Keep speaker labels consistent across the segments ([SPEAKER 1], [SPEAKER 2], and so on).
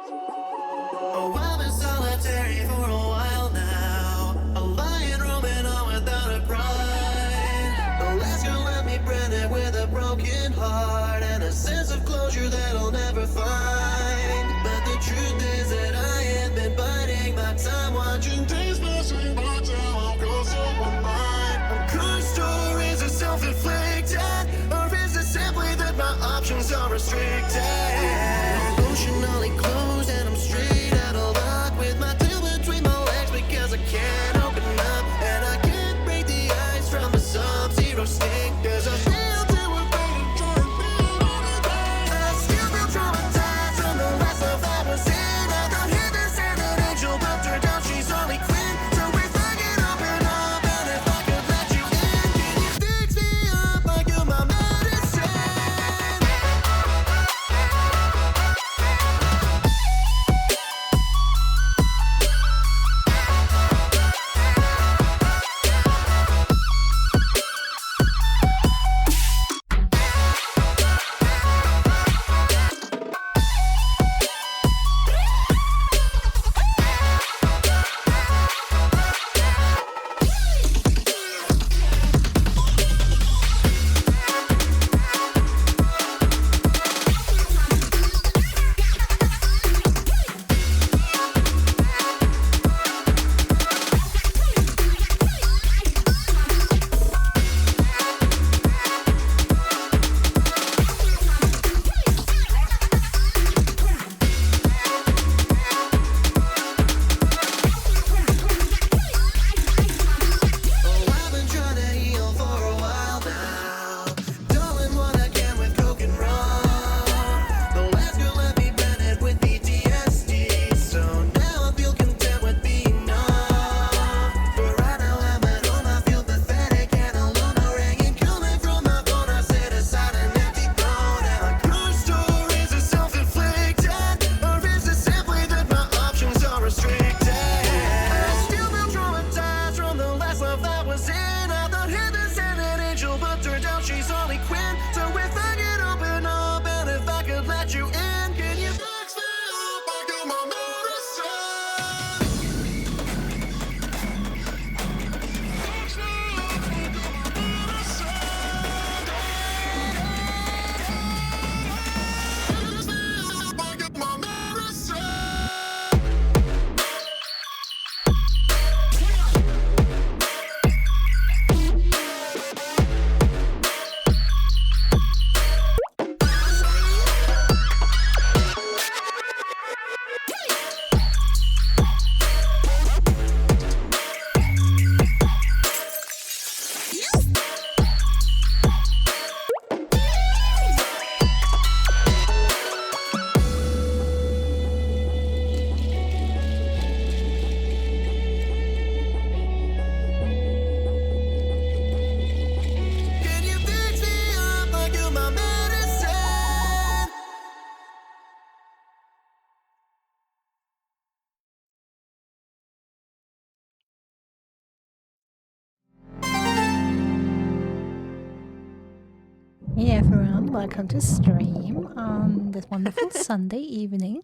[SPEAKER 1] Oh, I've been solitary for a while now, a lion roaming on without a pride. The last girl left me branded with a broken heart and a sense of closure that I'll never find. But the truth is that I have been biding my time, watching days passing by till I'll go so mine. Cursed, or is it self-inflicted, or is it simply that my options are restricted? Emotionally closed and I'm straight out of luck, with my tail between my legs because I can't open up, and I can't break the ice from the sub-zero sting, cause I feel till we're being trying to build on it. I still feel traumatized from the last love I was in. I thought hit this and an angel, but turned out she's only Quinn. So if I can open up, and if I could let you in, can you fix me up like you're my medicine?
[SPEAKER 2] Hey everyone, welcome to stream on this wonderful Sunday evening.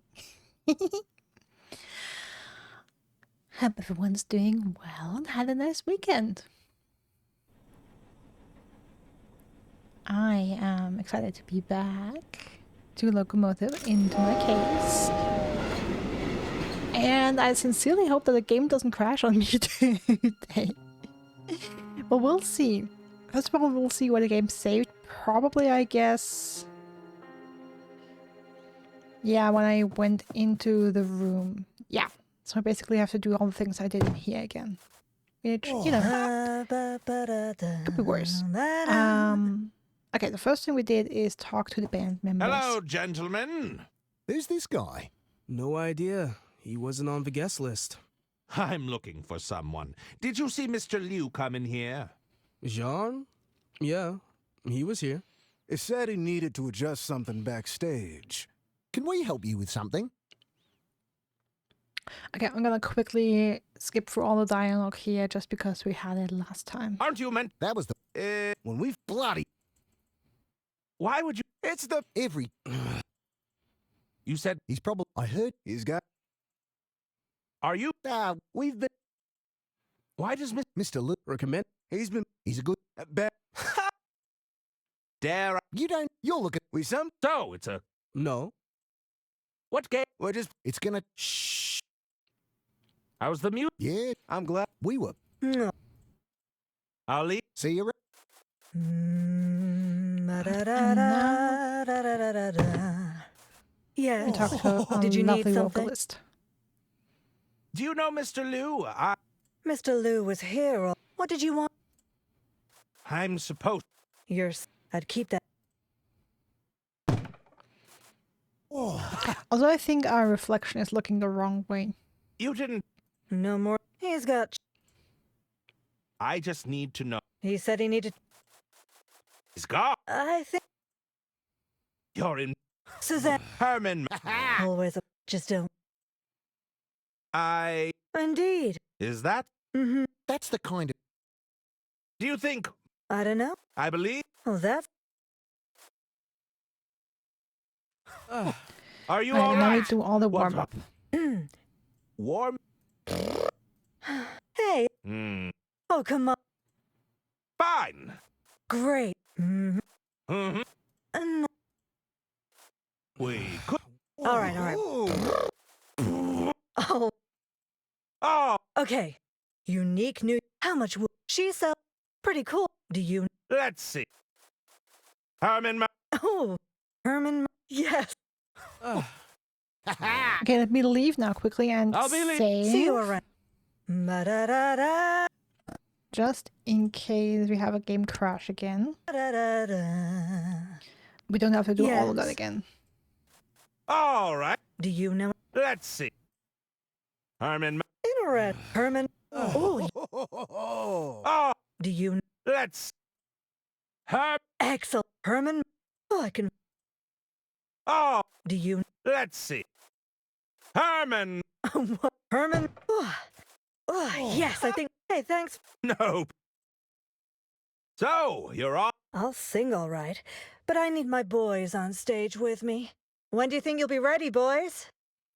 [SPEAKER 2] Hope everyone's doing well and had a nice weekend. I am excited to be back to Loco Motive into my case. And I sincerely hope that the game doesn't crash on me today. But we'll see. First of all, we'll see where the game saved. Probably, I guess. Yeah, when I went into the room. Yeah. So I basically have to do all the things I did in here again. Which, you know, could be worse. Okay, the first thing we did is talk to the band members.
[SPEAKER 3] Hello, gentlemen.
[SPEAKER 4] Who's this guy?
[SPEAKER 5] No idea. He wasn't on the guest list.
[SPEAKER 3] I'm looking for someone. Did you see Mr. Liu come in here?
[SPEAKER 5] Jean? Yeah, he was here.
[SPEAKER 4] It said he needed to adjust something backstage. Can we help you with something?
[SPEAKER 2] Okay, I'm gonna quickly skip through all the dialogue here just because we had it last time.
[SPEAKER 3] Aren't you meant...
[SPEAKER 4] That was the... when we've bloody...
[SPEAKER 3] Why would you...
[SPEAKER 4] It's the... every...
[SPEAKER 3] You said,
[SPEAKER 4] He's probably. I heard he's got.
[SPEAKER 3] are you?
[SPEAKER 4] We've been.
[SPEAKER 3] Why does
[SPEAKER 4] Mr. Luke.
[SPEAKER 5] Recommend?
[SPEAKER 4] He's been. He's a good. Bad.
[SPEAKER 3] dare?
[SPEAKER 4] You don't. You're looking. We some.
[SPEAKER 3] So, it's a...
[SPEAKER 5] No.
[SPEAKER 3] What game?
[SPEAKER 4] We're just. It's gonna. Shh.
[SPEAKER 3] How's the music?
[SPEAKER 4] Yeah. I'm glad we were.
[SPEAKER 3] I'll leave.
[SPEAKER 4] See you.
[SPEAKER 2] We talked to a
[SPEAKER 6] Did you need
[SPEAKER 2] lovely
[SPEAKER 6] something?
[SPEAKER 2] vocalist.
[SPEAKER 3] Do you know Mr. Liu?
[SPEAKER 6] Mr. Liu was here. What did you want?
[SPEAKER 3] I'm supposed...
[SPEAKER 6] I'd keep that.
[SPEAKER 2] Although I think our reflection is looking the wrong way.
[SPEAKER 3] You didn't...
[SPEAKER 6] No more. He's got.
[SPEAKER 3] I just need to know.
[SPEAKER 6] He said he needed.
[SPEAKER 3] He's gone.
[SPEAKER 6] I think.
[SPEAKER 3] You're in...
[SPEAKER 6] Suzanne.
[SPEAKER 3] Herman.
[SPEAKER 6] Always. Just don't. Indeed.
[SPEAKER 3] Is that...
[SPEAKER 6] Mm-hmm.
[SPEAKER 4] That's the kind of.
[SPEAKER 3] Do you think...
[SPEAKER 6] I don't know.
[SPEAKER 3] I believe...
[SPEAKER 6] Oh, that's.
[SPEAKER 3] Are you
[SPEAKER 2] Right,
[SPEAKER 3] all
[SPEAKER 2] and now we
[SPEAKER 3] right?
[SPEAKER 2] do all the
[SPEAKER 3] What's
[SPEAKER 2] warm-up.
[SPEAKER 3] Warm?
[SPEAKER 6] Hey.
[SPEAKER 3] Hmm.
[SPEAKER 6] Oh, come on.
[SPEAKER 3] Fine.
[SPEAKER 6] Great. Mm-hmm.
[SPEAKER 3] Mm-hmm. We could...
[SPEAKER 6] All right. Oh,
[SPEAKER 3] Oh,
[SPEAKER 6] okay. Unique new. How much will she sell? Pretty cool. Do you?
[SPEAKER 3] let's see. Herman...
[SPEAKER 6] Oh, Herman. Yes.
[SPEAKER 2] Okay, let me leave now quickly and
[SPEAKER 3] I'll be
[SPEAKER 2] save.
[SPEAKER 6] See you around. Da-da-da-da.
[SPEAKER 2] Just in case we have a game crash again.
[SPEAKER 6] Da-da-da-da.
[SPEAKER 2] We don't have to do all of that
[SPEAKER 6] Yes.
[SPEAKER 2] again.
[SPEAKER 3] All right.
[SPEAKER 6] Do you know?
[SPEAKER 3] Let's see. Herman...
[SPEAKER 6] Interest. Herman. Oh,
[SPEAKER 3] Oh,
[SPEAKER 6] do you?
[SPEAKER 3] let's...
[SPEAKER 6] Excellent. Herman. Oh, I can.
[SPEAKER 3] Oh,
[SPEAKER 6] Do you?
[SPEAKER 3] let's see. Herman...
[SPEAKER 6] What? Herman. Oh, yes, I think. Hey, thanks.
[SPEAKER 3] Nope. So, you're on...
[SPEAKER 6] I'll sing all right, but I need my boys on stage with me. When do you think you'll be ready, boys?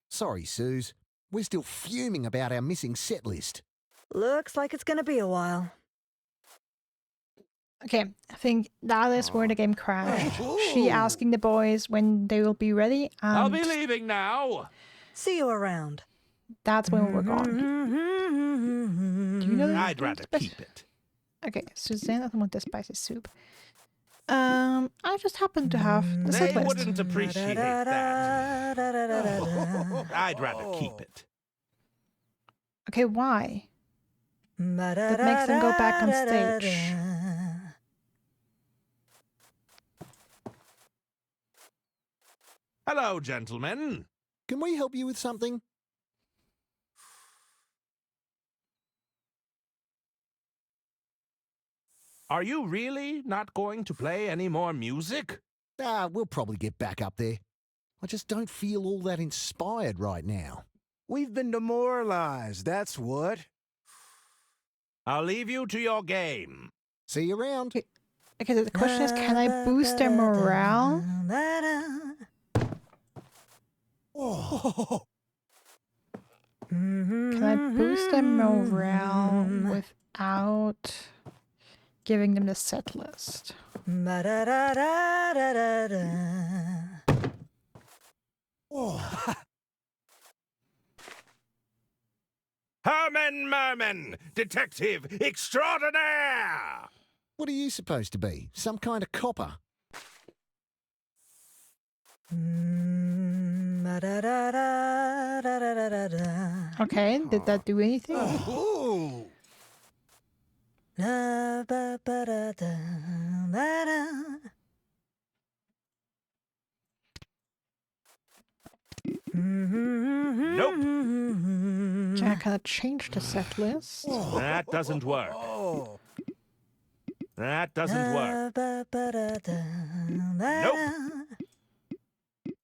[SPEAKER 4] Sorry, Suze. We're still fuming about our missing set list.
[SPEAKER 6] Looks like it's gonna be a while.
[SPEAKER 2] Okay, I think that is where the game crashed. She asking the boys when they will be ready, and
[SPEAKER 3] I'll be leaving now.
[SPEAKER 6] See you around.
[SPEAKER 2] that's when we're gone. Do you know
[SPEAKER 3] I'd rather keep it.
[SPEAKER 2] Okay, Suzanne doesn't want the spicy soup. I just happen to have the
[SPEAKER 3] They
[SPEAKER 2] set list.
[SPEAKER 3] wouldn't appreciate that. I'd rather keep it.
[SPEAKER 2] Okay, why? That makes them go back on stage.
[SPEAKER 3] Hello, gentlemen.
[SPEAKER 4] Can we help you with something?
[SPEAKER 3] Are you really not going to play any more music?
[SPEAKER 4] We'll probably get back up there. I just don't feel all that inspired right now.
[SPEAKER 7] We've been demoralized, that's what.
[SPEAKER 3] I'll leave you to your game.
[SPEAKER 4] See you around.
[SPEAKER 2] Okay, so the question is, can I boost their morale? Can I boost their morale without giving them the set list?
[SPEAKER 3] Herman Merman, detective extraordinaire!
[SPEAKER 4] What are you supposed to be? Some kind of copper?
[SPEAKER 2] Okay, did that do anything?
[SPEAKER 7] Ooh.
[SPEAKER 3] Nope,
[SPEAKER 2] Can I kind of change the set list?
[SPEAKER 3] that doesn't work.
[SPEAKER 7] Oh.
[SPEAKER 3] That doesn't work. Nope,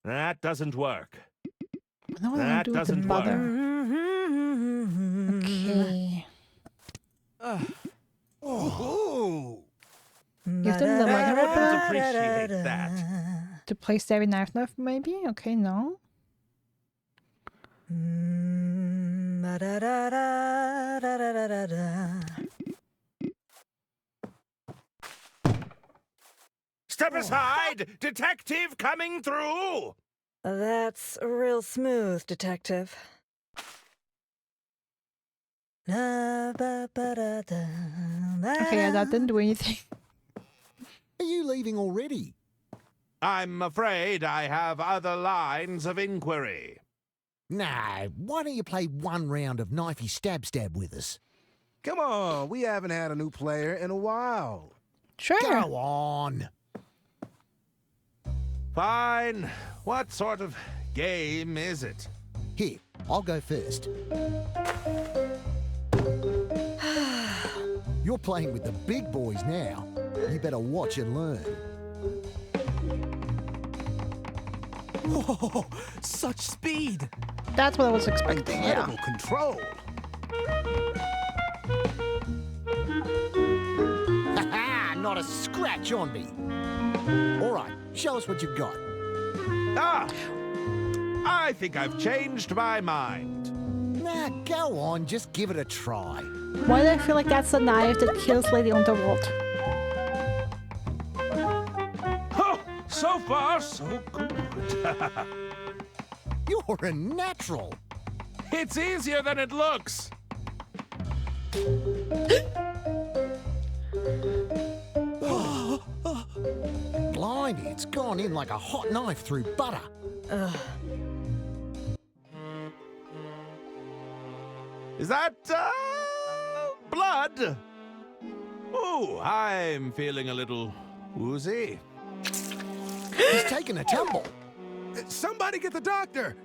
[SPEAKER 3] that doesn't work.
[SPEAKER 2] No, I
[SPEAKER 3] That
[SPEAKER 2] do with the
[SPEAKER 3] doesn't
[SPEAKER 2] mother.
[SPEAKER 3] work.
[SPEAKER 2] Okay.
[SPEAKER 7] Ooh.
[SPEAKER 2] Give them the
[SPEAKER 3] They
[SPEAKER 2] mother
[SPEAKER 3] wouldn't
[SPEAKER 2] weapon
[SPEAKER 3] appreciate that.
[SPEAKER 2] to play Starry Knife Knife, maybe? Okay, no.
[SPEAKER 6] Ba-da-da-da-da-da-da-da-da.
[SPEAKER 3] Step aside! Detective coming through!
[SPEAKER 6] That's real smooth, Detective.
[SPEAKER 2] Okay, yeah, that didn't do anything.
[SPEAKER 4] Are you leaving already?
[SPEAKER 3] I'm afraid I have other lines of inquiry.
[SPEAKER 4] Nah, why don't you play one round of knifey stab with us?
[SPEAKER 7] Come on, we haven't had a new player in a while.
[SPEAKER 2] Sure.
[SPEAKER 4] Go on.
[SPEAKER 3] Fine. What sort of game is it?
[SPEAKER 4] Here, I'll go first. You're playing with the big boys now. You better watch and learn.
[SPEAKER 5] Whoa, such speed!
[SPEAKER 2] That's what I was expecting, yeah.
[SPEAKER 7] Incredible control.
[SPEAKER 4] Ha-ha! Not a scratch on me. All right, show us what you've got.
[SPEAKER 3] Ah! I think I've changed my mind.
[SPEAKER 4] Nah, go on, just give it a try.
[SPEAKER 2] Why do I feel like that's the knife that kills Lady Underworld?
[SPEAKER 3] Oh, so far, so good.
[SPEAKER 4] You're a natural.
[SPEAKER 3] It's easier than it looks.
[SPEAKER 4] Blimey, it's gone in like a hot knife through butter.
[SPEAKER 3] Is that, blood? Ooh, I'm feeling a little woozy.
[SPEAKER 4] He's taken a tumble.
[SPEAKER 7] Somebody get the doctor.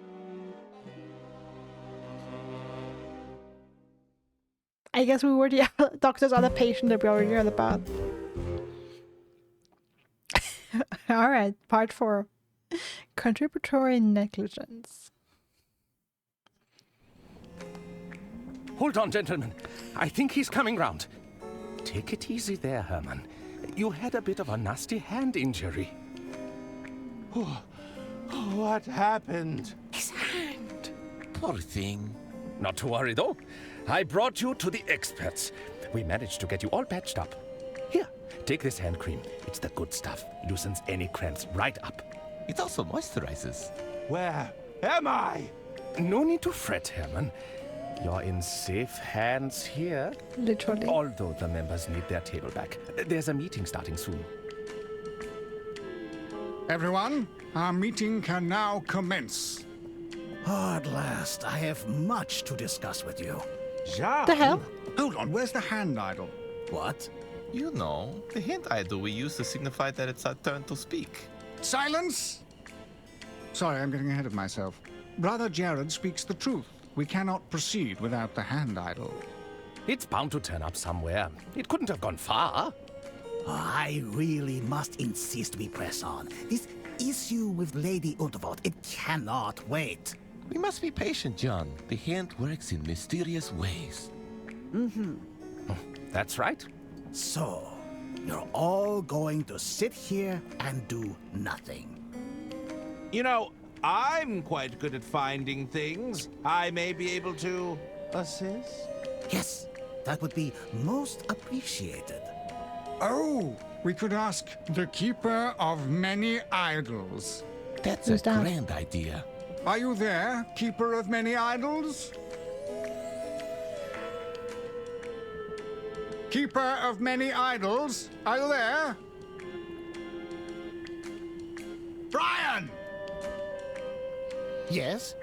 [SPEAKER 2] I guess we were the doctor's other patient that we already heard about. Alright, part 4. Contributory negligence.
[SPEAKER 8] Hold on, gentlemen. I think he's coming round. Take it easy there, Herman. You had a bit of a nasty hand injury.
[SPEAKER 3] What happened?
[SPEAKER 8] His hand. Poor thing. Not to worry, though. I brought you to the experts. We managed to get you all patched up. Here, take this hand cream. It's the good stuff. Loosens any cramps right up.
[SPEAKER 9] It also moisturizes.
[SPEAKER 3] Where am I?
[SPEAKER 8] No need to fret, Herman. You're in safe hands here.
[SPEAKER 2] Literally.
[SPEAKER 8] Although the members need their table back. There's a meeting starting soon.
[SPEAKER 10] Everyone, our meeting can now commence.
[SPEAKER 11] At last, I have much to discuss with you.
[SPEAKER 3] Jean.
[SPEAKER 2] The hell?
[SPEAKER 10] Hold on, where's the hand idol?
[SPEAKER 11] What?
[SPEAKER 9] You know, the hint idol we use to signify that it's our turn to speak.
[SPEAKER 10] Silence! Sorry, I'm getting ahead of myself. Brother Jared speaks the truth. We cannot proceed without the hand idol.
[SPEAKER 8] It's bound to turn up somewhere. It couldn't have gone far.
[SPEAKER 11] I really must insist we press on. This issue with Lady Unterwald, it cannot wait.
[SPEAKER 9] We must be patient, John. The hint works in mysterious ways.
[SPEAKER 8] That's right.
[SPEAKER 11] So, you're all going to sit here and do nothing.
[SPEAKER 3] You know, I'm quite good at finding things. I may be able to assist.
[SPEAKER 11] Yes, that would be most appreciated.
[SPEAKER 10] Oh, we could ask the Keeper of Many Idols.
[SPEAKER 9] That's
[SPEAKER 2] Who's
[SPEAKER 9] a
[SPEAKER 2] that?
[SPEAKER 9] grand idea.
[SPEAKER 10] Are you there, Keeper of Many Idols? Keeper of Many Idols, are you there? Brian!
[SPEAKER 4] Yes?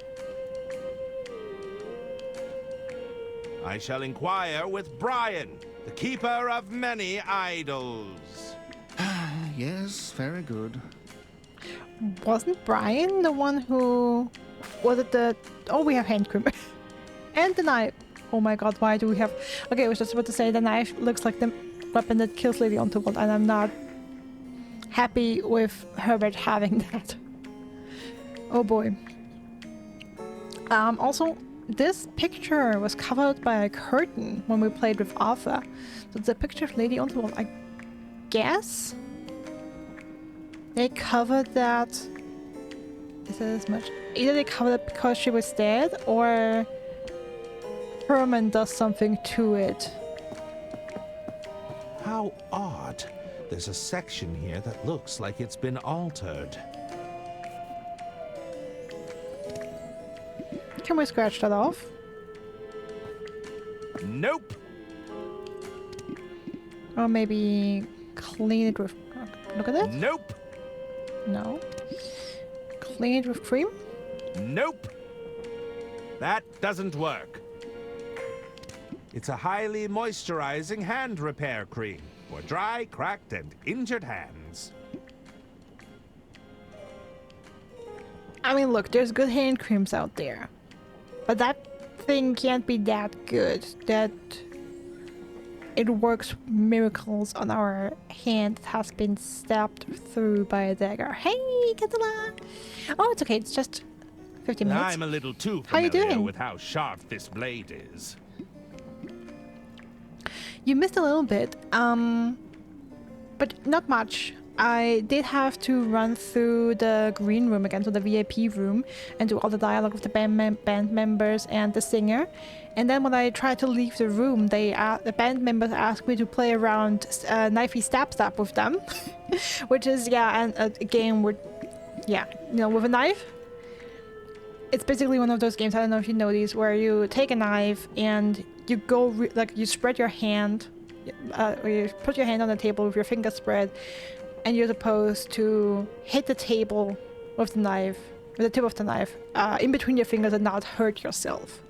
[SPEAKER 3] I shall inquire with Brian, the keeper of many idols.
[SPEAKER 10] Yes, very good.
[SPEAKER 2] Wasn't Brian the one who... Was it the... Oh, we have hand cream. And the knife. Oh my god, why do we have... Okay, I was just about to say the knife looks like the weapon that kills Lady Unterwald, and I'm not happy with Herbert having that. Oh boy. Also, this picture was covered by a curtain when we played with Arthur. So it's a picture of Lady Unterwald. I guess they covered that Is it as much? Either they covered it because she was dead, or Herman does something to it.
[SPEAKER 3] How odd. There's a section here that looks like it's been altered.
[SPEAKER 2] Can we scratch that off?
[SPEAKER 3] Nope.
[SPEAKER 2] Or maybe clean it with... Look at that.
[SPEAKER 3] Nope.
[SPEAKER 2] No. Clean it with cream?
[SPEAKER 3] Nope. That doesn't work. It's a highly moisturizing hand repair cream for dry, cracked, and injured hands.
[SPEAKER 2] I mean, look, there's good hand creams out there. But that thing can't be that good. That it works miracles on our hand that has been stabbed through by a dagger. Hey, Katala! Oh, it's okay. It's just 15 minutes.
[SPEAKER 3] I'm a little too
[SPEAKER 2] How you
[SPEAKER 3] familiar
[SPEAKER 2] doing?
[SPEAKER 3] with how sharp this blade is.
[SPEAKER 2] You missed a little bit, but not much. I did have to run through the green room again, so the VIP room, and do all the dialogue with the band members and the singer. And then when I tried to leave the room, the band members asked me to play around knifey stab with them, which is a game with, with a knife. It's basically one of those games. I don't know if you know these, where you take a knife and you go you spread your hand, or you put your hand on the table with your fingers spread. And you're supposed to hit the table with the knife, with the tip of the knife, in between your fingers and not hurt yourself.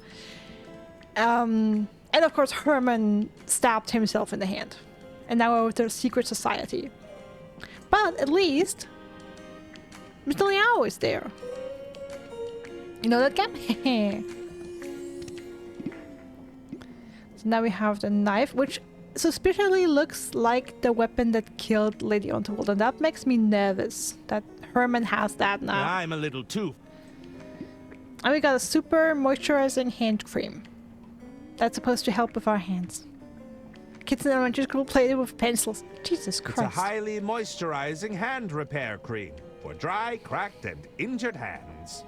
[SPEAKER 2] And of course, Herman stabbed himself in the hand. And now we're with the secret society. But at least, Mr. Liao is there. You know that game? So now we have the knife, which suspiciously looks like the weapon that killed Lady Unterwald, and that makes me nervous that Herman has that now.
[SPEAKER 3] I'm a little too.
[SPEAKER 2] And we got a super moisturizing hand cream that's supposed to help with our hands. Kids in elementary school played it with pencils. Jesus Christ.
[SPEAKER 3] It's a highly moisturizing hand repair cream for dry, cracked, and injured hands.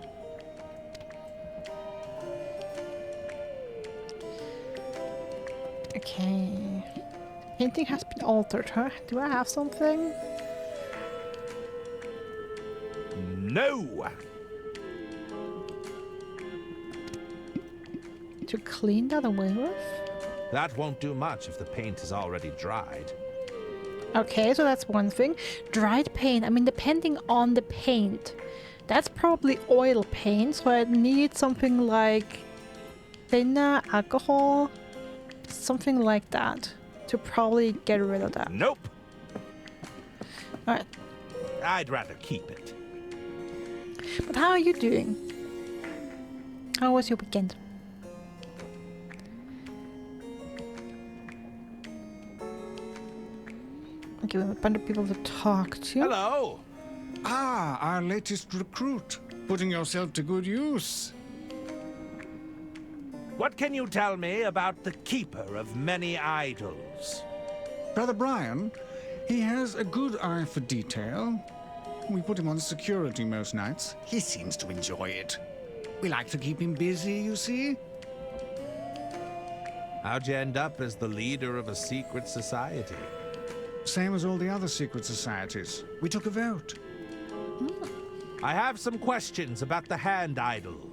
[SPEAKER 2] Okay. Painting has been altered, huh? Do I have something?
[SPEAKER 3] No!
[SPEAKER 2] To clean that away with?
[SPEAKER 3] That won't do much if the paint is already dried.
[SPEAKER 2] Okay, so that's one thing. Dried paint. I mean, depending on the paint. That's probably oil paint, so I need something like thinner alcohol. Something like that. To probably get rid of that.
[SPEAKER 3] Nope.
[SPEAKER 2] Alright.
[SPEAKER 3] I'd rather keep it.
[SPEAKER 2] But how are you doing? How was your weekend? Okay, we have a bunch of people to talk to.
[SPEAKER 3] Hello.
[SPEAKER 10] Ah, our latest recruit. Putting yourself to good use.
[SPEAKER 3] What can you tell me about the keeper of many idols?
[SPEAKER 10] Brother Brian, he has a good eye for detail. We put him on security most nights. He seems to enjoy it. We like to keep him busy, you see.
[SPEAKER 3] How'd you end up as the leader of a secret society?
[SPEAKER 10] Same as all the other secret societies. We took a vote.
[SPEAKER 3] I have some questions about the hand idol.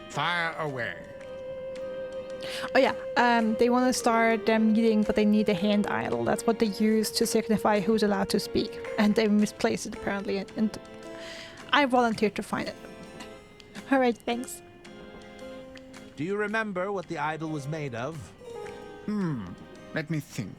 [SPEAKER 10] Fire away.
[SPEAKER 2] Oh yeah, they want to start their meeting, but they need a hand idol. That's what they use to signify who's allowed to speak. And they misplaced it apparently, and I volunteered to find it. Alright, thanks.
[SPEAKER 3] Do you remember what the idol was made of?
[SPEAKER 10] Let me think.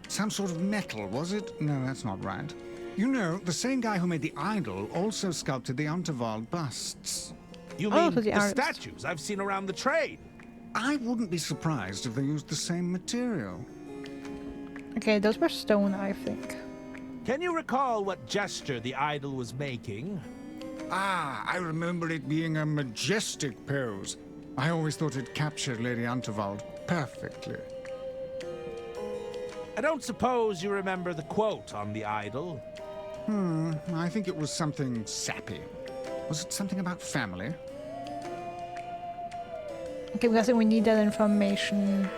[SPEAKER 10] Some sort of metal, was it? No, that's not right. You know, the same guy who made the idol also sculpted the Unterwald busts.
[SPEAKER 3] You
[SPEAKER 2] Oh,
[SPEAKER 3] mean
[SPEAKER 2] so the
[SPEAKER 3] the
[SPEAKER 2] artist.
[SPEAKER 3] statues I've seen around the train?
[SPEAKER 10] I wouldn't be surprised if they used the same material.
[SPEAKER 2] Okay, those were stone, I think.
[SPEAKER 3] Can you recall what gesture the idol was making?
[SPEAKER 10] Ah, I remember it being a majestic pose. I always thought it captured Lady Unterwald perfectly.
[SPEAKER 3] I don't suppose you remember the quote on the idol?
[SPEAKER 10] I think it was something sappy. Was it something about family?
[SPEAKER 2] Okay, because we need that information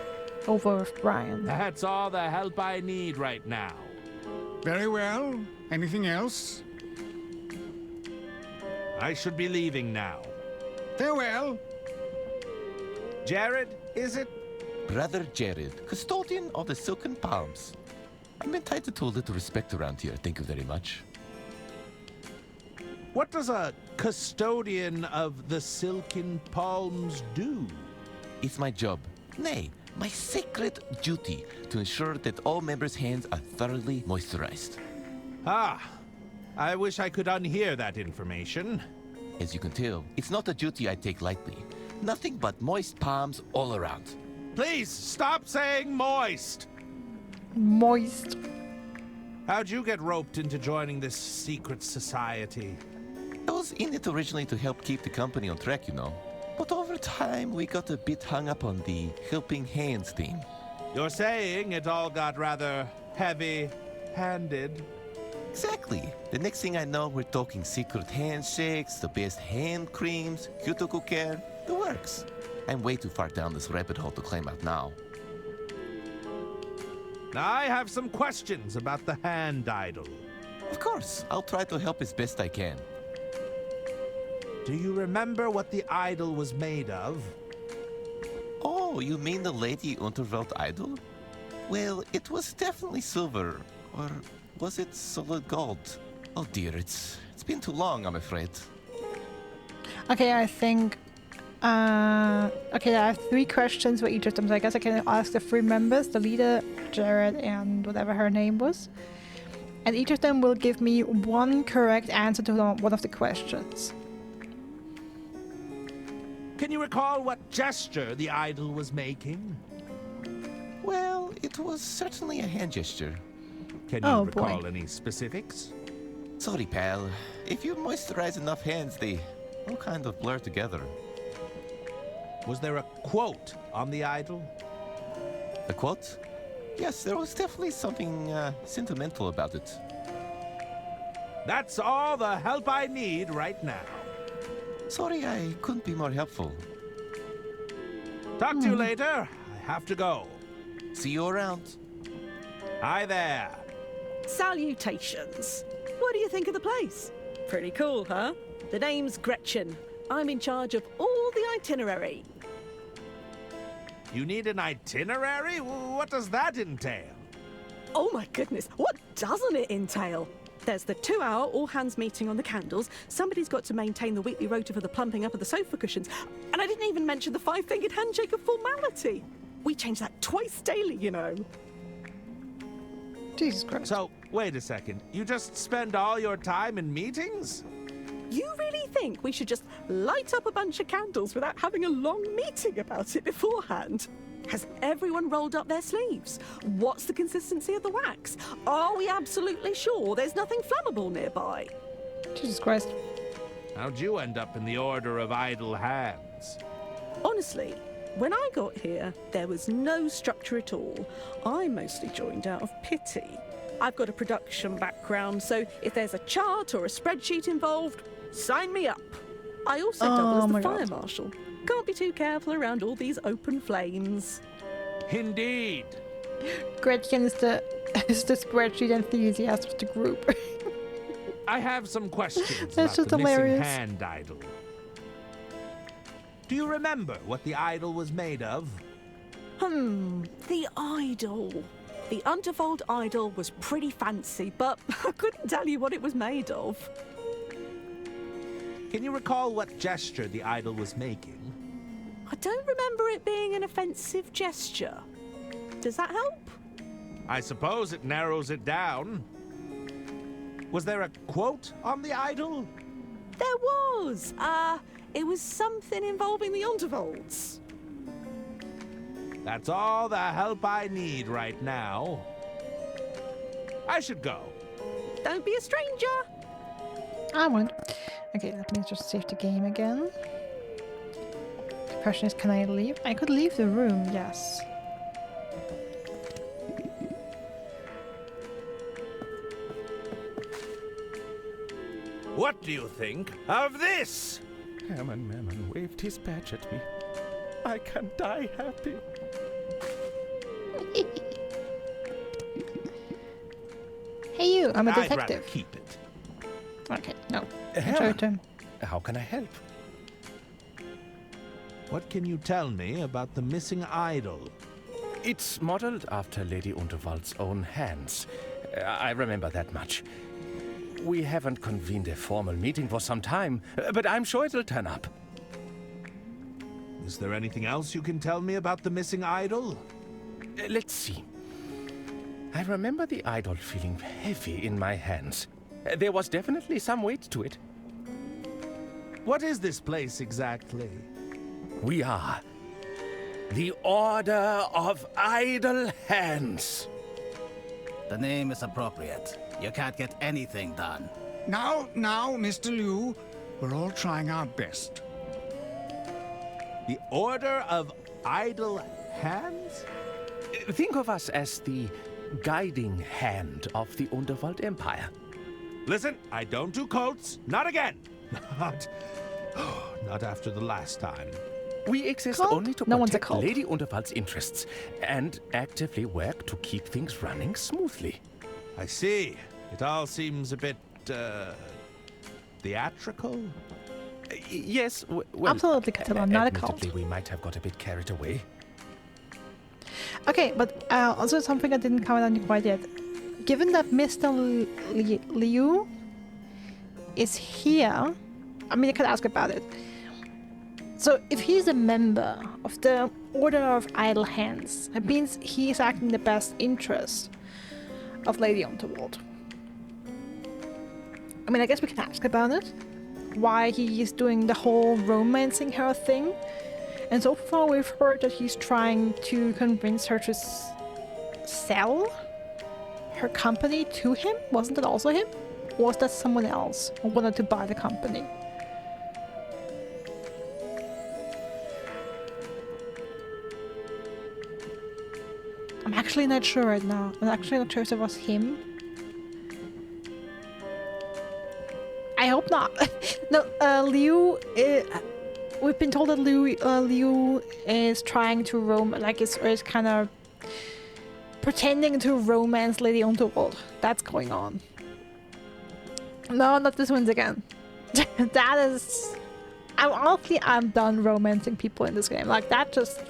[SPEAKER 2] over with Brian.
[SPEAKER 3] That's all the help I need right now.
[SPEAKER 10] Very well. Anything else?
[SPEAKER 3] I should be leaving now.
[SPEAKER 10] Farewell.
[SPEAKER 3] Jared, is it?
[SPEAKER 8] Brother Jared, custodian of the Silken Palms. I'm entitled to a little respect around here, thank you very much.
[SPEAKER 3] What does a custodian of the Silken Palms do?
[SPEAKER 8] It's my job, nay, my sacred duty, to ensure that all members' hands are thoroughly moisturized.
[SPEAKER 3] Ah, I wish I could unhear that information.
[SPEAKER 8] As you can tell, it's not a duty I take lightly. Nothing but moist palms all around.
[SPEAKER 3] Please stop saying moist.
[SPEAKER 2] Moist.
[SPEAKER 3] How'd you get roped into joining this secret society?
[SPEAKER 8] I was in it originally to help keep the company on track, you know. But over time, we got a bit hung up on the helping hands thing.
[SPEAKER 3] You're saying it all got rather heavy-handed?
[SPEAKER 8] Exactly. The next thing I know, we're talking secret handshakes, the best hand creams, cuticle care, the works. I'm way too far down this rabbit hole to climb out now.
[SPEAKER 3] Now, I have some questions about the hand idol.
[SPEAKER 8] Of course, I'll try to help as best I can.
[SPEAKER 3] Do you remember what the idol was made of?
[SPEAKER 8] Oh, you mean the Lady Unterwelt idol? Well, it was definitely silver. Or was it solid gold? Oh dear, it's been too long, I'm afraid.
[SPEAKER 2] Okay, I think... okay, I have 3 questions for each of them, so I guess I can ask the 3 members, the leader, Jared, and whatever her name was. And each of them will give me 1 correct answer to one of the questions.
[SPEAKER 3] Can you recall what gesture the idol was making?
[SPEAKER 8] Well, it was certainly a hand gesture.
[SPEAKER 3] Can you recall
[SPEAKER 2] boy.
[SPEAKER 3] any specifics?
[SPEAKER 8] Sorry, pal. If you moisturize enough hands, they all kind of blur together.
[SPEAKER 3] Was there a quote on the idol?
[SPEAKER 8] A quote? Yes, there was definitely something sentimental about it.
[SPEAKER 3] That's all the help I need right now.
[SPEAKER 8] Sorry, I couldn't be more helpful.
[SPEAKER 3] Talk to you later. I have to go.
[SPEAKER 8] See you around.
[SPEAKER 3] Hi there.
[SPEAKER 12] Salutations. What do you think of the place? Pretty cool, huh? The name's Gretchen. I'm in charge of all the itinerary.
[SPEAKER 3] You need an itinerary? What does that entail?
[SPEAKER 12] Oh my goodness, what doesn't it entail? There's the 2-hour all-hands meeting on the candles. Somebody's got to maintain the weekly rota for the plumping up of the sofa cushions. And I didn't even mention the 5-fingered handshake of formality. We change that twice daily, you know.
[SPEAKER 2] Jesus Christ.
[SPEAKER 3] So, wait a second. You just spend all your time in meetings?
[SPEAKER 12] You really think we should just light up a bunch of candles without having a long meeting about it beforehand? Has everyone rolled up their sleeves? What's the consistency of the wax? Are we absolutely sure there's nothing flammable nearby?
[SPEAKER 2] Jesus Christ.
[SPEAKER 3] How'd you end up in the Order of Idle Hands?
[SPEAKER 12] Honestly, when I got here, there was no structure at all. I mostly joined out of pity. I've got a production background, so if there's a chart or a spreadsheet involved, sign me up. I also double as the fire marshal. Can't be too careful around all these open flames.
[SPEAKER 3] Indeed.
[SPEAKER 2] Gretchen is the spreadsheet enthusiast of the group.
[SPEAKER 3] I have some questions
[SPEAKER 2] That's
[SPEAKER 3] about
[SPEAKER 2] just
[SPEAKER 3] the
[SPEAKER 2] hilarious.
[SPEAKER 3] missing hand idol. Do you remember what the idol was made of?
[SPEAKER 12] The idol. The Unterfold idol was pretty fancy, but I couldn't tell you what it was made of.
[SPEAKER 3] Can you recall what gesture the idol was making?
[SPEAKER 12] I don't remember it being an offensive gesture. Does that help?
[SPEAKER 3] I suppose it narrows it down. Was there a quote on the idol?
[SPEAKER 12] There was. It was something involving the Untervolds.
[SPEAKER 3] That's all the help I need right now. I should go.
[SPEAKER 12] Don't be a stranger.
[SPEAKER 2] I won't. Okay, let me just save the game again. The question is, can I leave? I could leave the room, yes.
[SPEAKER 3] What do you think of this?
[SPEAKER 8] Herman Merman waved his badge at me. I can die happy.
[SPEAKER 2] Hey you, I'm a
[SPEAKER 3] I'd rather
[SPEAKER 2] detective.
[SPEAKER 3] keep it.
[SPEAKER 2] Okay, no.
[SPEAKER 8] Herman,
[SPEAKER 2] Show it to him.
[SPEAKER 8] how can I help?
[SPEAKER 3] What can you tell me about the missing idol?
[SPEAKER 8] It's modeled after Lady Unterwald's own hands. I remember that much. We haven't convened a formal meeting for some time, but I'm sure it'll turn up.
[SPEAKER 3] Is there anything else you can tell me about the missing idol?
[SPEAKER 8] Let's see. I remember the idol feeling heavy in my hands. There was definitely some weight to it.
[SPEAKER 3] What is this place exactly?
[SPEAKER 8] We are the Order of Idle Hands.
[SPEAKER 11] The name is appropriate. You can't get anything done.
[SPEAKER 10] Now, Mr. Liu, we're all trying our best.
[SPEAKER 3] The Order of Idle Hands?
[SPEAKER 8] Think of us as the guiding hand of the Unterwald Empire.
[SPEAKER 3] Listen, I don't do cults. Not again. Not after the last time.
[SPEAKER 8] We exist
[SPEAKER 2] Cult?
[SPEAKER 8] only to
[SPEAKER 2] No one's a
[SPEAKER 8] protect
[SPEAKER 2] cult.
[SPEAKER 8] Lady Unterwald's interests and actively work to keep things running smoothly.
[SPEAKER 3] I see. It all seems a bit, theatrical?
[SPEAKER 8] Yes, well,
[SPEAKER 2] Absolutely, Catalan, not a cult.
[SPEAKER 8] admittedly, we might have got a bit carried away.
[SPEAKER 2] Okay, but also something I didn't comment on quite yet. Given that Mr. Liu is here, I mean, I could ask about it. So, if he's a member of the Order of Idle Hands, it means he is acting in the best interest of Lady Unterwald. I mean, I guess we can ask about it. Why he is doing the whole romancing her thing. And so far we've heard that he's trying to convince her to sell her company to him. Wasn't it also him? Or was that someone else who wanted to buy the company? I'm actually not sure right now. I'm actually not sure if it was him. I hope not. No, Liu... we've been told that Liu is trying to is kind of pretending to romance Lady Unterwald. That's going on. No, not this one's again. That is... I'm done romancing people in this game. Like, that just...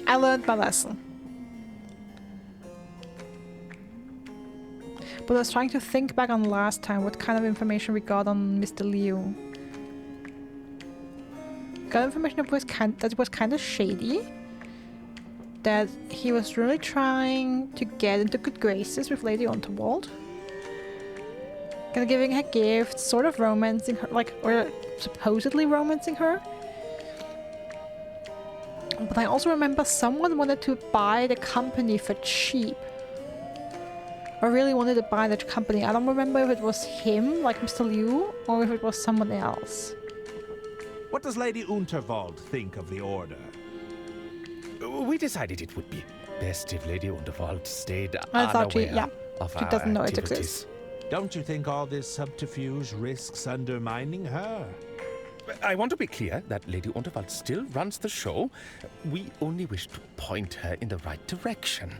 [SPEAKER 2] I learned my lesson. But I was trying to think back on last time, what kind of information we got on Mr. Liu. Got information that was kind of shady. That he was really trying to get into good graces with Lady Unterwald. Kind of giving her gifts, sort of romancing her, or supposedly romancing her. But I also remember someone wanted to buy the company for cheap. I really wanted to buy that company. I don't remember if it was him, like Mr. Liu, or if it was someone else.
[SPEAKER 3] What does Lady Unterwald think of the Order?
[SPEAKER 8] We decided it would be best if Lady Unterwald stayed
[SPEAKER 2] I thought
[SPEAKER 8] unaware of
[SPEAKER 2] she
[SPEAKER 8] our
[SPEAKER 2] doesn't know it
[SPEAKER 8] activities.
[SPEAKER 2] exists.
[SPEAKER 3] Don't you think all this subterfuge risks undermining her?
[SPEAKER 8] I want to be clear that Lady Unterwald still runs the show. We only wish to point her in the right direction.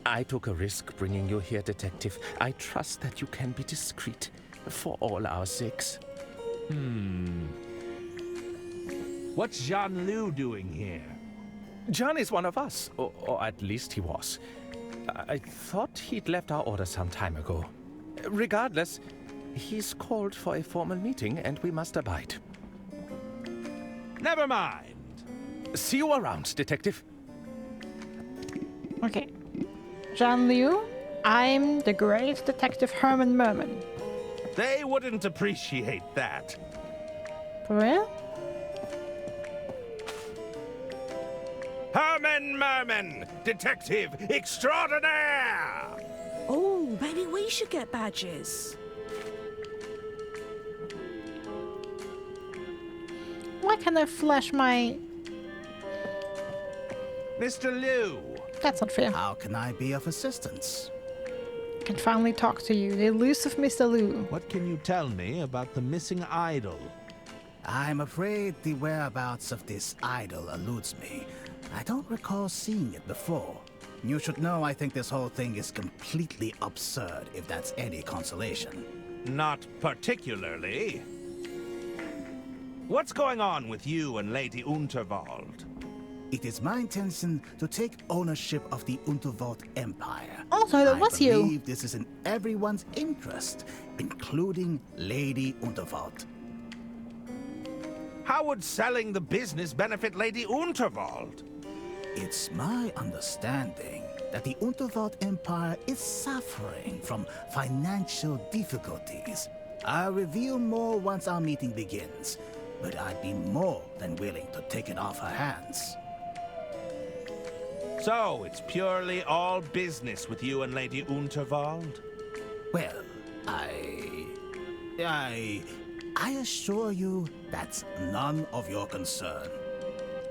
[SPEAKER 8] I took a risk bringing you here, Detective. I trust that you can be discreet for all our sakes.
[SPEAKER 3] What's Jean Liu doing here?
[SPEAKER 8] John is one of us, or at least he was. I thought he'd left our order some time ago. Regardless, he's called for a formal meeting and we must abide.
[SPEAKER 3] Never mind.
[SPEAKER 8] See you around, Detective.
[SPEAKER 2] Okay. Jean Liu, I'm the great Detective Herman Merman.
[SPEAKER 3] They wouldn't appreciate that.
[SPEAKER 2] For real?
[SPEAKER 3] Herman Merman, Detective Extraordinaire!
[SPEAKER 12] Oh, maybe we should get badges.
[SPEAKER 2] Why can't I flash my...
[SPEAKER 3] Mr. Liu.
[SPEAKER 2] That's not fair.
[SPEAKER 11] How can I be of assistance?
[SPEAKER 2] Can finally talk to you. The elusive Mr. Lou.
[SPEAKER 3] What can you tell me about the missing idol?
[SPEAKER 11] I'm afraid the whereabouts of this idol eludes me. I don't recall seeing it before. You should know I think this whole thing is completely absurd, if that's any consolation.
[SPEAKER 3] Not particularly. What's going on with you and Lady Unterwald?
[SPEAKER 11] It is my intention to take ownership of the Unterwald Empire.
[SPEAKER 2] Oh, so that was you.
[SPEAKER 11] I believe this is in everyone's interest, including Lady Unterwald.
[SPEAKER 3] How would selling the business benefit Lady Unterwald?
[SPEAKER 11] It's my understanding that the Unterwald Empire is suffering from financial difficulties. I'll reveal more once our meeting begins, but I'd be more than willing to take it off her hands.
[SPEAKER 3] So, it's purely all business with you and Lady Unterwald?
[SPEAKER 11] Well, I assure you that's none of your concern.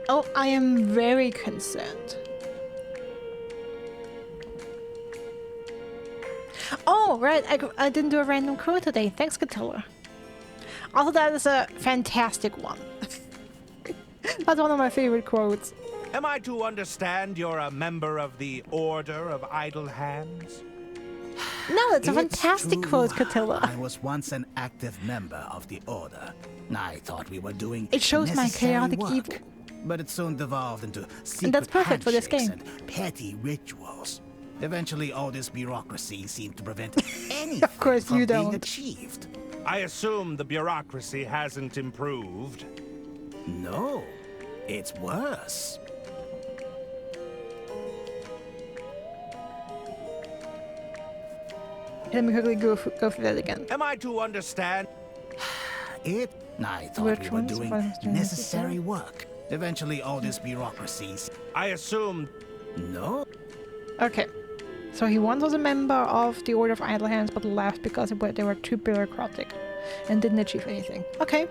[SPEAKER 2] Oh, I am very concerned. Oh, right. I didn't do a random quote today. Thanks, Catilla. Also, that is a fantastic one. That's one of my favorite quotes.
[SPEAKER 3] Am I to understand you're a member of the Order of Idle Hands?
[SPEAKER 2] No, it's a fantastic quote, Catilla.
[SPEAKER 11] I was once an active member of the Order. I thought we were doing
[SPEAKER 2] It shows my
[SPEAKER 11] necessary
[SPEAKER 2] chaotic
[SPEAKER 11] work,
[SPEAKER 2] evil.
[SPEAKER 11] but it soon devolved into secret
[SPEAKER 2] And that's perfect for this
[SPEAKER 11] handshakes
[SPEAKER 2] game.
[SPEAKER 11] and petty rituals. Eventually, all this bureaucracy seemed to prevent anything
[SPEAKER 2] course
[SPEAKER 11] from
[SPEAKER 2] you
[SPEAKER 11] being
[SPEAKER 2] don't.
[SPEAKER 11] achieved.
[SPEAKER 3] I assume the bureaucracy hasn't improved.
[SPEAKER 11] No, it's worse.
[SPEAKER 2] Let me quickly go through that again.
[SPEAKER 3] Am I to understand?
[SPEAKER 11] I thought
[SPEAKER 2] Which
[SPEAKER 11] we were
[SPEAKER 2] ones?
[SPEAKER 11] doing
[SPEAKER 2] What is doing
[SPEAKER 11] necessary work. Eventually, all this bureaucracies.
[SPEAKER 3] I assume.
[SPEAKER 11] No.
[SPEAKER 2] Okay. So he once was a member of the Order of Idle Hands, but left because they were too bureaucratic and didn't achieve anything. Okay.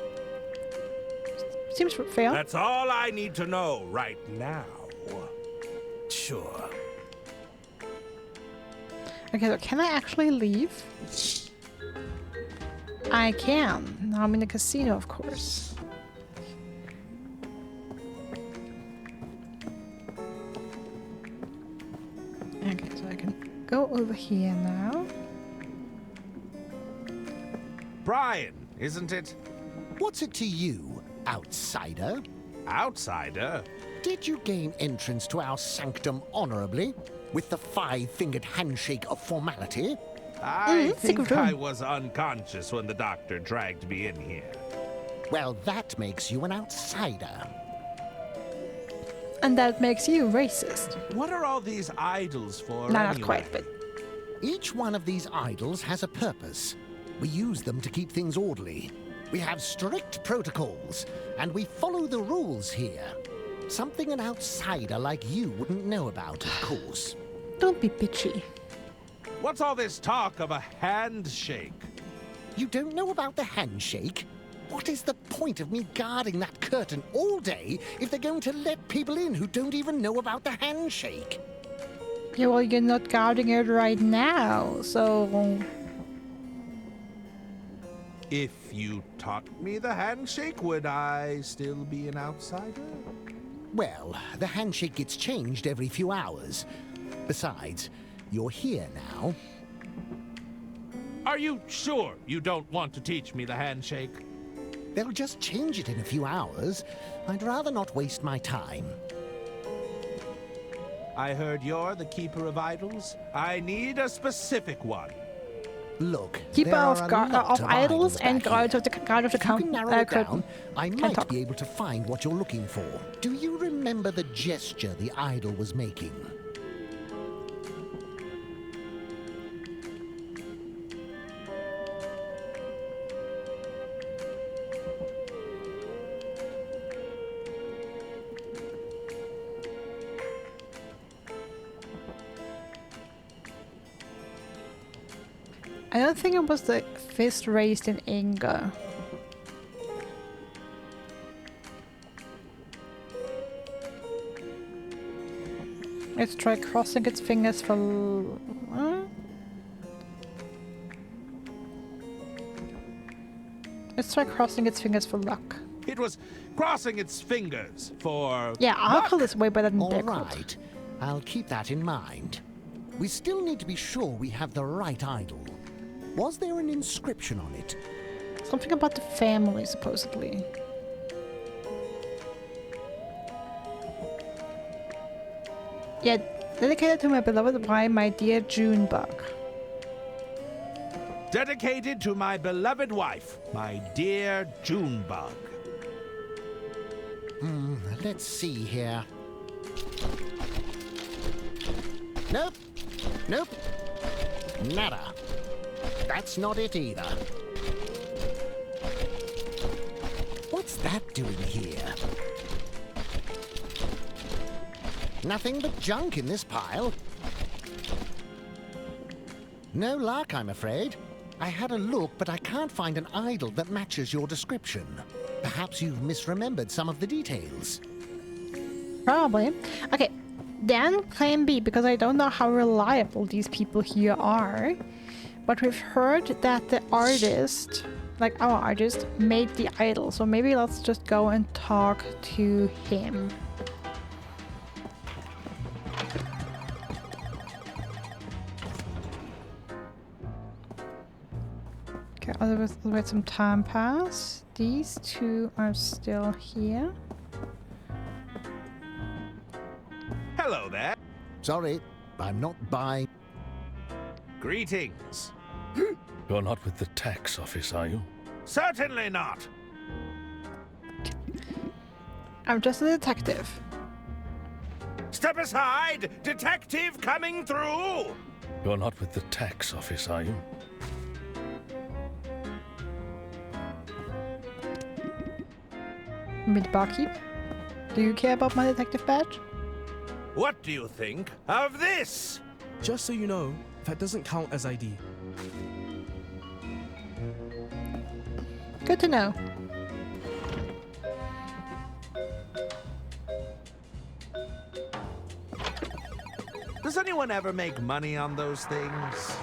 [SPEAKER 2] Seems fair.
[SPEAKER 3] That's all I need to know right now.
[SPEAKER 11] Sure.
[SPEAKER 2] Okay, so can I actually leave? I can. Now I'm in the casino, of course. Okay, so I can go over here now.
[SPEAKER 3] Brian, isn't it?
[SPEAKER 4] What's it to you, outsider?
[SPEAKER 3] Outsider?
[SPEAKER 4] Did you gain entrance to our sanctum honorably, with the five-fingered handshake of formality?
[SPEAKER 3] I think
[SPEAKER 2] secret room.
[SPEAKER 3] I was unconscious when the doctor dragged me in here.
[SPEAKER 4] Well, that makes you an outsider.
[SPEAKER 2] And that makes you racist.
[SPEAKER 3] What are all these idols for?
[SPEAKER 2] No,
[SPEAKER 3] anyway?
[SPEAKER 2] not quite, but
[SPEAKER 4] Each one of these idols has a purpose. We use them to keep things orderly. We have strict protocols, and we follow the rules here. Something an outsider like you wouldn't know about, of course.
[SPEAKER 2] don't be bitchy.
[SPEAKER 3] What's all this talk of a handshake?
[SPEAKER 4] You don't know about the handshake? What is the point of me guarding that curtain all day if they're going to let people in who don't even know about the handshake?
[SPEAKER 2] Yeah, well, you're not guarding it right now, so...
[SPEAKER 3] If you taught me the handshake, would I still be an outsider?
[SPEAKER 4] Well, the handshake gets changed every few hours. Besides, you're here now.
[SPEAKER 3] Are you sure you don't want to teach me the handshake?
[SPEAKER 4] They'll just change it in a few hours. I'd rather not waste my time.
[SPEAKER 3] I heard you're the keeper of idols. I need a specific one.
[SPEAKER 4] Look,
[SPEAKER 2] Keeper
[SPEAKER 4] there
[SPEAKER 2] of,
[SPEAKER 4] are a lot
[SPEAKER 2] of idols and
[SPEAKER 4] back
[SPEAKER 2] guards
[SPEAKER 4] here.
[SPEAKER 2] of the guard of the
[SPEAKER 4] If you can narrow it
[SPEAKER 2] curtain.
[SPEAKER 4] down, I
[SPEAKER 2] Can't
[SPEAKER 4] might
[SPEAKER 2] talk.
[SPEAKER 4] be able to find what you're looking for. Do you remember the gesture the idol was making?
[SPEAKER 2] I don't think it was the fist raised in anger. Let's try crossing its fingers for... Let's try crossing its fingers for luck.
[SPEAKER 3] It was crossing its fingers for.
[SPEAKER 2] Yeah, alcohol
[SPEAKER 3] luck.
[SPEAKER 2] is way better than
[SPEAKER 4] All
[SPEAKER 2] Deckard.
[SPEAKER 4] right. I'll keep that in mind. We still need to be sure we have the right idol. Was there an inscription on it?
[SPEAKER 2] Something about the family, supposedly. Yeah, dedicated to my beloved wife, my dear Junebug.
[SPEAKER 3] Dedicated to my beloved wife, my dear Junebug.
[SPEAKER 4] Let's see here. Nope. Nope. Nada. That's not it either. What's that doing here? Nothing but junk in this pile. No luck, I'm afraid. I had a look, but I can't find an idol that matches your description. Perhaps you've misremembered some of the details.
[SPEAKER 2] Probably. Okay, then plan B, because I don't know how reliable these people here are. But we've heard that the artist, like our artist, made the idol. So maybe let's just go and talk to him. Okay, I'll let some time pass. These two are still here.
[SPEAKER 3] Hello there.
[SPEAKER 4] Sorry, I'm not by.
[SPEAKER 3] Greetings.
[SPEAKER 8] You're not with the tax office, are you?
[SPEAKER 3] Certainly not.
[SPEAKER 2] I'm just a detective.
[SPEAKER 3] Step aside! Detective coming through!
[SPEAKER 8] You're not with the tax office, are you?
[SPEAKER 2] Mid barkeep. Do you care about my detective badge?
[SPEAKER 3] What do you think of this?
[SPEAKER 5] Just so you know, that doesn't count as ID.
[SPEAKER 2] Good to know.
[SPEAKER 3] Does anyone ever make money on those things?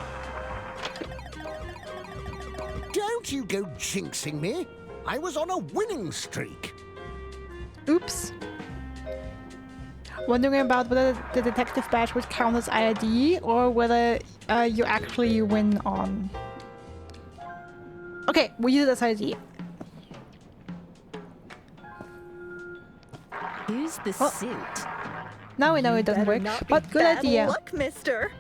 [SPEAKER 4] Don't you go jinxing me. I was on a winning streak.
[SPEAKER 2] Oops. Wondering about whether the detective badge would count as ID or whether you actually win on. Okay, we use it as ID.
[SPEAKER 12] Use the suit.
[SPEAKER 2] Now we know it doesn't work, but good idea.
[SPEAKER 6] Look, mister.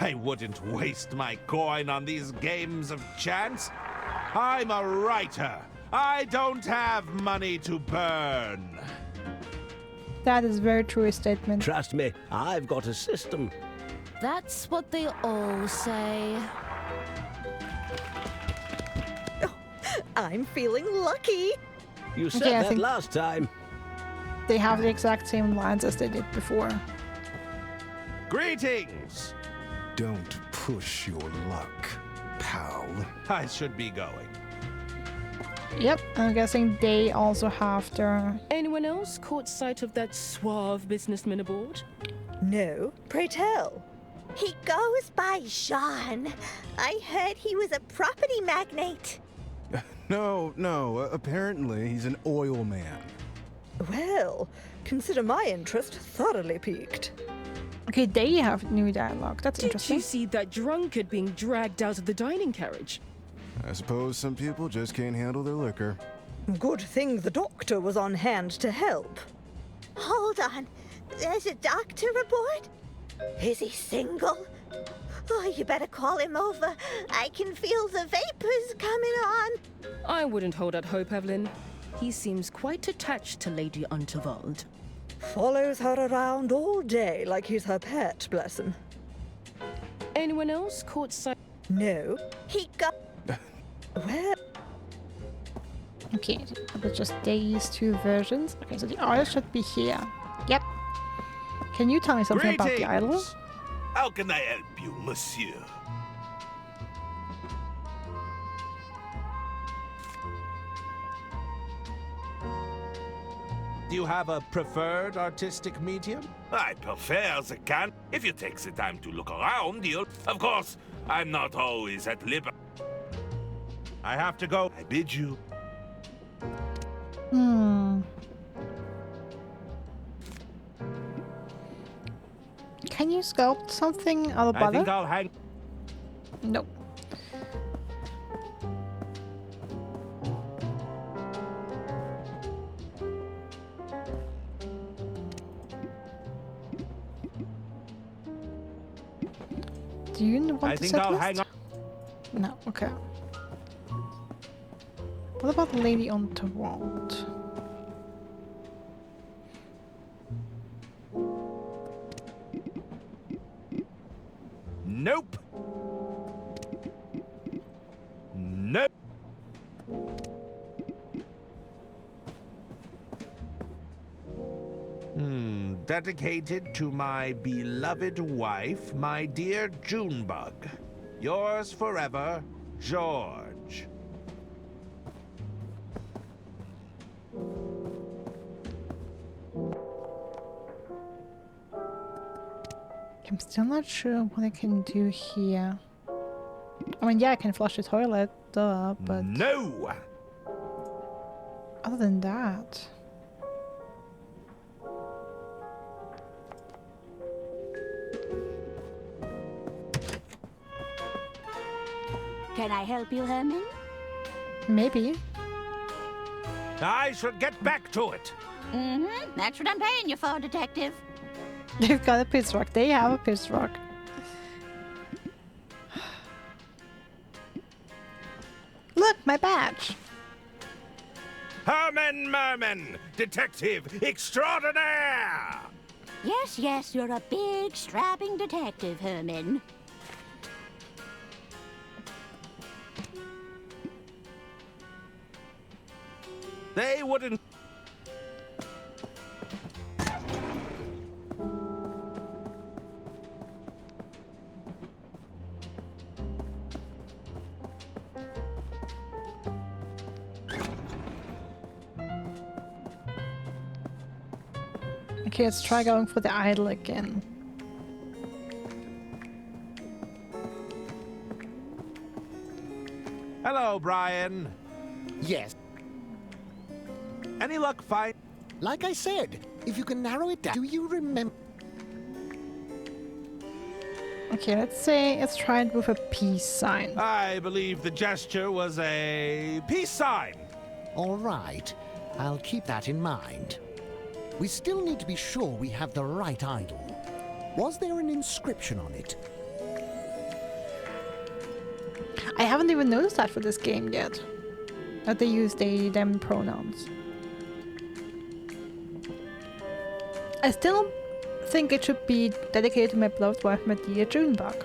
[SPEAKER 3] I wouldn't waste my coin on these games of chance. I'm a writer. I don't have money to burn.
[SPEAKER 2] That is very true a statement.
[SPEAKER 13] Trust me, I've got a system.
[SPEAKER 14] That's what they all say.
[SPEAKER 6] Oh, I'm feeling lucky.
[SPEAKER 13] You said
[SPEAKER 2] Okay, I
[SPEAKER 13] that
[SPEAKER 2] think-
[SPEAKER 13] last time.
[SPEAKER 2] They have the exact same lines as they did before.
[SPEAKER 3] Greetings!
[SPEAKER 7] Don't push your luck, pal.
[SPEAKER 3] I should be going.
[SPEAKER 2] Yep, I'm guessing they also have their...
[SPEAKER 12] Anyone else caught sight of that suave businessman aboard?
[SPEAKER 6] No, pray tell.
[SPEAKER 15] He goes by Jean. I heard he was a property magnate.
[SPEAKER 7] No, apparently he's an oil man.
[SPEAKER 6] Well, consider my interest thoroughly piqued.
[SPEAKER 2] Okay, they have new dialogue. That's
[SPEAKER 12] Did
[SPEAKER 2] interesting.
[SPEAKER 12] you see that drunkard being dragged out of the dining carriage?
[SPEAKER 7] I suppose some people just can't handle their liquor.
[SPEAKER 6] Good thing the doctor was on hand to help.
[SPEAKER 15] Hold on. There's a doctor aboard? Is he single? Oh, you better call him over. I can feel the vapors coming on.
[SPEAKER 12] I wouldn't hold out hope, Evelyn. He seems quite attached to Lady Unterwald.
[SPEAKER 6] Follows her around all day like he's her pet, bless him.
[SPEAKER 12] Anyone else caught sight?
[SPEAKER 6] No.
[SPEAKER 15] He got...
[SPEAKER 6] Well...
[SPEAKER 2] Okay, but just these two versions. Okay, so the artist should be here. Yep. Can you tell me something about the idol?
[SPEAKER 3] Greetings. How can I help you, monsieur? Do you have a preferred artistic medium? I prefer the can. If you take the time to look around, you'll... Of course, I'm not always at liberty. I have to go. I bid you.
[SPEAKER 2] Can you sculpt something out of butter?
[SPEAKER 3] I think I'll hang...
[SPEAKER 2] Nope. Do you want
[SPEAKER 3] I
[SPEAKER 2] the
[SPEAKER 3] think
[SPEAKER 2] set
[SPEAKER 3] I'll
[SPEAKER 2] list?
[SPEAKER 3] hang on.
[SPEAKER 2] No, okay. What about the lady on Toronto?
[SPEAKER 3] Nope. Nope. Dedicated to my beloved wife, my dear Junebug. Yours forever, George.
[SPEAKER 2] I'm still not sure what I can do here. I mean, yeah, I can flush the toilet, duh, but...
[SPEAKER 3] No!
[SPEAKER 2] Other than that...
[SPEAKER 16] Can I help you, Herman?
[SPEAKER 2] Maybe.
[SPEAKER 3] I should get back to it.
[SPEAKER 16] Mm-hmm. That's what I'm paying you for, Detective.
[SPEAKER 2] They've got a piss rock. They have a piss rock. Look, my badge.
[SPEAKER 3] Herman Merman, detective extraordinaire.
[SPEAKER 16] Yes, yes, you're a big, strapping detective, Herman.
[SPEAKER 3] They wouldn't...
[SPEAKER 2] Okay, let's try going for the idol again.
[SPEAKER 3] Hello, Brian.
[SPEAKER 4] Yes.
[SPEAKER 3] Any luck find?
[SPEAKER 4] Like I said, if you can narrow it down, do you remember?
[SPEAKER 2] Okay, let's try it with a peace sign.
[SPEAKER 3] I believe the gesture was a peace sign.
[SPEAKER 4] All right, I'll keep that in mind. We still need to be sure we have the right idol. Was there an inscription on it?
[SPEAKER 2] I haven't even noticed that for this game yet. That they use they, them pronouns. I still think it should be dedicated to my beloved wife, my dear Junebug.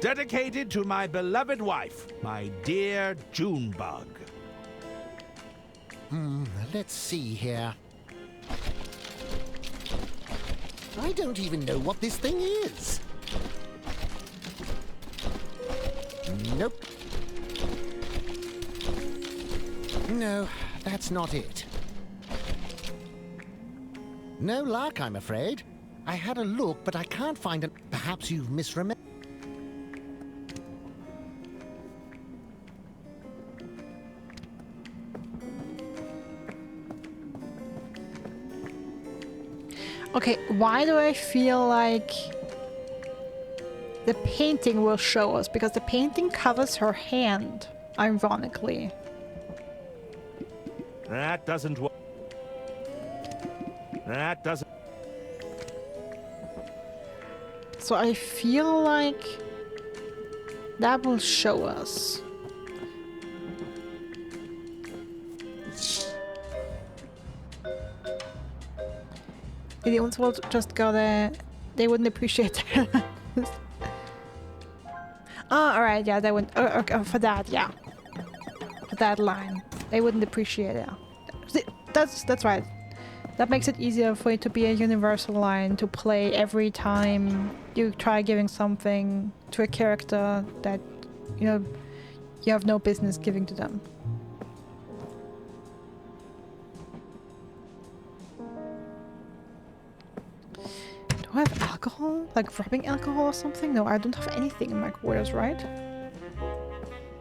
[SPEAKER 3] Dedicated to my beloved wife, my dear Junebug.
[SPEAKER 4] Let's see here. I don't even know what this thing is. Nope. No, that's not it. No luck, I'm afraid. I had a look, but I can't find it. Perhaps you've misremembered.
[SPEAKER 2] Okay, why do I feel like the painting will show us? Because the painting covers her hand, ironically.
[SPEAKER 3] That doesn't work. That doesn't...
[SPEAKER 2] So I feel like that will show us. The ones will just gotta... They wouldn't appreciate that. Oh, alright, yeah, they wouldn't... okay, for that, yeah. For that line. They wouldn't appreciate it. That's right. That makes it easier for it to be a universal line to play every time you try giving something to a character that, you know, you have no business giving to them. alcohol? Like rubbing alcohol or something? No, I don't have anything in my quarters, right?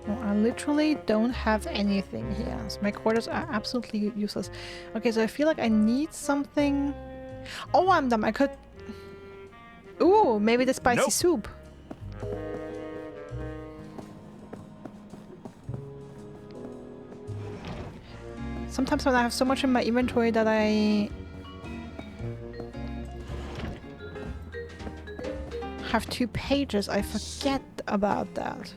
[SPEAKER 2] No, I literally don't have anything here. So my quarters are absolutely useless. Okay, so I feel like I need something. Oh, I'm dumb. I could... Ooh, maybe the spicy soup. Sometimes when I have so much in my inventory that I have 2 pages, I forget about that.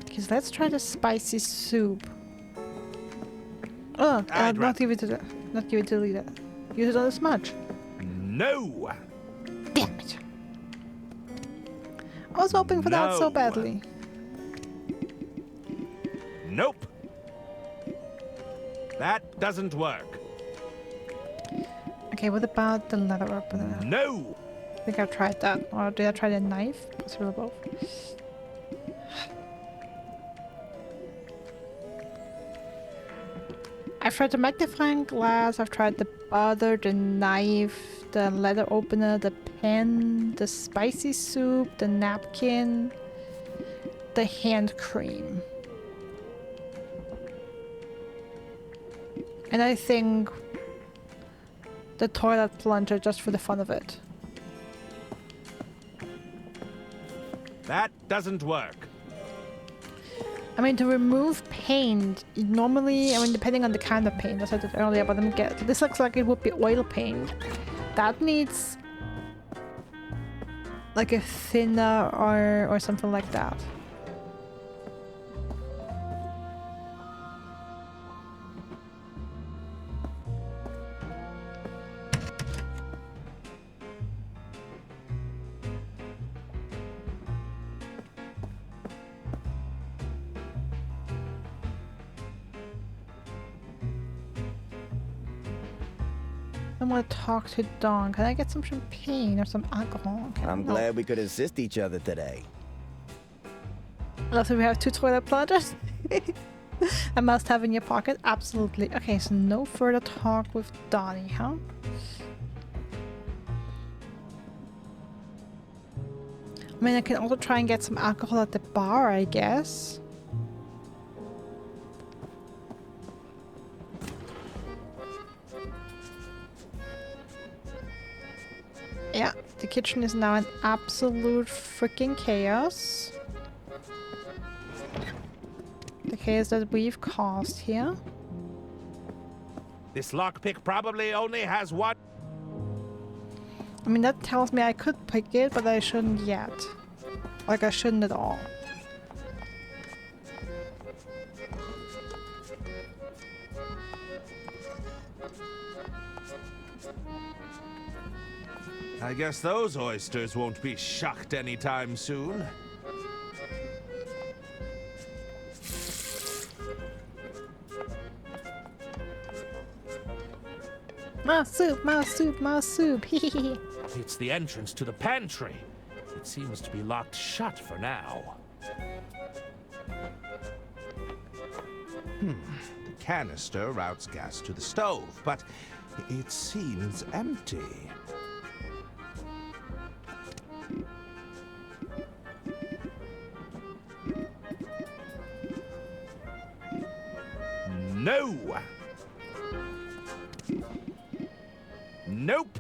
[SPEAKER 2] Because let's try the spicy soup. Oh, not give it to the leader. Use it on the smudge.
[SPEAKER 3] No.
[SPEAKER 2] Damn it. I was hoping for that so badly.
[SPEAKER 3] Nope. That doesn't work.
[SPEAKER 2] Okay, what about the leather opener?
[SPEAKER 3] No.
[SPEAKER 2] I think I've tried that. Or did I try the knife? Possibly both. I've tried the magnifying glass, I've tried the butter, the knife, the leather opener, the pen, the spicy soup, the napkin, the hand cream. And I think the toilet plunger just for the fun of it.
[SPEAKER 3] That doesn't work.
[SPEAKER 2] I mean, to remove paint, normally, I mean, depending on the kind of paint, as I said earlier, but this looks like it would be oil paint. That needs like a thinner or something like that. I want to talk to Dawn. Can I get some champagne or some alcohol?
[SPEAKER 17] I'm glad we could assist each other today.
[SPEAKER 2] Also, we have 2 toilet plungers. I must have in your pocket. Absolutely. Okay, so no further talk with Donnie, huh? I mean, I can also try and get some alcohol at the bar, I guess. Yeah, the kitchen is now an absolute freaking chaos. The chaos that we've caused here.
[SPEAKER 3] This lockpick probably only has one.
[SPEAKER 2] I mean, that tells me I could pick it, but I shouldn't yet. Like, I shouldn't at all.
[SPEAKER 3] I guess those oysters won't be shucked anytime soon.
[SPEAKER 2] Mouse soup, mouse soup, mouse soup. Hehehe.
[SPEAKER 3] It's the entrance to the pantry. It seems to be locked shut for now. The canister routes gas to the stove, but it seems empty. No! Nope!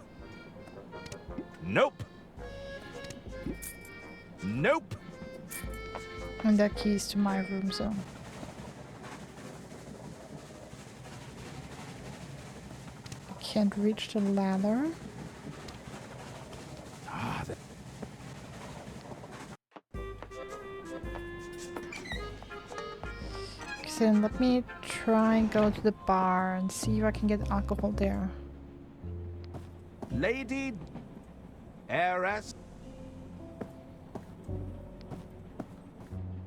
[SPEAKER 3] Nope! Nope!
[SPEAKER 2] And that keys to my room, so. I can't reach the ladder. So then let me try and go to the bar and see if I can get alcohol there.
[SPEAKER 3] Lady Heiress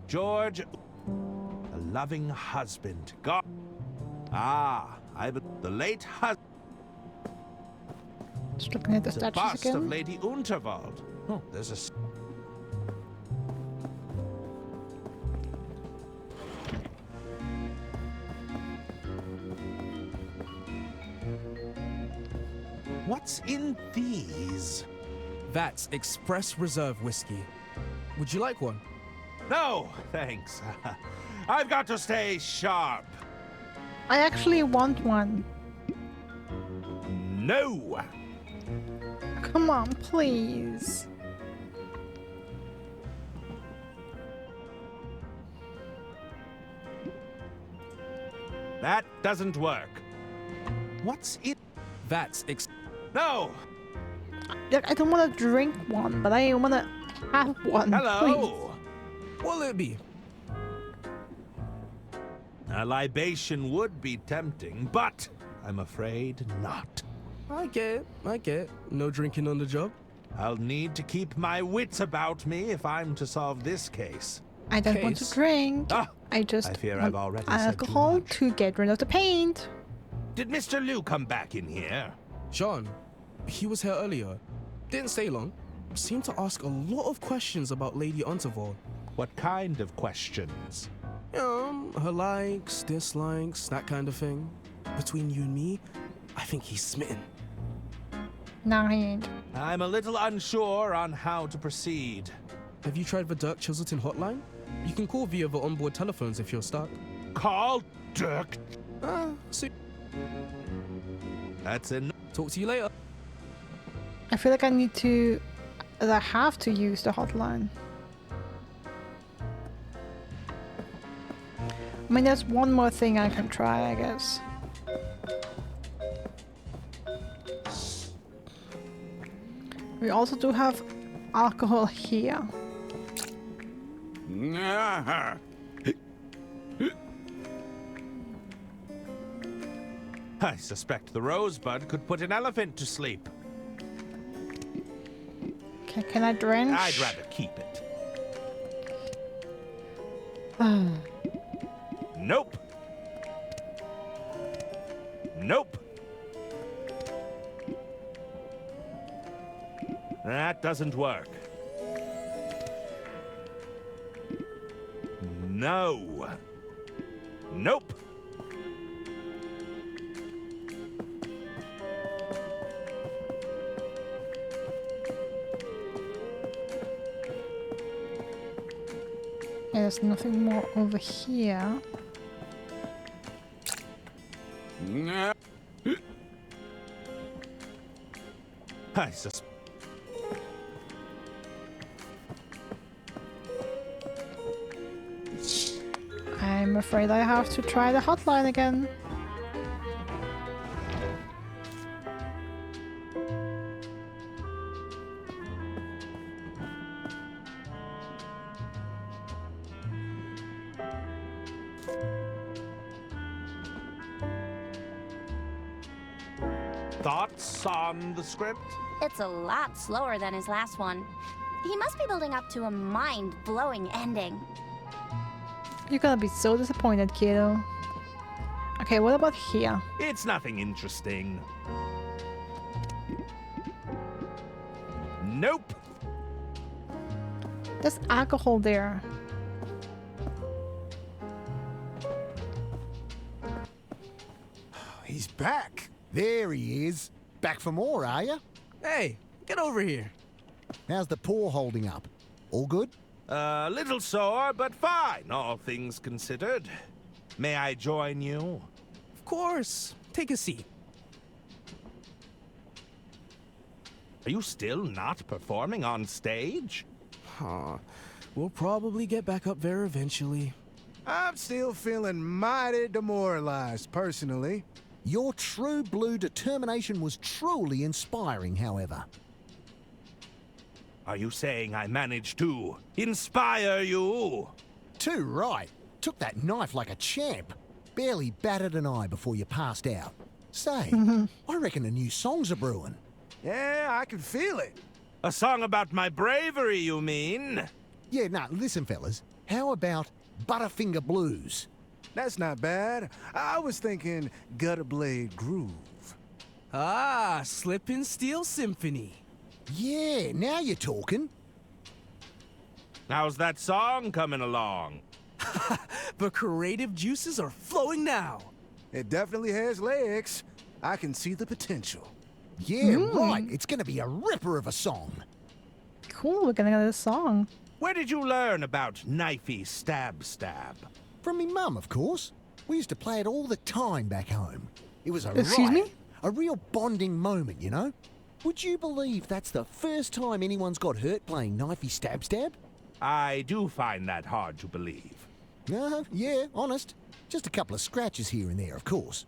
[SPEAKER 3] George, a loving husband. God. The late husband.
[SPEAKER 2] Just looking at the
[SPEAKER 3] The
[SPEAKER 2] statues
[SPEAKER 3] bust
[SPEAKER 2] again.
[SPEAKER 3] of Lady Unterwald. Oh, there's a. What's in these?
[SPEAKER 5] That's Express Reserve whiskey. Would you like one?
[SPEAKER 3] No, thanks. I've got to stay sharp.
[SPEAKER 2] I actually want one.
[SPEAKER 3] No!
[SPEAKER 2] Come on, please.
[SPEAKER 3] That doesn't work. What's it?
[SPEAKER 5] That's
[SPEAKER 3] No!
[SPEAKER 2] I don't want to drink one, but I want to have one.
[SPEAKER 3] Hello!
[SPEAKER 5] What'll it be?
[SPEAKER 3] A libation would be tempting, but I'm afraid not.
[SPEAKER 5] I get it. No drinking on the job?
[SPEAKER 3] I'll need to keep my wits about me if I'm to solve this case.
[SPEAKER 2] I don't want to drink. I just
[SPEAKER 3] I fear
[SPEAKER 2] want
[SPEAKER 3] I've already said too
[SPEAKER 2] alcohol to get rid of the paint.
[SPEAKER 3] Did Mr. Liu come back in here?
[SPEAKER 5] Sean, he was here earlier. Didn't stay long. Seemed to ask a lot of questions about Lady Untervall.
[SPEAKER 3] What kind of questions?
[SPEAKER 5] Her likes, dislikes, that kind of thing. Between you and me, I think he's smitten.
[SPEAKER 2] No, he ain't.
[SPEAKER 3] I'm a little unsure on how to proceed.
[SPEAKER 5] Have you tried the Dirk Chiselton hotline? You can call via the onboard telephones if you're stuck.
[SPEAKER 3] Call Dirk?
[SPEAKER 5] See.
[SPEAKER 3] That's enough.
[SPEAKER 5] Talk to you later.
[SPEAKER 2] I feel like I need to... I have to use the hotline. I mean, there's one more thing I can try, I guess. We also do have alcohol here.
[SPEAKER 3] I suspect the rosebud could put an elephant to sleep.
[SPEAKER 2] Okay, can I drench?
[SPEAKER 3] I'd rather keep it. Nope. Nope. That doesn't work. No. Nope.
[SPEAKER 2] There's nothing more over here.
[SPEAKER 3] I suspect.
[SPEAKER 2] I'm afraid I have to try the hotline again.
[SPEAKER 3] Thoughts on the script?
[SPEAKER 18] It's a lot slower than his last one. He must be building up to a mind-blowing ending.
[SPEAKER 2] You're gonna be so disappointed, kiddo. Okay, what about here?
[SPEAKER 3] It's nothing interesting. Nope.
[SPEAKER 2] There's alcohol there.
[SPEAKER 4] He's back. There he is. Back for more, are you?
[SPEAKER 5] Hey, get over here.
[SPEAKER 4] How's the paw holding up? All good?
[SPEAKER 3] A little sore, but fine, all things considered. May I join you?
[SPEAKER 5] Of course. Take a seat.
[SPEAKER 3] Are you still not performing on stage?
[SPEAKER 5] We'll probably get back up there eventually.
[SPEAKER 7] I'm still feeling mighty demoralized, personally.
[SPEAKER 4] Your true blue determination was truly inspiring, however.
[SPEAKER 3] Are you saying I managed to inspire you?
[SPEAKER 4] Too right. Took that knife like a champ. Barely batted an eye before you passed out. Say, I reckon a new song's a brewing.
[SPEAKER 7] Yeah, I can feel it.
[SPEAKER 3] A song about my bravery, you mean?
[SPEAKER 4] Yeah, nah, listen, fellas. How about Butterfinger Blues?
[SPEAKER 7] That's not bad. I was thinking Gutter Blade Groove.
[SPEAKER 5] Ah, Slip and Steel Symphony.
[SPEAKER 4] Yeah, now you're talking.
[SPEAKER 3] How's that song coming along?
[SPEAKER 5] The creative juices are flowing now.
[SPEAKER 7] It definitely has legs. I can see the potential.
[SPEAKER 4] Yeah, right. It's gonna be a ripper of a song.
[SPEAKER 2] cool. We're gonna get a song.
[SPEAKER 3] Where did you learn about knifey stab?
[SPEAKER 4] From me mum, of course. We used to play it all the time back home. It was a
[SPEAKER 2] Excuse me?
[SPEAKER 4] a real bonding moment, you know? Would you believe that's the first time anyone's got hurt playing knifey stab?
[SPEAKER 3] I do find that hard to believe.
[SPEAKER 4] Yeah, honest. Just a couple of scratches here and there, of course.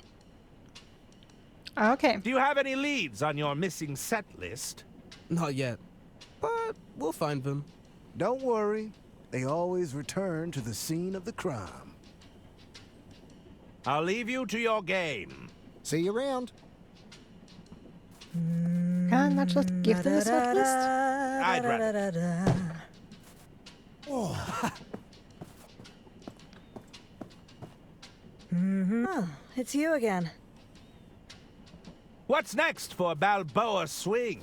[SPEAKER 2] Okay.
[SPEAKER 3] Do you have any leads on your missing set list?
[SPEAKER 5] Not yet, but we'll find them.
[SPEAKER 7] Don't worry. They always return to the scene of the crime.
[SPEAKER 3] I'll leave you to your game.
[SPEAKER 4] See you around.
[SPEAKER 2] Can I not just give them a set list?
[SPEAKER 3] I'd rather.
[SPEAKER 4] Oh.
[SPEAKER 6] Oh, it's you again.
[SPEAKER 3] What's next for Balboa Swing?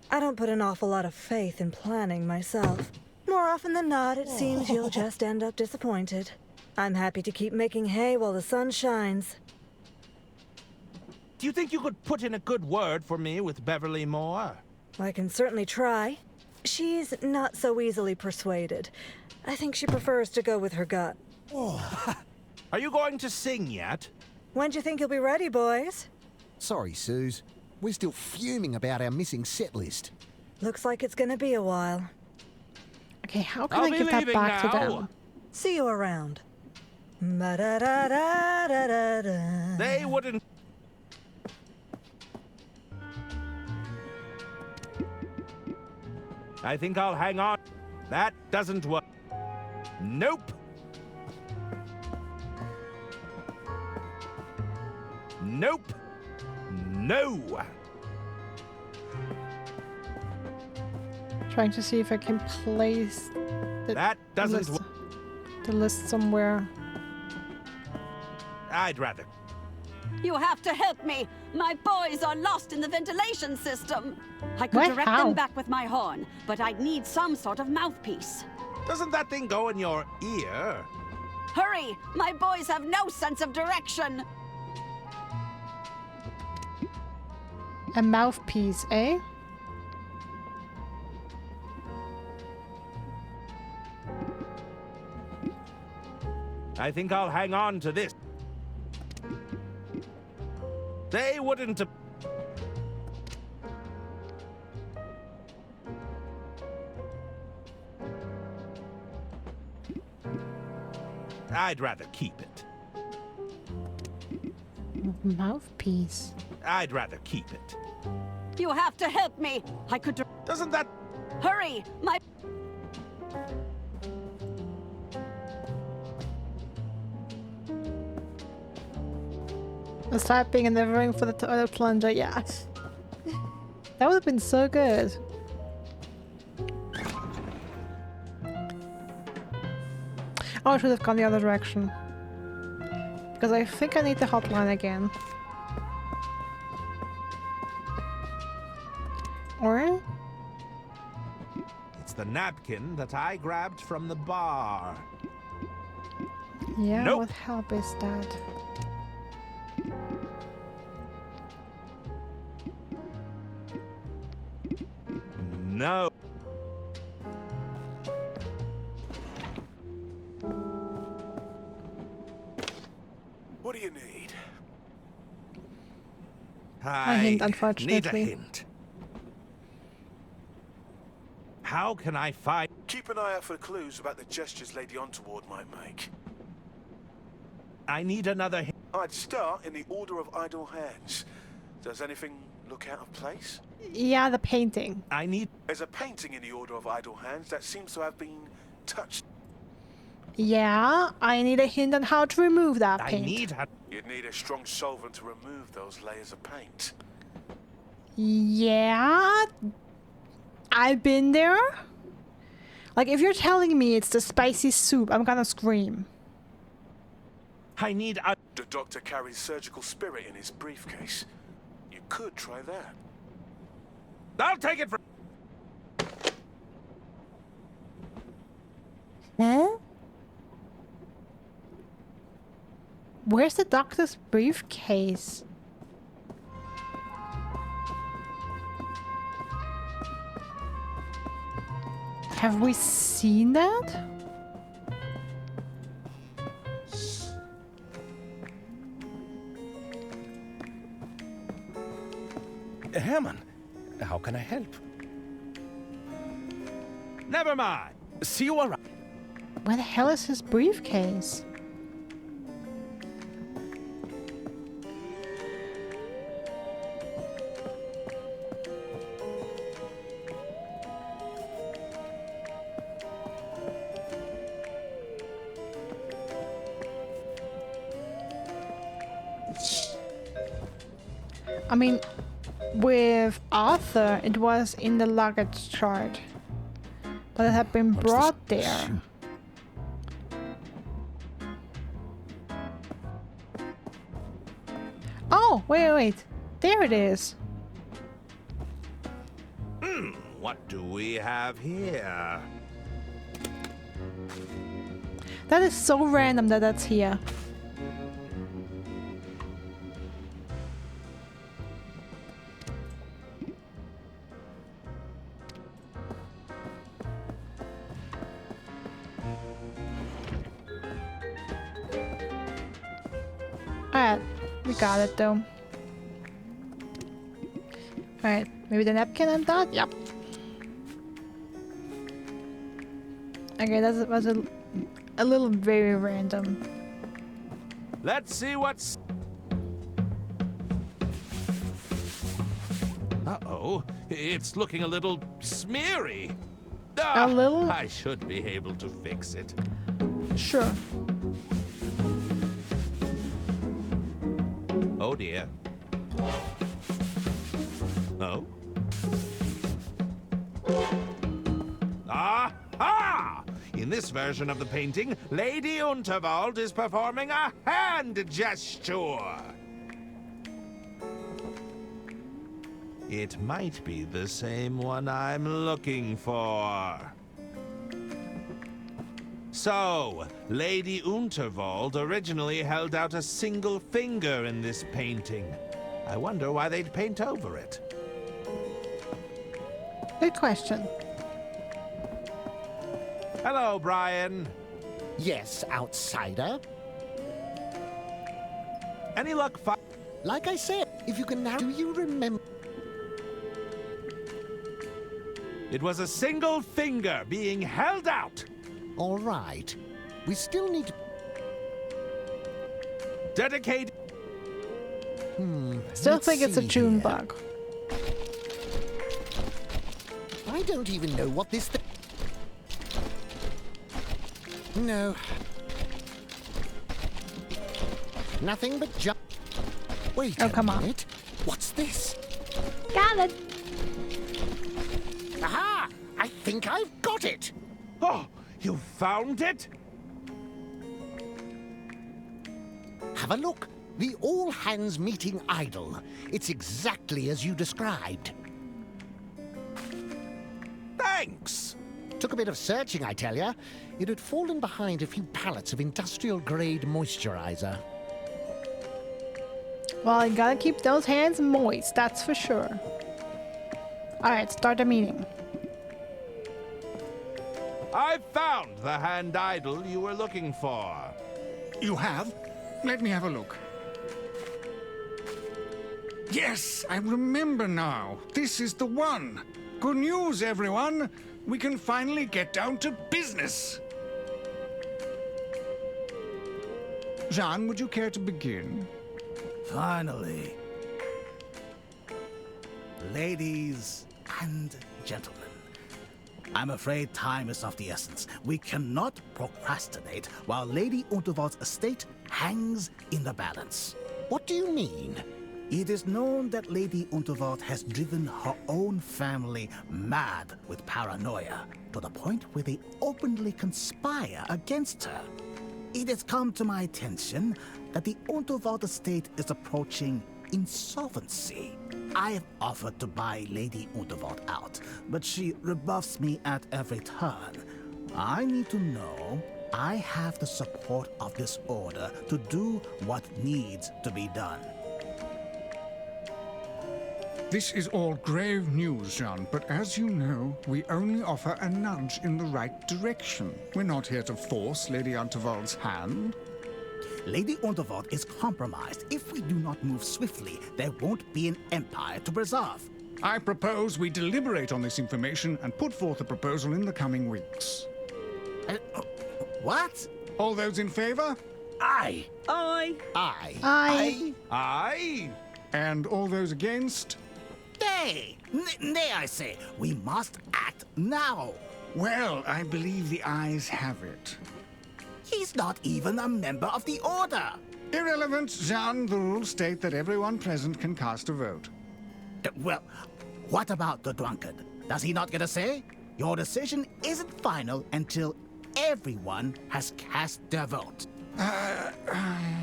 [SPEAKER 6] I don't put an awful lot of faith in planning myself. More often than not, it seems you'll just end up disappointed. I'm happy to keep making hay while the sun shines.
[SPEAKER 3] Do you think you could put in a good word for me with Beverly Moore?
[SPEAKER 6] I can certainly try. She's not so easily persuaded. I think she prefers to go with her gut.
[SPEAKER 3] Are you going to sing yet?
[SPEAKER 6] When do you think you'll be ready, boys?
[SPEAKER 4] Sorry, Suze. We're still fuming about our missing set list.
[SPEAKER 6] Looks like it's gonna be a while.
[SPEAKER 2] Okay, how can
[SPEAKER 3] I'll
[SPEAKER 2] I
[SPEAKER 3] be
[SPEAKER 2] get that
[SPEAKER 3] leaving
[SPEAKER 2] back to
[SPEAKER 3] now.
[SPEAKER 2] them?
[SPEAKER 6] See you around.
[SPEAKER 3] They wouldn't. I think I'll hang on. That doesn't work. Nope. Nope. No.
[SPEAKER 2] Trying to see if I can place
[SPEAKER 3] That doesn't
[SPEAKER 2] list,
[SPEAKER 3] work.
[SPEAKER 2] the list somewhere.
[SPEAKER 3] I'd rather.
[SPEAKER 19] You have to help me. My boys are lost in the ventilation system. I could
[SPEAKER 2] What?
[SPEAKER 19] direct
[SPEAKER 2] How?
[SPEAKER 19] them back with my horn, but I'd need some sort of mouthpiece.
[SPEAKER 3] Doesn't that thing go in your ear?
[SPEAKER 19] Hurry! My boys have no sense of direction.
[SPEAKER 2] A mouthpiece, eh?
[SPEAKER 3] I think I'll hang on to this. They wouldn't. I'd rather keep it.
[SPEAKER 2] Mouthpiece.
[SPEAKER 3] I'd rather keep it.
[SPEAKER 19] You have to help me. I could.
[SPEAKER 3] Doesn't that?
[SPEAKER 19] Hurry! My.
[SPEAKER 2] The slapping and the ring for the toilet plunger, yeah. That would have been so good. Oh, I should have gone the other direction. Because I think I need the hotline again. Or?
[SPEAKER 3] It's the napkin that I grabbed from the bar.
[SPEAKER 2] Yeah,
[SPEAKER 3] Nope.
[SPEAKER 2] what help is that?
[SPEAKER 3] No.
[SPEAKER 7] What do you need?
[SPEAKER 3] I
[SPEAKER 2] hint,
[SPEAKER 3] need a
[SPEAKER 2] unfortunately.
[SPEAKER 3] hint. How can I find?
[SPEAKER 7] Keep an eye out for clues about the gestures Lady Untoward might make.
[SPEAKER 3] I need another hint.
[SPEAKER 7] I'd start in the order of idle hands. Does anything look out of place?
[SPEAKER 2] Yeah, the painting.
[SPEAKER 3] I need.
[SPEAKER 7] There's a painting in the order of idle hands that seems to have been touched.
[SPEAKER 2] Yeah, I need a hint on how to remove that
[SPEAKER 3] I
[SPEAKER 2] paint.
[SPEAKER 3] need.
[SPEAKER 7] You'd need a strong solvent to remove those layers of paint.
[SPEAKER 2] Yeah, I've been there. Like, if you're telling me it's the spicy soup, I'm gonna scream.
[SPEAKER 3] I need.
[SPEAKER 7] The doctor carries surgical spirit in his briefcase. You could try that.
[SPEAKER 3] I'll take it for.
[SPEAKER 2] Huh? Where's the doctor's briefcase? Have we seen that?
[SPEAKER 8] Herman, how can I help?
[SPEAKER 3] Never mind.
[SPEAKER 8] See you around.
[SPEAKER 2] Where the hell is his briefcase? I mean, with Arthur, it was in the luggage chart, but it had been brought there. Oh, wait. There it is.
[SPEAKER 3] What do we have here?
[SPEAKER 2] That is so random that that's here. Alright, we got it though. Alright, maybe the napkin and that? Yep. Okay, that was a little very random.
[SPEAKER 3] Let's see what's... Uh-oh, it's looking a little smeary.
[SPEAKER 2] A little?
[SPEAKER 3] I should be able to fix it.
[SPEAKER 2] Sure.
[SPEAKER 3] Oh dear. Oh? Aha! In this version of the painting, Lady Unterwald is performing a hand gesture. It might be the same one I'm looking for. So, Lady Unterwald originally held out a single finger in this painting. I wonder why they'd paint over it.
[SPEAKER 2] Good question.
[SPEAKER 3] Hello, Brian.
[SPEAKER 4] Yes, outsider.
[SPEAKER 3] Any luck
[SPEAKER 4] Like I said, if you can now... Do you remember...
[SPEAKER 3] It was a single finger being held out.
[SPEAKER 4] All right. We still need...
[SPEAKER 3] Dedicate...
[SPEAKER 2] Still think it's a June bug.
[SPEAKER 4] I don't even know what this thing... No. Nothing but junk. Wait a minute. What's this?
[SPEAKER 2] Got it.
[SPEAKER 4] Aha! I think I've got it.
[SPEAKER 3] Oh, you found it?
[SPEAKER 4] Have a look. The all-hands meeting idol. It's exactly as you described.
[SPEAKER 3] Thanks.
[SPEAKER 4] Took a bit of searching, I tell ya. It had fallen behind a few pallets of industrial-grade moisturizer.
[SPEAKER 2] Well, you gotta keep those hands moist, that's for sure. Alright, start the meeting.
[SPEAKER 3] I found the hand idol you were looking for.
[SPEAKER 10] You have? Let me have a look. Yes, I remember now. This is the one. Good news, everyone. We can finally get down to business. Jean, would you care to begin?
[SPEAKER 11] Finally. Ladies and gentlemen, I'm afraid time is of the essence. We cannot procrastinate while Lady Unterwald's estate hangs in the balance.
[SPEAKER 4] What do you mean?
[SPEAKER 11] It is known that Lady Unterwald has driven her own family mad with paranoia, to the point where they openly conspire against her. It has come to my attention that the Unterwald estate is approaching insolvency. I have offered to buy Lady Unterwald out, but she rebuffs me at every turn. I need to know I have the support of this order to do what needs to be done.
[SPEAKER 10] This is all grave news, Jean, but as you know, we only offer a nudge in the right direction. We're not here to force Lady Unterwald's hand.
[SPEAKER 11] Lady Unterwald is compromised. If we do not move swiftly, there won't be an empire to preserve.
[SPEAKER 10] I propose we deliberate on this information and put forth a proposal in the coming weeks.
[SPEAKER 11] What?
[SPEAKER 10] All those in favor?
[SPEAKER 11] Aye.
[SPEAKER 12] Aye.
[SPEAKER 11] Aye.
[SPEAKER 2] Aye.
[SPEAKER 3] Aye.
[SPEAKER 10] And all those against?
[SPEAKER 11] Nay. Nay, I say. We must act now.
[SPEAKER 10] Well, I believe the ayes have it.
[SPEAKER 11] He's not even a member of the Order.
[SPEAKER 10] Irrelevant, Jean. The rules state that everyone present can cast a vote.
[SPEAKER 11] Well, what about the drunkard? Does he not get a say? Your decision isn't final until everyone has cast their vote.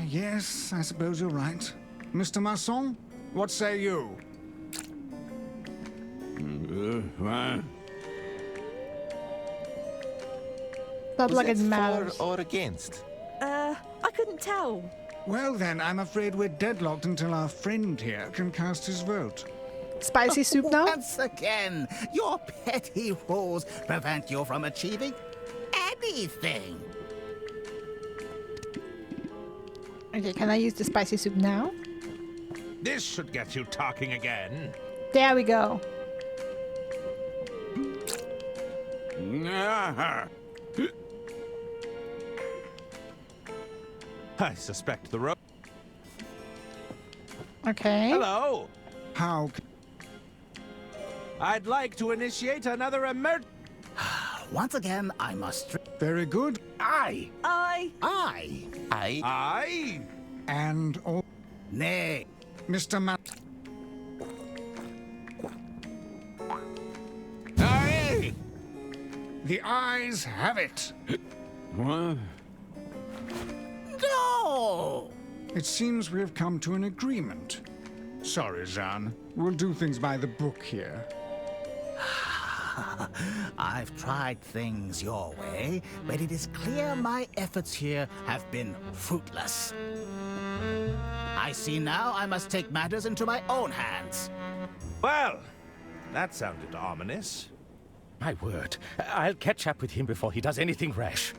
[SPEAKER 10] Yes, I suppose you're right. Mr. Masson, what say you?
[SPEAKER 2] Not
[SPEAKER 9] Was
[SPEAKER 2] like
[SPEAKER 9] that
[SPEAKER 2] it matters.
[SPEAKER 9] for or against?
[SPEAKER 12] I couldn't tell.
[SPEAKER 10] Well then, I'm afraid we're deadlocked until our friend here can cast his vote.
[SPEAKER 2] Spicy soup now?
[SPEAKER 11] Once again, your petty rules prevent you from achieving anything.
[SPEAKER 2] Okay, can I use the spicy soup now?
[SPEAKER 3] This should get you talking again.
[SPEAKER 2] There we go.
[SPEAKER 3] I suspect the rope.
[SPEAKER 2] Okay.
[SPEAKER 3] Hello.
[SPEAKER 10] How?
[SPEAKER 3] I'd like to initiate another
[SPEAKER 11] Once again, I must...
[SPEAKER 10] Very good.
[SPEAKER 11] Aye.
[SPEAKER 12] Aye.
[SPEAKER 11] Aye.
[SPEAKER 9] Aye.
[SPEAKER 3] Aye.
[SPEAKER 10] And all...
[SPEAKER 11] Nay.
[SPEAKER 10] Mr. Ma...
[SPEAKER 3] Aye.
[SPEAKER 10] The ayes have it.
[SPEAKER 11] No!
[SPEAKER 10] It seems we have come to an agreement. Sorry, Jean. We'll do things by the book here.
[SPEAKER 11] I've tried things your way, but it is clear my efforts here have been fruitless. I see now I must take matters into my own hands.
[SPEAKER 3] Well, that sounded ominous.
[SPEAKER 8] My word. I'll catch up with him before he does anything rash.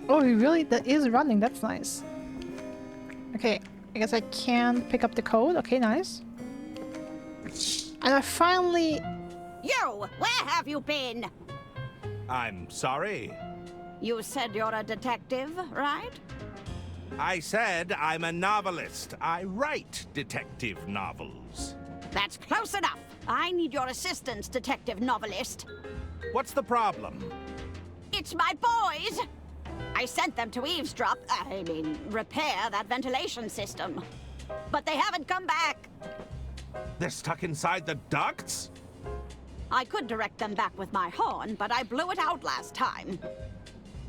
[SPEAKER 2] Oh, he really is running. That's nice. Okay, I guess I can pick up the code. Okay, nice. And I finally...
[SPEAKER 19] You! Where have you been?
[SPEAKER 3] I'm sorry.
[SPEAKER 19] You said you're a detective, right?
[SPEAKER 3] I said I'm a novelist. I write detective novels.
[SPEAKER 19] That's close enough. I need your assistance, detective novelist.
[SPEAKER 3] What's the problem?
[SPEAKER 19] It's my boys! I sent them to eavesdrop, repair that ventilation system. But they haven't come back.
[SPEAKER 3] They're stuck inside the ducts?
[SPEAKER 19] I could direct them back with my horn, but I blew it out last time.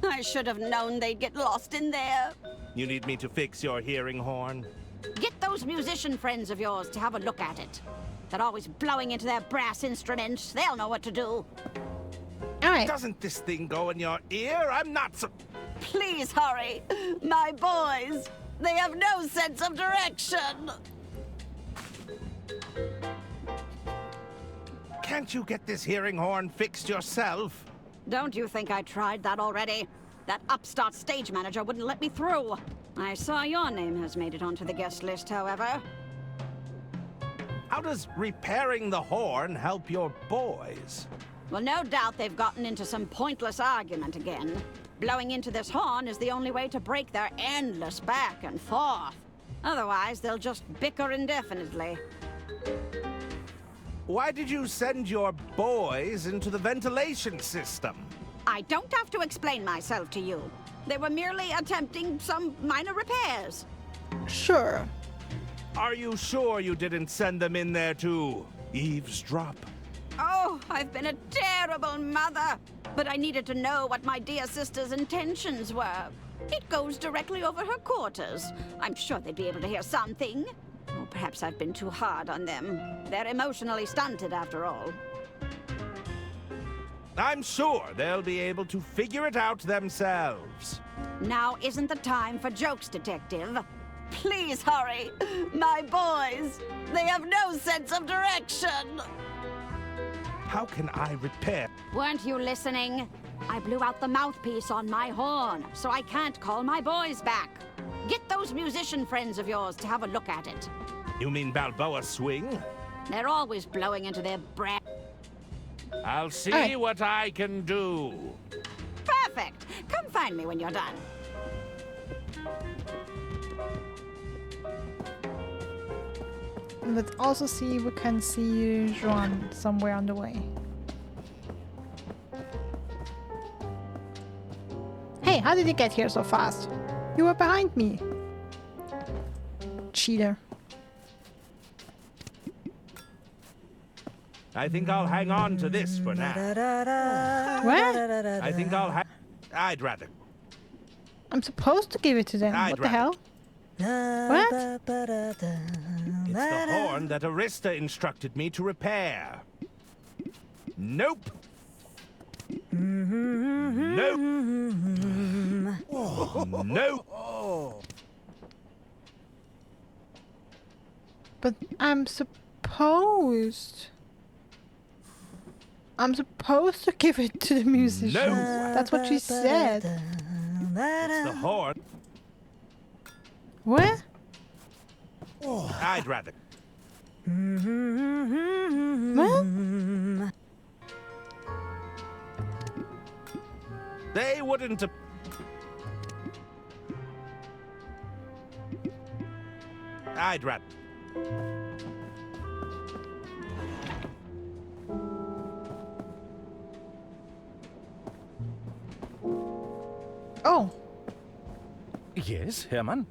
[SPEAKER 19] I should have known they'd get lost in there.
[SPEAKER 3] You need me to fix your hearing horn?
[SPEAKER 19] Get those musician friends of yours to have a look at it. They're always blowing into their brass instruments. They'll know what to do.
[SPEAKER 2] All right.
[SPEAKER 3] Doesn't this thing go in your ear? I'm not so...
[SPEAKER 19] Please hurry. My boys, they have no sense of direction.
[SPEAKER 3] Can't you get this hearing horn fixed yourself?
[SPEAKER 19] Don't you think I tried that already? That upstart stage manager wouldn't let me through. I saw your name has made it onto the guest list, however.
[SPEAKER 3] How does repairing the horn help your boys?
[SPEAKER 19] Well, no doubt they've gotten into some pointless argument again. Blowing into this horn is the only way to break their endless back and forth. Otherwise, they'll just bicker indefinitely.
[SPEAKER 3] Why did you send your boys into the ventilation system?
[SPEAKER 19] I don't have to explain myself to you. They were merely attempting some minor repairs.
[SPEAKER 2] Sure.
[SPEAKER 3] Are you sure you didn't send them in there to eavesdrop?
[SPEAKER 19] Oh, I've been a terrible mother. But I needed to know what my dear sister's intentions were. It goes directly over her quarters. I'm sure they'd be able to hear something. Or perhaps I've been too hard on them. They're emotionally stunted, after all.
[SPEAKER 3] I'm sure they'll be able to figure it out themselves.
[SPEAKER 19] Now isn't the time for jokes, Detective. please hurry. My boys, they have no sense of direction.
[SPEAKER 3] How can I repair?
[SPEAKER 19] Weren't you listening? I blew out the mouthpiece on my horn, so I can't call my boys back. Get those musician friends of yours to have a look at it.
[SPEAKER 3] You mean Balboa Swing?
[SPEAKER 19] They're always blowing into their breath.
[SPEAKER 3] I'll see what I can do.
[SPEAKER 19] Perfect. Come find me when you're done.
[SPEAKER 2] Let's also see if we can see Juan somewhere on the way. Hey, how did you get here so fast? You were behind me. Cheater.
[SPEAKER 3] I think I'll hang on to this for now.
[SPEAKER 2] What?
[SPEAKER 3] I think I'd rather.
[SPEAKER 2] I'm supposed to give it to them. What the hell? What?
[SPEAKER 3] It's the horn that Arista instructed me to repair. Nope. Nope. Nope.
[SPEAKER 2] But I'm supposed to give it to the musician.
[SPEAKER 3] No.
[SPEAKER 2] That's what she said.
[SPEAKER 3] It's the horn.
[SPEAKER 2] What?
[SPEAKER 3] I'd rather.
[SPEAKER 2] What?
[SPEAKER 3] They wouldn't. I'd rather.
[SPEAKER 2] Oh.
[SPEAKER 8] Yes, Hermann?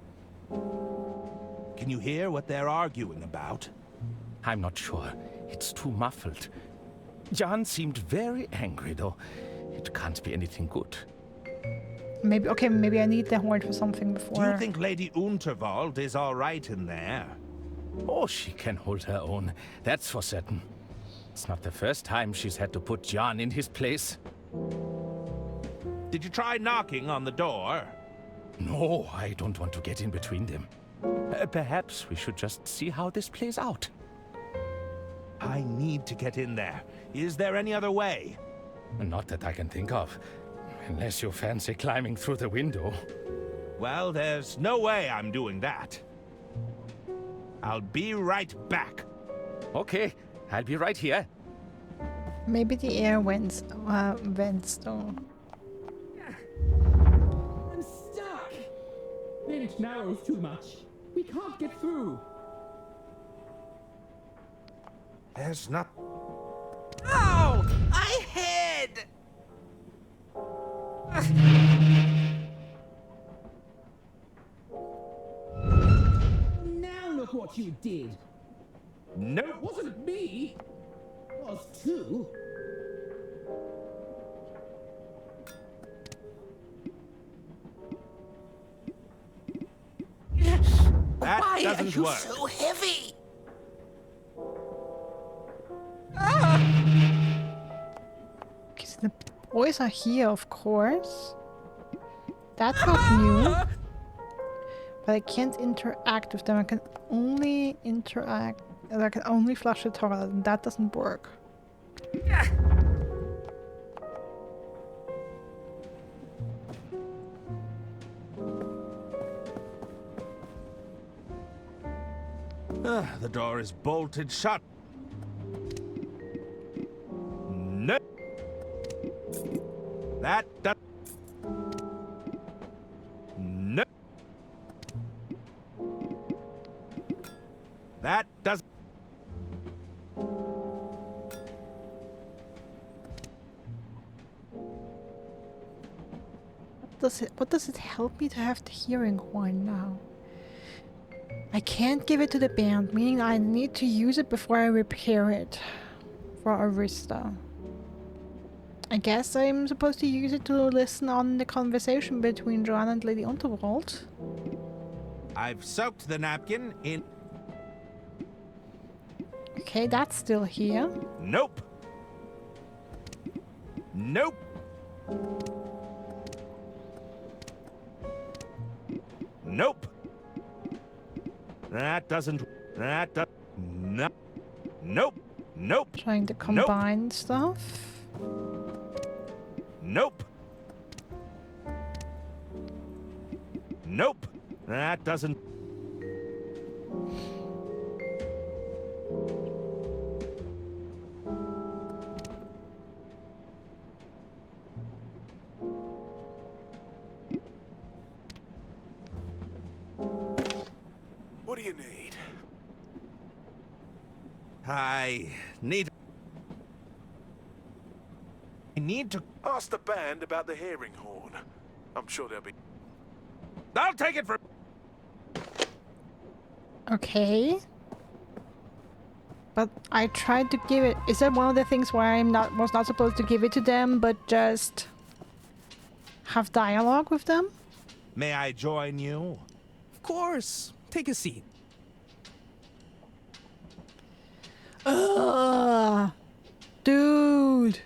[SPEAKER 3] Can you hear what they're arguing about?
[SPEAKER 8] I'm not sure. It's too muffled. Jan seemed very angry, though. It can't be anything good.
[SPEAKER 2] Maybe I need the horn for something before.
[SPEAKER 3] Do you think Lady Unterwald is all right in there?
[SPEAKER 8] Oh, she can hold her own. That's for certain. It's not the first time she's had to put Jan in his place.
[SPEAKER 3] Did you try knocking on the door?
[SPEAKER 8] No, I don't want to get in between them. Perhaps we should just see how this plays out.
[SPEAKER 3] I need to get in there. Is there any other way?
[SPEAKER 8] Not that I can think of. Unless you fancy climbing through the window.
[SPEAKER 3] Well, there's no way I'm doing that. I'll be right back.
[SPEAKER 8] Okay, I'll be right here.
[SPEAKER 2] Maybe the air vents though.
[SPEAKER 20] I'm stuck! Then it narrows too much. We can't get through.
[SPEAKER 3] There's not... Oh! I hid!
[SPEAKER 20] Now look what you did.
[SPEAKER 3] No.
[SPEAKER 20] It wasn't me. It was too.
[SPEAKER 3] That
[SPEAKER 20] Why
[SPEAKER 3] doesn't
[SPEAKER 20] are you
[SPEAKER 3] work.
[SPEAKER 20] so heavy?
[SPEAKER 2] Okay, so the boys are here, of course. That's not new. But I can't interact with them. I can only interact... I can only flush the toilet, and that doesn't work.
[SPEAKER 3] The door is bolted shut. No. That does... No. That does...
[SPEAKER 2] What does it help me to have the hearing horn now? I can't give it to the band, meaning I need to use it before I repair it for Arista. I guess I'm supposed to use it to listen on the conversation between Joanna and Lady Unterwald.
[SPEAKER 3] I've soaked the napkin in...
[SPEAKER 2] Okay, that's still here.
[SPEAKER 3] Nope. Nope. Nope. That doesn't... That does... No. Nope. Nope.
[SPEAKER 2] Trying to combine stuff.
[SPEAKER 3] Nope. Nope. That doesn't...
[SPEAKER 21] What do you need?
[SPEAKER 3] I need to...
[SPEAKER 21] Ask the band about the herring horn. I'm sure they'll be...
[SPEAKER 3] I'll take it for...
[SPEAKER 2] Okay. But I tried to give it... Is that one of the things where was not supposed to give it to them, but just have dialogue with them?
[SPEAKER 3] May I join you?
[SPEAKER 5] Of course. Take a seat.
[SPEAKER 2] Ugh. Dude.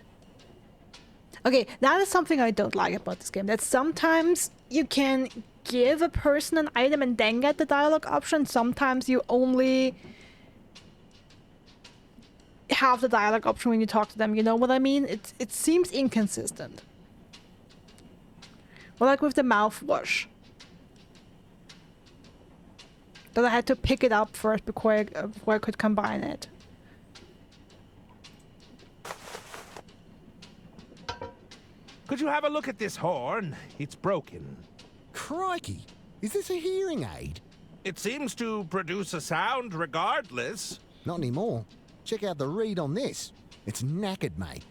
[SPEAKER 2] Okay, that is something I don't like about this game. That sometimes you can give a person an item and then get the dialogue option. Sometimes you only have the dialogue option when you talk to them. You know what I mean? It seems inconsistent. Or like with the mouthwash. That I had to pick it up first before I could combine it.
[SPEAKER 3] Could you have a look at this horn? It's broken.
[SPEAKER 4] Crikey! Is this a hearing aid?
[SPEAKER 3] It seems to produce a sound regardless.
[SPEAKER 4] Not anymore. Check out the reed on this. It's knackered, mate.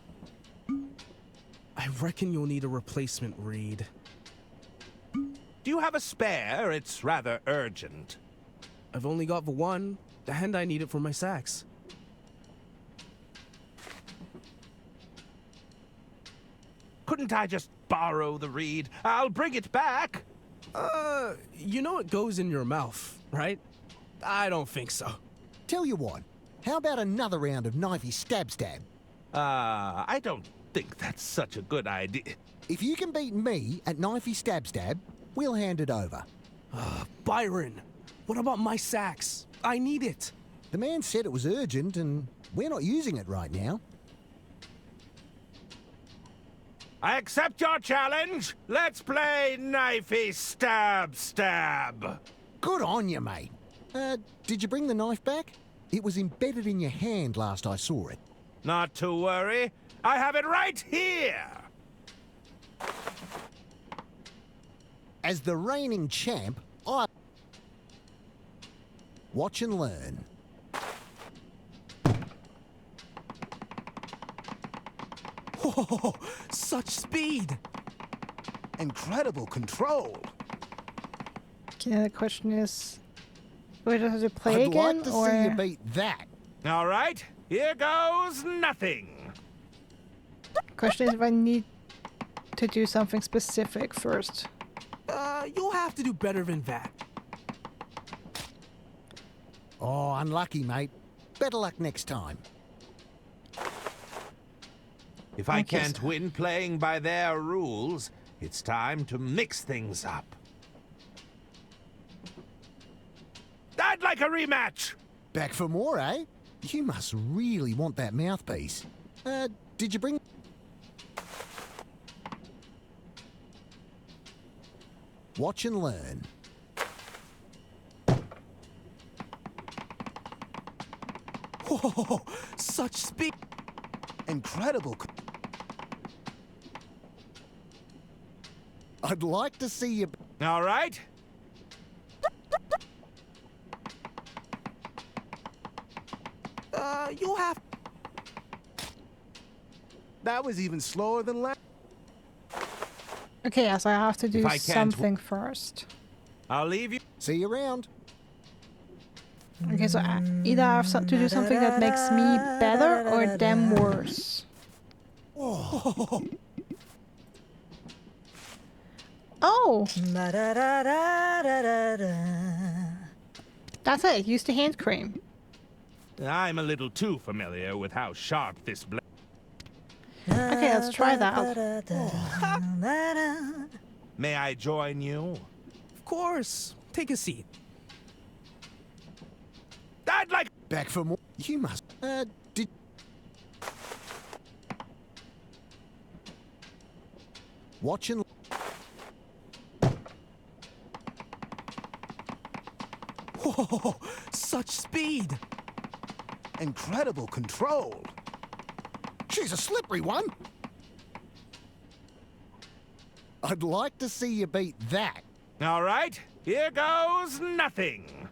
[SPEAKER 5] I reckon you'll need a replacement reed.
[SPEAKER 3] Do you have a spare? It's rather urgent.
[SPEAKER 5] I've only got the one, and I need it for my sax.
[SPEAKER 3] Couldn't I just borrow the reed? I'll bring it back.
[SPEAKER 5] You know it goes in your mouth, right? I don't think so.
[SPEAKER 4] Tell you what, how about another round of knifey stab?
[SPEAKER 3] I don't think that's such a good idea.
[SPEAKER 4] If you can beat me at knifey stab, we'll hand it over.
[SPEAKER 5] Byron, what about my sax? I need it.
[SPEAKER 4] The man said it was urgent and we're not using it right now.
[SPEAKER 3] I accept your challenge. Let's play knifey stab.
[SPEAKER 4] Good on you, mate. Did you bring the knife back? It was embedded in your hand last I saw it.
[SPEAKER 3] Not to worry. I have it right here.
[SPEAKER 4] As the reigning champ, I... Watch and learn.
[SPEAKER 5] Whoa, such speed!
[SPEAKER 21] Incredible control.
[SPEAKER 2] Okay, the question is, do I just have to play
[SPEAKER 4] I'd
[SPEAKER 2] again,
[SPEAKER 4] like to
[SPEAKER 2] or
[SPEAKER 4] see you beat that.
[SPEAKER 3] All right, here goes nothing.
[SPEAKER 2] Question is if I need to do something specific first.
[SPEAKER 5] You'll have to do better than that.
[SPEAKER 4] Oh, unlucky, mate. Better luck next time.
[SPEAKER 3] If I can't win playing by their rules, it's time to mix things up. I'd like a rematch!
[SPEAKER 4] Back for more, eh? You must really want that mouthpiece. Did you bring... Watch and learn.
[SPEAKER 5] Whoa, such speed!
[SPEAKER 21] Incredible.
[SPEAKER 4] I'd like to see you...
[SPEAKER 3] All right.
[SPEAKER 5] You'll have...
[SPEAKER 21] That was even slower than last.
[SPEAKER 2] Okay, yes, I have to do
[SPEAKER 3] I can't
[SPEAKER 2] something first.
[SPEAKER 3] I'll leave you.
[SPEAKER 4] See you around.
[SPEAKER 2] Okay, so either I have to do something that makes me better or them worse. Oh! That's it, use the hand cream.
[SPEAKER 3] I'm a little too familiar with how sharp this blade.
[SPEAKER 2] Okay, let's try that.
[SPEAKER 3] May I join you?
[SPEAKER 5] Of course. Take a seat.
[SPEAKER 3] I'd like...
[SPEAKER 4] Back for more. You must. Did. Watching.
[SPEAKER 5] Whoa, such speed!
[SPEAKER 7] Incredible control.
[SPEAKER 4] She's a slippery one. I'd like to see you beat that.
[SPEAKER 3] All right, here goes nothing.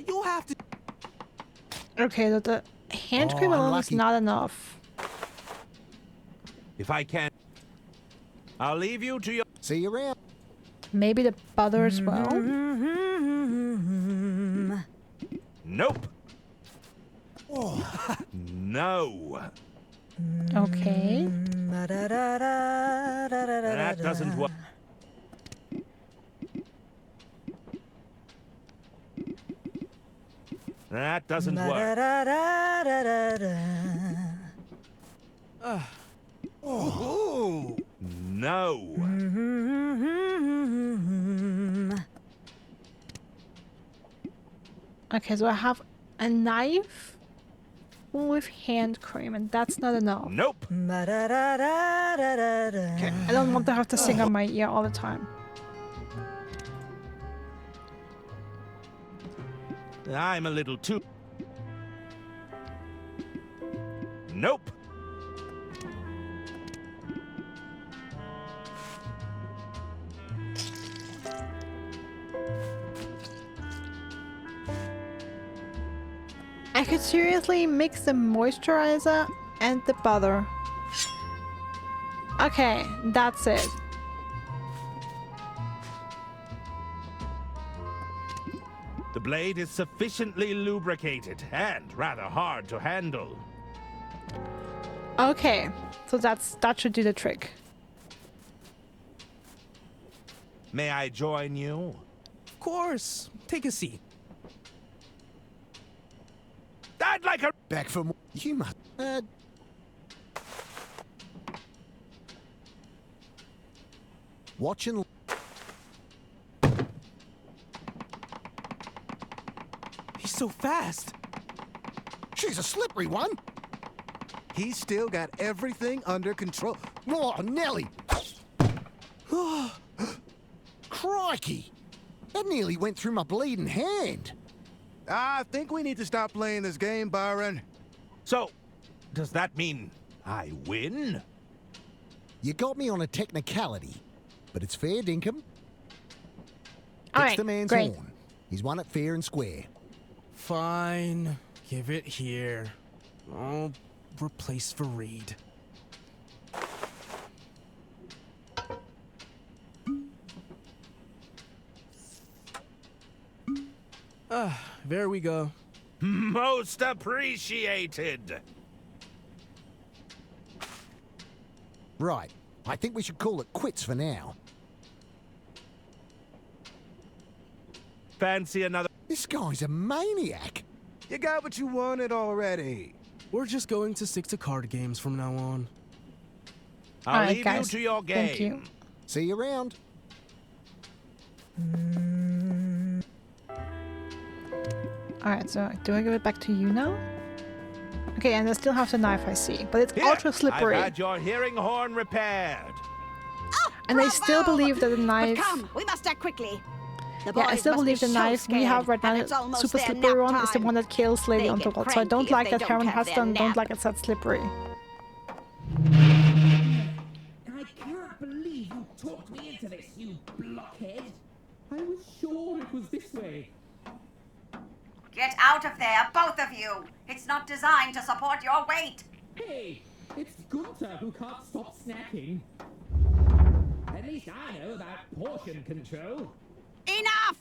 [SPEAKER 5] You'll have to...
[SPEAKER 2] Okay, the hand cream alone is not enough.
[SPEAKER 3] If I can, I'll leave you to your...
[SPEAKER 4] See you around.
[SPEAKER 2] Maybe the butter as well?
[SPEAKER 3] Nope. No.
[SPEAKER 2] Okay.
[SPEAKER 3] That doesn't work. That doesn't work. No.
[SPEAKER 2] Okay, so I have a knife with hand cream, and that's not enough.
[SPEAKER 3] Nope.
[SPEAKER 2] I don't want to have to sing on my ear all the time.
[SPEAKER 3] I'm a little too... Nope.
[SPEAKER 2] I could seriously mix the moisturizer and the butter. Okay, that's it.
[SPEAKER 3] The blade is sufficiently lubricated and rather hard to handle.
[SPEAKER 2] Okay, so that should do the trick.
[SPEAKER 3] May I join you?
[SPEAKER 5] Of course. Take a seat.
[SPEAKER 3] I'd like a...
[SPEAKER 4] Back for more. You must. Watching.
[SPEAKER 5] He's so fast.
[SPEAKER 4] She's a slippery one.
[SPEAKER 7] He's still got everything under control.
[SPEAKER 4] Oh, Nelly! Crikey! That nearly went through my bleeding hand.
[SPEAKER 7] I think we need to stop playing this game, Byron.
[SPEAKER 3] So, does that mean I win?
[SPEAKER 4] You got me on a technicality, but it's fair, dinkum.
[SPEAKER 2] All
[SPEAKER 4] Fix
[SPEAKER 2] right,
[SPEAKER 4] the man's
[SPEAKER 2] great.
[SPEAKER 4] horn. He's won it fair and square.
[SPEAKER 5] Fine. Give it here. I'll replace Fareed. There we go.
[SPEAKER 3] Most appreciated.
[SPEAKER 4] Right. I think we should call it quits for now.
[SPEAKER 3] Fancy another...
[SPEAKER 4] This guy's a maniac.
[SPEAKER 7] You got what you wanted already.
[SPEAKER 5] We're just going to stick to card games from now on.
[SPEAKER 3] I'll
[SPEAKER 2] Alright,
[SPEAKER 3] leave
[SPEAKER 2] guys.
[SPEAKER 3] you to your game.
[SPEAKER 2] Thank you.
[SPEAKER 4] See you around.
[SPEAKER 2] Alright, so do I give it back to you now? Okay, and I still have the knife, I see. But it's
[SPEAKER 3] Here,
[SPEAKER 2] ultra slippery.
[SPEAKER 3] I've had your hearing horn repaired.
[SPEAKER 2] And I still believe that the
[SPEAKER 19] But
[SPEAKER 2] knife...
[SPEAKER 19] come, we must act quickly. The
[SPEAKER 2] Yeah, I
[SPEAKER 19] boys
[SPEAKER 2] still
[SPEAKER 19] must
[SPEAKER 2] believe
[SPEAKER 19] be
[SPEAKER 2] the
[SPEAKER 19] so
[SPEAKER 2] knife we
[SPEAKER 19] scared,
[SPEAKER 2] have right
[SPEAKER 19] and
[SPEAKER 2] now,
[SPEAKER 19] it's almost
[SPEAKER 2] super
[SPEAKER 19] their
[SPEAKER 2] slippery
[SPEAKER 19] nap
[SPEAKER 2] one, is the
[SPEAKER 19] time.
[SPEAKER 2] one that kills Lady
[SPEAKER 19] They get
[SPEAKER 2] Unterwald. So I don't
[SPEAKER 19] cranky
[SPEAKER 2] like
[SPEAKER 19] if
[SPEAKER 2] that
[SPEAKER 19] they
[SPEAKER 2] Heron
[SPEAKER 19] don't have
[SPEAKER 2] has
[SPEAKER 19] their
[SPEAKER 2] done, don't
[SPEAKER 19] nap.
[SPEAKER 2] like it's that slippery.
[SPEAKER 20] I can't believe you talked me into this, you blockhead. I was sure it was this way.
[SPEAKER 1] Get out of there, both of you! It's not designed to support your weight!
[SPEAKER 20] Hey, it's Gunther who can't stop snacking. At least I know about portion control.
[SPEAKER 19] Enough!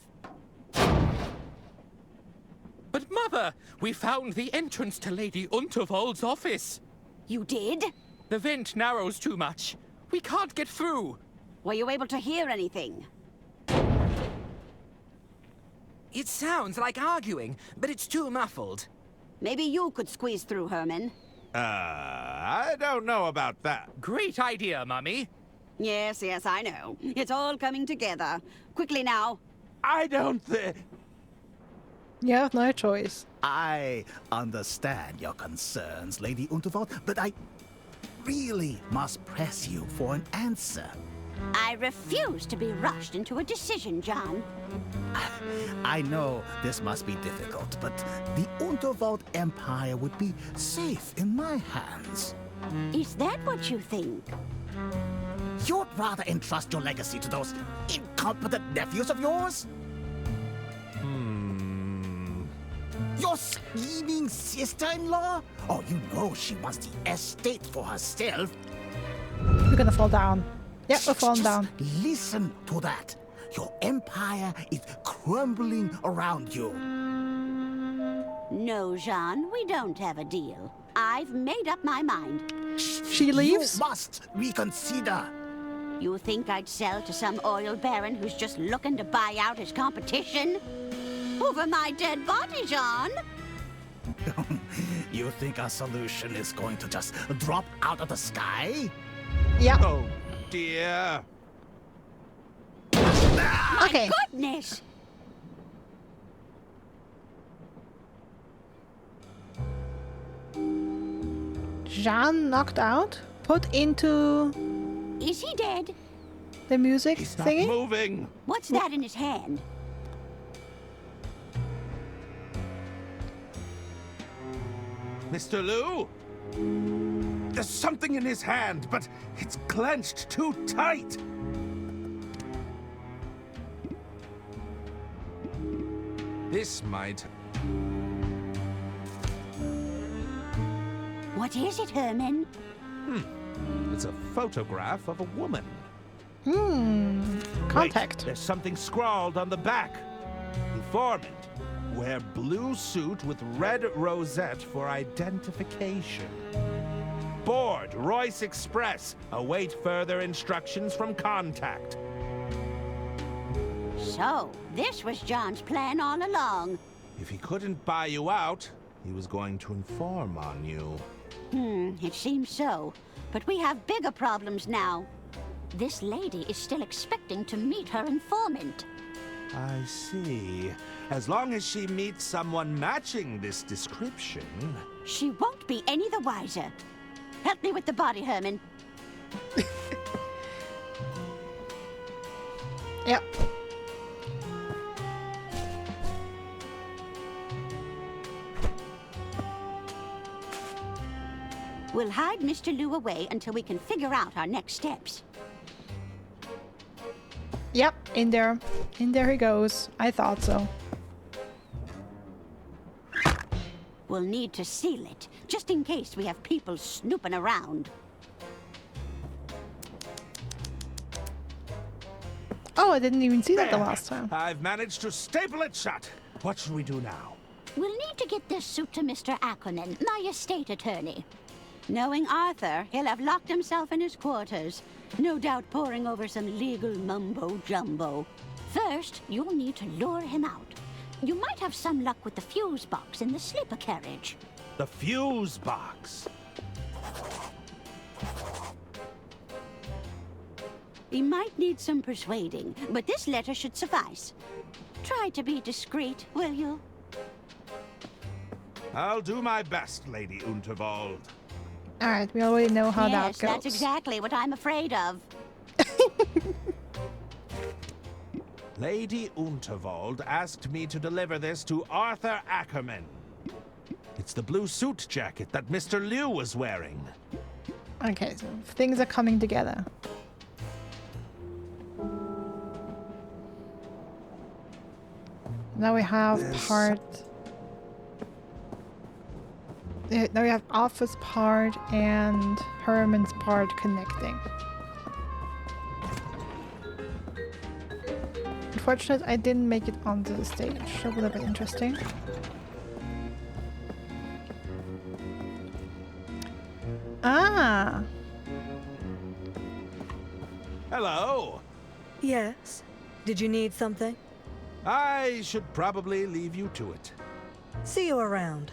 [SPEAKER 8] But Mother, we found the entrance to Lady Unterwald's office.
[SPEAKER 19] You did?
[SPEAKER 8] The vent narrows too much. We can't get through.
[SPEAKER 19] Were you able to hear anything?
[SPEAKER 22] It sounds like arguing, but it's too muffled.
[SPEAKER 19] Maybe you could squeeze through, Herman.
[SPEAKER 3] I don't know about that.
[SPEAKER 8] Great idea, Mummy.
[SPEAKER 19] Yes, I know. It's all coming together. Quickly now.
[SPEAKER 3] I don't think...
[SPEAKER 2] You have no choice.
[SPEAKER 11] I understand your concerns, Lady Unterwald, but I really must press you for an answer.
[SPEAKER 16] I refuse to be rushed into a decision, John.
[SPEAKER 11] I know this must be difficult, but the Unterwald Empire would be safe in my hands.
[SPEAKER 16] Is that what you think?
[SPEAKER 11] You'd rather entrust your legacy to those incompetent nephews of yours? Your scheming sister-in-law? Oh, you know she wants the estate for herself.
[SPEAKER 2] We're gonna fall down. Yeah, we're falling down.
[SPEAKER 11] Listen to that. Your empire is crumbling around you.
[SPEAKER 16] No, Jean, we don't have a deal. I've made up my mind.
[SPEAKER 2] She leaves?
[SPEAKER 11] You must reconsider.
[SPEAKER 16] You think I'd sell to some oil baron who's just looking to buy out his competition? Over my dead body, Jean.
[SPEAKER 11] You think our solution is going to just drop out of the sky?
[SPEAKER 2] Yeah.
[SPEAKER 3] Oh, dear.
[SPEAKER 2] Okay.
[SPEAKER 16] Goodness!
[SPEAKER 2] Jean knocked out? Put into
[SPEAKER 16] Is he dead?
[SPEAKER 2] the music
[SPEAKER 3] He's not
[SPEAKER 2] thingy?
[SPEAKER 3] moving.
[SPEAKER 16] What's that in his hand?
[SPEAKER 3] Mr. Liu? There's something in his hand, but it's clenched too tight. This might...
[SPEAKER 16] What is it, Herman?
[SPEAKER 3] It's a photograph of a woman.
[SPEAKER 2] Contact.
[SPEAKER 3] Wait, there's something scrawled on the back. Informant. Wear blue suit with red rosette for identification. Board, Royce Express. Await further instructions from contact.
[SPEAKER 16] So, this was John's plan all along.
[SPEAKER 3] If he couldn't buy you out, he was going to inform on you.
[SPEAKER 16] It seems so. But we have bigger problems now. This lady is still expecting to meet her informant.
[SPEAKER 3] I see. As long as she meets someone matching this description...
[SPEAKER 16] She won't be any the wiser. Help me with the body, Herman.
[SPEAKER 2] Yep.
[SPEAKER 16] We'll hide Mr. Liu away until we can figure out our next steps.
[SPEAKER 2] Yep, in there. In there he goes. I thought so.
[SPEAKER 16] We'll need to seal it, just in case we have people snooping around.
[SPEAKER 2] Oh, I didn't even see that the last time.
[SPEAKER 3] I've managed to staple it shut. What should we do now?
[SPEAKER 16] We'll need to get this suit to Mr. Ackerman, my estate attorney. Knowing Arthur, he'll have locked himself in his quarters, no doubt poring over some legal mumbo-jumbo. First, you'll need to lure him out. You might have some luck with the fuse box in the sleeper carriage.
[SPEAKER 3] The fuse box.
[SPEAKER 16] He might need some persuading, but this letter should suffice. Try to be discreet, will you?
[SPEAKER 3] I'll do my best, Lady Unterwald.
[SPEAKER 2] Alright, we already know how that
[SPEAKER 16] Yes,
[SPEAKER 2] goes.
[SPEAKER 16] that's exactly what I'm afraid of.
[SPEAKER 3] Lady Unterwald asked me to deliver this to Arthur Ackerman. It's the blue suit jacket that Mr. Liu was wearing.
[SPEAKER 2] Okay, so things are coming together. Now we have part... Now we have Office part and Herman's part connecting. Unfortunate I didn't make it onto the stage. That would have been interesting. Ah!
[SPEAKER 3] Hello.
[SPEAKER 6] Yes? Did you need something?
[SPEAKER 3] I should probably leave you to it.
[SPEAKER 6] See you around.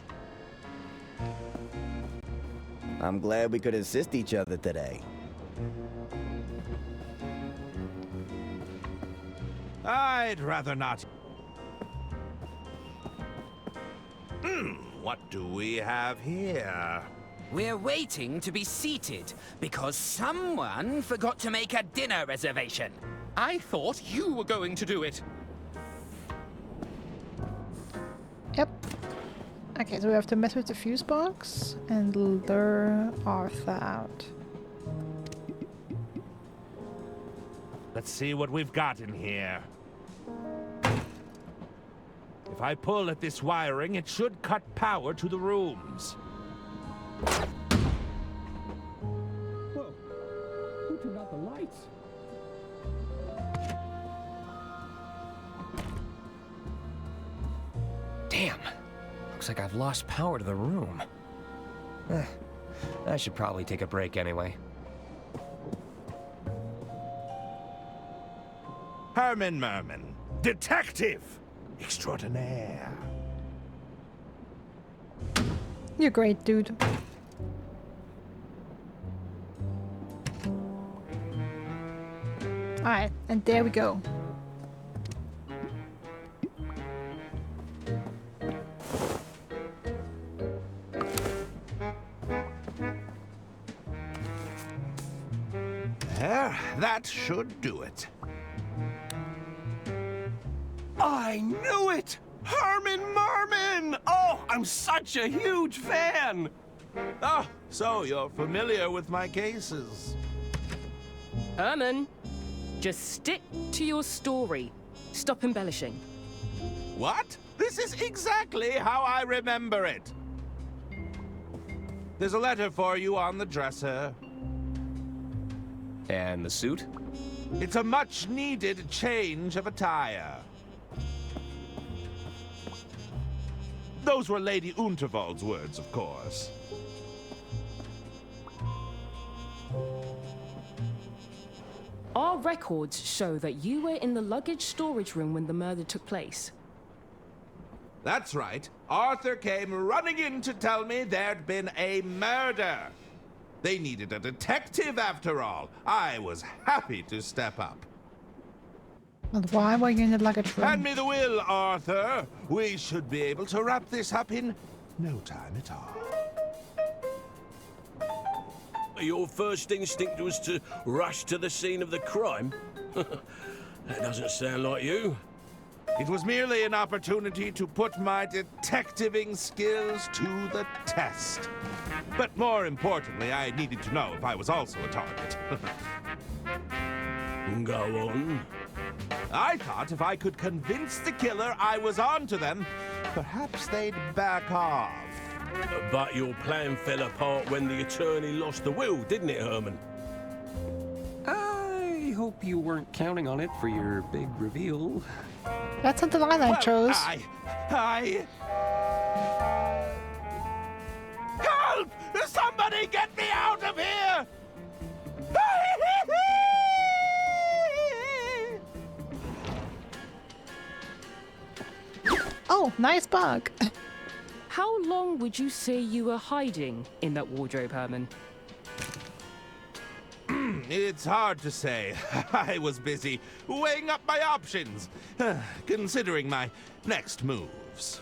[SPEAKER 17] I'm glad we could assist each other today.
[SPEAKER 3] I'd rather not. What do we have here?
[SPEAKER 22] We're waiting to be seated because someone forgot to make a dinner reservation.
[SPEAKER 8] I thought you were going to do it.
[SPEAKER 2] Yep. Okay, so we have to mess with the fuse box and lure Arthur out.
[SPEAKER 3] Let's see what we've got in here. If I pull at this wiring, it should cut power to the rooms.
[SPEAKER 20] Whoa. Who turned out the lights?
[SPEAKER 13] Damn. Looks like I've lost power to the room. I should probably take a break anyway.
[SPEAKER 3] Herman Merman, detective extraordinaire.
[SPEAKER 2] You're great, dude. Alright, and there we go.
[SPEAKER 3] There, that should do it.
[SPEAKER 14] I knew it! Herman Merman! Oh, I'm such a huge fan!
[SPEAKER 3] Oh, so you're familiar with my cases.
[SPEAKER 23] Herman, just stick to your story. Stop embellishing.
[SPEAKER 3] What? This is exactly how I remember it. There's a letter for you on the dresser.
[SPEAKER 13] And the suit?
[SPEAKER 3] It's a much-needed change of attire. Those were Lady Unterwald's words, of course.
[SPEAKER 23] Our records show that you were in the luggage storage room when the murder took place.
[SPEAKER 3] That's right. Arthur came running in to tell me there'd been a murder. They needed a detective after all. I was happy to step up.
[SPEAKER 2] But why were you in the luggage room?
[SPEAKER 3] Hand me the will, Arthur. We should be able to wrap this up in no time at all.
[SPEAKER 14] Your first instinct was to rush to the scene of the crime? That doesn't sound like you.
[SPEAKER 3] It was merely an opportunity to put my detectiving skills to the test. But more importantly, I needed to know if I was also a target.
[SPEAKER 14] Go on.
[SPEAKER 3] I thought if I could convince the killer I was onto them, perhaps they'd back off.
[SPEAKER 14] But your plan fell apart when the attorney lost the will, didn't it, Herman?
[SPEAKER 13] I hope you weren't counting on it for your big reveal.
[SPEAKER 2] That's not the line I chose.
[SPEAKER 3] Help! Somebody get me out of here!
[SPEAKER 2] Oh, nice bug.
[SPEAKER 23] How long would you say you were hiding in that wardrobe, Herman?
[SPEAKER 3] It's hard to say. I was busy weighing up my options, considering my next moves.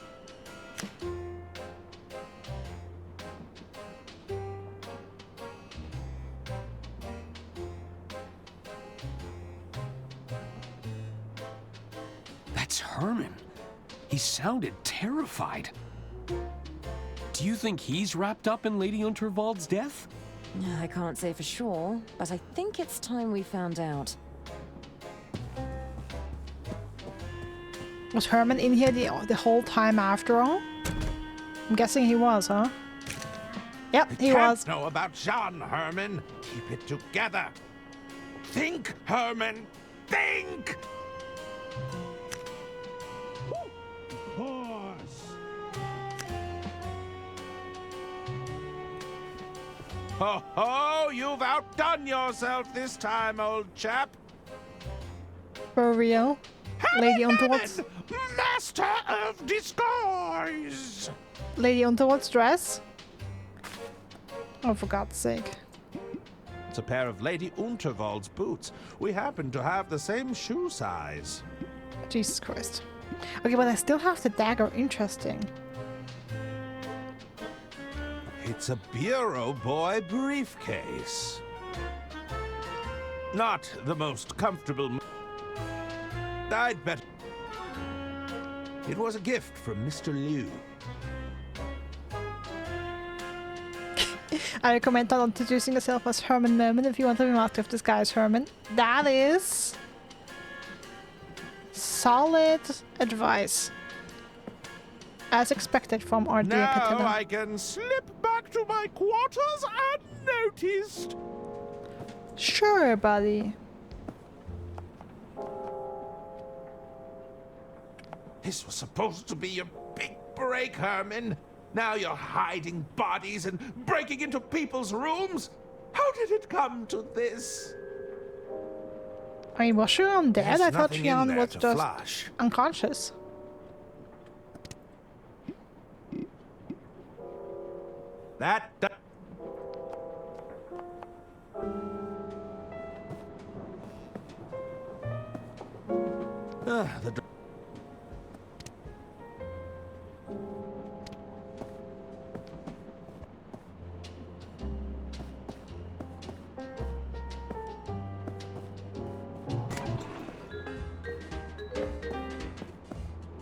[SPEAKER 13] That's Herman. He sounded terrified. Do you think he's wrapped up in Lady Unterwald's death?
[SPEAKER 24] I can't say for sure, but I think it's time we found out.
[SPEAKER 2] Was Herman in here the whole time after all? I'm guessing he was, huh? Yep, he was.
[SPEAKER 3] Know about Jean, Herman. Keep it together. Think, Herman. Think! Ho ho! You've outdone yourself this time, old chap.
[SPEAKER 2] For real? Lady Unterwald's...
[SPEAKER 3] Master of disguise!
[SPEAKER 2] Lady Unterwald's dress? Oh, for God's sake.
[SPEAKER 3] It's a pair of Lady Unterwald's boots. We happen to have the same shoe size.
[SPEAKER 2] Jesus Christ. Okay, but I still have the dagger. Interesting.
[SPEAKER 3] It's a Bureau Boy briefcase. Not the most comfortable. I'd bet. It was a gift from Mr. Liu.
[SPEAKER 2] I recommend not introducing yourself as Herman Merman if you want to be master of disguise, Herman. That is solid advice. As expected from our dear
[SPEAKER 3] Now
[SPEAKER 2] Katina.
[SPEAKER 3] I can slip back to my quarters unnoticed.
[SPEAKER 2] Sure, buddy.
[SPEAKER 3] This was supposed to be your big break, Herman. Now you're hiding bodies and breaking into people's rooms? How did it come to this?
[SPEAKER 2] I mean, was Shion dead?
[SPEAKER 3] There's
[SPEAKER 2] I thought
[SPEAKER 3] nothing in
[SPEAKER 2] Shion
[SPEAKER 3] there
[SPEAKER 2] was
[SPEAKER 3] to
[SPEAKER 2] just
[SPEAKER 3] flash.
[SPEAKER 2] unconscious.
[SPEAKER 3] That. The.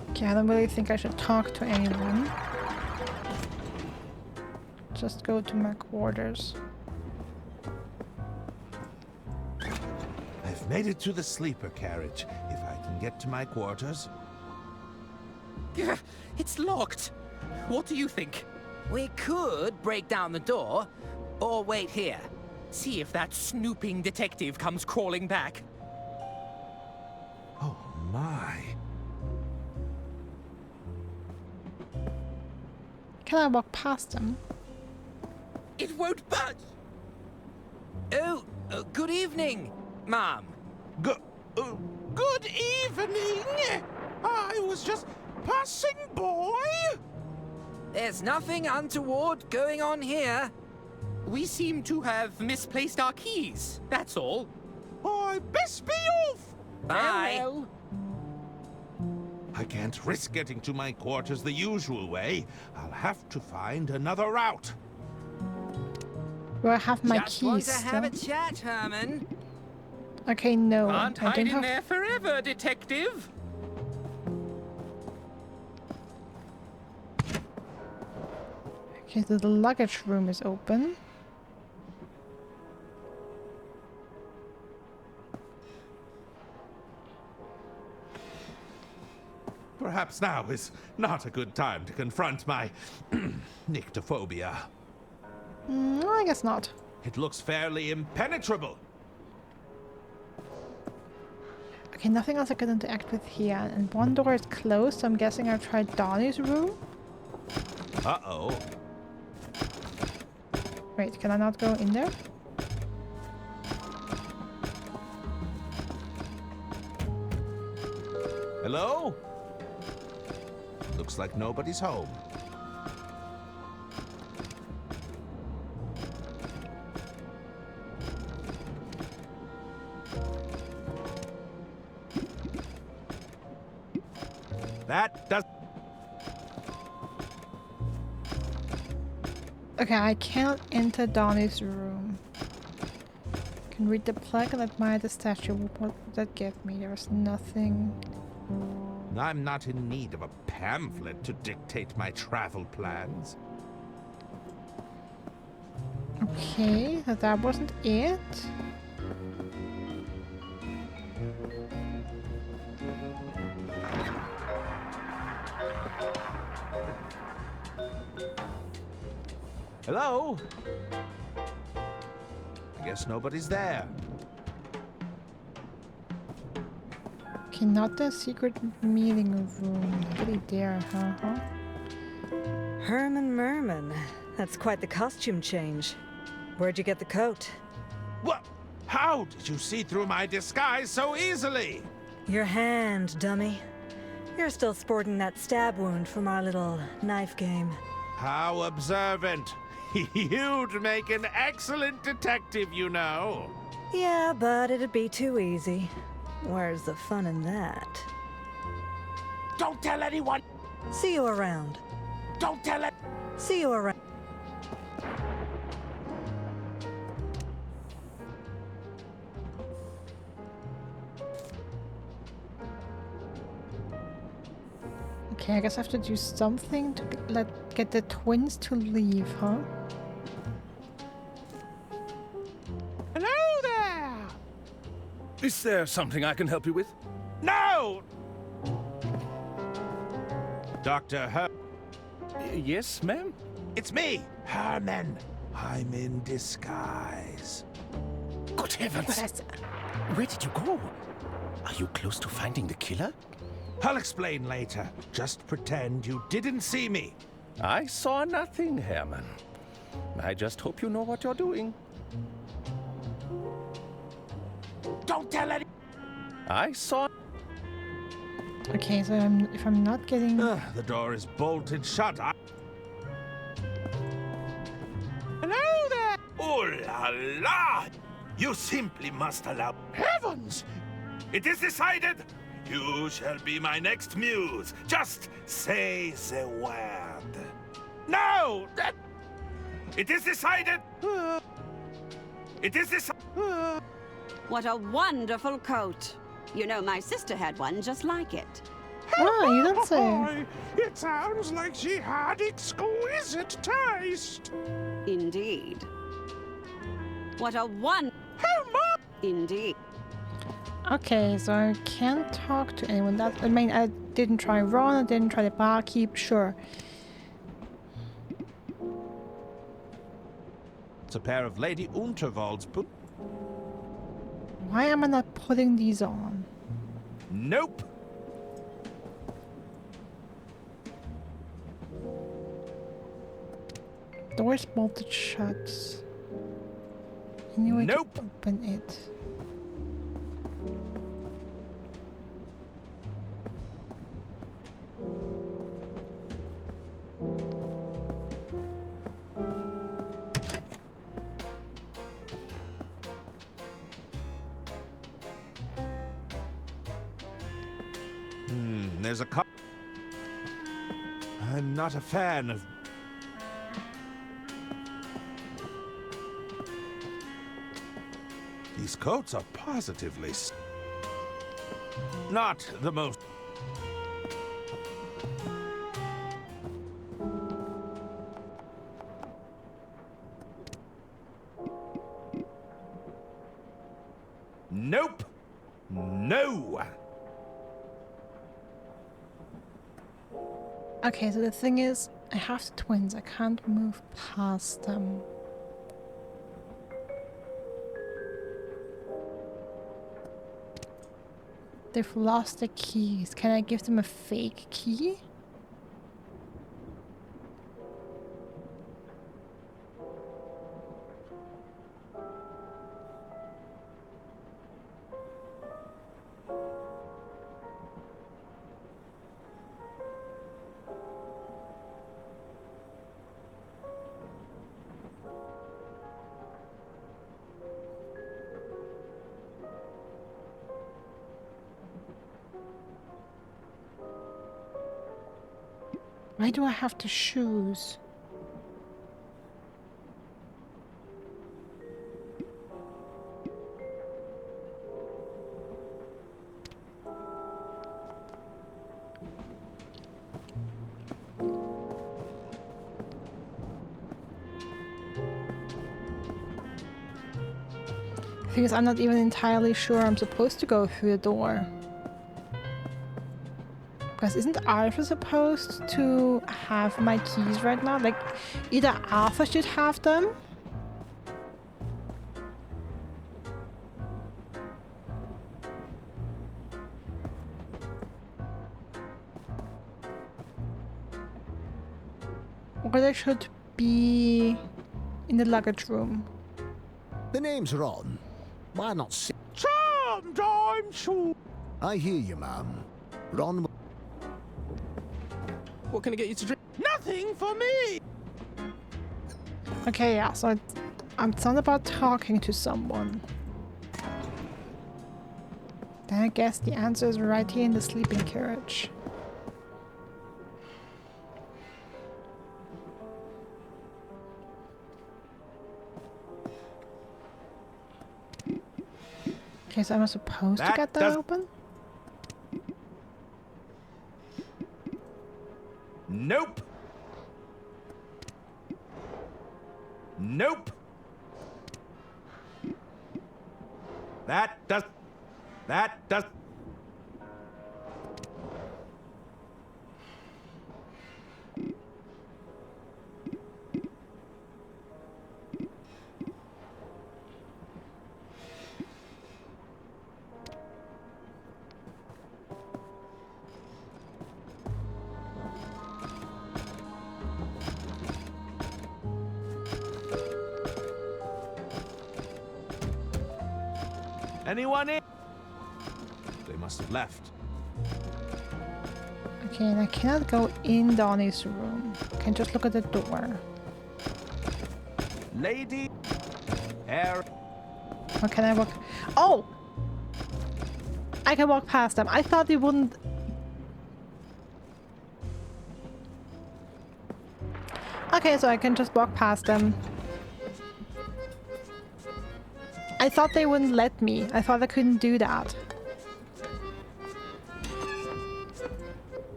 [SPEAKER 2] Okay, I don't really think I should talk to anyone. Just go to my quarters.
[SPEAKER 3] I've made it to the sleeper carriage. If I can get to my quarters.
[SPEAKER 22] It's locked. What do you think? We could break down the door, or wait here. See if that snooping detective comes crawling back.
[SPEAKER 3] Oh my.
[SPEAKER 2] Can I walk past them?
[SPEAKER 22] It won't budge. Oh, good evening, Mom.
[SPEAKER 3] Good evening. I was just passing by.
[SPEAKER 22] There's nothing untoward going on here. We seem to have misplaced our keys, that's all.
[SPEAKER 3] I best be off.
[SPEAKER 22] Bye.
[SPEAKER 3] Farewell. I can't risk getting to my quarters the usual way. I'll have to find another route.
[SPEAKER 2] Where I have my
[SPEAKER 22] Just want
[SPEAKER 2] keys
[SPEAKER 22] to have a
[SPEAKER 2] still.
[SPEAKER 22] chat, Herman.
[SPEAKER 2] Okay, no.
[SPEAKER 22] Can't
[SPEAKER 2] I
[SPEAKER 22] hide
[SPEAKER 2] don't
[SPEAKER 22] in
[SPEAKER 2] have.
[SPEAKER 22] there forever, detective.
[SPEAKER 2] Okay, so the luggage room is open.
[SPEAKER 3] Perhaps now is not a good time to confront my nyctophobia.
[SPEAKER 2] I guess not.
[SPEAKER 3] It looks fairly impenetrable.
[SPEAKER 2] Okay, nothing else I can interact with here. And one door is closed, so I'm guessing I've tried Donnie's room.
[SPEAKER 3] Uh-oh.
[SPEAKER 2] Wait, can I not go in there?
[SPEAKER 3] Hello? Looks like nobody's home. That does.
[SPEAKER 2] Okay, I can't enter Donnie's room. Can read the plaque and admire the statue. What would that give me? There's nothing.
[SPEAKER 3] I'm not in need of a pamphlet to dictate my travel plans.
[SPEAKER 2] Okay, so that wasn't it.
[SPEAKER 3] Hello? I guess nobody's there.
[SPEAKER 2] Okay, not the secret meeting room. Nobody there, huh?
[SPEAKER 6] Herman Merman. That's quite the costume change. Where'd you get the coat?
[SPEAKER 3] What? How did you see through my disguise so easily?
[SPEAKER 6] Your hand, dummy. You're still sporting that stab wound from our little knife game.
[SPEAKER 3] How observant. You'd make an excellent detective, you know.
[SPEAKER 6] Yeah, but it'd be too easy. Where's the fun in that?
[SPEAKER 4] Don't tell anyone!
[SPEAKER 6] See you around.
[SPEAKER 4] Don't tell it!
[SPEAKER 6] See you around.
[SPEAKER 2] Okay, I guess I have to do something to get the twins to leave, huh?
[SPEAKER 3] Hello there!
[SPEAKER 8] Is there something I can help you with?
[SPEAKER 3] No! Dr.
[SPEAKER 8] Yes, ma'am?
[SPEAKER 3] It's me, Herman. I'm in disguise.
[SPEAKER 8] Good heavens! Where did you go? Are you close to finding the killer?
[SPEAKER 3] I'll explain later. Just pretend you didn't see me.
[SPEAKER 8] I saw nothing, Herman. I just hope you know what you're doing.
[SPEAKER 4] Don't tell anyone!
[SPEAKER 8] I saw...
[SPEAKER 2] Okay, so if I'm not getting...
[SPEAKER 3] The door is bolted shut. Hello there! Oh la la! You simply must allow... Heavens! It is decided! You shall be my next muse. Just say the word. No! It is decided! It is decided!
[SPEAKER 19] What a wonderful coat. You know, my sister had one just like it.
[SPEAKER 2] Oh, you don't say.
[SPEAKER 3] It sounds like she had exquisite taste.
[SPEAKER 19] Indeed. What a Indeed.
[SPEAKER 2] Okay, so I can't talk to anyone. I mean, I didn't try Ron, I didn't try the barkeep, sure.
[SPEAKER 3] It's a pair of Lady Unterwald's boots.
[SPEAKER 2] Why am I not putting these on?
[SPEAKER 3] Nope.
[SPEAKER 2] Door's bolted shut. Any way
[SPEAKER 3] Nope.
[SPEAKER 2] to open it?
[SPEAKER 3] There's a cup. I'm not a fan of... These coats are positively... not the most... Nope. No.
[SPEAKER 2] Okay, so the thing is, I have the twins. I can't move past them. They've lost the keys. Can I give them a fake key? Why do I have the shoes? Because I'm not even entirely sure I'm supposed to go through the door. Because isn't Arthur supposed to have my keys right now? Like, either Arthur should have them. Or they should be in the luggage room.
[SPEAKER 4] The names are on. Why not sit?
[SPEAKER 3] Charmed, I'm sure.
[SPEAKER 4] I hear you, ma'am. Ron...
[SPEAKER 5] What can I get you to drink?
[SPEAKER 3] Nothing for me!
[SPEAKER 2] Okay, yeah, so it's not about talking to someone. Then I guess the answer is right here in the sleeping carriage. Okay, so am I supposed to get that open?
[SPEAKER 3] Nope. Nope. That does. Anyone in? They must have left.
[SPEAKER 2] Okay, and I cannot go in Donnie's room. I can just look at the door.
[SPEAKER 3] Lady. Air.
[SPEAKER 2] Or can I walk? Oh! I can walk past them. I thought they wouldn't. Okay, so I can just walk past them. I thought they wouldn't let me. I thought I couldn't do that.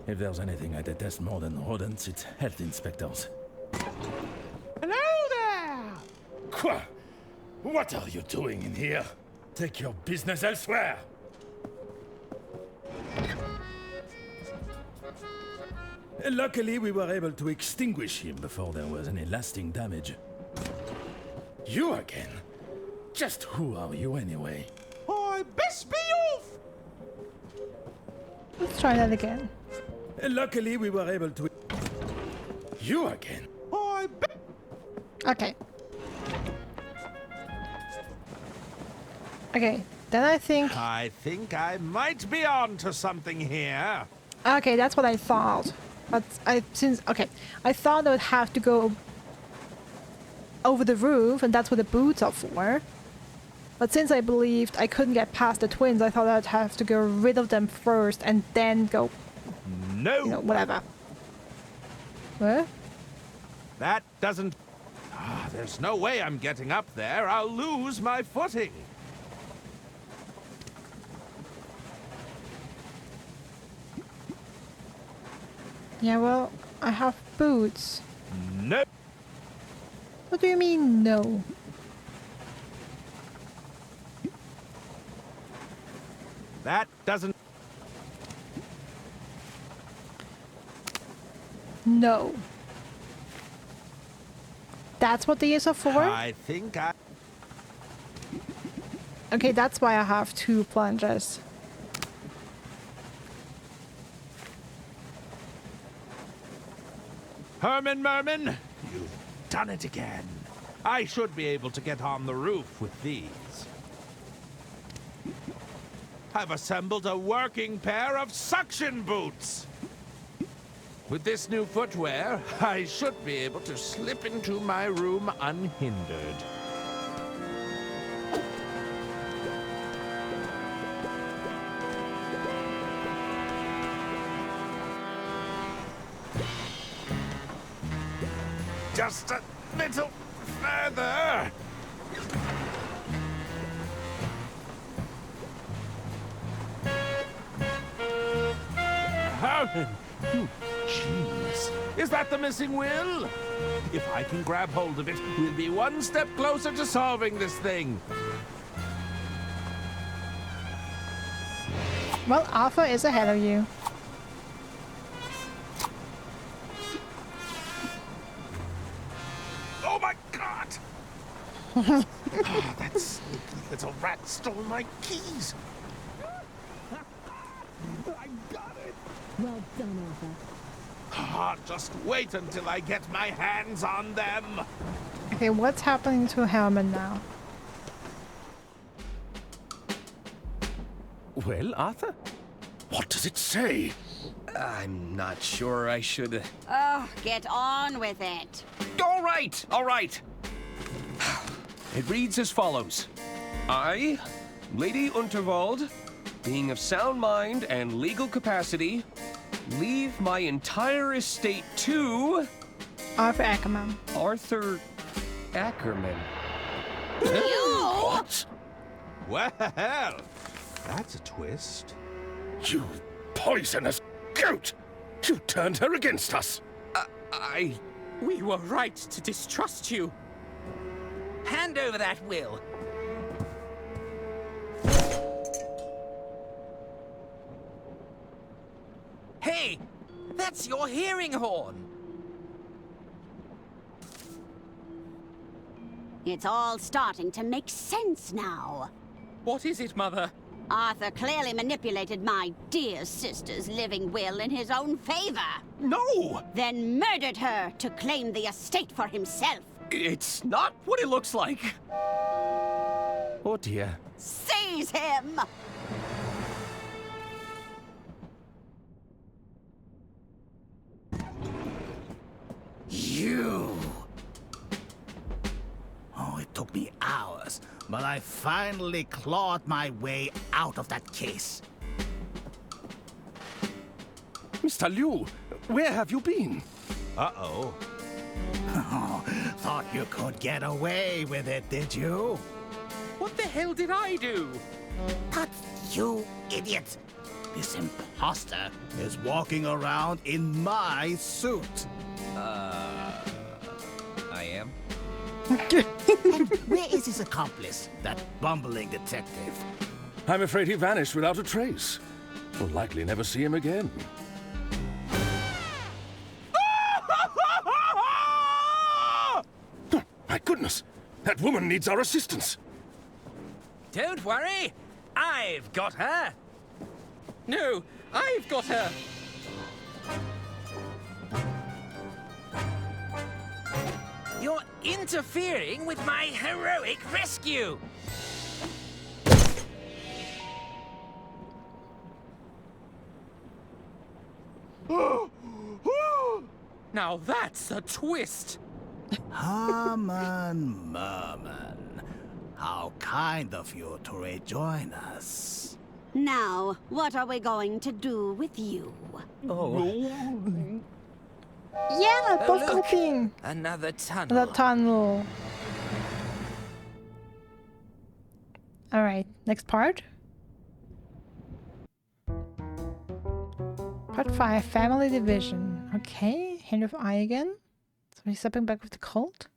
[SPEAKER 9] If there's anything I detest more than rodents, it's health inspectors.
[SPEAKER 3] Hello there!
[SPEAKER 9] Quoi? What are you doing in here? Take your business elsewhere! Luckily, we were able to extinguish him before there was any lasting damage. You again? Just who are you anyway?
[SPEAKER 3] I best be off!
[SPEAKER 2] Let's try that again.
[SPEAKER 9] Luckily, we were able to... You again?
[SPEAKER 2] Okay. Okay, then I think
[SPEAKER 3] I might be on to something here.
[SPEAKER 2] okay, that's what I thought. But I thought I would have to go over the roof, and that's what the boots are for. But since I believed I couldn't get past the twins, I thought I'd have to get rid of them first and then go.
[SPEAKER 3] No.
[SPEAKER 2] You know, whatever. What?
[SPEAKER 3] That doesn't. There's no way I'm getting up there. I'll lose my footing.
[SPEAKER 2] Yeah, well, I have boots.
[SPEAKER 3] No.
[SPEAKER 2] What do you mean, no?
[SPEAKER 3] That doesn't.
[SPEAKER 2] No. That's what these are for?
[SPEAKER 3] I think I.
[SPEAKER 2] Okay, that's why I have two plungers.
[SPEAKER 3] Herman Merman, you've done it again. I should be able to get on the roof with these. I've assembled a working pair of suction boots. With this new footwear, I should be able to slip into my room unhindered. Just a little further. Herman, you genius. Is that the missing will? If I can grab hold of it, we'll be one step closer to solving this thing.
[SPEAKER 2] Well, Arthur is ahead of you.
[SPEAKER 3] Oh my god! Oh, that sneaky little rat stole my keys. I got it.
[SPEAKER 23] Well done, Arthur.
[SPEAKER 3] Just wait until I get my hands on them.
[SPEAKER 2] Okay, what's happening to Herman now?
[SPEAKER 8] Well, Arthur?
[SPEAKER 9] What does it say?
[SPEAKER 8] I'm not sure I should...
[SPEAKER 1] Oh, get on with it.
[SPEAKER 8] All right, all right. It reads as follows. I, Lady Unterwald, being of sound mind and legal capacity, leave my entire estate to...
[SPEAKER 2] Arthur Ackerman.
[SPEAKER 8] Arthur Ackerman.
[SPEAKER 1] You?
[SPEAKER 9] What?
[SPEAKER 3] Well, that's a twist.
[SPEAKER 8] You poisonous goat! You turned her against us!
[SPEAKER 22] We were right to distrust you. Hand over that will. Hey, that's your hearing horn.
[SPEAKER 16] It's all starting to make sense now.
[SPEAKER 22] What is it, Mother?
[SPEAKER 16] Arthur clearly manipulated my dear sister's living will in his own favor.
[SPEAKER 13] No!
[SPEAKER 16] Then murdered her to claim the estate for himself.
[SPEAKER 13] It's not what it looks like.
[SPEAKER 8] Oh dear.
[SPEAKER 16] Seize him!
[SPEAKER 11] You! Oh, it took me hours, but I finally clawed my way out of that case.
[SPEAKER 8] Mr. Liu, where have you been?
[SPEAKER 3] Uh-oh.
[SPEAKER 11] Oh, thought you could get away with it, did you?
[SPEAKER 22] What the hell did I do?
[SPEAKER 11] But you idiot! This imposter is walking around in my suit.
[SPEAKER 22] I am?
[SPEAKER 11] And where is his accomplice, that bumbling detective?
[SPEAKER 8] I'm afraid he vanished without a trace. We'll likely never see him again. Oh, my goodness! That woman needs our assistance.
[SPEAKER 22] Don't worry, I've got her. No, I've got her. You're interfering with my heroic rescue. Now that's a twist.
[SPEAKER 11] Harmon Merman, how kind of you to rejoin us.
[SPEAKER 16] Now, what are we going to do with you?
[SPEAKER 2] Yeah, both
[SPEAKER 22] look.
[SPEAKER 2] coping.
[SPEAKER 22] Another tunnel.
[SPEAKER 2] The tunnel. Alright, next part. Part 5, Family Division. Okay, Hand of Eye again. So he's stepping back with the cult.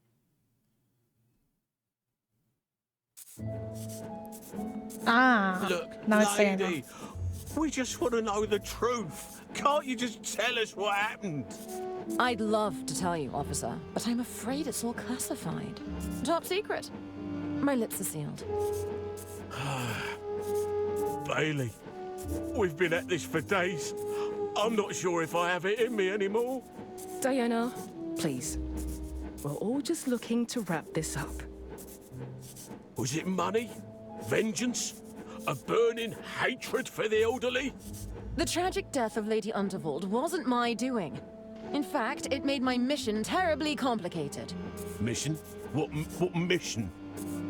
[SPEAKER 2] Ah,
[SPEAKER 14] Look,
[SPEAKER 2] now it's saying
[SPEAKER 14] lady, we just want to know the truth. Can't you just tell us what happened?
[SPEAKER 24] I'd love to tell you, officer, but I'm afraid it's all classified. Top secret. My lips are sealed.
[SPEAKER 14] Bailey, we've been at this for days. I'm not sure if I have it in me anymore.
[SPEAKER 23] Diana, please. We're all just looking to wrap this up.
[SPEAKER 14] Was it money? Vengeance? A burning hatred for the elderly?
[SPEAKER 24] The tragic death of Lady Unterwald wasn't my doing. In fact, it made my mission terribly complicated.
[SPEAKER 14] Mission? What mission?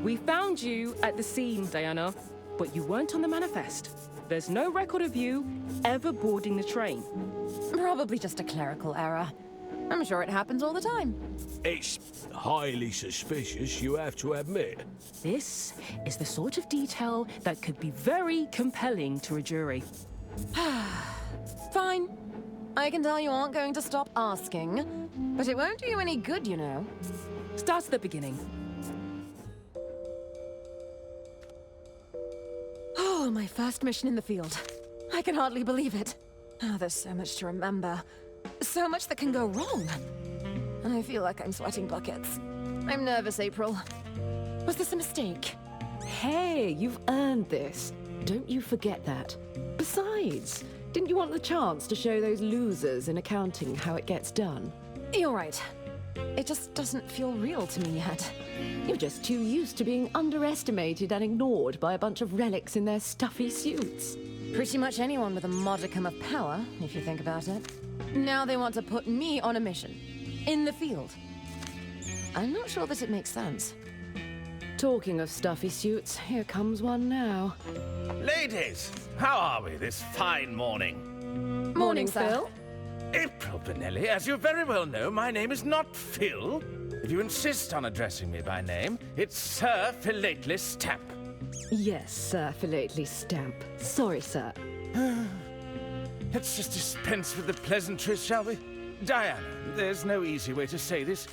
[SPEAKER 23] We found you at the scene, Diana, but you weren't on the manifest. There's no record of you ever boarding the train.
[SPEAKER 24] Probably just a clerical error. I'm sure it happens all the time.
[SPEAKER 14] It's highly suspicious, you have to admit.
[SPEAKER 23] This is the sort of detail that could be very compelling to a jury.
[SPEAKER 24] Fine. I can tell you aren't going to stop asking, but it won't do you any good, you know.
[SPEAKER 23] Start at the beginning.
[SPEAKER 24] Oh, my first mission in the field. I can hardly believe it. Oh, there's so much to remember. So much that can go wrong. And I feel like I'm sweating buckets. I'm nervous, April. Was this a mistake?
[SPEAKER 23] Hey, you've earned this. Don't you forget that. Besides, didn't you want the chance to show those losers in accounting how it gets done?
[SPEAKER 24] You're right. It just doesn't feel real to me yet.
[SPEAKER 23] You're just too used to being underestimated and ignored by a bunch of relics in their stuffy suits.
[SPEAKER 24] Pretty much anyone with a modicum of power, if you think about it. Now they want to put me on a mission. In the field. I'm not sure that it makes sense.
[SPEAKER 23] Talking of stuffy suits, here comes one now.
[SPEAKER 10] Ladies, how are we this fine morning?
[SPEAKER 24] Morning, Phil.
[SPEAKER 10] April Benelli, as you very well know, my name is not Phil. If you insist on addressing me by name, it's Sir Philately Stamp.
[SPEAKER 23] Yes, sir, Philately Stamp. Sorry, sir.
[SPEAKER 10] Let's just dispense with the pleasantries, shall we? Diana, there's no easy way to say this.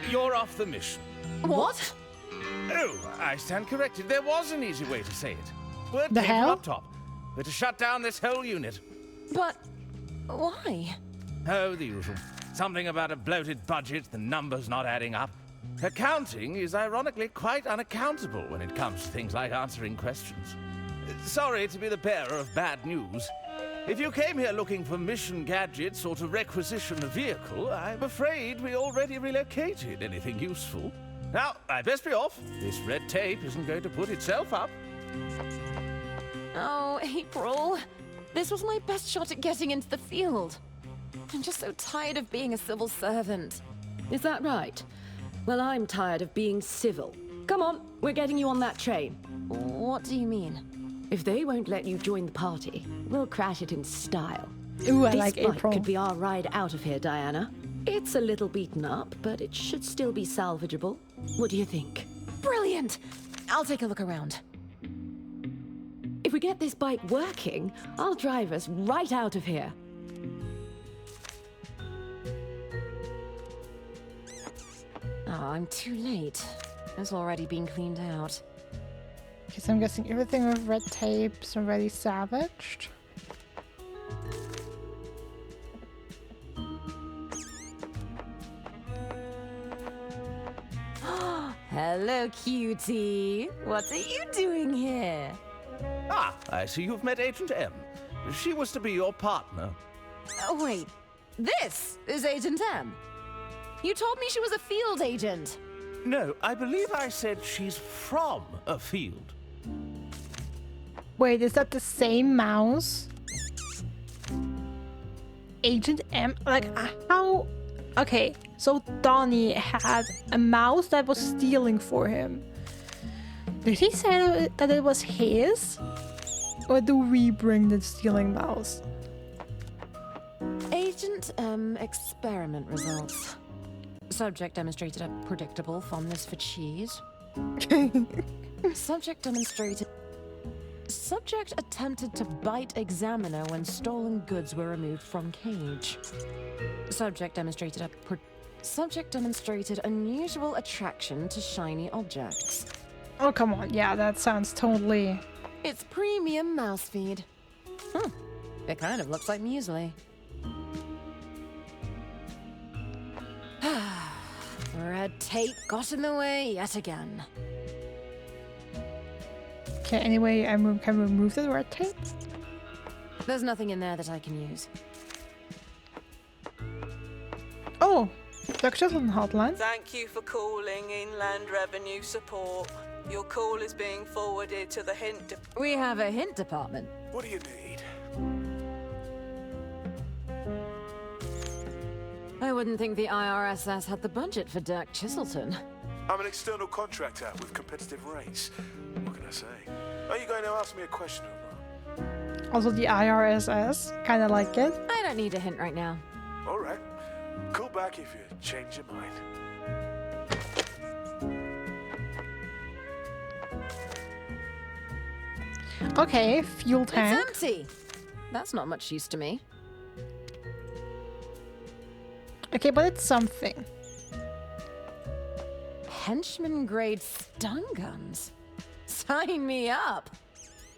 [SPEAKER 10] You're off the mission.
[SPEAKER 24] What?
[SPEAKER 10] Oh, I stand corrected. There was an easy way to say it. Word
[SPEAKER 2] The
[SPEAKER 10] came from
[SPEAKER 2] hell?
[SPEAKER 10] up top. We're to shut down this whole unit.
[SPEAKER 24] But why?
[SPEAKER 10] Oh, the usual. Something about a bloated budget, the numbers not adding up. Accounting is ironically quite unaccountable when it comes to things like answering questions. Sorry to be the bearer of bad news. If you came here looking for mission gadgets or to requisition a vehicle, I'm afraid we already relocated anything useful. Now, I'd best be off. This red tape isn't going to put itself up.
[SPEAKER 24] Oh, April. This was my best shot at getting into the field. I'm just so tired of being a civil servant.
[SPEAKER 23] Is that right? Well, I'm tired of being civil. Come on, we're getting you on that train.
[SPEAKER 24] What do you mean?
[SPEAKER 23] If they won't let you join the party, we'll crash it in style.
[SPEAKER 2] Ooh, I
[SPEAKER 23] this
[SPEAKER 2] like
[SPEAKER 23] bike
[SPEAKER 2] April.
[SPEAKER 23] could be our ride out of here, Diana. It's a little beaten up, but it should still be salvageable. What do you think?
[SPEAKER 24] Brilliant! I'll take a look around.
[SPEAKER 23] If we get this bike working, I'll drive us right out of here.
[SPEAKER 24] Oh, I'm too late. It's already been cleaned out.
[SPEAKER 2] Okay, so I'm guessing everything with red tape's already salvaged.
[SPEAKER 24] Hello, cutie. What are you doing here?
[SPEAKER 10] Ah, I see you've met Agent M. She was to be your partner.
[SPEAKER 24] Oh, wait. This is Agent M. You told me she was a field agent.
[SPEAKER 10] No, I believe I said she's from a field.
[SPEAKER 2] Wait, is that the same mouse? Agent M? Like, how? Okay, so Donnie had a mouse that was stealing for him. Did he say that it was his? Or do we bring the stealing mouse?
[SPEAKER 24] Agent M experiment results. Subject demonstrated a predictable fondness for cheese. Subject attempted to bite examiner when stolen goods were removed from cage. Subject demonstrated unusual attraction to shiny objects.
[SPEAKER 2] Oh, come on. Yeah, that sounds totally...
[SPEAKER 24] It's premium mouse feed. It kind of looks like muesli. Red tape got in the way yet again.
[SPEAKER 2] Okay, anyway, I can remove the red tape?
[SPEAKER 24] There's nothing in there that I can use.
[SPEAKER 2] Oh, the Chilton hotline.
[SPEAKER 12] Thank you for calling Inland Revenue Support. Your call is being forwarded to the hint.
[SPEAKER 24] We have a hint department.
[SPEAKER 7] What do you need?
[SPEAKER 24] I wouldn't think the IRSS had the budget for Dirk Chiselton.
[SPEAKER 7] I'm an external contractor with competitive rates. What can I say? Are you going to ask me a question or not?
[SPEAKER 2] Also, the IRSS. Kind of like it.
[SPEAKER 24] I don't need a hint right now.
[SPEAKER 7] All right. Call back if you change your mind.
[SPEAKER 2] Okay, fuel tank.
[SPEAKER 24] It's empty. That's not much use to me.
[SPEAKER 2] Okay, but it's something.
[SPEAKER 24] Henchman grade stun guns. Sign me up.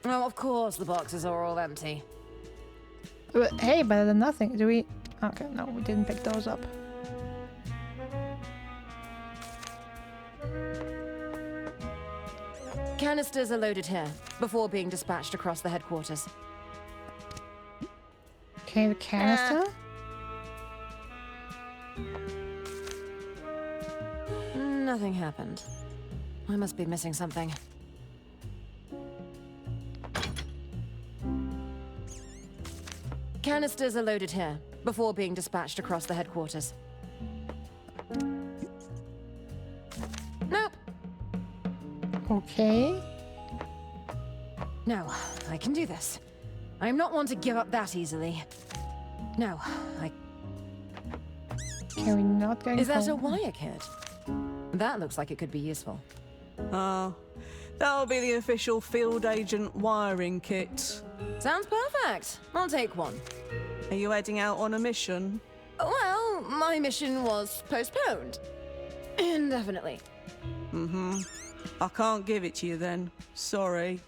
[SPEAKER 24] Oh, of course the boxes are all empty.
[SPEAKER 2] But, hey, better than nothing. Do we... Okay, no, we didn't pick those up.
[SPEAKER 24] Canisters are loaded here, before being dispatched across the headquarters.
[SPEAKER 2] Okay, the canister.
[SPEAKER 24] Nothing happened. I must be missing something. Canisters are loaded here, before being dispatched across the headquarters. Nope.
[SPEAKER 2] Okay.
[SPEAKER 24] No, I can do this. I'm not one to give up that easily. No, I...
[SPEAKER 2] Can we not go
[SPEAKER 24] Is that a
[SPEAKER 2] home?
[SPEAKER 24] wire kit? That looks like it could be useful.
[SPEAKER 12] Oh, That'll be the official field agent wiring kit.
[SPEAKER 24] Sounds perfect. I'll take one.
[SPEAKER 12] Are you heading out on a mission?
[SPEAKER 24] Well, my mission was postponed. Indefinitely.
[SPEAKER 12] Mm-hmm. I can't give it to you then. Sorry.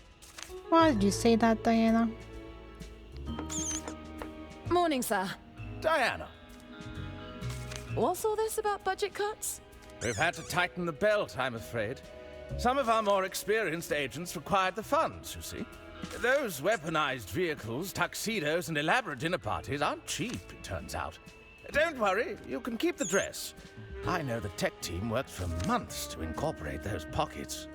[SPEAKER 2] Why did you say that, Diana?
[SPEAKER 24] Morning, sir.
[SPEAKER 10] Diana,
[SPEAKER 24] What's all this about budget cuts?
[SPEAKER 10] we've had to tighten the belt, I'm afraid. Some of our more experienced agents required the funds, you see. Those weaponized vehicles, tuxedos, and elaborate dinner parties aren't cheap, it turns out. Don't worry, you can keep the dress. I know the tech team worked for months to incorporate those pockets.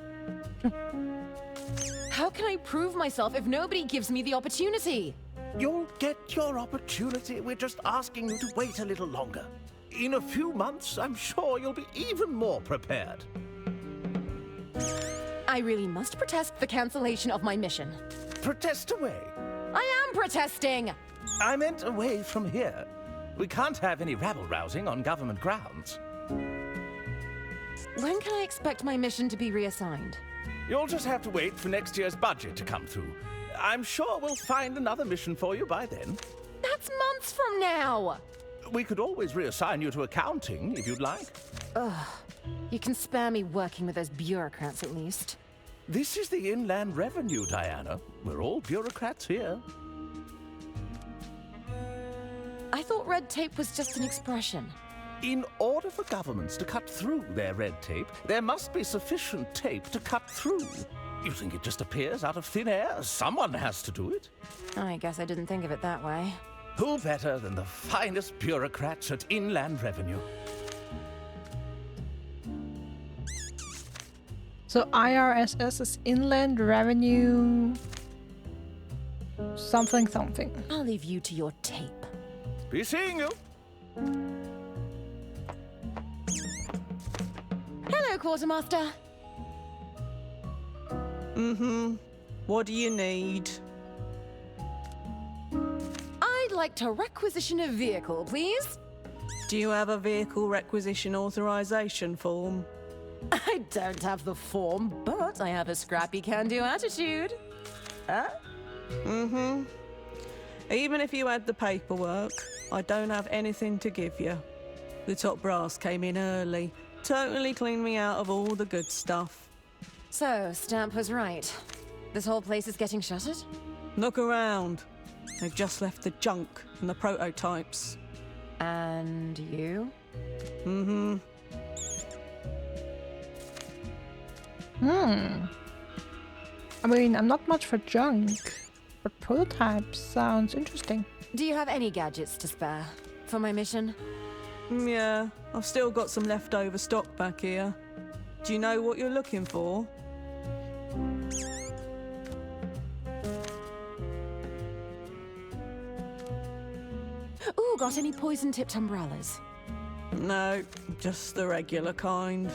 [SPEAKER 24] How can I prove myself if nobody gives me the opportunity?
[SPEAKER 10] You'll get your opportunity. We're just asking you to wait a little longer. In a few months, I'm sure you'll be even more prepared.
[SPEAKER 24] I really must protest the cancellation of my mission.
[SPEAKER 10] Protest away.
[SPEAKER 24] I am protesting!
[SPEAKER 10] I meant away from here. We can't have any rabble-rousing on government grounds.
[SPEAKER 24] When can I expect my mission to be reassigned?
[SPEAKER 10] You'll just have to wait for next year's budget to come through. I'm sure we'll find another mission for you by then.
[SPEAKER 24] That's months from now!
[SPEAKER 10] We could always reassign you to accounting, if you'd like.
[SPEAKER 24] Ugh. You can spare me working with those bureaucrats at least.
[SPEAKER 10] This is the Inland Revenue, Diana. We're all bureaucrats here.
[SPEAKER 24] I thought red tape was just an expression.
[SPEAKER 10] In order for governments to cut through their red tape, there must be sufficient tape to cut through. You think it just appears out of thin air? Someone has to do it.
[SPEAKER 24] I guess I didn't think of it that way.
[SPEAKER 10] Who better than the finest bureaucrats at Inland Revenue?
[SPEAKER 2] So IRSS is Inland Revenue... something something.
[SPEAKER 24] I'll leave you to your tape.
[SPEAKER 10] Be seeing you.
[SPEAKER 24] Hello, Quartermaster.
[SPEAKER 12] Mm-hmm. What do you need?
[SPEAKER 24] I'd like to requisition a vehicle, please.
[SPEAKER 12] Do you have a vehicle requisition authorization form?
[SPEAKER 24] I don't have the form, but I have a scrappy can-do attitude. Huh?
[SPEAKER 12] Mm-hmm. Even if you had the paperwork, I don't have anything to give you. The top brass came in early, totally cleaned me out of all the good stuff.
[SPEAKER 24] So, Stamp was right. This whole place is getting shuttered?
[SPEAKER 12] Look around. They've just left the junk and the prototypes.
[SPEAKER 24] And you?
[SPEAKER 12] Mm-hmm.
[SPEAKER 2] I mean, I'm not much for junk, but prototypes sounds interesting.
[SPEAKER 24] Do you have any gadgets to spare for my mission?
[SPEAKER 12] Yeah, I've still got some leftover stock back here. Do you know what you're looking for?
[SPEAKER 24] Ooh, got any poison-tipped umbrellas?
[SPEAKER 12] No, just the regular kind.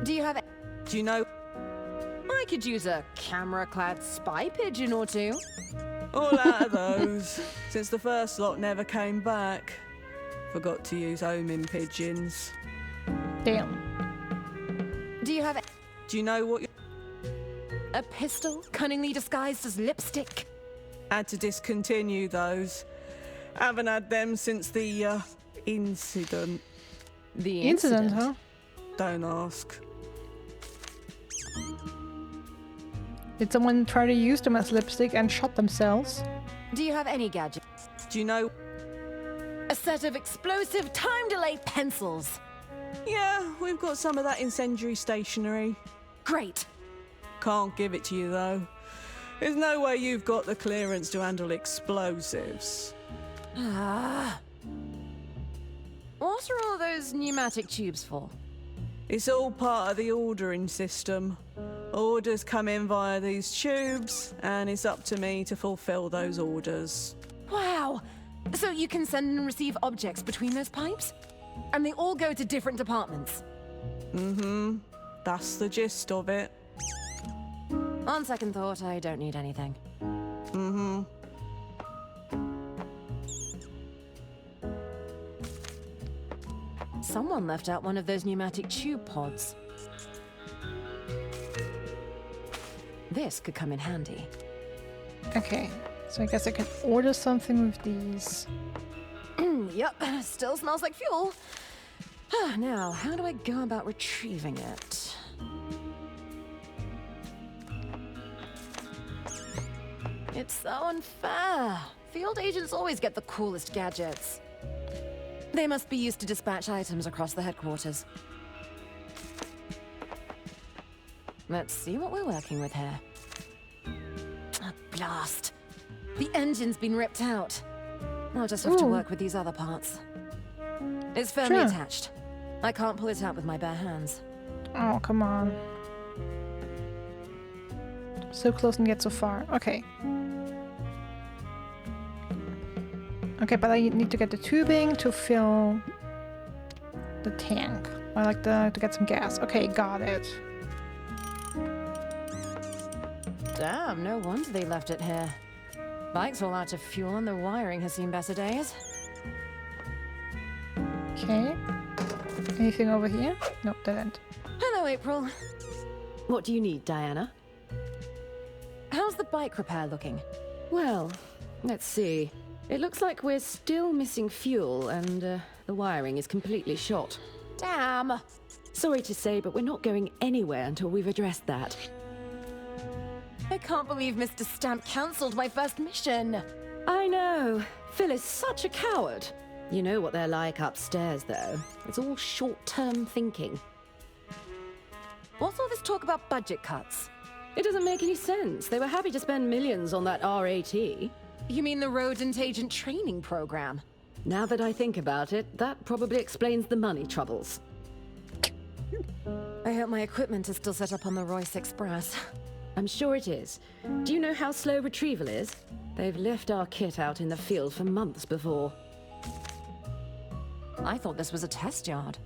[SPEAKER 24] Do you have...
[SPEAKER 12] Do you know...
[SPEAKER 24] I could use a camera-clad spy pigeon or two.
[SPEAKER 12] All out of those, since the first lot never came back. Forgot to use homing pigeons.
[SPEAKER 2] Damn.
[SPEAKER 24] Do you have...
[SPEAKER 12] Do you know what...
[SPEAKER 24] A pistol cunningly disguised as lipstick?
[SPEAKER 12] Had to discontinue those. Haven't had them since the, incident.
[SPEAKER 24] The
[SPEAKER 2] incident, huh?
[SPEAKER 12] Don't ask.
[SPEAKER 2] Did someone try to use them as lipstick and shot themselves?
[SPEAKER 24] Do you have any gadgets?
[SPEAKER 12] Do you know...
[SPEAKER 24] A set of explosive time-delay pencils.
[SPEAKER 12] Yeah, we've got some of that incendiary stationery.
[SPEAKER 24] Great.
[SPEAKER 12] Can't give it to you, though. There's no way you've got the clearance to handle explosives.
[SPEAKER 24] Ah. What are all those pneumatic tubes for?
[SPEAKER 12] It's all part of the ordering system. Orders come in via these tubes, and it's up to me to fulfill those orders.
[SPEAKER 24] Wow! So you can send and receive objects between those pipes? And they all go to different departments?
[SPEAKER 12] Mm-hmm. That's the gist of it.
[SPEAKER 24] On second thought, I don't need anything.
[SPEAKER 12] Mm-hmm.
[SPEAKER 24] Someone left out one of those pneumatic tube pods. This could come in handy.
[SPEAKER 2] Okay, so I guess I can order something with these.
[SPEAKER 24] Yep, still smells like fuel. Now, how do I go about retrieving it? It's so unfair. Field agents always get the coolest gadgets. They must be used to dispatch items across the headquarters. Let's see what we're working with here. A blast. The engine's been ripped out. I'll just have to work with these other parts. It's firmly attached. I can't pull it out with my bare hands.
[SPEAKER 2] Oh, come on. So close and yet so far. Okay. Okay, but I need to get the tubing to fill the tank. I like to get some gas. Okay, got it.
[SPEAKER 24] Damn, no wonder they left it here. Bike's all out of fuel and the wiring has seen better days.
[SPEAKER 2] Okay. Anything over here? Nope, dead end.
[SPEAKER 24] Hello, April.
[SPEAKER 23] What do you need, Diana?
[SPEAKER 24] How's the bike repair looking?
[SPEAKER 23] Well, let's see. It looks like we're still missing fuel and the wiring is completely shot.
[SPEAKER 24] Damn!
[SPEAKER 23] Sorry to say, but we're not going anywhere until we've addressed that.
[SPEAKER 24] I can't believe Mr. Stamp cancelled my first mission.
[SPEAKER 23] I know. Phil is such a coward. You know what they're like upstairs, though. It's all short-term thinking.
[SPEAKER 24] What's all this talk about budget cuts?
[SPEAKER 23] It doesn't make any sense. They were happy to spend millions on that RAT.
[SPEAKER 24] You mean the rodent agent training program?
[SPEAKER 23] Now that I think about it, that probably explains the money troubles.
[SPEAKER 24] I hope my equipment is still set up on the Royce Express.
[SPEAKER 23] I'm sure it is. Do you know how slow retrieval is? They've left our kit out in the field for months before.
[SPEAKER 24] I thought this was a test yard.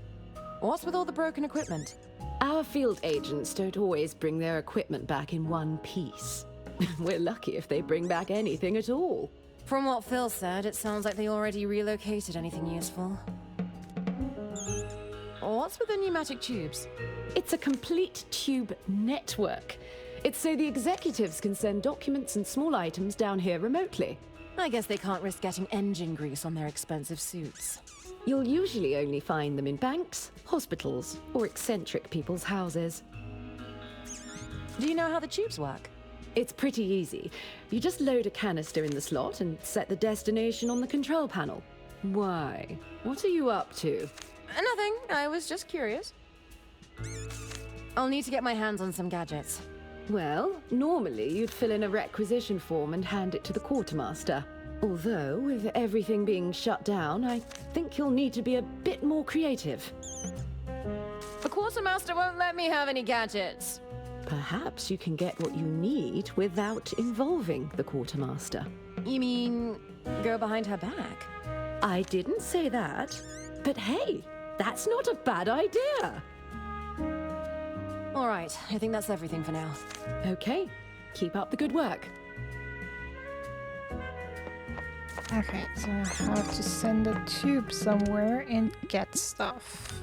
[SPEAKER 24] What's with all the broken equipment?
[SPEAKER 23] Our field agents don't always bring their equipment back in one piece. We're lucky if they bring back anything at all.
[SPEAKER 24] From what Phil said, it sounds like they already relocated anything useful. What's with the pneumatic tubes?
[SPEAKER 23] It's a complete tube network. It's so the executives can send documents and small items down here remotely.
[SPEAKER 24] I guess they can't risk getting engine grease on their expensive suits.
[SPEAKER 23] You'll usually only find them in banks, hospitals, or eccentric people's houses.
[SPEAKER 24] Do you know how the tubes work?
[SPEAKER 23] It's pretty easy. You just load a canister in the slot and set the destination on the control panel. Why? What are you up to?
[SPEAKER 24] Nothing. I was just curious. I'll need to get my hands on some gadgets.
[SPEAKER 23] Well, normally you'd fill in a requisition form and hand it to the quartermaster. Although, with everything being shut down, I think you'll need to be a bit more creative.
[SPEAKER 24] The quartermaster won't let me have any gadgets.
[SPEAKER 23] Perhaps you can get what you need without involving the quartermaster.
[SPEAKER 24] You mean go behind her back?
[SPEAKER 23] I didn't say that. But hey, that's not a bad idea.
[SPEAKER 24] All right, I think that's everything for now.
[SPEAKER 23] Okay, keep up the good work.
[SPEAKER 2] Okay, so I have to send a tube somewhere and get stuff.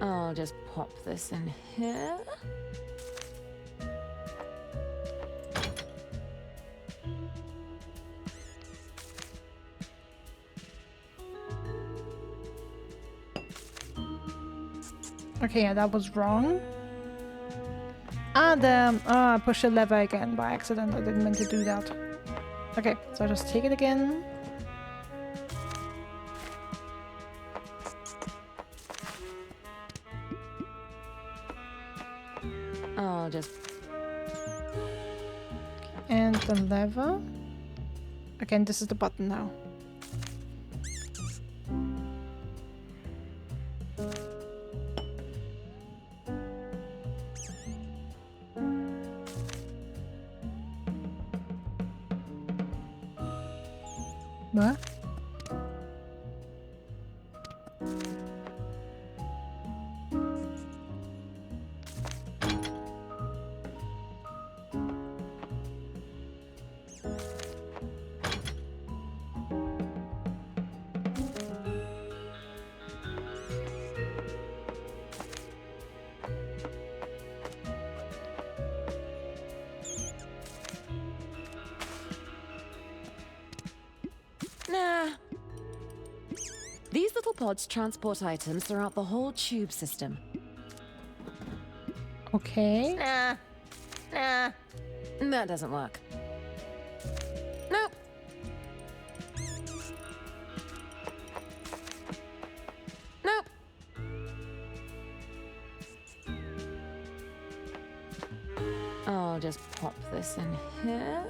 [SPEAKER 24] I'll just pop this in here.
[SPEAKER 2] Okay, yeah, that was wrong. I pushed the lever again by accident. I didn't mean to do that. Okay, so I just take it again.
[SPEAKER 24] I'll just...
[SPEAKER 2] And the lever. Again, this is the button now. What?
[SPEAKER 23] pods transport items throughout the whole tube system.
[SPEAKER 2] Okay.
[SPEAKER 23] Nah. That doesn't work. Nope. Nope. I'll just pop this in here.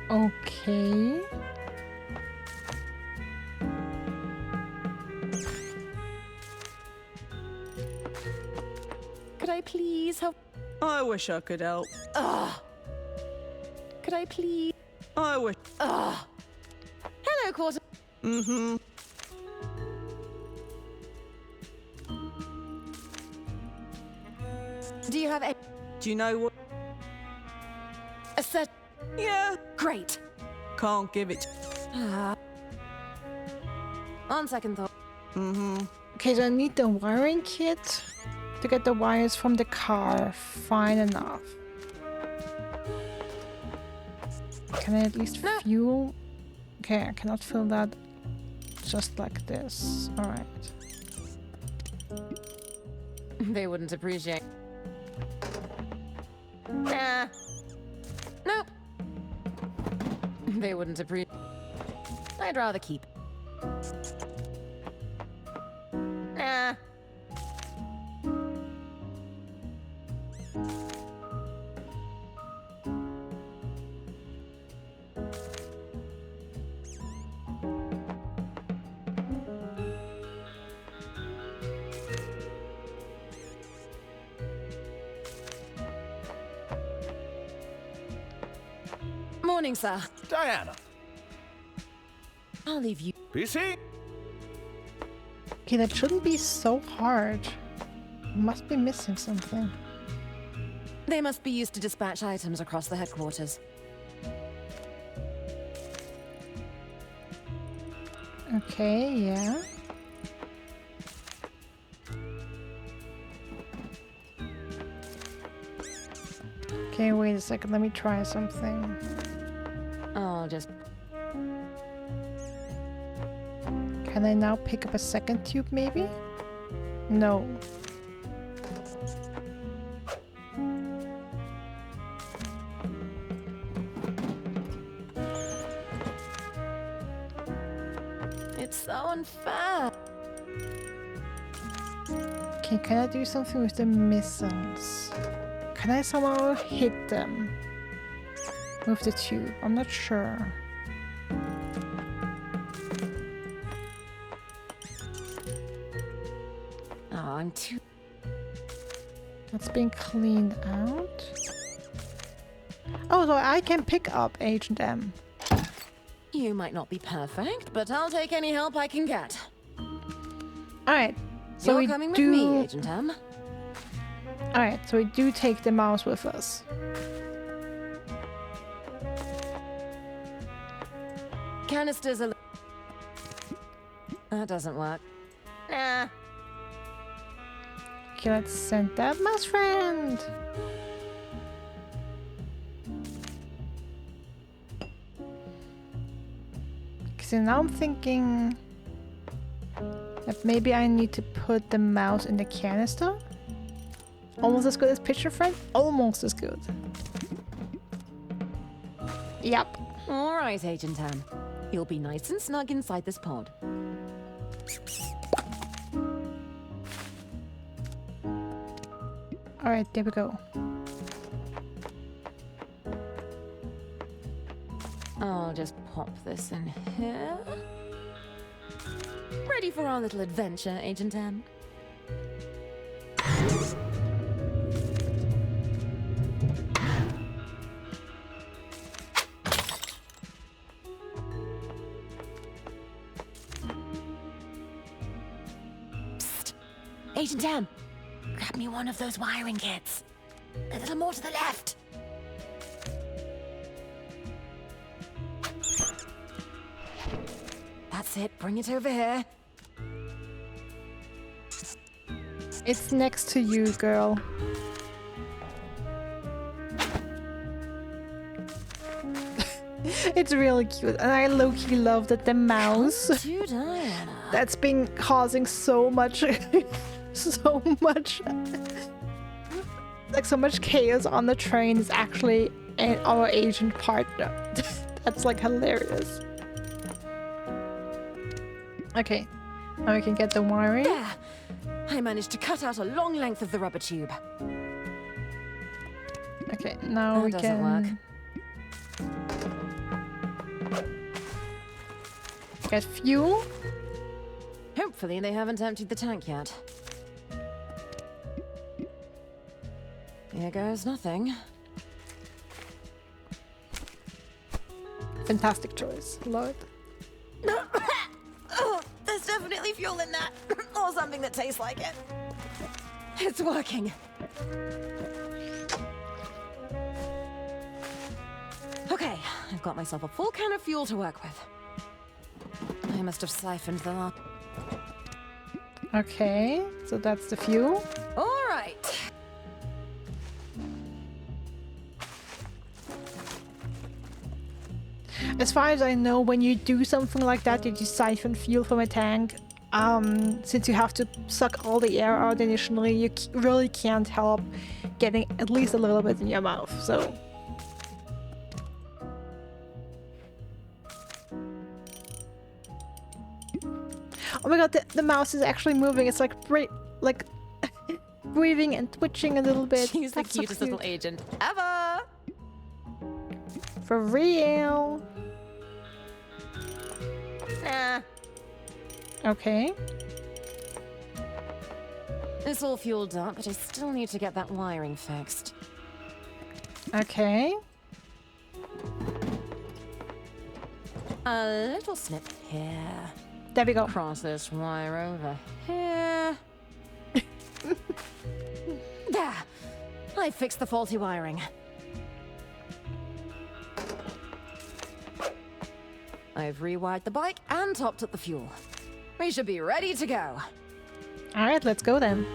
[SPEAKER 2] Okay.
[SPEAKER 23] Could I please help?
[SPEAKER 12] I wish I could help.
[SPEAKER 23] Ugh. Could I please?
[SPEAKER 12] I wish.
[SPEAKER 23] Ugh. Hello, quarter.
[SPEAKER 12] Mm-hmm.
[SPEAKER 23] Do you have a...
[SPEAKER 12] Do you know what?
[SPEAKER 23] A set...
[SPEAKER 12] Yeah.
[SPEAKER 23] Great.
[SPEAKER 12] Can't give it.
[SPEAKER 23] On second thought.
[SPEAKER 12] Mm-hmm.
[SPEAKER 2] Okay, so I need the wiring kit to get the wires from the car. Fine enough. Can I at least fuel? Okay, I cannot fill that just like this. Alright.
[SPEAKER 23] They wouldn't appreciate. Nah. Nope. They wouldn't appreciate. I'd rather keep. Nah. Morning, sir.
[SPEAKER 10] Diana.
[SPEAKER 23] I'll leave you.
[SPEAKER 10] PC?
[SPEAKER 2] Okay, that shouldn't be so hard. Must be missing something.
[SPEAKER 23] They must be used to dispatch items across the headquarters.
[SPEAKER 2] Okay, yeah. Okay, wait a second. Let me try something.
[SPEAKER 23] I'll just...
[SPEAKER 2] Can I now pick up a second tube, maybe? No.
[SPEAKER 23] It's so unfair.
[SPEAKER 2] Okay, can I do something with the missiles? Can I somehow hit them with the tube? I'm not sure.
[SPEAKER 23] Oh, I'm too...
[SPEAKER 2] That's being cleaned out. Oh, so I can pick up H&M.
[SPEAKER 23] You might not be perfect, but I'll take any help I can get.
[SPEAKER 2] Alright, so
[SPEAKER 23] You're
[SPEAKER 2] we
[SPEAKER 23] coming with
[SPEAKER 2] do...
[SPEAKER 23] me, Agent M.
[SPEAKER 2] Alright, so we do take the mouse with us.
[SPEAKER 23] Canisters are... That doesn't work. Nah.
[SPEAKER 2] Okay, let's send that mouse friend. So now I'm thinking that maybe I need to put the mouse in the canister. Almost as good as Picture Friend? Almost as good. Yep.
[SPEAKER 23] All right, Agent M. You'll be nice and snug inside this pod.
[SPEAKER 2] Alright, there we go.
[SPEAKER 23] I'll just pop this in here. Ready for our little adventure, Agent M? Psst.
[SPEAKER 24] Agent M, grab me one of those wiring kits. A little more to the left. That's it. Bring it over here.
[SPEAKER 2] It's next to you, girl. It's really cute, and I low-key love that the mouse that's been causing so much like so much chaos on the train is actually our agent partner. That's like hilarious. Okay, now we can get the wiring.
[SPEAKER 24] There! I managed to cut out a long length of the rubber tube.
[SPEAKER 2] Okay, now we
[SPEAKER 24] doesn't
[SPEAKER 2] can
[SPEAKER 24] work.
[SPEAKER 2] get fuel.
[SPEAKER 24] Hopefully they haven't emptied the tank yet. Here goes nothing.
[SPEAKER 2] Fantastic choice, Lord.
[SPEAKER 24] Oh, there's definitely fuel in that. Or something that tastes like it. It's working. Okay, I've got myself a full can of fuel to work with. I must have siphoned them up.
[SPEAKER 2] Okay, so that's the fuel.
[SPEAKER 24] All right.
[SPEAKER 2] As far as I know, when you do something like that, you siphon fuel from a tank, since you have to suck all the air out initially, you really can't help getting at least a little bit in your mouth, so... Oh my god, the mouse is actually moving. It's like breathing and twitching a little bit.
[SPEAKER 24] She's the cutest little agent ever.
[SPEAKER 2] For real.
[SPEAKER 24] Nah.
[SPEAKER 2] Okay.
[SPEAKER 24] It's all fueled up, but I still need to get that wiring fixed.
[SPEAKER 2] Okay.
[SPEAKER 24] A little snip here.
[SPEAKER 2] There we go.
[SPEAKER 24] Cross this wire over here. There! I fixed the faulty wiring. I've rewired the bike and topped up the fuel. We should be ready to go.
[SPEAKER 2] Alright, let's go then.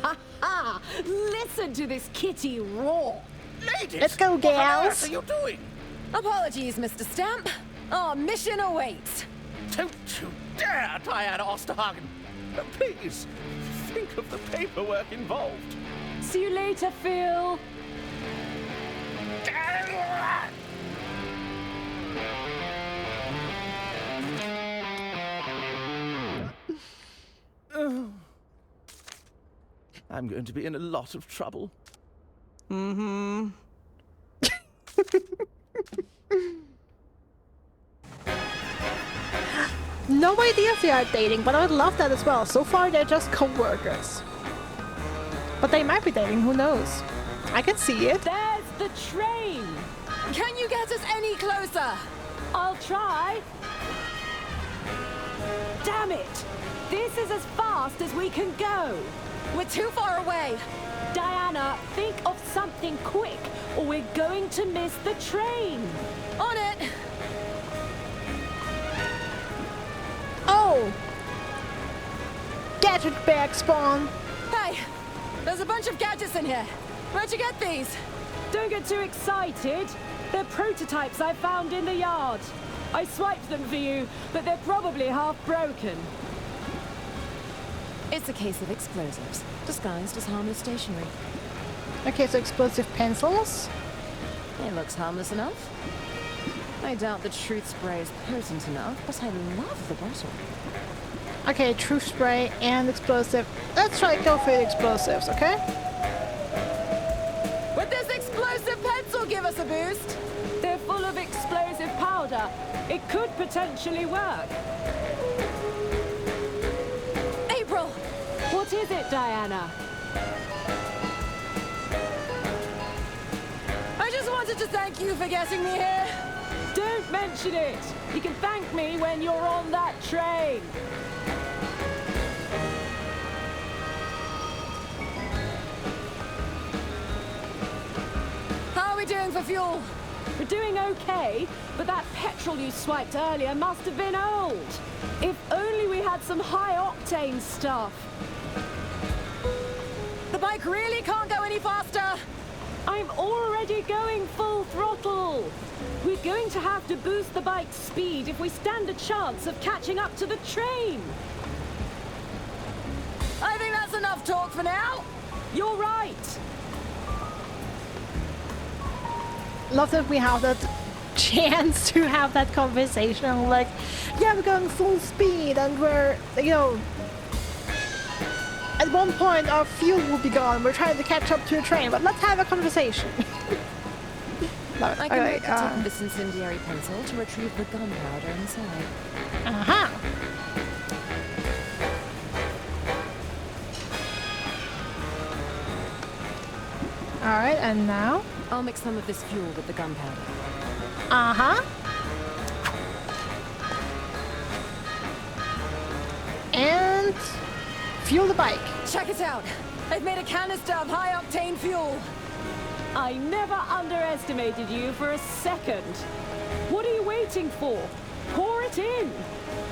[SPEAKER 24] Ha ha! Listen to this kitty roar!
[SPEAKER 14] Ladies,
[SPEAKER 2] let's go, gals!
[SPEAKER 14] What on earth are you doing?
[SPEAKER 24] Apologies, Mr. Stamp. Our mission awaits.
[SPEAKER 10] Don't you dare, Diana Osterhagen! Please, think of the paperwork involved.
[SPEAKER 23] See you later, Phil.
[SPEAKER 10] I'm going to be in a lot of trouble.
[SPEAKER 12] Mm-hmm.
[SPEAKER 2] No idea if they are dating, but I would love that as well. So far, they're just co-workers. But they might be dating, who knows? I can see it.
[SPEAKER 23] There's the train.
[SPEAKER 24] Can you get us any closer?
[SPEAKER 23] I'll try. Damn it! This is as fast as we can go.
[SPEAKER 24] We're too far away.
[SPEAKER 23] Diana, think of something quick, or we're going to miss the train.
[SPEAKER 24] On it.
[SPEAKER 2] Oh! Gadget bag spawn.
[SPEAKER 24] Hey, there's a bunch of gadgets in here. Where'd you get these?
[SPEAKER 23] Don't get too excited. They're prototypes I found in the yard. I swiped them for you, but they're probably half broken.
[SPEAKER 24] It's a case of explosives, disguised as harmless stationery.
[SPEAKER 2] Okay, so explosive pencils.
[SPEAKER 24] It looks harmless enough. I doubt the truth spray is potent enough, but I love the bottle.
[SPEAKER 2] Okay, truth spray and explosive. Let's try to go for the explosives, okay?
[SPEAKER 24] Would this explosive pencil give us a boost?
[SPEAKER 23] They're full of explosive powder. It could potentially work.
[SPEAKER 24] April!
[SPEAKER 23] What is it, Diana?
[SPEAKER 24] I just wanted to thank you for getting me here.
[SPEAKER 23] Don't mention it! You can thank me when you're on that train!
[SPEAKER 24] How are we doing for fuel?
[SPEAKER 23] We're doing okay, but that petrol you swiped earlier must have been old. If only we had some high-octane stuff.
[SPEAKER 24] The bike really can't go any faster!
[SPEAKER 23] I'm already going full throttle. We're going to have to boost the bike's speed if we stand a chance of catching up to the train.
[SPEAKER 24] I think that's enough talk for now.
[SPEAKER 23] You're right.
[SPEAKER 2] Love that we have that chance to have that conversation. Like, yeah, we're going full speed and we're, you know, at one point our fuel will be gone. We're trying to catch up to a train, but let's have a conversation.
[SPEAKER 23] I can
[SPEAKER 2] okay,
[SPEAKER 23] make the tip of this incendiary pencil to retrieve the gunpowder inside.
[SPEAKER 2] Uh-huh. Alright, and now?
[SPEAKER 23] I'll mix some of this fuel with the gunpowder.
[SPEAKER 2] Uh-huh. And fuel the bike.
[SPEAKER 24] Check it out. I've made a canister of high-octane fuel.
[SPEAKER 23] I never underestimated you for a second. What are you waiting for? Pour it in.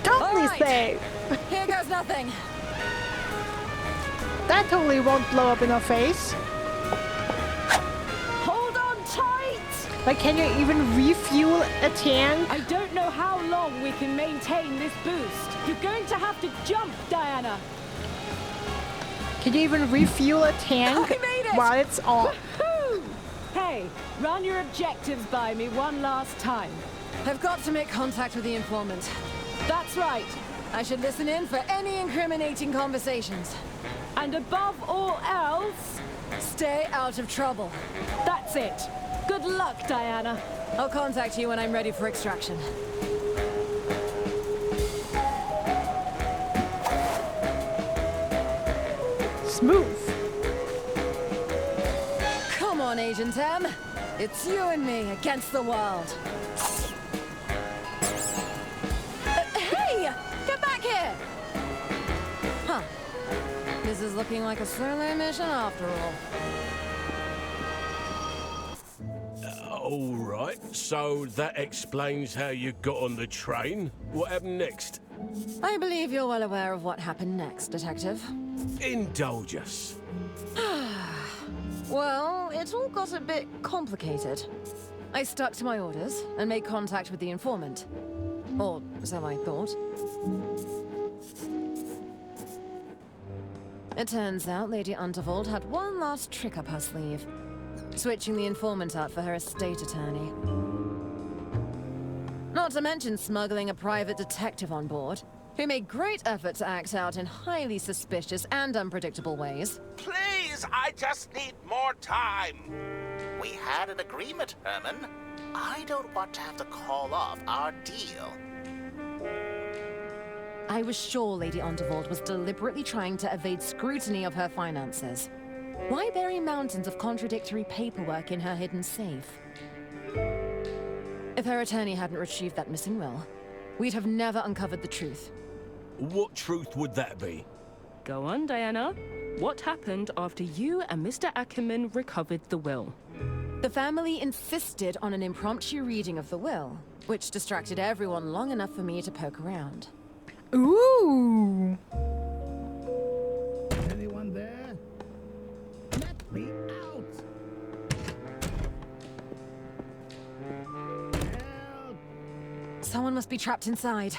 [SPEAKER 2] Totally safe.
[SPEAKER 24] Here goes nothing.
[SPEAKER 2] That totally won't blow up in our face.
[SPEAKER 23] Hold on tight!
[SPEAKER 2] Like, can you even refuel a tank?
[SPEAKER 23] I don't know how long we can maintain this boost. You're going to have to jump, Diana.
[SPEAKER 2] Can you even refuel a tank
[SPEAKER 23] I made it!
[SPEAKER 2] while it's on?
[SPEAKER 23] Hey, run your objectives by me one last time.
[SPEAKER 24] I've got to make contact with the informant.
[SPEAKER 23] That's right.
[SPEAKER 24] I should listen in for any incriminating conversations.
[SPEAKER 23] And above all else,
[SPEAKER 24] stay out of trouble.
[SPEAKER 23] That's it. Good luck, Diana.
[SPEAKER 24] I'll contact you when I'm ready for extraction.
[SPEAKER 2] Smooth.
[SPEAKER 24] Come on, Agent M. It's you and me against the world. Hey! Get back here! Huh. This is looking like a solo mission after all.
[SPEAKER 14] All right, so that explains how you got on the train. What happened next?
[SPEAKER 24] I believe you're well aware of what happened next, Detective.
[SPEAKER 14] Indulge us.
[SPEAKER 24] Well, it all got a bit complicated. I stuck to my orders and made contact with the informant. Or so I thought. It turns out Lady Unterwald had one last trick up her sleeve. Switching the informant out for her estate attorney. Not to mention smuggling a private detective on board, who made great effort to act out in highly suspicious and unpredictable ways.
[SPEAKER 15] Please, I just need more time. We had an agreement, Herman. I don't want to have to call off our deal.
[SPEAKER 24] I was sure Lady Unterwald was deliberately trying to evade scrutiny of her finances. Why bury mountains of contradictory paperwork in her hidden safe? If her attorney hadn't retrieved that missing will, we'd have never uncovered the truth.
[SPEAKER 14] What truth would that be?
[SPEAKER 23] Go on, Diana. What happened after you and Mr. Ackerman recovered the will?
[SPEAKER 24] The family insisted on an impromptu reading of the will, which distracted everyone long enough for me to poke around.
[SPEAKER 2] Ooh!
[SPEAKER 11] Anyone there? Let me out!
[SPEAKER 24] Help! Someone must be trapped inside.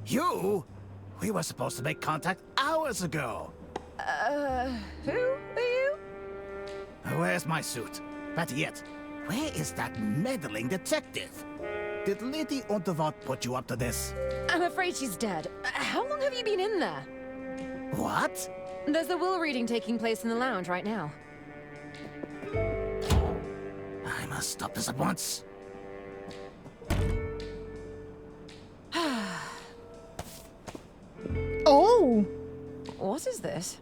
[SPEAKER 11] You? We were supposed to make contact hours ago.
[SPEAKER 24] Who are you?
[SPEAKER 11] Where's my suit? Better yet, where is that meddling detective? Did Lady Unterwald put you up to this?
[SPEAKER 24] I'm afraid she's dead. How long have you been in there?
[SPEAKER 11] What?
[SPEAKER 24] There's a will reading taking place in the lounge right now.
[SPEAKER 11] I must stop this at once.
[SPEAKER 2] Oh!
[SPEAKER 24] What is this?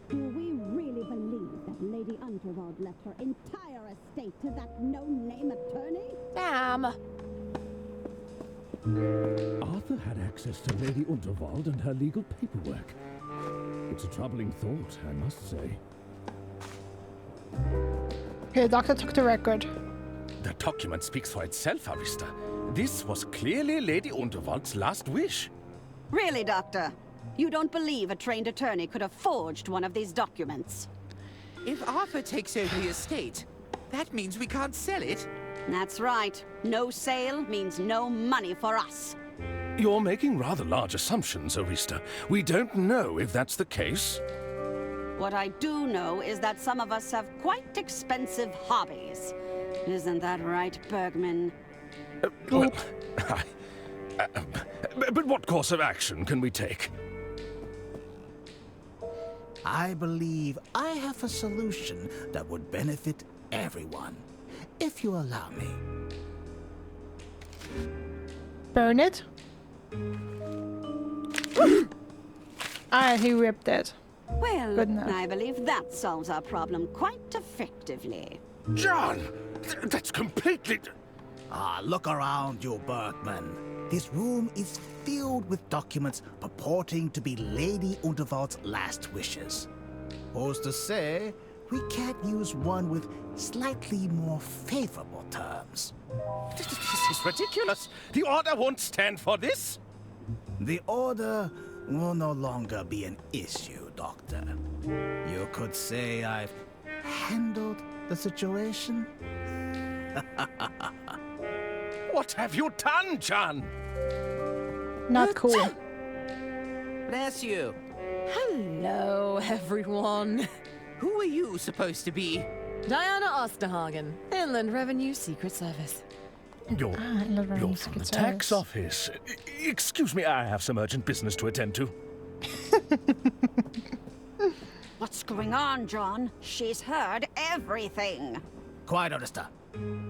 [SPEAKER 16] Do we really believe that Lady Unterwald left her entire estate to that no-name attorney?
[SPEAKER 24] Damn!
[SPEAKER 9] Arthur had access to Lady Unterwald and her legal paperwork. It's a troubling thought, I must say.
[SPEAKER 2] Okay, the doctor took the record.
[SPEAKER 8] The document speaks for itself, Arista. This was clearly Lady Unterwald's last wish.
[SPEAKER 19] Really, Doctor? You don't believe a trained attorney could have forged one of these documents?
[SPEAKER 22] If Arthur takes over the estate, that means we can't sell it.
[SPEAKER 19] That's right. No sale means no money for us.
[SPEAKER 8] You're making rather large assumptions, Arista. We don't know if that's the case.
[SPEAKER 19] What I do know is that some of us have quite expensive hobbies. Isn't that right, Bergman?
[SPEAKER 8] Well, but what course of action can we take?
[SPEAKER 11] I believe I have a solution that would benefit everyone, if you allow me.
[SPEAKER 2] Burn it? He ripped it.
[SPEAKER 19] Well,
[SPEAKER 2] Good enough.
[SPEAKER 19] I believe that solves our problem quite effectively.
[SPEAKER 8] John! That's completely...
[SPEAKER 11] Look around you, Bergman. This room is filled with documents purporting to be Lady Unterwald's last wishes. Who's to say we can't use one with slightly more favorable terms?
[SPEAKER 8] This is ridiculous. The Order won't stand for this.
[SPEAKER 11] The Order will no longer be an issue, Doctor. You could say I've handled the situation.
[SPEAKER 8] What have you done, John?
[SPEAKER 2] Not cool.
[SPEAKER 22] Bless you.
[SPEAKER 24] Hello, everyone.
[SPEAKER 22] Who are you supposed to be?
[SPEAKER 24] Diana Osterhagen, Inland Revenue Secret Service.
[SPEAKER 8] You're from the tax office. Excuse me, I have some urgent business to attend to.
[SPEAKER 19] What's going on, John? She's heard everything.
[SPEAKER 11] Quiet, Odessa.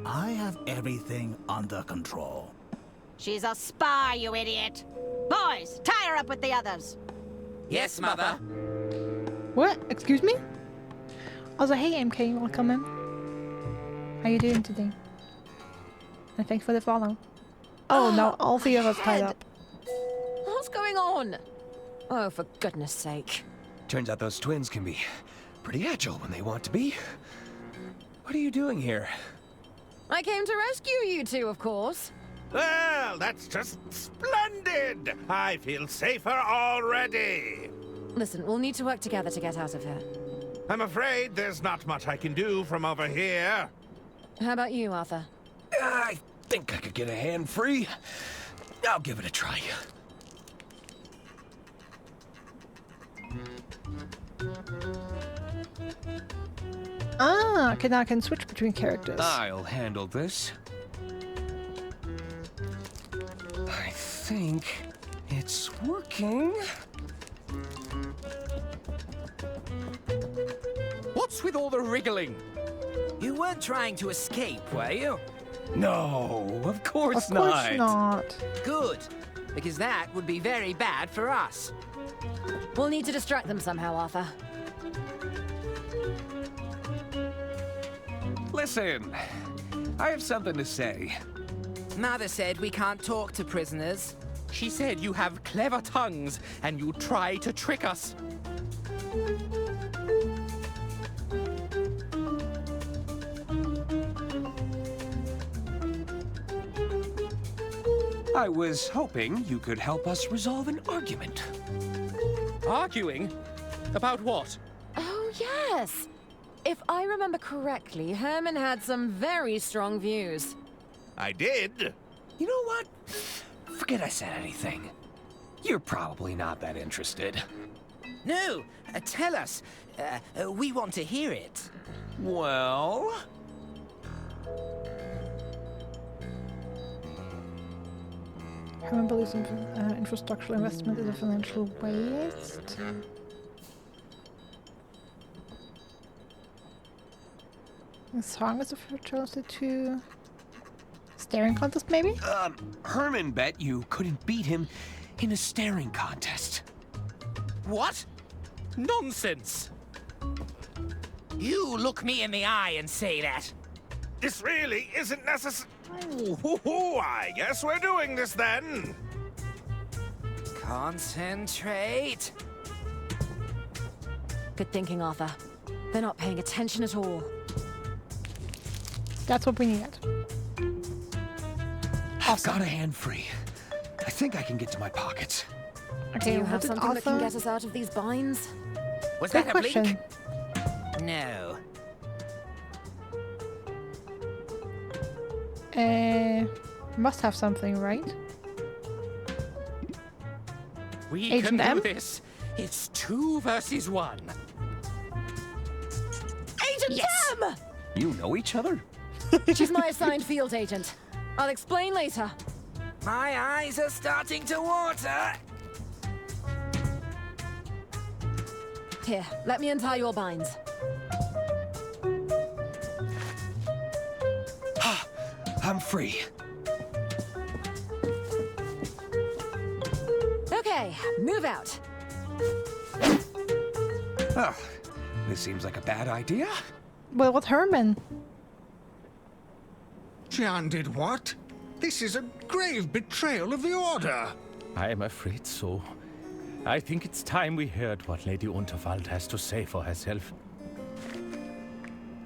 [SPEAKER 11] I have everything under control.
[SPEAKER 19] She's a spy, you idiot. Boys, tie her up with the others.
[SPEAKER 22] Yes, Mother.
[SPEAKER 2] What? Excuse me? Also, hey MK, you wanna come in? How you doing today? And thanks for the follow. Oh no, all three of us tied up.
[SPEAKER 24] What's going on? Oh, for goodness sake.
[SPEAKER 13] Turns out those twins can be pretty agile when they want to be. What are you doing here?
[SPEAKER 24] I came to rescue you two, of course.
[SPEAKER 3] Well, that's just splendid! I feel safer already.
[SPEAKER 24] Listen, we'll need to work together to get out of here.
[SPEAKER 3] I'm afraid there's not much I can do from over here.
[SPEAKER 24] How about you, Arthur?
[SPEAKER 13] I think I could get a hand free. I'll give it a try.
[SPEAKER 2] Ah, okay, now I can switch between characters.
[SPEAKER 13] I'll handle this. I think it's working.
[SPEAKER 22] What's with all the wriggling? You weren't trying to escape, were you?
[SPEAKER 13] No, of course
[SPEAKER 2] Of course not.
[SPEAKER 22] Good, because that would be very bad for us.
[SPEAKER 24] We'll need to distract them somehow, Arthur.
[SPEAKER 13] Listen, I have something to say.
[SPEAKER 22] Mother said we can't talk to prisoners. She said you have clever tongues and you try to trick us.
[SPEAKER 13] I was hoping you could help us resolve an argument.
[SPEAKER 22] Arguing? About what?
[SPEAKER 24] Oh, yes. If I remember correctly, Herman had some very strong views.
[SPEAKER 3] I did.
[SPEAKER 13] You know what? Forget I said anything. You're probably not that interested.
[SPEAKER 22] No, tell us. We want to hear it.
[SPEAKER 13] Well...
[SPEAKER 2] Herman believes in infrastructural investment is a financial waste. The song is a fertility to Staring contest, maybe?
[SPEAKER 13] Herman bet you couldn't beat him in a staring contest.
[SPEAKER 22] What? Nonsense! You look me in the eye and say that.
[SPEAKER 3] This really isn't necessary. I guess we're doing this then.
[SPEAKER 22] Concentrate.
[SPEAKER 24] Good thinking, Arthur. They're not paying attention at all.
[SPEAKER 2] That's what we needed.
[SPEAKER 13] I've got a hand free. I think I can get to my pockets.
[SPEAKER 24] Do you have something that can get us out of these binds?
[SPEAKER 22] Was
[SPEAKER 2] Good
[SPEAKER 22] that a
[SPEAKER 2] question.
[SPEAKER 22] blink? No.
[SPEAKER 2] Must have something, right?
[SPEAKER 22] We
[SPEAKER 2] Agent
[SPEAKER 22] can
[SPEAKER 2] M?
[SPEAKER 22] do this. It's 2 versus 1.
[SPEAKER 24] Agent M!
[SPEAKER 13] You know each other?
[SPEAKER 24] She's my assigned field agent. I'll explain later.
[SPEAKER 22] My eyes are starting to water.
[SPEAKER 24] Here, let me untie your binds.
[SPEAKER 13] I'm free.
[SPEAKER 24] Okay, move out.
[SPEAKER 13] Oh, this seems like a bad idea.
[SPEAKER 2] Well, with Herman.
[SPEAKER 17] Jan did what? This is a grave betrayal of the Order.
[SPEAKER 10] I am afraid so. I think it's time we heard what Lady Unterwald has to say for herself.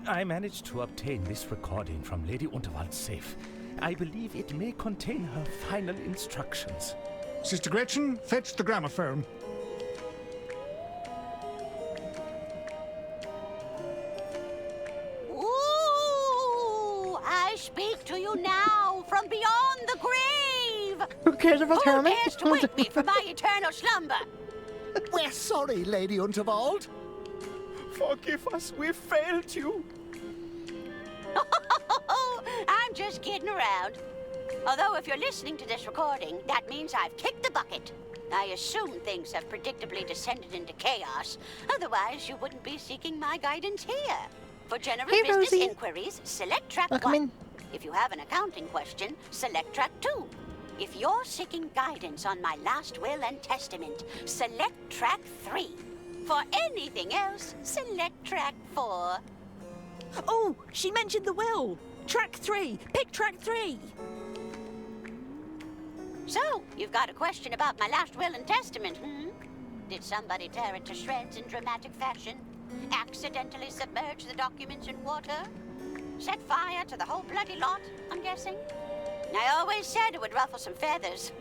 [SPEAKER 10] I managed to obtain this recording from Lady Unterwald's safe. I believe it may contain her final instructions.
[SPEAKER 17] Sister Gretchen, fetch the gramophone.
[SPEAKER 16] Ooh, I speak to you now from beyond the grave.
[SPEAKER 2] Who cares about
[SPEAKER 16] Who
[SPEAKER 2] Herman?
[SPEAKER 16] dares to wake me from my eternal slumber?
[SPEAKER 4] We're sorry, Lady Unterwald.
[SPEAKER 10] Forgive us, we failed you.
[SPEAKER 16] I'm just kidding around. Although if you're listening to this recording, that means I've kicked the bucket. I assume things have predictably descended into chaos. Otherwise, you wouldn't be seeking my guidance here. For general
[SPEAKER 2] Hey,
[SPEAKER 16] business
[SPEAKER 2] Rosie.
[SPEAKER 16] inquiries, select track
[SPEAKER 2] Welcome
[SPEAKER 16] 1.
[SPEAKER 2] in.
[SPEAKER 16] If you have an accounting question, select track 2. If you're seeking guidance on my last will and testament, select track 3. For anything else, select track 4.
[SPEAKER 19] Oh, she mentioned the will. Track 3. Pick track 3.
[SPEAKER 16] So, you've got a question about my last will and testament, hmm? Did somebody tear it to shreds in dramatic fashion? Accidentally submerge the documents in water? Set fire to the whole bloody lot, I'm guessing? I always said it would ruffle some feathers.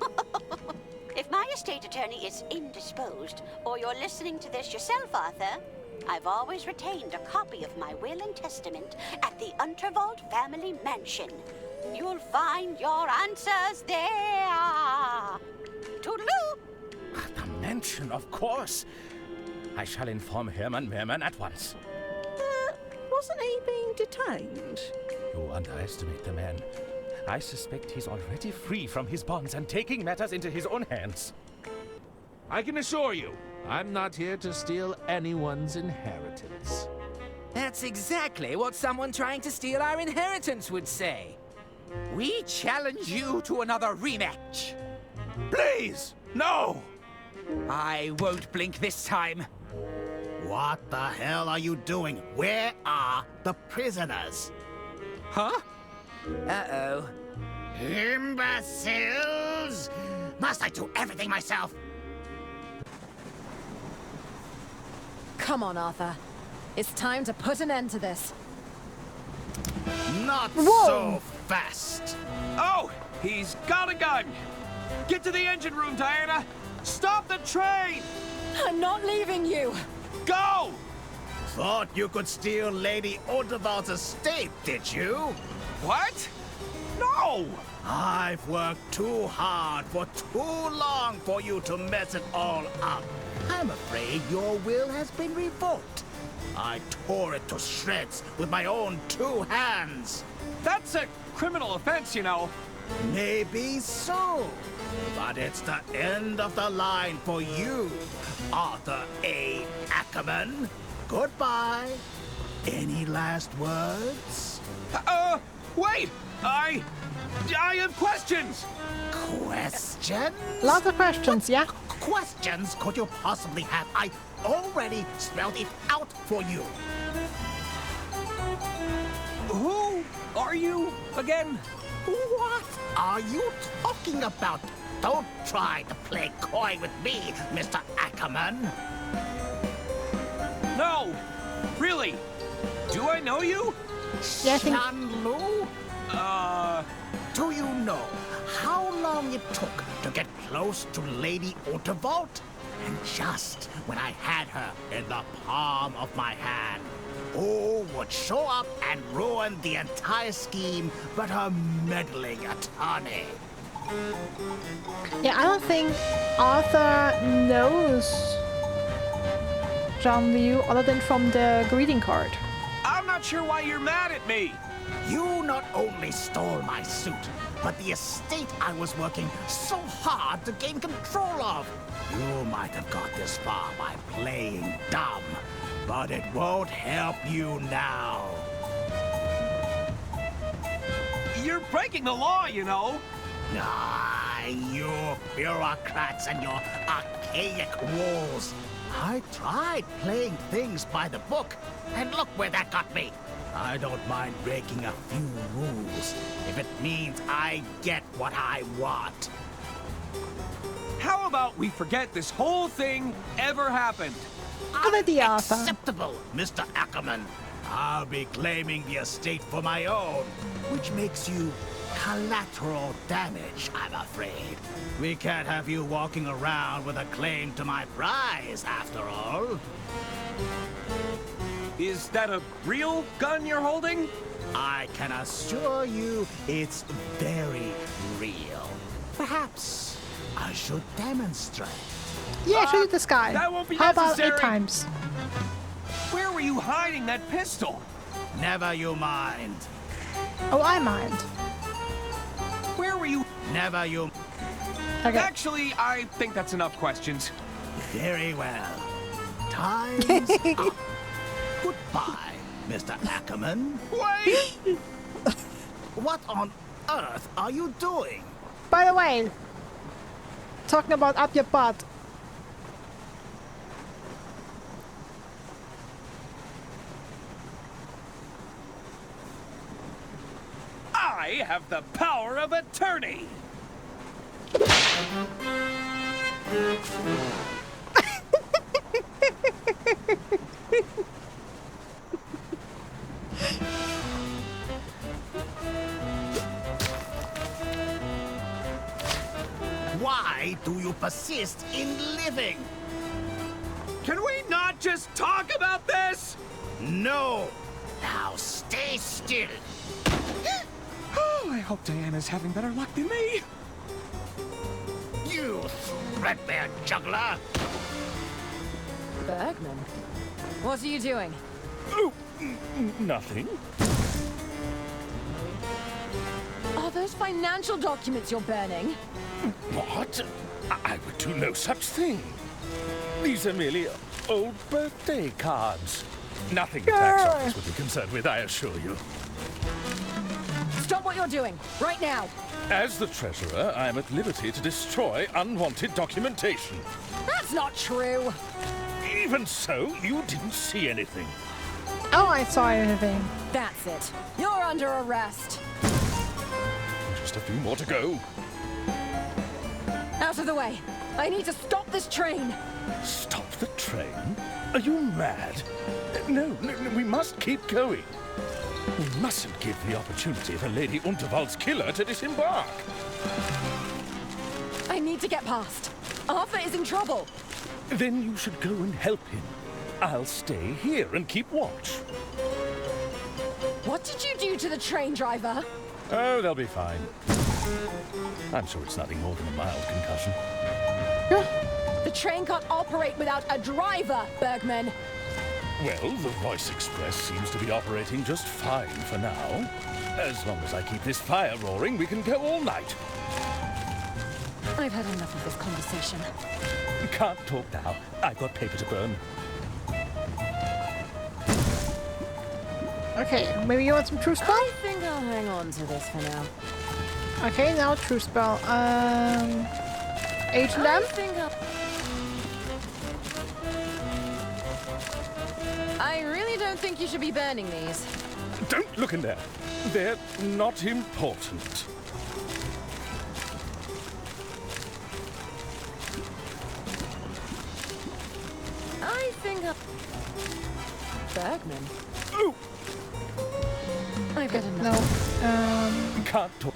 [SPEAKER 16] If my estate attorney is indisposed, or you're listening to this yourself, Arthur, I've always retained a copy of my will and testament at the Unterwald family mansion. You'll find your answers there. Toodaloo!
[SPEAKER 10] The mansion, of course. I shall inform Herman Merman at once.
[SPEAKER 19] Wasn't he being detained?
[SPEAKER 10] You underestimate the man. I suspect he's already free from his bonds and taking matters into his own hands.
[SPEAKER 3] I can assure you, I'm not here to steal anyone's inheritance.
[SPEAKER 22] That's exactly what someone trying to steal our inheritance would say. We challenge you to another rematch.
[SPEAKER 3] Please, no!
[SPEAKER 22] I won't blink this time.
[SPEAKER 4] What the hell are you doing? Where are the prisoners?
[SPEAKER 22] Huh? Uh-oh.
[SPEAKER 4] Imbeciles! Must I do everything myself?
[SPEAKER 24] Come on, Arthur. It's time to put an end to this.
[SPEAKER 4] Not
[SPEAKER 2] Whoa.
[SPEAKER 4] so fast.
[SPEAKER 13] Oh, he's got a gun. Get to the engine room, Diana. Stop the train.
[SPEAKER 24] I'm not leaving you.
[SPEAKER 13] Go!
[SPEAKER 4] Thought you could steal Lady Unterwald's estate, did you?
[SPEAKER 13] What? No!
[SPEAKER 4] I've worked too hard for too long for you to mess it all up. I'm afraid your will has been revoked. I tore it to shreds with my own 2 hands.
[SPEAKER 13] That's a criminal offense, you know.
[SPEAKER 4] Maybe so, but it's the end of the line for you, Arthur A. Ackerman. Goodbye. Any last words?
[SPEAKER 13] Wait! I have questions!
[SPEAKER 4] Questions?
[SPEAKER 2] Lots of questions, yeah?
[SPEAKER 4] Questions could you possibly have? I already spelled it out for you.
[SPEAKER 13] Who are you again?
[SPEAKER 4] What are you talking about? Don't try to play coy with me, Mr. Ackerman.
[SPEAKER 13] No! Really? Do I know you?
[SPEAKER 4] Shanlu? Do you know how long it took to get close to Lady Unterwald? And just when I had her in the palm of my hand, who would show up and ruin the entire scheme but a meddling attorney?
[SPEAKER 2] Yeah, I don't think Arthur knows Zhang Liu other than from the greeting card.
[SPEAKER 13] I'm not sure why you're mad at me.
[SPEAKER 4] You not only stole my suit, but the estate I was working so hard to gain control of. You might have got this far by playing dumb, but it won't help you now.
[SPEAKER 13] You're breaking the law, you know.
[SPEAKER 4] Ah, you bureaucrats and your archaic rules. I tried playing things by the book, and look where that got me. I don't mind breaking a few rules if it means I get what I want.
[SPEAKER 13] How about we forget this whole thing ever happened?
[SPEAKER 4] Unacceptable, Mr. Ackerman. I'll be claiming the estate for my own, which makes you collateral damage, I'm afraid. We can't have you walking around with a claim to my prize, after all.
[SPEAKER 13] Is that a real gun you're holding?
[SPEAKER 4] I can assure you it's very real. Perhaps I should demonstrate.
[SPEAKER 2] Yeah, shoot at the sky.
[SPEAKER 13] That won't be
[SPEAKER 2] How
[SPEAKER 13] necessary.
[SPEAKER 2] about 8 times?
[SPEAKER 13] Where were you hiding that pistol?
[SPEAKER 4] Never you mind.
[SPEAKER 2] Oh, I mind.
[SPEAKER 13] Where were you?
[SPEAKER 4] Never you...
[SPEAKER 2] Okay.
[SPEAKER 13] Actually, I think that's enough questions.
[SPEAKER 4] Very well. Time's up. Goodbye, Mr. Ackerman.
[SPEAKER 13] Wait!
[SPEAKER 4] What on earth are you doing?
[SPEAKER 2] By the way, talking about up your butt.
[SPEAKER 13] I have the power of attorney!
[SPEAKER 4] Why do you persist in living?
[SPEAKER 13] Can we not just talk about this?
[SPEAKER 4] No. Now stay still.
[SPEAKER 13] Oh, I hope Diana's having better luck than me.
[SPEAKER 4] You threadbare juggler.
[SPEAKER 24] Bergman, what are you doing?
[SPEAKER 8] Oh, nothing.
[SPEAKER 24] Are those financial documents you're burning?
[SPEAKER 8] What? I would do no such thing. These are merely old birthday cards. Nothing the tax office would be concerned with, I assure you.
[SPEAKER 24] Stop what you're doing, right now!
[SPEAKER 8] As the treasurer, I am at liberty to destroy unwanted documentation.
[SPEAKER 24] That's not true!
[SPEAKER 8] Even so, you didn't see anything.
[SPEAKER 2] Oh, I saw anything.
[SPEAKER 24] That's it. You're under arrest.
[SPEAKER 8] Just a few more to go.
[SPEAKER 24] Out of the way. I need to stop this train.
[SPEAKER 8] Stop the train? Are you mad? No, we must keep going. We mustn't give the opportunity for Lady Unterwald's killer to disembark.
[SPEAKER 24] I need to get past. Arthur is in trouble.
[SPEAKER 8] Then you should go and help him. I'll stay here and keep watch.
[SPEAKER 24] What did you do to the train driver?
[SPEAKER 8] Oh, they'll be fine. I'm sure it's nothing more than a mild concussion.
[SPEAKER 24] The train can't operate without a driver, Bergman.
[SPEAKER 8] Well, the Voice Express seems to be operating just fine for now. As long as I keep this fire roaring, we can go all night.
[SPEAKER 24] I've had enough of this conversation.
[SPEAKER 8] Can't talk now. I've got paper to burn.
[SPEAKER 2] Okay, maybe you want some true spell?
[SPEAKER 24] I think I'll I'll hang on to this for now.
[SPEAKER 2] Okay, now true spell. H them.
[SPEAKER 24] I really don't think you should be burning these.
[SPEAKER 8] Don't look in there. They're not important.
[SPEAKER 24] I think Bergman.
[SPEAKER 8] Oh!
[SPEAKER 24] I've got enough.
[SPEAKER 2] No.
[SPEAKER 8] Can't talk.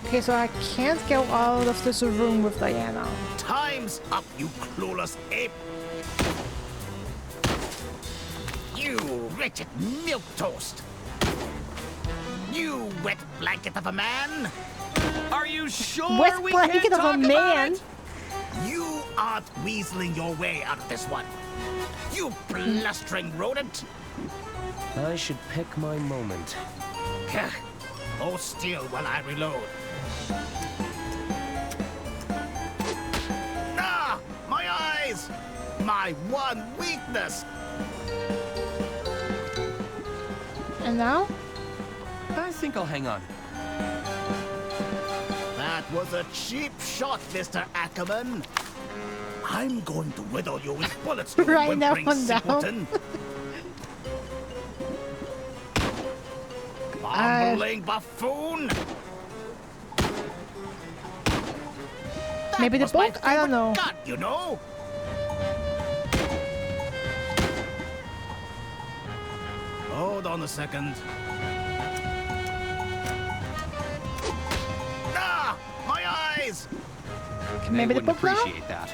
[SPEAKER 2] Okay, so I can't go out of this room with Diana.
[SPEAKER 15] Time's up, you clueless ape! You wretched milquetoast! You wet blanket of a man!
[SPEAKER 22] Are you sure
[SPEAKER 2] Wet
[SPEAKER 22] we
[SPEAKER 2] blanket
[SPEAKER 22] can't
[SPEAKER 2] of a
[SPEAKER 22] talk
[SPEAKER 2] man?
[SPEAKER 22] about it?
[SPEAKER 15] You aren't weaseling your way out of this one! You blustering rodent!
[SPEAKER 13] I should pick my moment.
[SPEAKER 15] Gah. Hold still while I reload. Ah! My eyes! My one weakness!
[SPEAKER 2] And now?
[SPEAKER 13] I think I'll hang on.
[SPEAKER 15] That was a cheap shot, Mr. Ackerman. I'm going to riddle you with bullets, you
[SPEAKER 2] Right now
[SPEAKER 15] whimpering
[SPEAKER 2] and down.
[SPEAKER 15] simpleton. Bumbling buffoon!
[SPEAKER 2] Maybe the
[SPEAKER 15] was my
[SPEAKER 2] book? I don't know.
[SPEAKER 15] gun, you know? Hold on a second. Ah! My eyes!
[SPEAKER 2] Maybe the
[SPEAKER 13] wouldn't
[SPEAKER 2] book now?
[SPEAKER 13] appreciate that.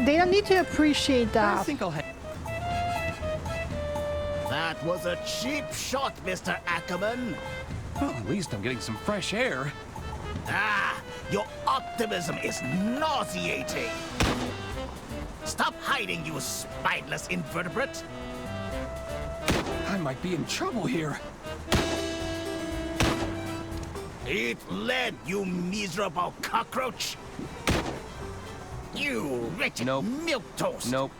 [SPEAKER 2] They don't need to appreciate
[SPEAKER 13] I
[SPEAKER 2] that.
[SPEAKER 13] think I'll hang.
[SPEAKER 15] That was a cheap shot, Mr. Ackerman.
[SPEAKER 13] Well, at least I'm getting some fresh air.
[SPEAKER 15] Ah! Your optimism is nauseating! Stop hiding, you spineless invertebrate!
[SPEAKER 13] I might be in trouble here.
[SPEAKER 15] Eat lead, you miserable cockroach! You wretched milquetoast!
[SPEAKER 13] Nope.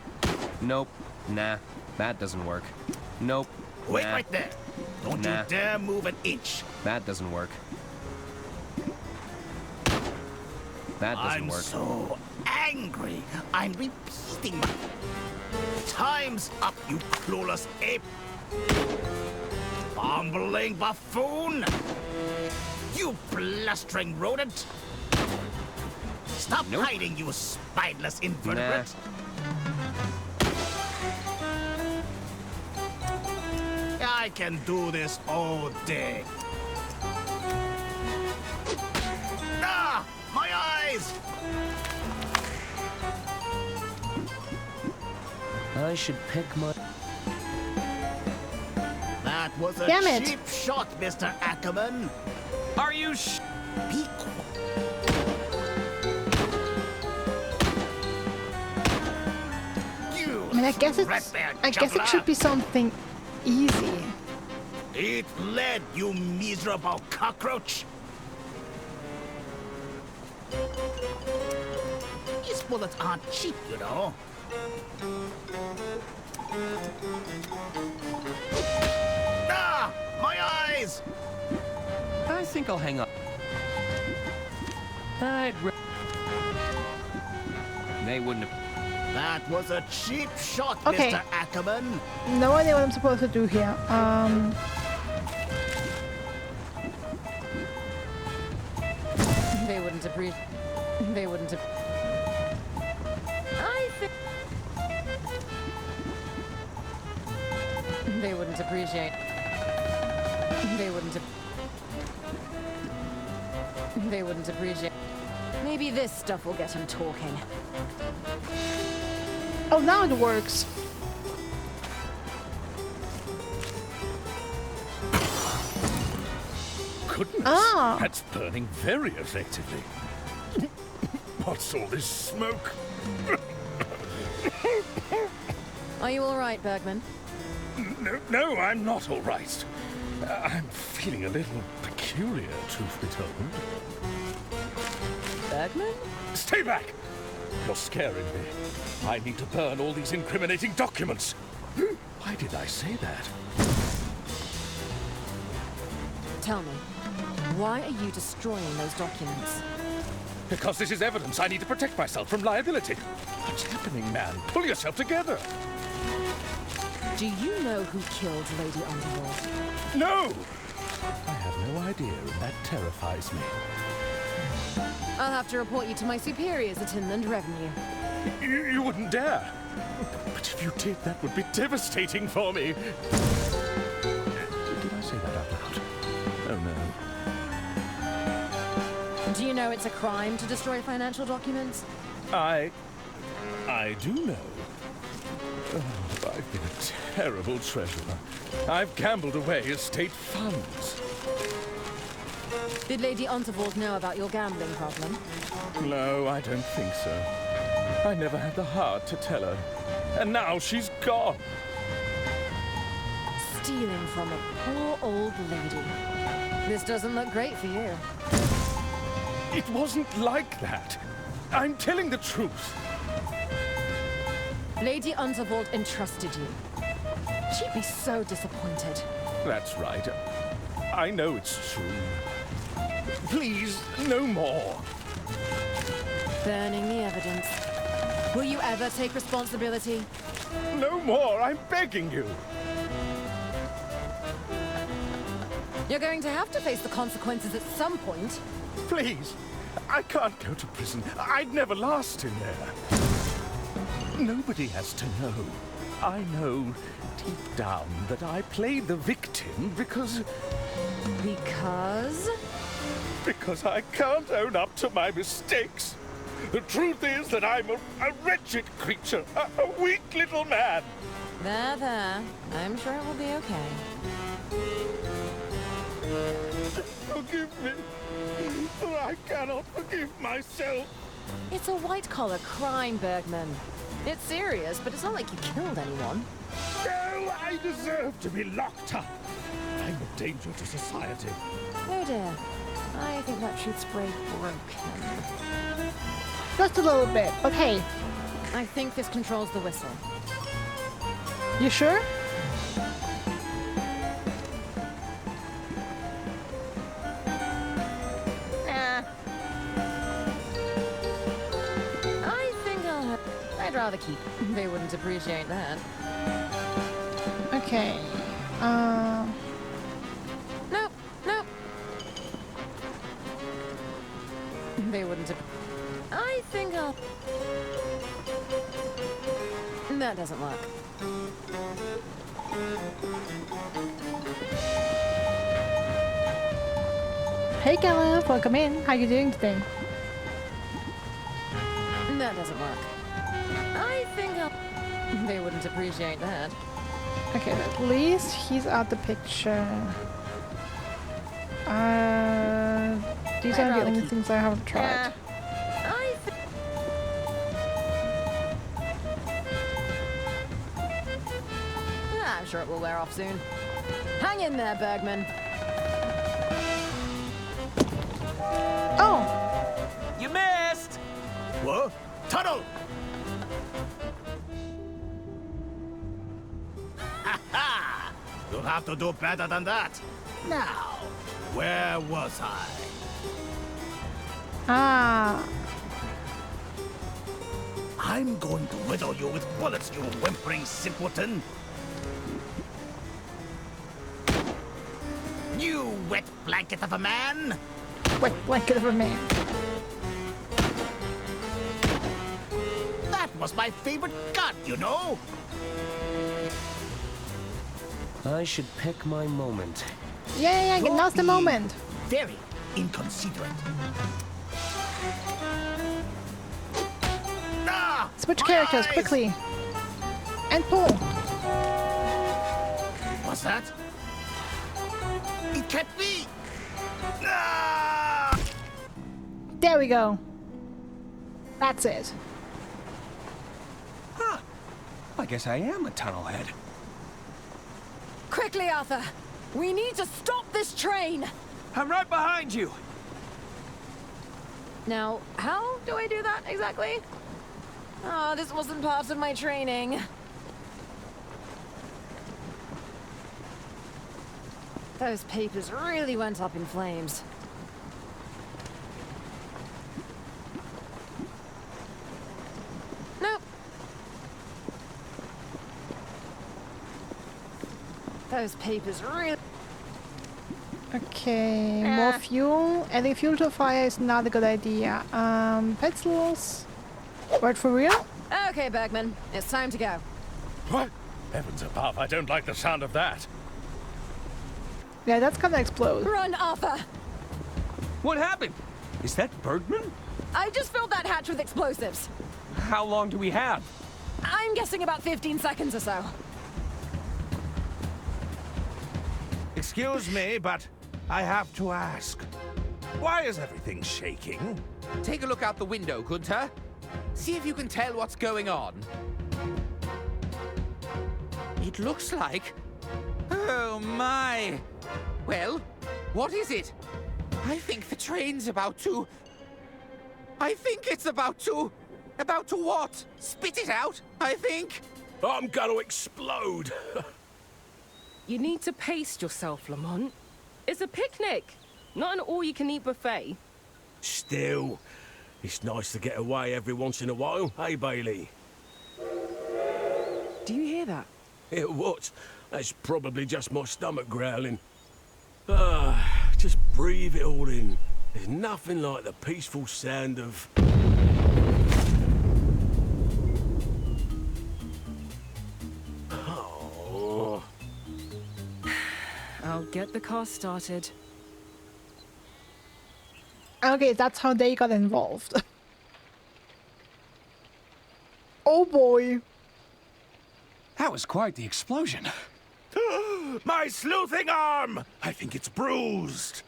[SPEAKER 13] Nope. Nah. That doesn't work. Nope.
[SPEAKER 15] Wait
[SPEAKER 13] Nah.
[SPEAKER 15] right there! Don't
[SPEAKER 13] Nah.
[SPEAKER 15] you dare move an inch!
[SPEAKER 13] That doesn't work. That doesn't
[SPEAKER 15] I'm
[SPEAKER 13] work.
[SPEAKER 15] so angry. I'm repeating my... Time's up, you clueless ape! Bumbling buffoon! You blustering rodent! Stop hiding, you spineless invertebrate! I can do this all day. Ah! My eyes!
[SPEAKER 13] I should pick my...
[SPEAKER 15] That was a
[SPEAKER 2] Damn it.
[SPEAKER 15] cheap shot, Mr. Ackerman.
[SPEAKER 22] Are you
[SPEAKER 15] Be quiet. You
[SPEAKER 2] I mean, I guess
[SPEAKER 15] threadbare
[SPEAKER 2] I guess it
[SPEAKER 15] juggler.
[SPEAKER 2] should be something easy.
[SPEAKER 15] Eat lead, you miserable cockroach! These bullets aren't cheap, you know. Ah! My eyes!
[SPEAKER 13] I think I'll hang up. They wouldn't have...
[SPEAKER 15] That was a cheap shot,
[SPEAKER 2] Okay.
[SPEAKER 15] Mr. Ackerman.
[SPEAKER 2] No idea what I'm supposed to do here.
[SPEAKER 24] They wouldn't appreciate. They wouldn't have. I think. They wouldn't appreciate. They wouldn't. They wouldn't appreciate. Maybe this stuff will get him talking.
[SPEAKER 2] Oh, now it works.
[SPEAKER 9] Goodness,
[SPEAKER 2] Ah.
[SPEAKER 9] that's burning very effectively. What's all this smoke?
[SPEAKER 24] Are you all right, Bergman?
[SPEAKER 9] No, I'm not all right. I'm feeling a little peculiar, truth be told.
[SPEAKER 24] Bergman?
[SPEAKER 9] Stay back!
[SPEAKER 8] You're scaring me. I need to burn all these incriminating documents. Why did I say that?
[SPEAKER 24] Tell me, why are you destroying those documents?
[SPEAKER 8] Because this is evidence. I need to protect myself from liability. What's happening, man? Pull yourself together.
[SPEAKER 24] Do you know who killed Lady Underworld?
[SPEAKER 8] No! I have no idea, and that terrifies me.
[SPEAKER 24] I'll have to report you to my superiors at Inland Revenue.
[SPEAKER 8] You wouldn't dare. But if you did, that would be devastating for me. Did I say that out loud? Oh, no.
[SPEAKER 24] Do you know it's a crime to destroy financial documents?
[SPEAKER 8] I do know. Oh, I've been a terrible treasurer. I've gambled away estate funds.
[SPEAKER 24] Did Lady Unterwald know about your gambling problem?
[SPEAKER 8] No, I don't think so. I never had the heart to tell her. And now she's gone.
[SPEAKER 24] Stealing from a poor old lady. This doesn't look great for you.
[SPEAKER 8] It wasn't like that. I'm telling the truth.
[SPEAKER 24] Lady Unterwald entrusted you. She'd be so disappointed.
[SPEAKER 8] That's right. I know it's true. Please, no more.
[SPEAKER 24] Burning the evidence. Will you ever take responsibility?
[SPEAKER 8] No more, I'm begging you.
[SPEAKER 24] You're going to have to face the consequences at some point.
[SPEAKER 8] Please, I can't go to prison. I'd never last in there. Nobody has to know. I know deep down that I played the victim because...
[SPEAKER 24] Because?
[SPEAKER 8] Because I can't own up to my mistakes. The truth is that I'm a wretched creature, a weak little man.
[SPEAKER 24] There. I'm sure it will be okay.
[SPEAKER 8] Forgive me, for I cannot forgive myself.
[SPEAKER 24] It's a white-collar crime, Bergman. It's serious, but it's not like you killed anyone.
[SPEAKER 8] No, I deserve to be locked up. I'm a danger to society.
[SPEAKER 24] Oh dear. I think that should spray broken.
[SPEAKER 2] Just a little bit, but hey.
[SPEAKER 24] I think this controls the whistle.
[SPEAKER 2] You sure?
[SPEAKER 24] I think I'd rather keep. They wouldn't appreciate that.
[SPEAKER 2] Okay.
[SPEAKER 24] Nope. They wouldn't I think I'll... That doesn't work.
[SPEAKER 2] Hey Caleb, welcome in. How you doing today?
[SPEAKER 24] That doesn't work. I think I'll... They wouldn't appreciate that.
[SPEAKER 2] Okay, at least he's out the picture. These are the only things I haven't tried.
[SPEAKER 24] I'm sure it will wear off soon. Hang in there, Bergman.
[SPEAKER 2] Oh!
[SPEAKER 22] You missed!
[SPEAKER 14] What? Tunnel!
[SPEAKER 11] Ha ha! You'll have to do better than that. Now, where was I? I'm going to riddle you with bullets, you whimpering simpleton. You wet blanket of a man!
[SPEAKER 2] Wet blanket of a man.
[SPEAKER 11] That was my favorite gun, you know?
[SPEAKER 13] I should pick my moment.
[SPEAKER 2] Yeah, now's the moment.
[SPEAKER 11] Very inconsiderate. Ah,
[SPEAKER 2] Switch characters
[SPEAKER 11] eyes!
[SPEAKER 2] quickly. And pull.
[SPEAKER 11] What's that? It can't be! Ah!
[SPEAKER 2] There we go. That's it.
[SPEAKER 13] Huh. I guess I am a tunnelhead.
[SPEAKER 24] Quickly, Arthur! We need to stop this train!
[SPEAKER 13] I'm right behind you!
[SPEAKER 24] Now, how do I do that exactly? Oh, this wasn't part of my training. Those papers really went up in flames. Nope. Those papers really...
[SPEAKER 2] Okay, more fuel. Adding fuel to a fire is not a good idea. Petzels. Word for real?
[SPEAKER 24] Okay, Bergman. It's time to go.
[SPEAKER 8] What? Heavens above, I don't like the sound of that.
[SPEAKER 2] Yeah, that's gonna explode.
[SPEAKER 24] Run, Arthur!
[SPEAKER 13] What happened? Is that Bergman?
[SPEAKER 24] I just filled that hatch with explosives.
[SPEAKER 13] How long do we have?
[SPEAKER 24] I'm guessing about 15 seconds or so.
[SPEAKER 3] Excuse me, but I have to ask. Why is everything shaking?
[SPEAKER 22] Take a look out the window, Gunther. See if you can tell what's going on. It looks like... Oh, my. Well, what is it? I think the train's about to... I think it's about to... About to what? Spit it out, I think.
[SPEAKER 14] I'm gonna explode.
[SPEAKER 6] You need to pace yourself, Lamont. It's a picnic, not an all-you-can-eat buffet.
[SPEAKER 14] Still, it's nice to get away every once in a while, hey, Bailey?
[SPEAKER 6] Do you hear that?
[SPEAKER 14] It what? That's probably just my stomach growling. Just breathe it all in. There's nothing like the peaceful sound of... Oh.
[SPEAKER 6] I'll get the car started.
[SPEAKER 2] Okay, that's how they got involved. Oh boy.
[SPEAKER 13] That was quite the explosion.
[SPEAKER 3] My sleuthing arm! I think it's bruised.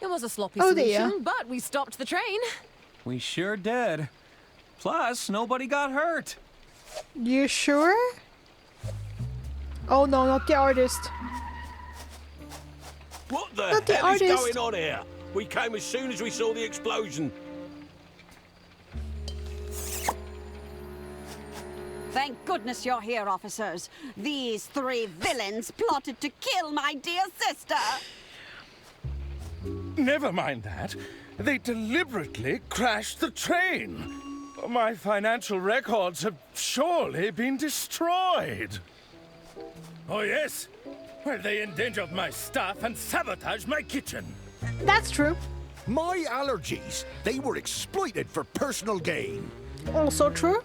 [SPEAKER 24] It was a sloppy
[SPEAKER 2] Oh,
[SPEAKER 24] solution,
[SPEAKER 2] dear.
[SPEAKER 24] but we stopped the train.
[SPEAKER 13] We sure did. Plus, nobody got hurt.
[SPEAKER 2] You sure? Oh no, not the artist.
[SPEAKER 14] What the
[SPEAKER 2] Not the
[SPEAKER 14] hell is
[SPEAKER 2] artist.
[SPEAKER 14] going on here? We came as soon as we saw the explosion.
[SPEAKER 19] Thank goodness you're here, officers. These three villains plotted to kill my dear sister.
[SPEAKER 10] Never mind that. They deliberately crashed the train. My financial records have surely been destroyed. Oh, yes? Well, they endangered my stuff and sabotaged my kitchen.
[SPEAKER 2] That's true.
[SPEAKER 4] My allergies. They were exploited for personal gain.
[SPEAKER 2] Also true.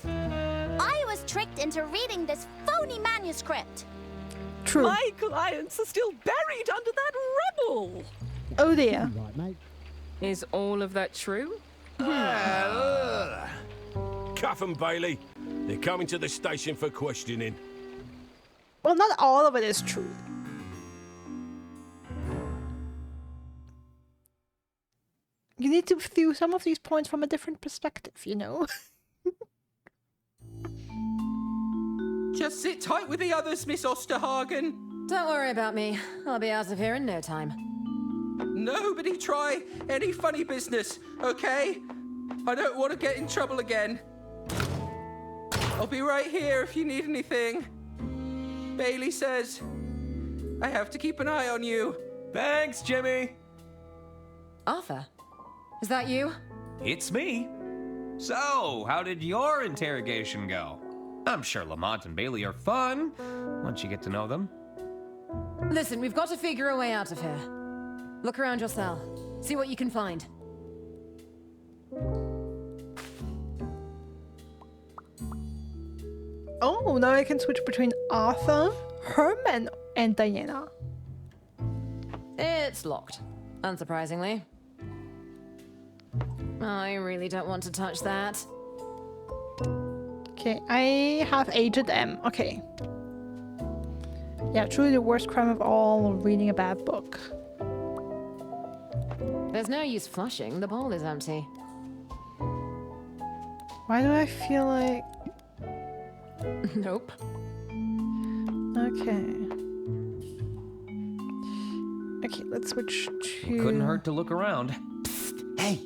[SPEAKER 18] I was tricked into reading this phony manuscript.
[SPEAKER 2] True.
[SPEAKER 12] My clients are still buried under that rubble.
[SPEAKER 2] Oh dear.
[SPEAKER 6] Is all of that true?
[SPEAKER 14] Cuff 'em, Bailey. They're coming to the station for questioning.
[SPEAKER 2] Well, not all of it is true. You need to view some of these points from a different perspective, you know?
[SPEAKER 22] Just sit tight with the others, Miss Osterhagen.
[SPEAKER 24] Don't worry about me. I'll be out of here in no time.
[SPEAKER 22] Nobody try any funny business, okay? I don't want to get in trouble again. I'll be right here if you need anything. Bailey says I have to keep an eye on you.
[SPEAKER 13] Thanks, Jimmy.
[SPEAKER 24] Arthur, is that you?
[SPEAKER 13] It's me. So, how did your interrogation go? I'm sure Lamont and Bailey are fun, once you get to know them.
[SPEAKER 24] Listen, we've got to figure a way out of here. Look around your cell. See what you can find.
[SPEAKER 2] Oh, now I can switch between Arthur, Herman, and Diana.
[SPEAKER 24] It's locked, unsurprisingly. I really don't want to touch that.
[SPEAKER 2] Okay, I have Agent M. Okay. Yeah, truly the worst crime of all, reading a bad book.
[SPEAKER 24] There's no use flushing. The bowl is empty.
[SPEAKER 2] Why do I feel like...
[SPEAKER 24] Nope.
[SPEAKER 2] Okay. Okay, let's switch to...
[SPEAKER 13] Couldn't hurt to look around.
[SPEAKER 4] Hey,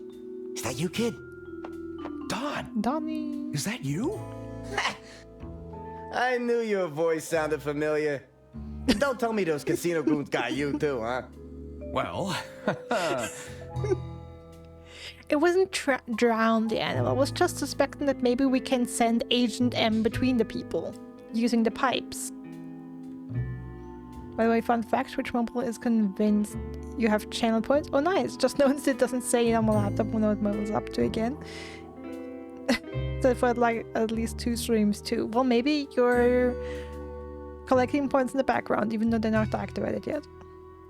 [SPEAKER 4] is that you, kid?
[SPEAKER 13] Don!
[SPEAKER 2] Donnie.
[SPEAKER 1] Is that you?
[SPEAKER 5] I knew your voice sounded familiar. Don't tell me those casino goons got you too, huh?
[SPEAKER 13] Well,
[SPEAKER 2] It wasn't drown the animal. I was just suspecting that maybe we can send Agent M between the people using the pipes. By the way, fun fact, which mobile is convinced you have channel points? Oh nice, just noticed it doesn't say it on my laptop when it mobile's up to again. So for like at least 2 streams too. Well, maybe you're collecting points in the background even though they're not activated yet.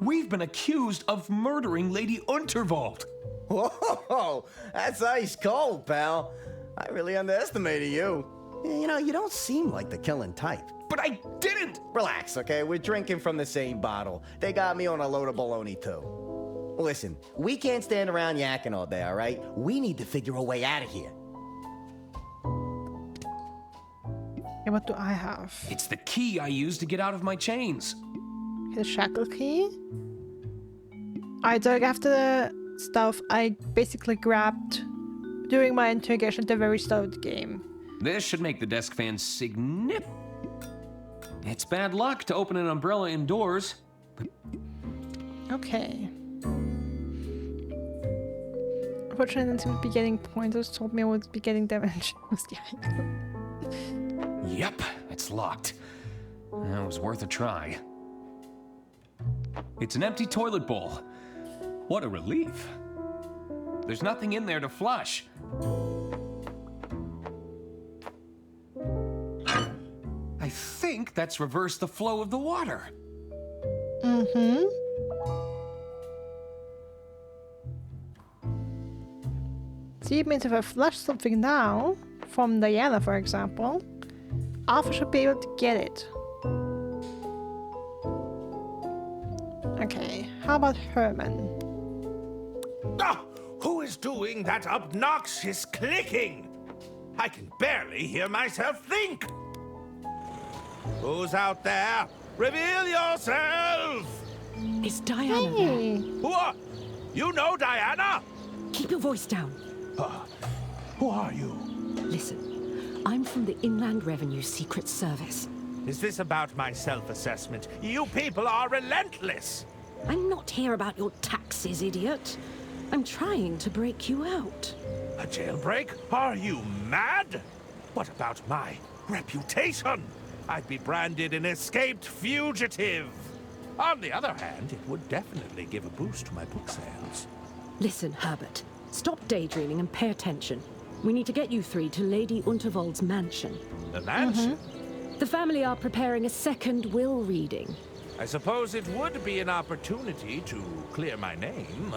[SPEAKER 13] we've been accused of murdering Lady Unterwald.
[SPEAKER 5] Whoa, that's ice cold, pal. I really underestimated you. You know, you don't seem like the killing type.
[SPEAKER 13] But I didn't!
[SPEAKER 5] Relax, okay? We're drinking from the same bottle. They got me on a load of baloney, too. Listen, we can't stand around yakking all day, all right? We need to figure a way out of here.
[SPEAKER 2] Yeah, what do I have?
[SPEAKER 13] It's the key I used to get out of my chains.
[SPEAKER 2] The shackle key? I dug after the stuff I basically grabbed during my interrogation at the very start of the game.
[SPEAKER 13] This should make the desk fan signip. It's bad luck to open an umbrella indoors.
[SPEAKER 2] Okay. Unfortunately, I didn't seem to be getting pointers. Told me I would be getting damage.
[SPEAKER 13] Yep, it's locked. That was worth a try. It's an empty toilet bowl. What a relief. There's nothing in there to flush. I think that's reversed the flow of the water.
[SPEAKER 2] Mm-hmm. See, it means if I flush something now, from Diana, for example, Alpha should be able to get it. Okay, how about Herman?
[SPEAKER 3] Ah, who is doing that obnoxious clicking? I can barely hear myself think. Who's out there? Reveal yourself!
[SPEAKER 23] It's Diana there.
[SPEAKER 3] What? You know Diana?
[SPEAKER 23] Keep your voice down.
[SPEAKER 3] Who are you?
[SPEAKER 23] Listen, I'm from the Inland Revenue Secret Service.
[SPEAKER 3] Is this about my self-assessment? You people are relentless!
[SPEAKER 23] I'm not here about your taxes, idiot. I'm trying to break you out.
[SPEAKER 3] A jailbreak? Are you mad? What about my reputation? I'd be branded an escaped fugitive. On the other hand, it would definitely give a boost to my book sales.
[SPEAKER 23] Listen, Herbert. Stop daydreaming and pay attention. We need to get you three to Lady Unterwald's mansion.
[SPEAKER 3] The mansion?
[SPEAKER 23] The family are preparing a second will reading.
[SPEAKER 3] I suppose it would be an opportunity to clear my name.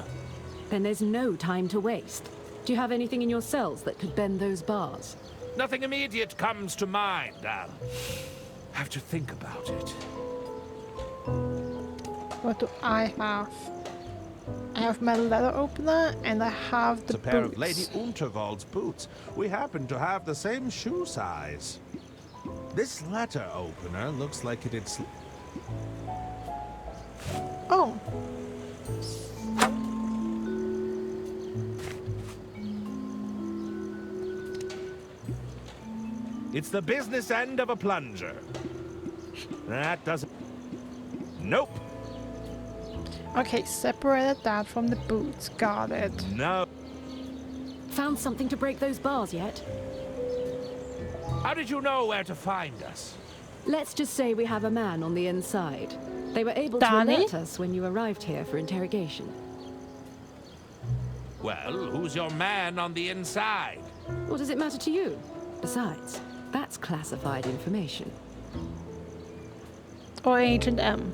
[SPEAKER 23] Then there's no time to waste. Do you have anything in your cells that could bend those bars?
[SPEAKER 3] Nothing immediate comes to mind. I'll have to think about it.
[SPEAKER 2] What do I have? I have my letter opener and I have the
[SPEAKER 3] It's a pair
[SPEAKER 2] boots.
[SPEAKER 3] of Lady Unterwald's boots. We happen to have the same shoe size. This letter opener looks like it's...
[SPEAKER 2] Oh.
[SPEAKER 3] It's the business end of a plunger. That doesn't... Nope.
[SPEAKER 2] Okay, separated that from the boots. Got it.
[SPEAKER 3] No.
[SPEAKER 23] Found something to break those bars yet?
[SPEAKER 3] How did you know where to find us?
[SPEAKER 23] Let's just say we have a man on the inside. They were able to
[SPEAKER 2] Danny?
[SPEAKER 23] alert us when you arrived here for interrogation.
[SPEAKER 3] Well, who's your man on the inside?
[SPEAKER 23] What does it matter to you? Besides, that's classified information.
[SPEAKER 2] Or Agent M.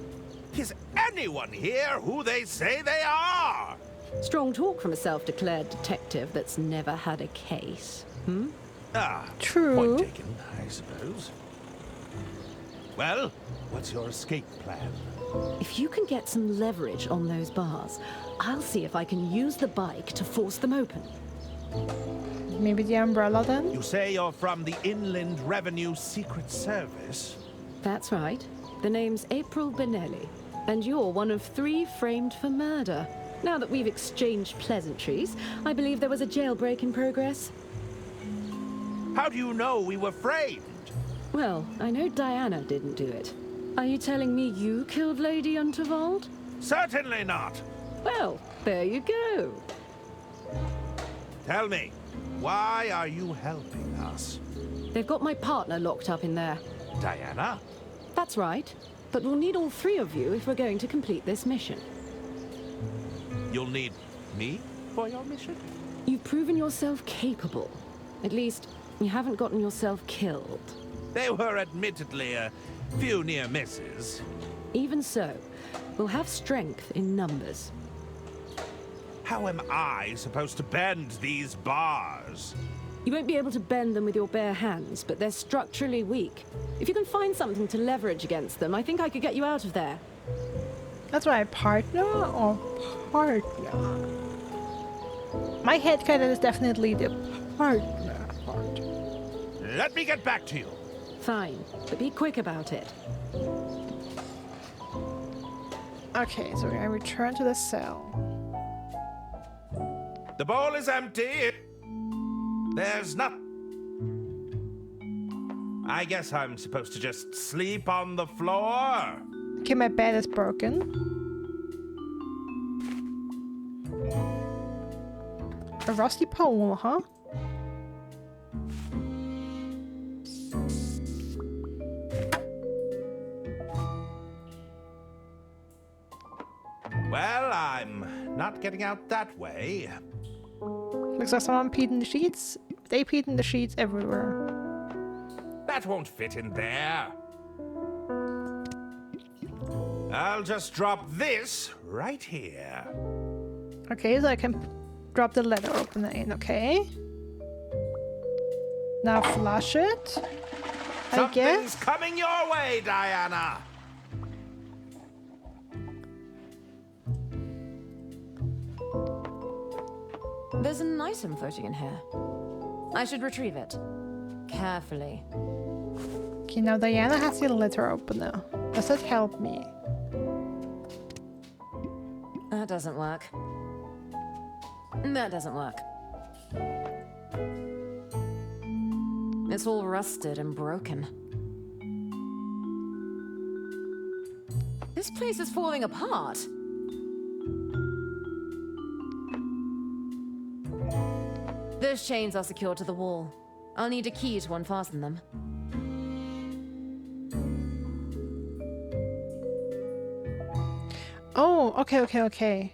[SPEAKER 3] Is anyone here who they say they are?
[SPEAKER 23] Strong talk from a self-declared detective that's never had a case. Hmm?
[SPEAKER 3] Ah,
[SPEAKER 2] true.
[SPEAKER 3] Point taken, I suppose. Well, what's your escape plan?
[SPEAKER 23] If you can get some leverage on those bars, I'll see if I can use the bike to force them open.
[SPEAKER 2] Maybe the umbrella then?
[SPEAKER 3] You say you're from the Inland Revenue Secret Service?
[SPEAKER 23] That's right. The name's April Benelli, and you're one of 3 framed for murder. Now that we've exchanged pleasantries, I believe there was a jailbreak in progress.
[SPEAKER 3] How do you know we were framed?
[SPEAKER 23] Well, I know Diana didn't do it. Are you telling me you killed Lady Unterwald?
[SPEAKER 3] Certainly not.
[SPEAKER 23] Well, there you go.
[SPEAKER 3] Tell me, why are you helping us?
[SPEAKER 23] They've got my partner locked up in there.
[SPEAKER 3] Diana?
[SPEAKER 23] That's right. But we'll need all three of you if we're going to complete this mission.
[SPEAKER 3] You'll need me for your mission?
[SPEAKER 23] You've proven yourself capable. At least, you haven't gotten yourself killed.
[SPEAKER 3] They were admittedly a few near misses.
[SPEAKER 23] Even so, we'll have strength in numbers.
[SPEAKER 3] How am I supposed to bend these bars?
[SPEAKER 23] You won't be able to bend them with your bare hands, but they're structurally weak. If you can find something to leverage against them, I think I could get you out of there.
[SPEAKER 2] That's my partner or partner? My headcanon is definitely the partner part.
[SPEAKER 3] Let me get back to you.
[SPEAKER 23] Fine, but be quick about it.
[SPEAKER 2] Okay, so I return to the cell.
[SPEAKER 3] The bowl is empty. There's not... I guess I'm supposed to just sleep on the floor.
[SPEAKER 2] Okay, my bed is broken. A rusty pole, huh?
[SPEAKER 3] Well, I'm not getting out that way.
[SPEAKER 2] Looks like someone peed in the sheets. They peed in the sheets everywhere.
[SPEAKER 3] That won't fit in there. I'll just drop this right here.
[SPEAKER 2] Okay, so I can drop the letter opener in, okay? Now flush it. I guess.
[SPEAKER 3] Something's coming your way, Diana.
[SPEAKER 24] There's an item floating in here. I should retrieve it. Carefully.
[SPEAKER 2] Okay, now Diana has the letter opener. Does that help me?
[SPEAKER 24] That doesn't work. That doesn't work. It's all rusted and broken. This place is falling apart. Those chains are secured to the wall. I'll need a key to unfasten them.
[SPEAKER 2] Oh, okay.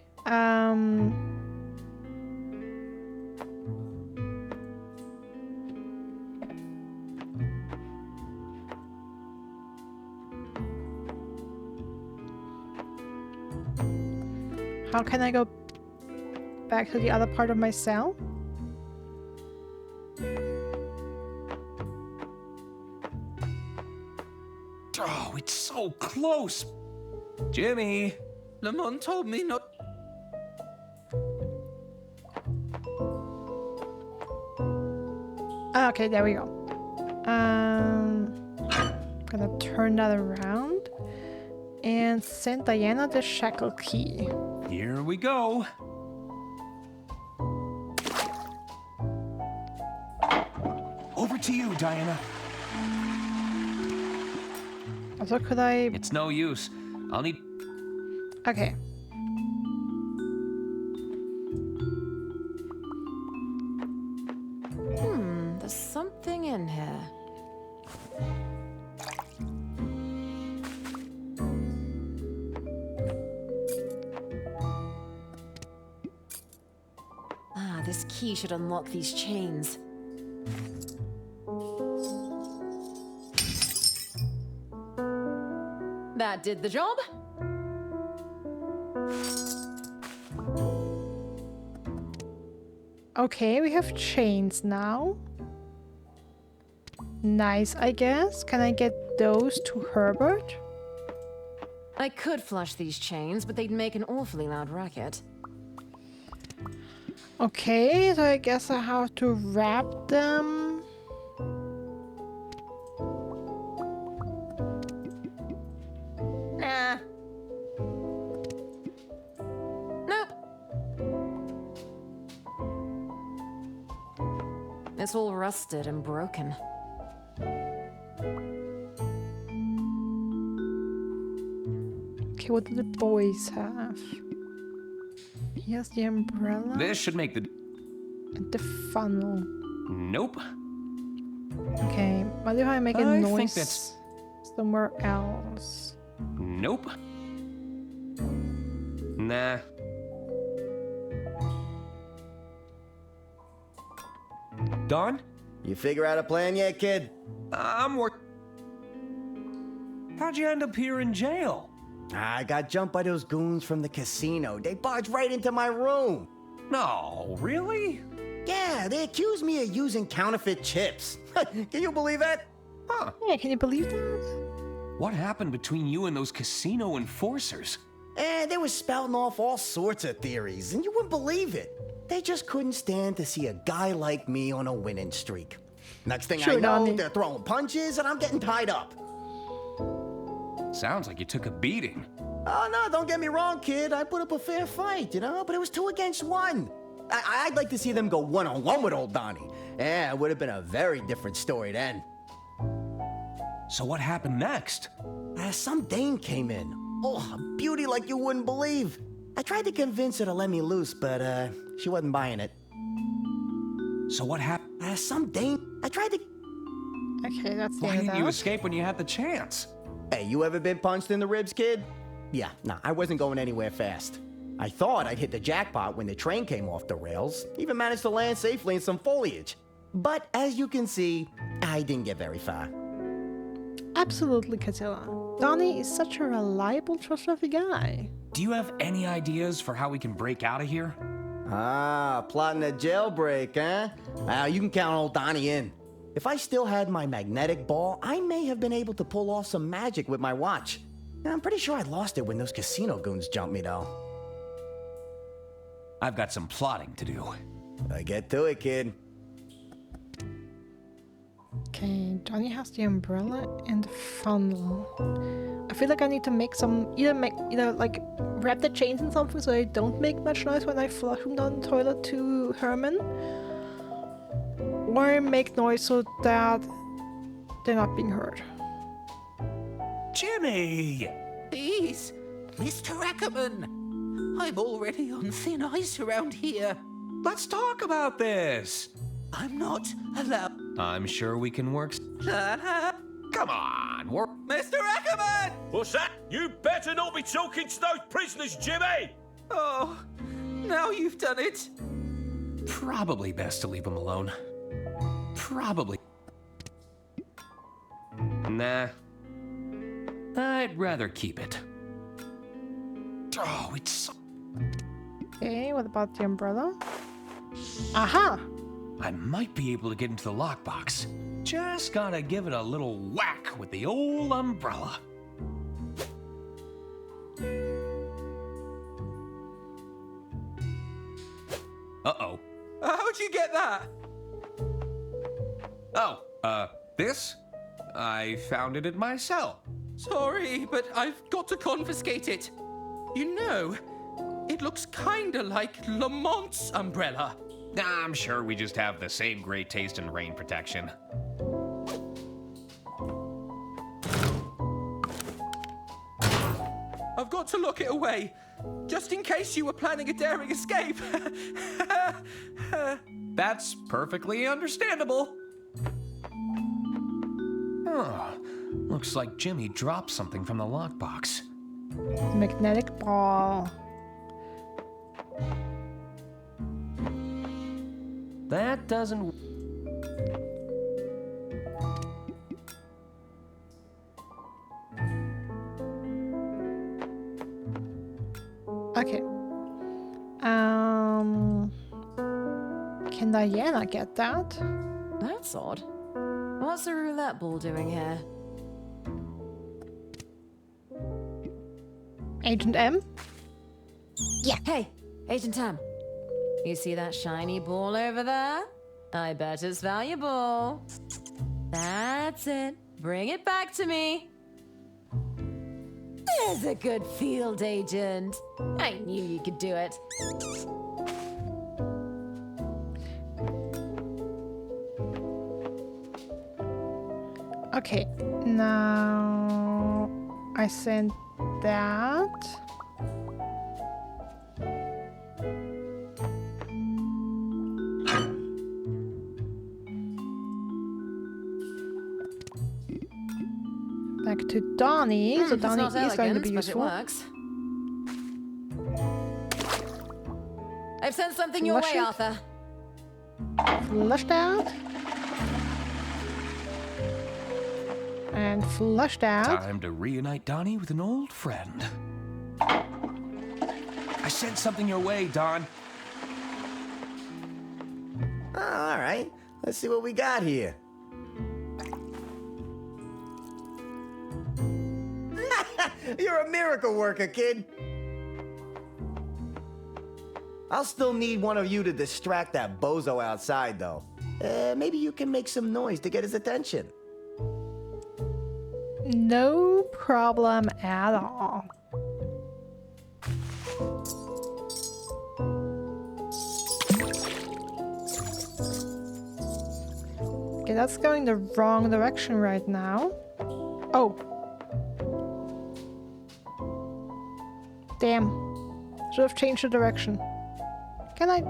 [SPEAKER 2] How can I go back to the other part of my cell?
[SPEAKER 13] Oh, it's so close. Jimmy.
[SPEAKER 22] Lamont told me not...
[SPEAKER 2] Okay, there we go. Gonna turn that around and send Diana the shackle key.
[SPEAKER 13] Here we go. Over to you, Diana.
[SPEAKER 2] Also, could I...
[SPEAKER 13] It's no use. I'll need...
[SPEAKER 2] Okay.
[SPEAKER 24] There's something in here. This key should unlock these chains. That did the job.
[SPEAKER 2] Okay, we have chains now. Nice, I guess. Can I get those to Herbert?
[SPEAKER 24] I could flush these chains, but they'd make an awfully loud racket.
[SPEAKER 2] Okay, so I guess I have to wrap them.
[SPEAKER 24] Nah. Nope. It's all rusted and broken.
[SPEAKER 2] Okay, what do the boys have? He has the umbrella.
[SPEAKER 13] This should make the...
[SPEAKER 2] And the funnel.
[SPEAKER 13] Nope.
[SPEAKER 2] Okay, what if I make a
[SPEAKER 13] I
[SPEAKER 2] noise
[SPEAKER 13] think that's...
[SPEAKER 2] somewhere else?
[SPEAKER 13] Nope. Nah. Don?
[SPEAKER 5] You figure out a plan yet, kid?
[SPEAKER 13] I'm working. How'd you end up here in jail?
[SPEAKER 5] I got jumped by those goons from the casino. They barged right into my room.
[SPEAKER 13] No, really?
[SPEAKER 5] Yeah, they accused me of using counterfeit chips. Can you believe that?
[SPEAKER 13] Huh.
[SPEAKER 2] Yeah, can you believe that?
[SPEAKER 13] What happened between you and those casino enforcers?
[SPEAKER 5] They were spouting off all sorts of theories, and you wouldn't believe it. They just couldn't stand to see a guy like me on a winning streak. Next thing I know, they're throwing punches, and I'm getting tied up.
[SPEAKER 13] Sounds like you took a beating.
[SPEAKER 5] Oh, no, don't get me wrong, kid. I put up a fair fight, you know, but it was 2 against 1. I'd like to see them go one-on-one with old Donnie. Yeah, it would have been a very different story then.
[SPEAKER 13] So what happened next?
[SPEAKER 5] Some dame came in. Oh, a beauty like you wouldn't believe. I tried to convince her to let me loose, but she wasn't buying it.
[SPEAKER 13] So what happened?
[SPEAKER 5] Some dame. I tried to...
[SPEAKER 2] Okay, that's the
[SPEAKER 13] Why
[SPEAKER 2] end of
[SPEAKER 13] didn't you
[SPEAKER 2] that.
[SPEAKER 13] escape when you had the chance?
[SPEAKER 5] Hey, you ever been punched in the ribs, kid? Yeah, nah, I wasn't going anywhere fast. I thought I'd hit the jackpot when the train came off the rails. Even managed to land safely in some foliage. But as you can see, I didn't get very far.
[SPEAKER 2] Absolutely, Catilla. Donnie is such a reliable, trustworthy guy.
[SPEAKER 13] Do you have any ideas for how we can break out of here?
[SPEAKER 5] Ah, plotting a jailbreak, huh? You can count old Donnie in. If I still had my magnetic ball, I may have been able to pull off some magic with my watch. I'm pretty sure I lost it when those casino goons jumped me, though.
[SPEAKER 13] I've got some plotting to do.
[SPEAKER 5] Get to it, kid.
[SPEAKER 2] Okay, Donnie has the umbrella and the funnel. I feel like I need to make some, either like wrap the chains in something so they don't make much noise when I flush them down the toilet to Herman. Or make noise so that they're not being heard.
[SPEAKER 13] Jimmy!
[SPEAKER 15] Please, Mr. Ackerman. I'm already on thin ice around here.
[SPEAKER 13] Let's talk about this.
[SPEAKER 15] I'm not allowed.
[SPEAKER 13] I'm sure we can work. Come on, work.
[SPEAKER 22] Mr. Ackerman!
[SPEAKER 14] What's that? You better not be talking to those prisoners, Jimmy!
[SPEAKER 22] Oh, now you've done it.
[SPEAKER 13] Probably best to leave him alone. Probably. Nah. I'd rather keep it. Oh, it's so...
[SPEAKER 2] Okay, what about the umbrella? Aha!
[SPEAKER 13] I might be able to get into the lockbox. Just gotta give it a little whack with the old umbrella. Uh-oh.
[SPEAKER 22] How'd you get that?
[SPEAKER 13] Oh, this? I found it in my cell.
[SPEAKER 22] Sorry, but I've got to confiscate it. You know, it looks kinda like Lamont's umbrella.
[SPEAKER 13] I'm sure we just have the same great taste in rain protection.
[SPEAKER 22] I've got to lock it away, just in case you were planning a daring escape.
[SPEAKER 13] That's perfectly understandable. Oh, looks like Jimmy dropped something from the lockbox.
[SPEAKER 2] The magnetic ball.
[SPEAKER 13] That doesn't...
[SPEAKER 2] Okay. Can Diana get that?
[SPEAKER 23] That's odd. What's the roulette ball doing here?
[SPEAKER 2] Agent M?
[SPEAKER 23] Yeah. Hey, Agent M. You see that shiny ball over there? I bet it's valuable. That's it. Bring it back to me. There's a good field agent. I knew you could do it.
[SPEAKER 2] Okay, now I sent that. Back to Donnie, so Donnie is going to be useful.
[SPEAKER 23] Works. I've sent something your way, Arthur.
[SPEAKER 2] Flushed out. And flushed out.
[SPEAKER 13] Time to reunite Donnie with an old friend. I sent something your way, Don.
[SPEAKER 5] All right, let's see what we got here. You're a miracle worker, kid. I'll still need one of you to distract that bozo outside, though. Maybe you can make some noise to get his attention.
[SPEAKER 2] No problem at all. Okay, that's going the wrong direction right now. Oh. Damn. Should have changed the direction. Can I?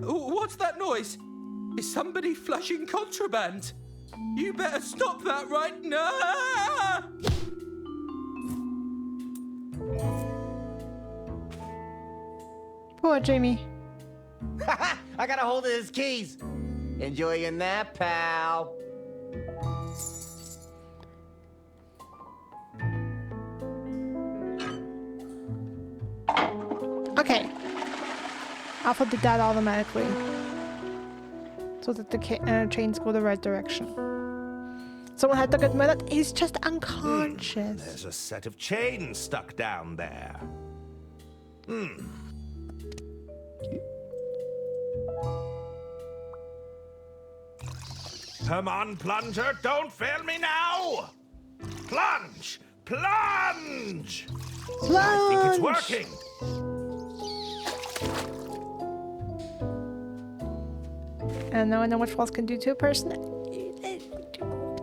[SPEAKER 22] What's that noise? Is somebody flushing contraband? You better stop that right now!
[SPEAKER 2] Poor Jamie.
[SPEAKER 5] I got a hold of his keys. Enjoy your nap, pal.
[SPEAKER 2] Okay. Alpha did that automatically. So that the chains go the right direction. Someone had to get murdered. He's just unconscious.
[SPEAKER 3] There's a set of chains stuck down there. Come on, Plunger, don't fail me now! Plunge! Plunge!
[SPEAKER 2] Plunge!
[SPEAKER 3] I think it's working.
[SPEAKER 2] And now I know what false can do to a person.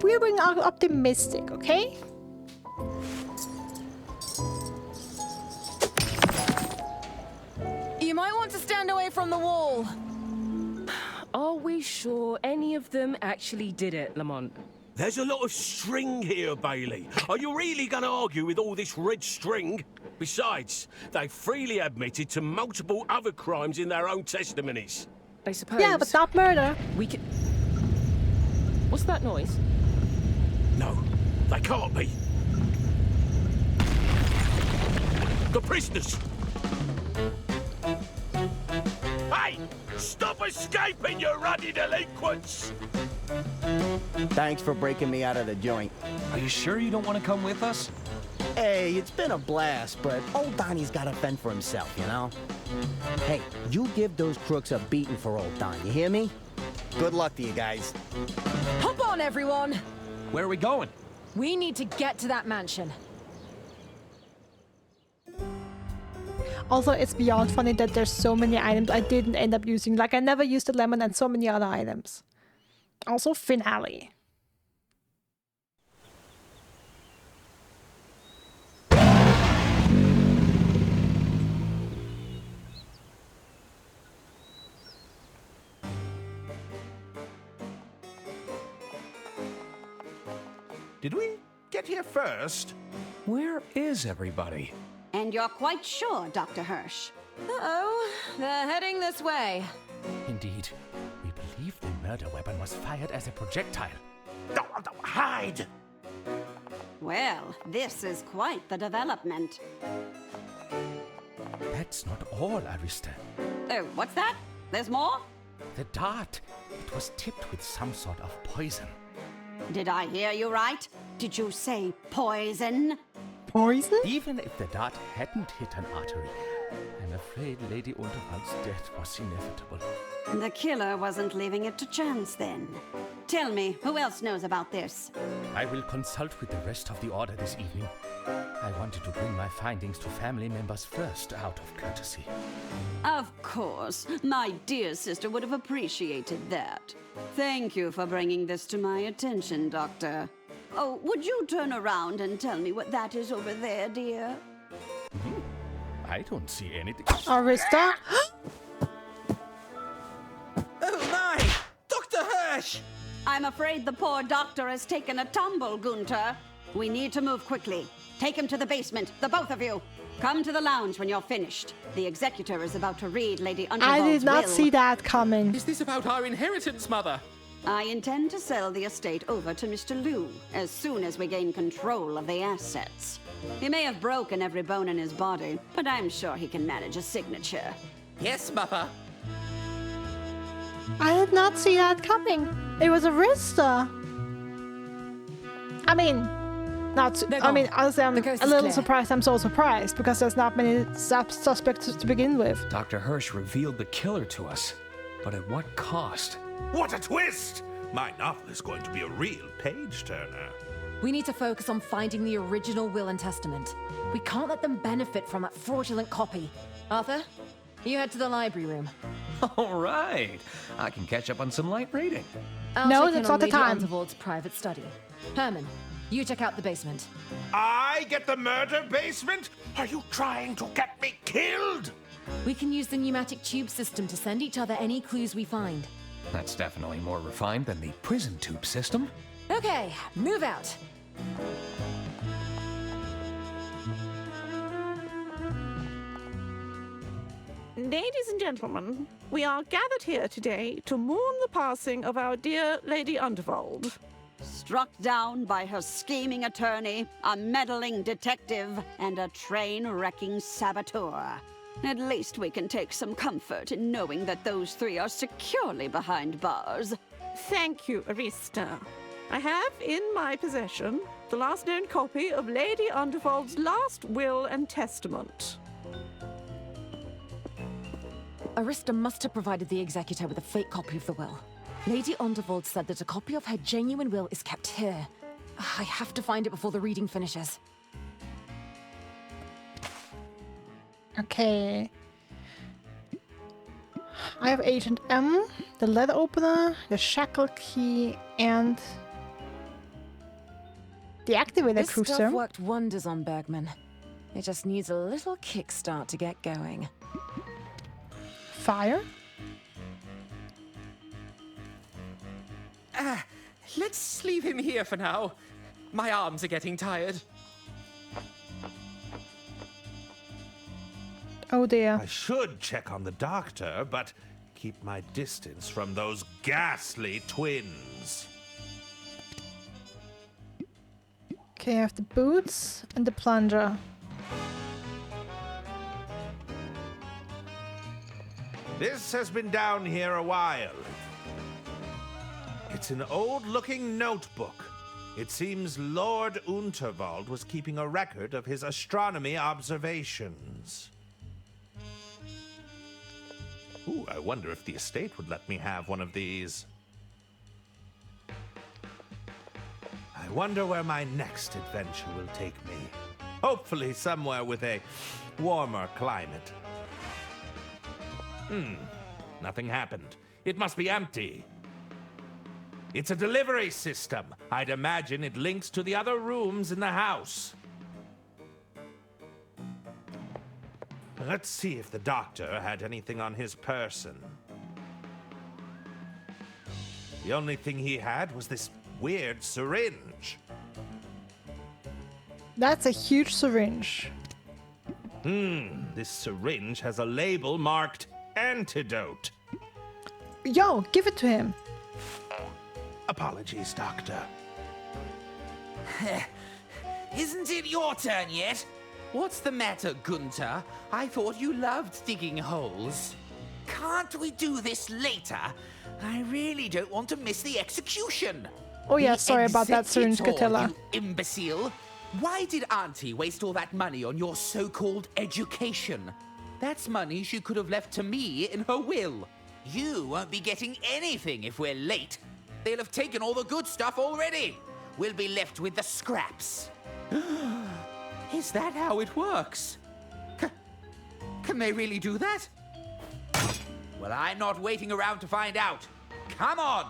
[SPEAKER 2] We're being optimistic, okay?
[SPEAKER 23] You might want to stand away from the wall.
[SPEAKER 6] Are we sure any of them actually did it, Lamont?
[SPEAKER 14] There's a lot of string here, Bailey. Are you really going to argue with all this red string? Besides, they freely admitted to multiple other crimes in their own testimonies.
[SPEAKER 6] I suppose.
[SPEAKER 2] Yeah, but not murder.
[SPEAKER 6] We can. What's that noise?
[SPEAKER 14] No, they can't be. The prisoners! Hey! Stop escaping, you ruddy delinquents!
[SPEAKER 5] Thanks for breaking me out of the joint.
[SPEAKER 13] Are you sure you don't want to come with us?
[SPEAKER 5] Hey, it's been a blast, but old Donnie's got to fend for himself, you know? Hey, you give those crooks a beating for old Don, you hear me? Good luck to you guys.
[SPEAKER 23] Hop on, everyone!
[SPEAKER 13] Where are we going?
[SPEAKER 23] We need to get to that mansion.
[SPEAKER 2] Also, it's beyond funny that there's so many items I didn't end up using. Like, I never used the lemon and so many other items. Also, finale.
[SPEAKER 3] Did we get here first?
[SPEAKER 13] Where is everybody?
[SPEAKER 19] And you're quite sure, Dr. Hirsch?
[SPEAKER 23] Uh-oh, they're heading this way.
[SPEAKER 8] Indeed. We believe the murder weapon was fired as a projectile.
[SPEAKER 3] Hide!
[SPEAKER 19] Well, this is quite the development.
[SPEAKER 8] That's not all, Arista.
[SPEAKER 19] Oh, what's that? There's more?
[SPEAKER 8] The dart. It was tipped with some sort of poison.
[SPEAKER 19] Did I hear you right? Did you say poison?
[SPEAKER 2] Poison?
[SPEAKER 8] Even if the dart hadn't hit an artery, I'm afraid Lady Unterwald's death was inevitable.
[SPEAKER 19] The killer wasn't leaving it to chance then. Tell me, who else knows about this?
[SPEAKER 8] I will consult with the rest of the Order this evening. I wanted to bring my findings to family members first, out of courtesy.
[SPEAKER 19] Of course. My dear sister would have appreciated that. Thank you for bringing this to my attention, Doctor. Oh, would you turn around and tell me what that is over there, dear?
[SPEAKER 8] I don't see anything.
[SPEAKER 2] Arista?
[SPEAKER 22] Oh my! Dr. Hirsch!
[SPEAKER 19] I'm afraid the poor doctor has taken a tumble, Gunter. We need to move quickly. Take him to the basement, the both of you. Come to the lounge when you're finished. The executor is about to read Lady Undervold's will.
[SPEAKER 2] I did not see that coming.
[SPEAKER 22] Is this about our inheritance, Mother?
[SPEAKER 19] I intend to sell the estate over to Mr. Liu as soon as we gain control of the assets. He may have broken every bone in his body, but I'm sure he can manage a signature.
[SPEAKER 22] Yes, Mother.
[SPEAKER 2] I did not see that coming. It was Arista. I mean, honestly, I'm a little surprised. I'm so surprised because there's not many suspects to begin with.
[SPEAKER 13] Dr. Hirsch revealed the killer to us, but at what cost?
[SPEAKER 3] What a twist! My novel is going to be a real page-turner.
[SPEAKER 23] We need to focus on finding the original will and testament. We can't let them benefit from that fraudulent copy. Arthur, you head to the library room.
[SPEAKER 13] All right. I can catch up on some light reading.
[SPEAKER 2] No, that's not the time.
[SPEAKER 23] Lady Undervold's private study. Herman, you check out the basement.
[SPEAKER 3] I get the murder basement? Are you trying to get me killed?
[SPEAKER 23] We can use the pneumatic tube system to send each other any clues we find.
[SPEAKER 13] That's definitely more refined than the prison tube system.
[SPEAKER 23] Okay, move out.
[SPEAKER 12] Ladies and gentlemen, we are gathered here today to mourn the passing of our dear Lady Undervold.
[SPEAKER 19] Struck down by her scheming attorney, a meddling detective, and a train-wrecking saboteur. At least we can take some comfort in knowing that those three are securely behind bars.
[SPEAKER 12] Thank you, Arista. I have in my possession the last known copy of Lady Undervold's last will and testament.
[SPEAKER 23] Arista must have provided the executor with a fake copy of the will. Lady Undervold said that a copy of her genuine will is kept here. I have to find it before the reading finishes.
[SPEAKER 2] Okay. I have Agent M, the letter opener, the shackle key, and the activator
[SPEAKER 23] This
[SPEAKER 2] cruiser.
[SPEAKER 23] stuff worked wonders on Bergman. It just needs a little kickstart to get going.
[SPEAKER 2] Fire.
[SPEAKER 22] Let's leave him here for now. My arms are getting tired.
[SPEAKER 2] Oh dear.
[SPEAKER 3] I should check on the doctor, but keep my distance from those ghastly twins.
[SPEAKER 2] Okay, I have the boots and the plunger.
[SPEAKER 3] This has been down here a while. It's an old-looking notebook. It seems Lord Unterwald was keeping a record of his astronomy observations. Ooh, I wonder if the estate would let me have one of these. I wonder where my next adventure will take me. Hopefully somewhere with a warmer climate. Nothing happened. It must be empty. It's a delivery system. I'd imagine it links to the other rooms in the house. Let's see if the doctor had anything on his person. The only thing he had was this weird syringe.
[SPEAKER 2] That's a huge syringe.
[SPEAKER 3] This syringe has a label marked antidote.
[SPEAKER 2] Yo, give it to him.
[SPEAKER 3] Apologies, Doctor.
[SPEAKER 22] Isn't it your turn yet? What's the matter, Gunter? I thought you loved digging holes. Can't we do this later? I really don't want to miss the execution.
[SPEAKER 2] Oh yeah, sorry about that syringe, Catilla.
[SPEAKER 22] You imbecile. Why did Auntie waste all that money on your so-called education? That's money she could have left to me in her will. You won't be getting anything if we're late.
[SPEAKER 1] They'll have taken all the good stuff already. We'll be left with the scraps. Is that how it works? Can they really do that? Well, I'm not waiting around to find out. Come on!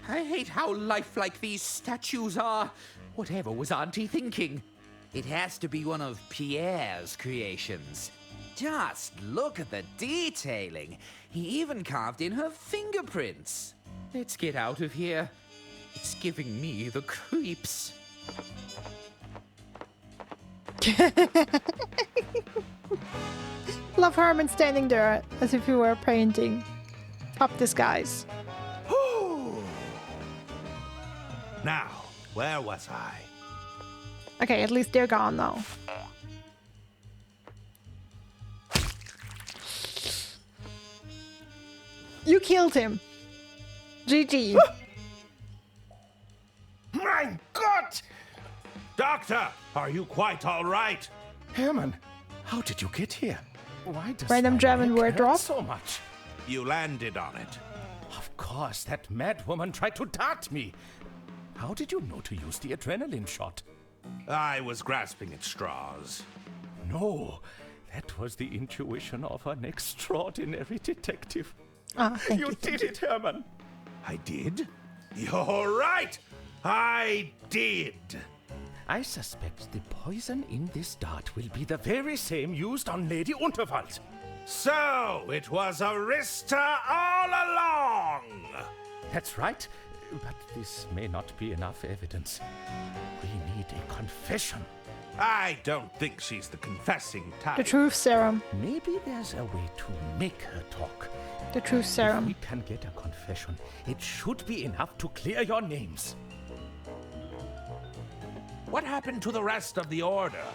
[SPEAKER 1] I hate how lifelike these statues are. Whatever was Auntie thinking? It has to be one of Pierre's creations. Just look at the detailing. He even carved in her fingerprints. Let's get out of here. It's giving me the creeps.
[SPEAKER 2] Love Herman standing there as if he were painting. Top disguise.
[SPEAKER 3] Now, where was I?
[SPEAKER 2] Okay, at least they're gone now. You killed him. GG.
[SPEAKER 3] My God! Doctor, are you quite all right?
[SPEAKER 8] Herman, how did you get here? Why does
[SPEAKER 2] Random
[SPEAKER 8] my
[SPEAKER 2] German
[SPEAKER 8] leg
[SPEAKER 2] word
[SPEAKER 8] hurt
[SPEAKER 2] drop.
[SPEAKER 8] so much?
[SPEAKER 3] You landed on it.
[SPEAKER 8] Of course, that mad woman tried to dart me. How did you know to use the adrenaline shot?
[SPEAKER 3] I was grasping at straws.
[SPEAKER 8] No, that was the intuition of an extraordinary detective.
[SPEAKER 2] Thank you.
[SPEAKER 8] You did it, Herman.
[SPEAKER 3] I did? You're right! I did!
[SPEAKER 8] I suspect the poison in this dart will be the very same used on Lady Unterwald.
[SPEAKER 3] So, it was Arista all along!
[SPEAKER 8] That's right, but this may not be enough evidence. We need a confession.
[SPEAKER 3] I don't think she's the confessing type.
[SPEAKER 2] The truth serum.
[SPEAKER 8] Maybe there's a way to make her talk.
[SPEAKER 2] The truth serum.
[SPEAKER 8] If we can get a confession, it should be enough to clear your names.
[SPEAKER 3] What happened to the rest of the order?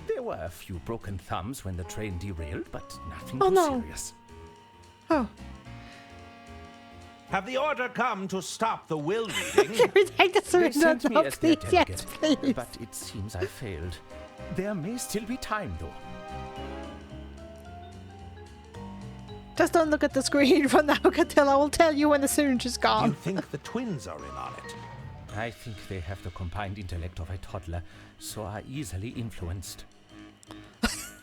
[SPEAKER 8] There were a few broken thumbs when the train derailed, but nothing
[SPEAKER 2] Oh,
[SPEAKER 8] too
[SPEAKER 2] no.
[SPEAKER 8] serious.
[SPEAKER 2] Oh.
[SPEAKER 3] Have the order come to stop the will reading?
[SPEAKER 2] Can we take the
[SPEAKER 8] They
[SPEAKER 2] syringe
[SPEAKER 8] sent me
[SPEAKER 2] off,
[SPEAKER 8] as their
[SPEAKER 2] please? Yes,
[SPEAKER 8] delegate,
[SPEAKER 2] please.
[SPEAKER 8] but it seems I failed. There may still be time, though.
[SPEAKER 2] Just don't look at the screen for now, Catil. I will tell you when the syringe is
[SPEAKER 3] You
[SPEAKER 2] gone.
[SPEAKER 3] think the twins are in on it?
[SPEAKER 8] I think they have the combined intellect of a toddler, so are easily influenced.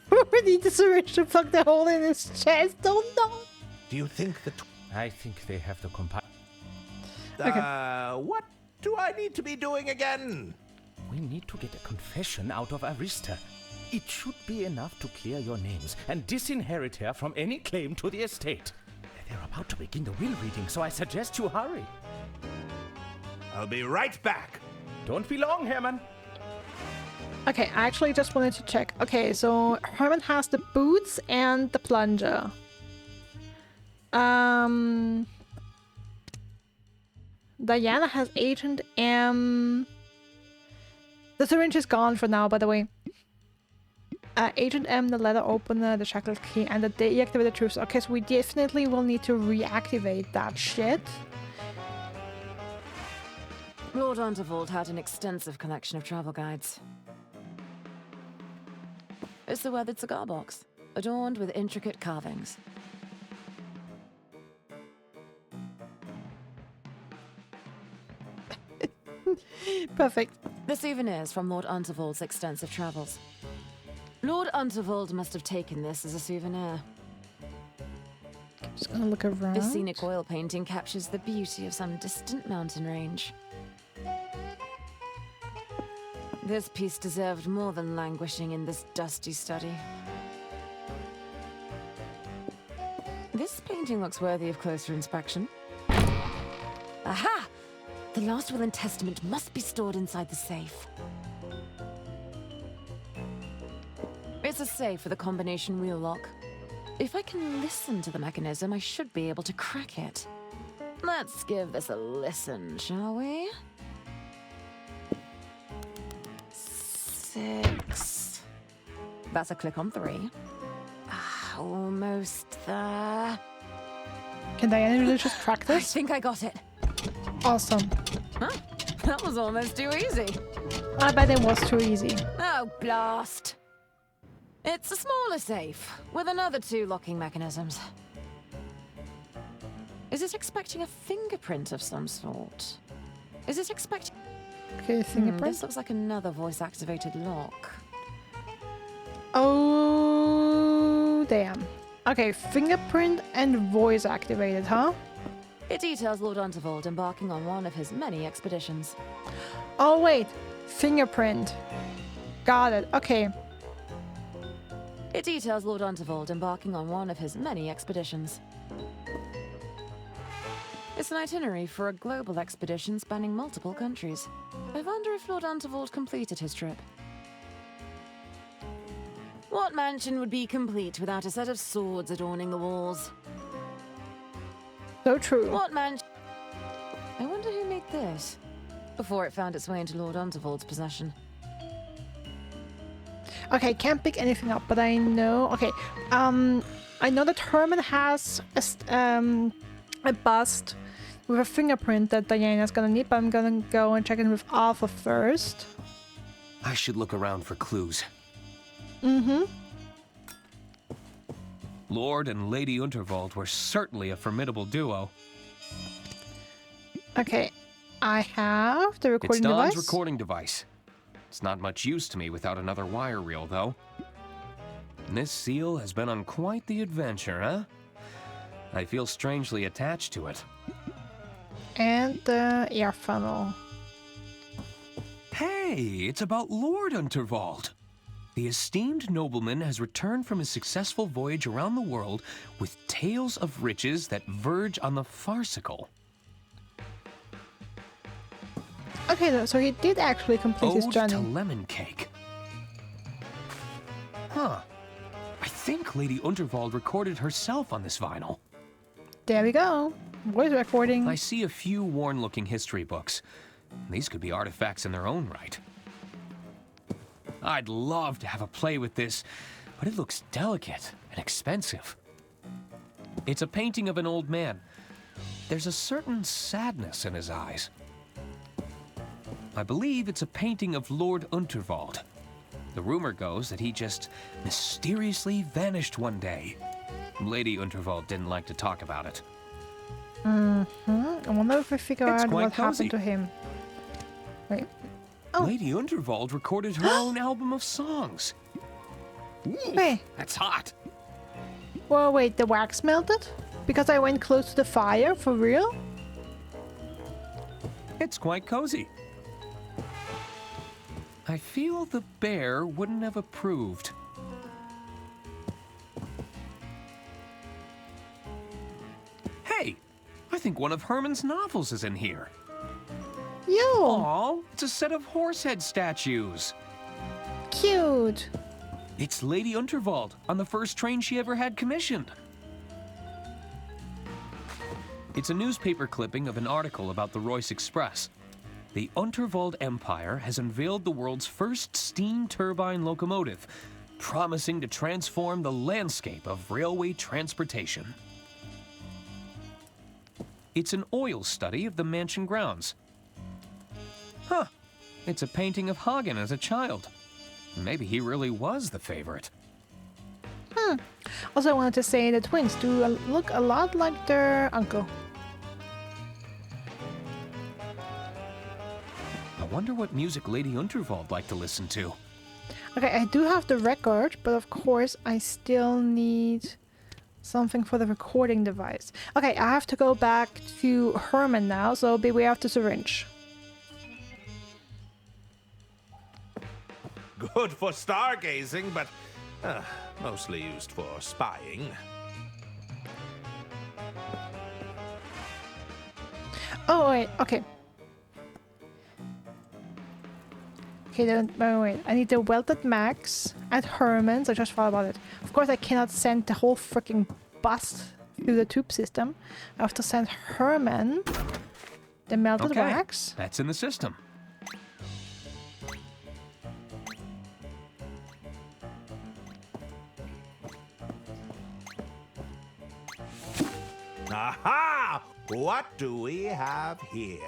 [SPEAKER 2] We need the syringe to plug the hole in his chest. Oh no!
[SPEAKER 3] Do you think the
[SPEAKER 8] I think they have the combined...
[SPEAKER 3] What do I need to be doing again?
[SPEAKER 8] We need to get a confession out of Arista. It should be enough to clear your names and disinherit her from any claim to the estate. They're about to begin the will reading, so I suggest you hurry.
[SPEAKER 3] I'll be right back.
[SPEAKER 8] Don't be long, Herman.
[SPEAKER 2] Okay, I actually just wanted to check. Okay, so Herman has the boots and the plunger. Diana has Agent M. The syringe is gone for now, by the way. Agent M, the letter opener, the chocolate key, and the deactivated troops. Okay, so we definitely will need to reactivate that shit.
[SPEAKER 23] Lord Unterwald had an extensive collection of travel guides. It's a weathered cigar box, adorned with intricate carvings.
[SPEAKER 2] Perfect.
[SPEAKER 23] The souvenirs from Lord Unterwald's extensive travels. Lord Unterwald must have taken this as a souvenir.
[SPEAKER 2] Just gonna look around.
[SPEAKER 23] This scenic oil painting captures the beauty of some distant mountain range. This piece deserved more than languishing in this dusty study. This painting looks worthy of closer inspection. Aha! The last will and testament must be stored inside the safe. It's a safe with a combination wheel lock. If I can listen to the mechanism, I should be able to crack it. Let's give this a listen, shall we? 6. That's a click on 3. Almost there.
[SPEAKER 2] Can Diana really just crack this?
[SPEAKER 23] I think I got it.
[SPEAKER 2] Awesome.
[SPEAKER 23] Huh? That was almost too easy.
[SPEAKER 2] I bet it was too easy.
[SPEAKER 23] Oh, blast. It's a smaller safe, with another 2 locking mechanisms. Is it expecting a fingerprint of some sort? Is it expecting...
[SPEAKER 2] Okay, fingerprint.
[SPEAKER 23] This looks like another voice-activated lock.
[SPEAKER 2] Oh, damn. Okay, fingerprint and voice activated, huh?
[SPEAKER 23] It details Lord Unterwald embarking on one of his many expeditions.
[SPEAKER 2] Oh, wait. Fingerprint. Got it. Okay.
[SPEAKER 23] It details Lord Unterwald embarking on one of his many expeditions. It's an itinerary for a global expedition spanning multiple countries. I wonder if Lord Unterwald completed his trip. What mansion would be complete without a set of swords adorning the walls?
[SPEAKER 2] So true.
[SPEAKER 23] What mansion... I wonder who made this before it found its way into Lord Unterwald's possession.
[SPEAKER 2] Okay, can't pick anything up, but I know... Okay, I know that Herman has a bust with a fingerprint that Diana's gonna need, but I'm gonna go and check in with Arthur first.
[SPEAKER 13] I should look around for clues.
[SPEAKER 2] Mm-hmm.
[SPEAKER 13] Lord and Lady Unterwald were certainly a formidable duo.
[SPEAKER 2] Okay, I have the recording
[SPEAKER 13] It's Don's
[SPEAKER 2] device.
[SPEAKER 13] recording device. It's not much use to me without another wire reel, though. And this seal has been on quite the adventure, huh? I feel strangely attached to it.
[SPEAKER 2] And the air funnel.
[SPEAKER 13] Hey, it's about Lord Unterwald. The esteemed nobleman has returned from his successful voyage around the world with tales of riches that verge on the farcical.
[SPEAKER 2] Okay, so he did actually complete his
[SPEAKER 13] Ode
[SPEAKER 2] journey.
[SPEAKER 13] to lemon cake. Huh. I think Lady Unterwald recorded herself on this vinyl.
[SPEAKER 2] There we go. Voice recording.
[SPEAKER 13] I see a few worn-looking history books. These could be artifacts in their own right. I'd love to have a play with this, but it looks delicate and expensive. It's a painting of an old man. There's a certain sadness in his eyes. I believe it's a painting of Lord Unterwald. The rumor goes that he just mysteriously vanished one day. Lady Unterwald didn't like to talk about it.
[SPEAKER 2] I wonder if we figure
[SPEAKER 13] It's
[SPEAKER 2] out
[SPEAKER 13] quite
[SPEAKER 2] what
[SPEAKER 13] cozy.
[SPEAKER 2] happened to him. Wait.
[SPEAKER 13] Lady Unterwald recorded her own album of songs.
[SPEAKER 2] Hey.
[SPEAKER 13] That's hot.
[SPEAKER 2] Well, wait, the wax melted? Because I went close to the fire? For real?
[SPEAKER 13] It's quite cozy. I feel the bear wouldn't have approved. Hey, I think one of Herman's novels is in here.
[SPEAKER 2] Yo!
[SPEAKER 13] Aw, it's a set of horsehead statues.
[SPEAKER 2] Cute.
[SPEAKER 13] It's Lady Unterwald on the first train she ever had commissioned. It's a newspaper clipping of an article about the Royce Express. The Unterwald Empire has unveiled the world's first steam turbine locomotive, promising to transform the landscape of railway transportation. It's an oil study of the mansion grounds. Huh, it's a painting of Hagen as a child. Maybe he really was the favorite.
[SPEAKER 2] Also, I wanted to say the twins do look a lot like their uncle.
[SPEAKER 13] I wonder what music Lady Unterwald liked to listen to.
[SPEAKER 2] Okay, I do have the record, but of course I still need something for the recording device. Okay, I have to go back to Herman now, so beware of the syringe.
[SPEAKER 3] Good for stargazing, but mostly used for spying.
[SPEAKER 2] Oh, wait, okay. Okay, then, wait. I need the welted max at Herman's. I just thought about it. Of course, I cannot send the whole freaking bus through the tube system. I have to send Herman the melted wax.
[SPEAKER 13] That's in the system.
[SPEAKER 3] Aha! What do we have here?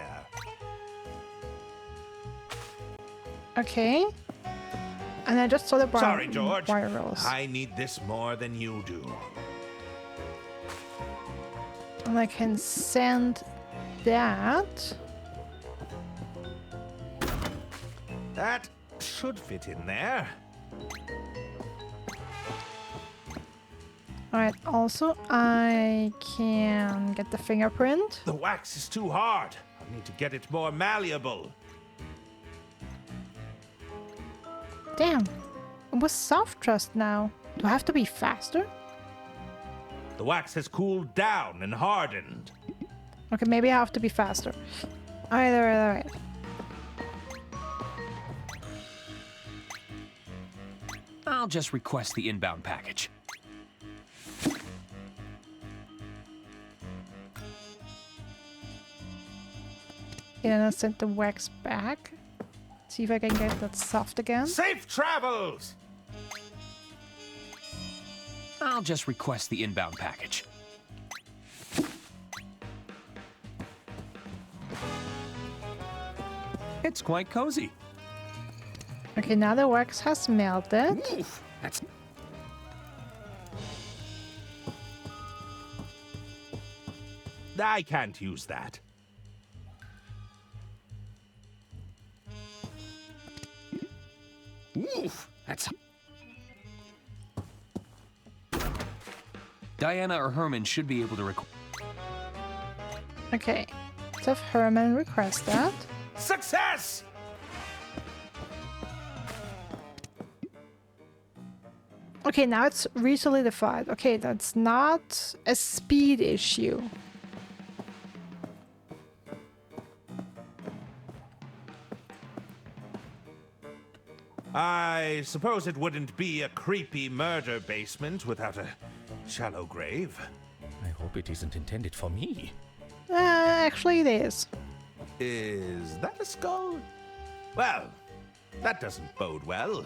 [SPEAKER 2] Okay. And I just saw the
[SPEAKER 3] Sorry, George.
[SPEAKER 2] wire rolls.
[SPEAKER 3] I need this more than you do.
[SPEAKER 2] And I can send that.
[SPEAKER 3] That should fit in there.
[SPEAKER 2] Alright, also I can get the fingerprint.
[SPEAKER 3] The wax is too hard. I need to get it more malleable.
[SPEAKER 2] Damn, it was soft just now. Do I have to be faster?
[SPEAKER 3] The wax has cooled down and hardened.
[SPEAKER 2] Okay, maybe I have to be faster. Alright.
[SPEAKER 13] I'll just request the inbound package.
[SPEAKER 2] And I sent the wax back. See if I can get that soft again.
[SPEAKER 3] Safe travels!
[SPEAKER 13] I'll just request the inbound package. It's quite cozy.
[SPEAKER 2] Okay, now the wax has melted.
[SPEAKER 13] Oof, that's...
[SPEAKER 3] I can't use that.
[SPEAKER 13] Oof, that's... Diana or Herman should be able to record.
[SPEAKER 2] Okay, let's have Herman request that.
[SPEAKER 3] Success!
[SPEAKER 2] Okay, now it's re-solidified. Okay, that's not a speed issue.
[SPEAKER 3] I suppose it wouldn't be a creepy murder basement without a shallow grave.
[SPEAKER 8] I hope it isn't intended for me.
[SPEAKER 2] Actually it is.
[SPEAKER 3] Is that a skull? Well, that doesn't bode well.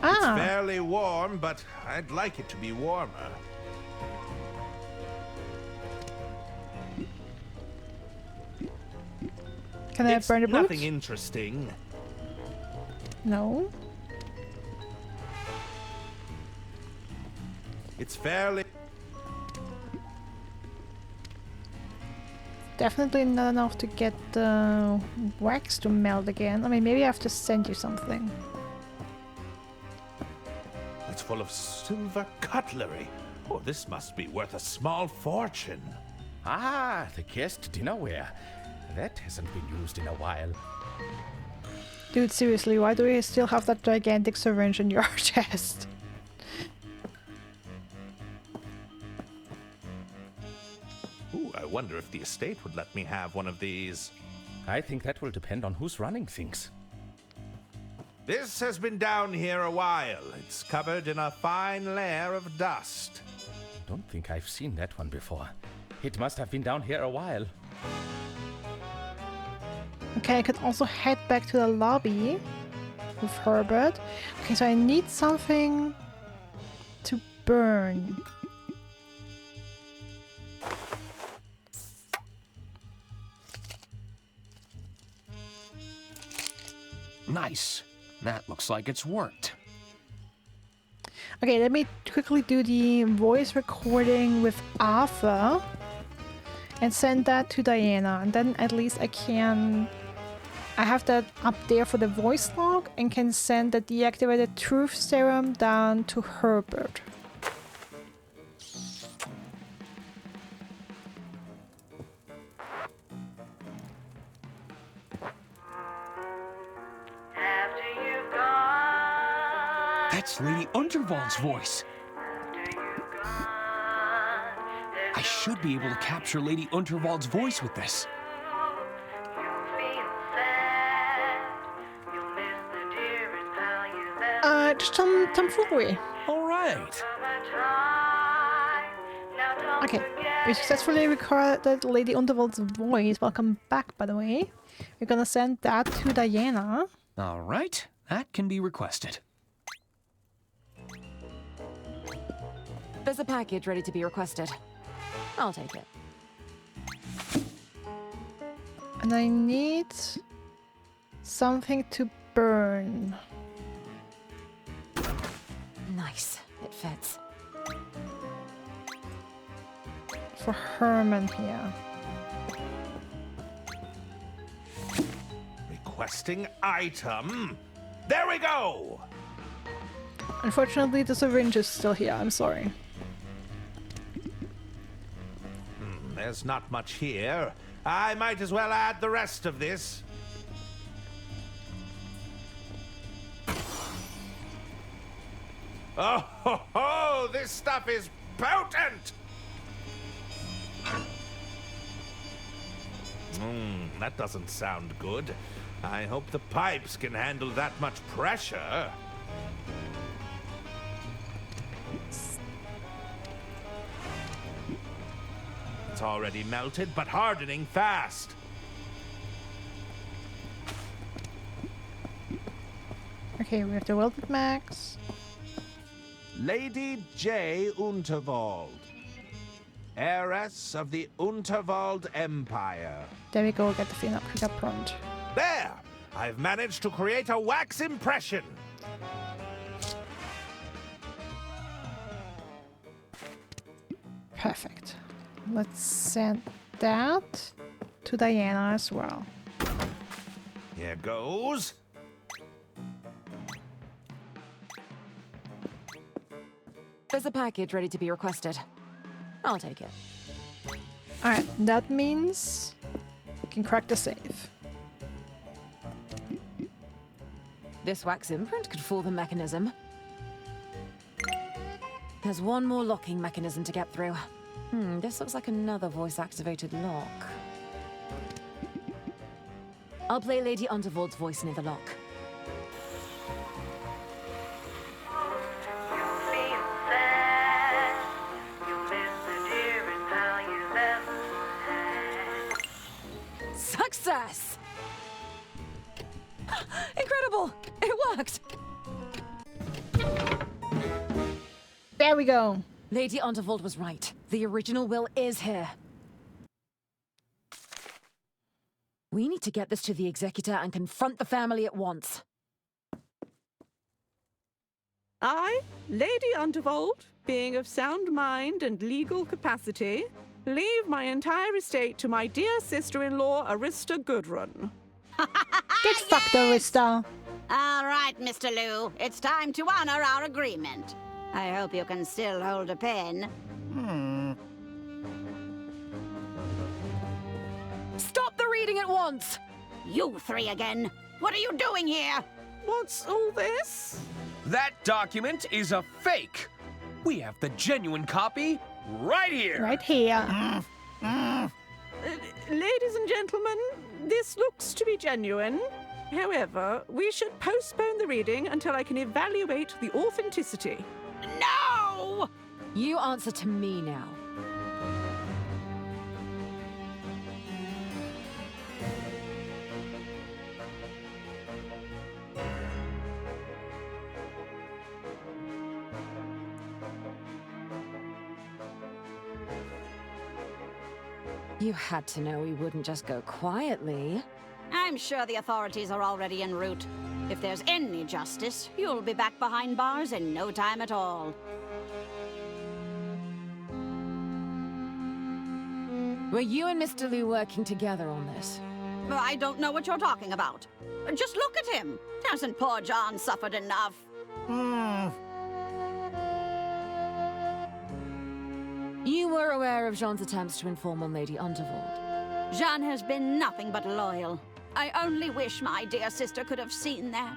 [SPEAKER 3] It's fairly warm, but I'd like it to be warmer.
[SPEAKER 2] Can I burn the boots?
[SPEAKER 3] Nothing interesting.
[SPEAKER 2] No.
[SPEAKER 3] It's fairly...
[SPEAKER 2] Definitely not enough to get the wax to melt again. I mean, maybe I have to send you something.
[SPEAKER 3] It's full of silver cutlery. Oh, this must be worth a small fortune.
[SPEAKER 8] Ah, the guest dinnerware. That hasn't been used in a while.
[SPEAKER 2] Dude, seriously, why do we still have that gigantic syringe in your chest?
[SPEAKER 3] Ooh, I wonder if the estate would let me have one of these.
[SPEAKER 8] I think that will depend on who's running things.
[SPEAKER 3] This has been down here a while. It's covered in a fine layer of dust.
[SPEAKER 8] Don't think I've seen that one before. It must have been down here a while.
[SPEAKER 2] Okay, I could also head back to the lobby with Herbert. Okay, so I need something to burn.
[SPEAKER 13] Nice. That looks like it's worked.
[SPEAKER 2] Okay, let me quickly do the voice recording with Arthur and send that to Diana, and then at least I have that up there for the voice log and can send the deactivated truth serum down to Herbert.
[SPEAKER 13] That's Lady Unterwald's voice. I should be able to capture Lady Unterwald's voice with this.
[SPEAKER 2] Just some foolery.
[SPEAKER 13] All right.
[SPEAKER 2] Okay, we successfully recorded Lady Unterwald's voice. Welcome back, by the way. We're gonna send that to Diana.
[SPEAKER 13] All right, that can be requested.
[SPEAKER 24] There's a package ready to be requested. I'll take it.
[SPEAKER 2] And I need something to burn.
[SPEAKER 24] Nice. It fits.
[SPEAKER 2] For Herman here.
[SPEAKER 3] Requesting item. There we go!
[SPEAKER 2] Unfortunately, the syringe is still here. I'm sorry.
[SPEAKER 3] There's not much here. I might as well add the rest of this. Oh, ho, ho! This stuff is potent! That doesn't sound good. I hope the pipes can handle that much pressure. It's already melted, but hardening fast.
[SPEAKER 2] Okay, we have the welded max.
[SPEAKER 3] Lady J. Unterwald, heiress of the Unterwald Empire.
[SPEAKER 2] There we go, get the fingerprint.
[SPEAKER 3] There! I've managed to create a wax impression.
[SPEAKER 2] Perfect. Let's send that to Diana as well.
[SPEAKER 3] Here goes.
[SPEAKER 23] There's a package ready to be requested. I'll take it.
[SPEAKER 2] Alright, that means we can crack the safe.
[SPEAKER 23] This wax imprint could fool the mechanism. There's one more locking mechanism to get through. This looks like another voice-activated lock. I'll play Lady Unterwald's voice near the lock. Success! Incredible! It worked!
[SPEAKER 2] There we go.
[SPEAKER 23] Lady Unterwald was right. The original will is here. We need to get this to the executor and confront the family at once.
[SPEAKER 12] I, Lady Unterwald, being of sound mind and legal capacity, leave my entire estate to my dear sister-in-law, Arista Gudrun.
[SPEAKER 2] Get fucked, Arista.
[SPEAKER 19] All right, Mr. Liu, it's time to honor our agreement. I hope you can still hold a pen.
[SPEAKER 23] Stop the reading at once!
[SPEAKER 19] You three again. What are you doing here?
[SPEAKER 12] What's all this?
[SPEAKER 13] That document is a fake. We have the genuine copy right here.
[SPEAKER 2] Right here.
[SPEAKER 12] Ladies and gentlemen, this looks to be genuine. However, we should postpone the reading until I can evaluate the authenticity.
[SPEAKER 19] No!
[SPEAKER 23] You answer to me now. You had to know we wouldn't just go quietly.
[SPEAKER 19] I'm sure the authorities are already en route. If there's any justice, you'll be back behind bars in no time at all.
[SPEAKER 23] Were you and Mr. Liu working together on this?
[SPEAKER 19] I don't know what you're talking about. Just look at him. Hasn't poor John suffered enough?
[SPEAKER 23] You were aware of Jean's attempts to inform on Lady Unterwald.
[SPEAKER 19] Jean has been nothing but loyal. I only wish my dear sister could have seen that.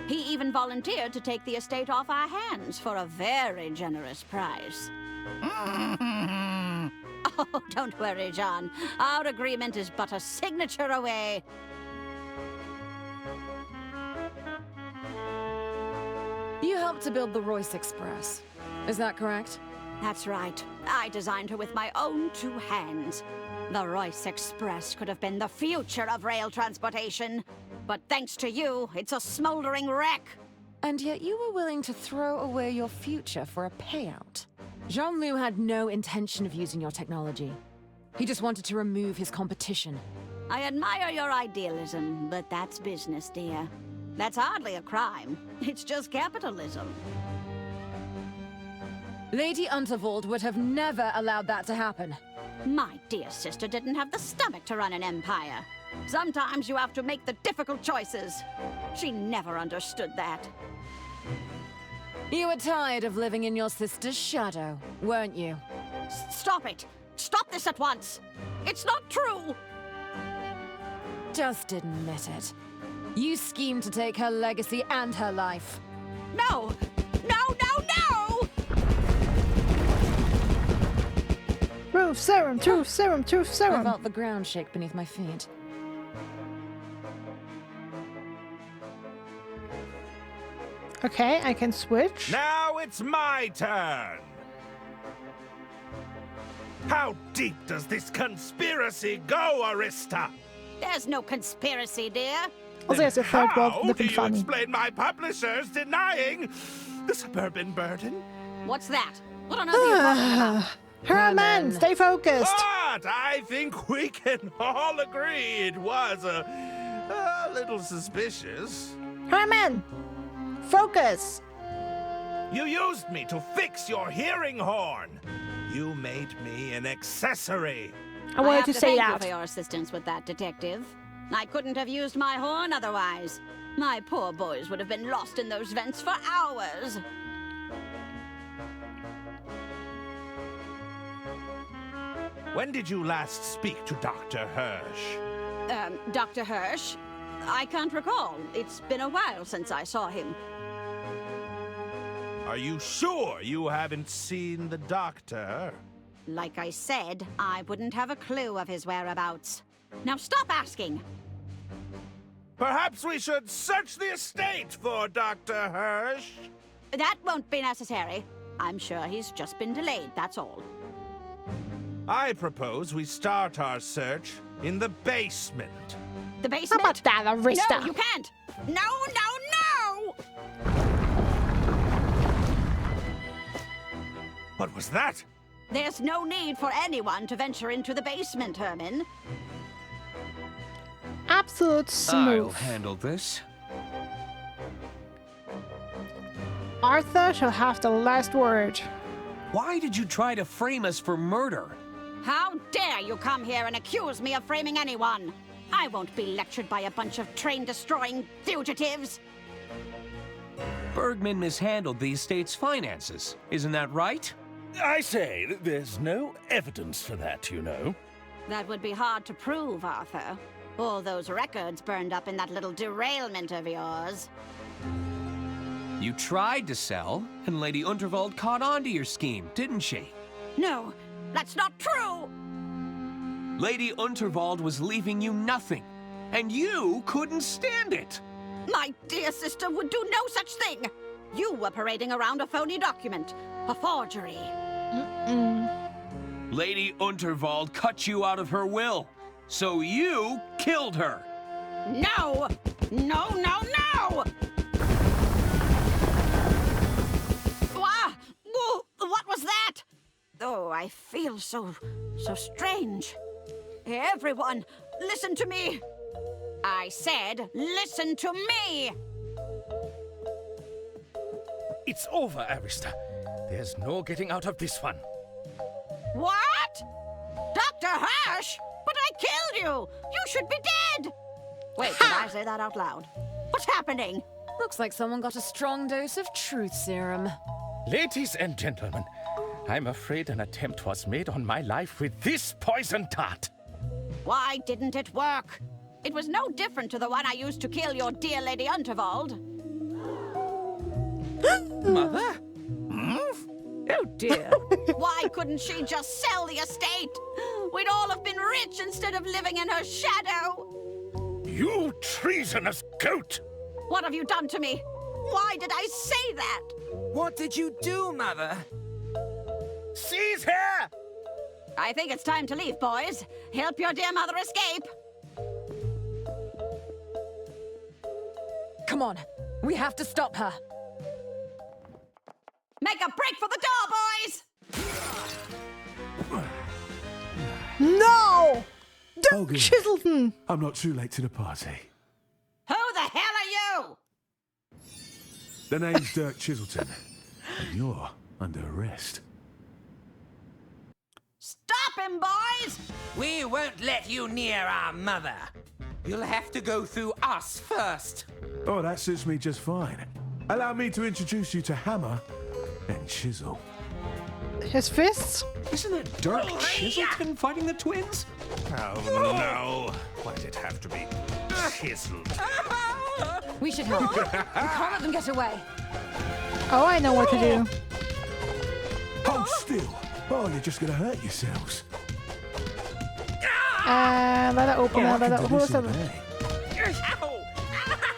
[SPEAKER 19] He even volunteered to take the estate off our hands for a very generous price. Oh, don't worry, John. Our agreement is but a signature away.
[SPEAKER 23] You helped to build the Royce Express. Is that correct?
[SPEAKER 19] That's right. I designed her with my own two hands. The Royce Express could have been the future of rail transportation. But thanks to you, it's a smoldering wreck.
[SPEAKER 23] And yet you were willing to throw away your future for a payout. Jean-Loup had no intention of using your technology. He just wanted to remove his competition.
[SPEAKER 19] I admire your idealism, but that's business, dear. That's hardly a crime. It's just capitalism.
[SPEAKER 24] Lady Unterwald would have never allowed that to happen.
[SPEAKER 19] My dear sister didn't have the stomach to run an empire. Sometimes you have to make the difficult choices. She never understood that.
[SPEAKER 23] You were tired of living in your sister's shadow, weren't you?
[SPEAKER 19] Stop it! Stop this at once! It's not true!
[SPEAKER 23] Just admit it. You schemed to take her legacy and her life.
[SPEAKER 19] No! No, no, no!
[SPEAKER 2] Truth serum, truth serum, truth
[SPEAKER 23] I
[SPEAKER 2] serum.
[SPEAKER 23] felt the ground shake beneath my feet.
[SPEAKER 2] Okay, I can switch.
[SPEAKER 3] Now it's my turn! How deep does this conspiracy go, Arista?
[SPEAKER 19] There's no conspiracy, dear.
[SPEAKER 2] Also, it's a third world
[SPEAKER 3] How do
[SPEAKER 2] looking
[SPEAKER 3] you
[SPEAKER 2] funny.
[SPEAKER 3] explain my publishers denying the suburban burden?
[SPEAKER 19] What's that? What on earth are you talking about?
[SPEAKER 2] Herman, stay focused.
[SPEAKER 3] But I think we can all agree it was a little suspicious.
[SPEAKER 2] Herman, focus.
[SPEAKER 3] You used me to fix your hearing horn. You made me an accessory.
[SPEAKER 2] I wanted to say
[SPEAKER 19] thank
[SPEAKER 2] that.
[SPEAKER 19] you for your assistance with that, Detective. I couldn't have used my horn otherwise. My poor boys would have been lost in those vents for hours.
[SPEAKER 3] When did you last speak to Dr. Hirsch?
[SPEAKER 19] Dr. Hirsch? I can't recall. It's been a while since I saw him.
[SPEAKER 3] Are you sure you haven't seen the doctor?
[SPEAKER 19] Like I said, I wouldn't have a clue of his whereabouts. Now stop asking.
[SPEAKER 3] Perhaps we should search the estate for Dr. Hirsch.
[SPEAKER 19] That won't be necessary. I'm sure he's just been delayed, that's all.
[SPEAKER 3] I propose we start our search in the basement.
[SPEAKER 19] The basement?
[SPEAKER 2] How about that, Arista?
[SPEAKER 19] No, you can't! No, no, no!
[SPEAKER 3] What was that?
[SPEAKER 19] There's no need for anyone to venture into the basement, Herman.
[SPEAKER 2] Absolute smooth.
[SPEAKER 13] I'll handle this.
[SPEAKER 2] Arthur shall have the last word.
[SPEAKER 13] Why did you try to frame us for murder?
[SPEAKER 19] How dare you come here and accuse me of framing anyone? I won't be lectured by a bunch of train-destroying fugitives.
[SPEAKER 13] Bergman mishandled the estate's finances. Isn't that right?
[SPEAKER 9] I say, there's no evidence for that, you know.
[SPEAKER 19] That would be hard to prove, Arthur. All those records burned up in that little derailment of yours.
[SPEAKER 13] You tried to sell, and Lady Unterwald caught on to your scheme, didn't she?
[SPEAKER 19] No, that's not true!
[SPEAKER 13] Lady Unterwald was leaving you nothing, and you couldn't stand it!
[SPEAKER 19] My dear sister would do no such thing! You were parading around a phony document, a forgery.
[SPEAKER 13] Lady Unterwald cut you out of her will, so you killed her!
[SPEAKER 19] No! No, no, no! What was that? Oh, I feel so strange. Everyone, listen to me. I said, listen to me.
[SPEAKER 9] It's over, Arista. There's no getting out of this one.
[SPEAKER 19] What? Dr. Hirsch? But I killed you! You should be dead! Wait, did I say that out loud? What's happening?
[SPEAKER 23] Looks like someone got a strong dose of truth serum.
[SPEAKER 9] Ladies and gentlemen, I'm afraid an attempt was made on my life with this poison dart.
[SPEAKER 19] Why didn't it work? It was no different to the one I used to kill your dear Lady Unterwald.
[SPEAKER 22] Mother?
[SPEAKER 19] Oh dear. Why couldn't she just sell the estate? We'd all have been rich instead of living in her shadow.
[SPEAKER 9] You treasonous goat!
[SPEAKER 19] What have you done to me? Why did I say that?
[SPEAKER 22] What did you do, Mother?
[SPEAKER 9] Seize her!
[SPEAKER 19] I think it's time to leave, boys. Help your dear mother escape.
[SPEAKER 23] Come on, we have to stop her.
[SPEAKER 19] Make a break for the door, boys!
[SPEAKER 2] No! Dirk
[SPEAKER 7] Hogan,
[SPEAKER 2] Chiselton!
[SPEAKER 7] I'm not too late to the party.
[SPEAKER 19] Who the hell are you?
[SPEAKER 7] The name's Dirk Chiselton. And you're
[SPEAKER 9] under arrest.
[SPEAKER 19] Stop him, boys!
[SPEAKER 1] We won't let you near our mother. You'll have to go through us first.
[SPEAKER 9] Oh, that suits me just fine. Allow me to introduce you to Hammer and Chisel.
[SPEAKER 2] His fists?
[SPEAKER 13] Isn't it Dirk Chiselton fighting the twins?
[SPEAKER 3] Oh, no. Why'd it have to be chiseled?
[SPEAKER 24] We should help. We can't let them get away.
[SPEAKER 2] Oh, I know what to do.
[SPEAKER 9] Hold still. Oh, you're just gonna hurt yourselves.
[SPEAKER 2] Let it open.
[SPEAKER 9] Oh,
[SPEAKER 2] Let it
[SPEAKER 9] Ow!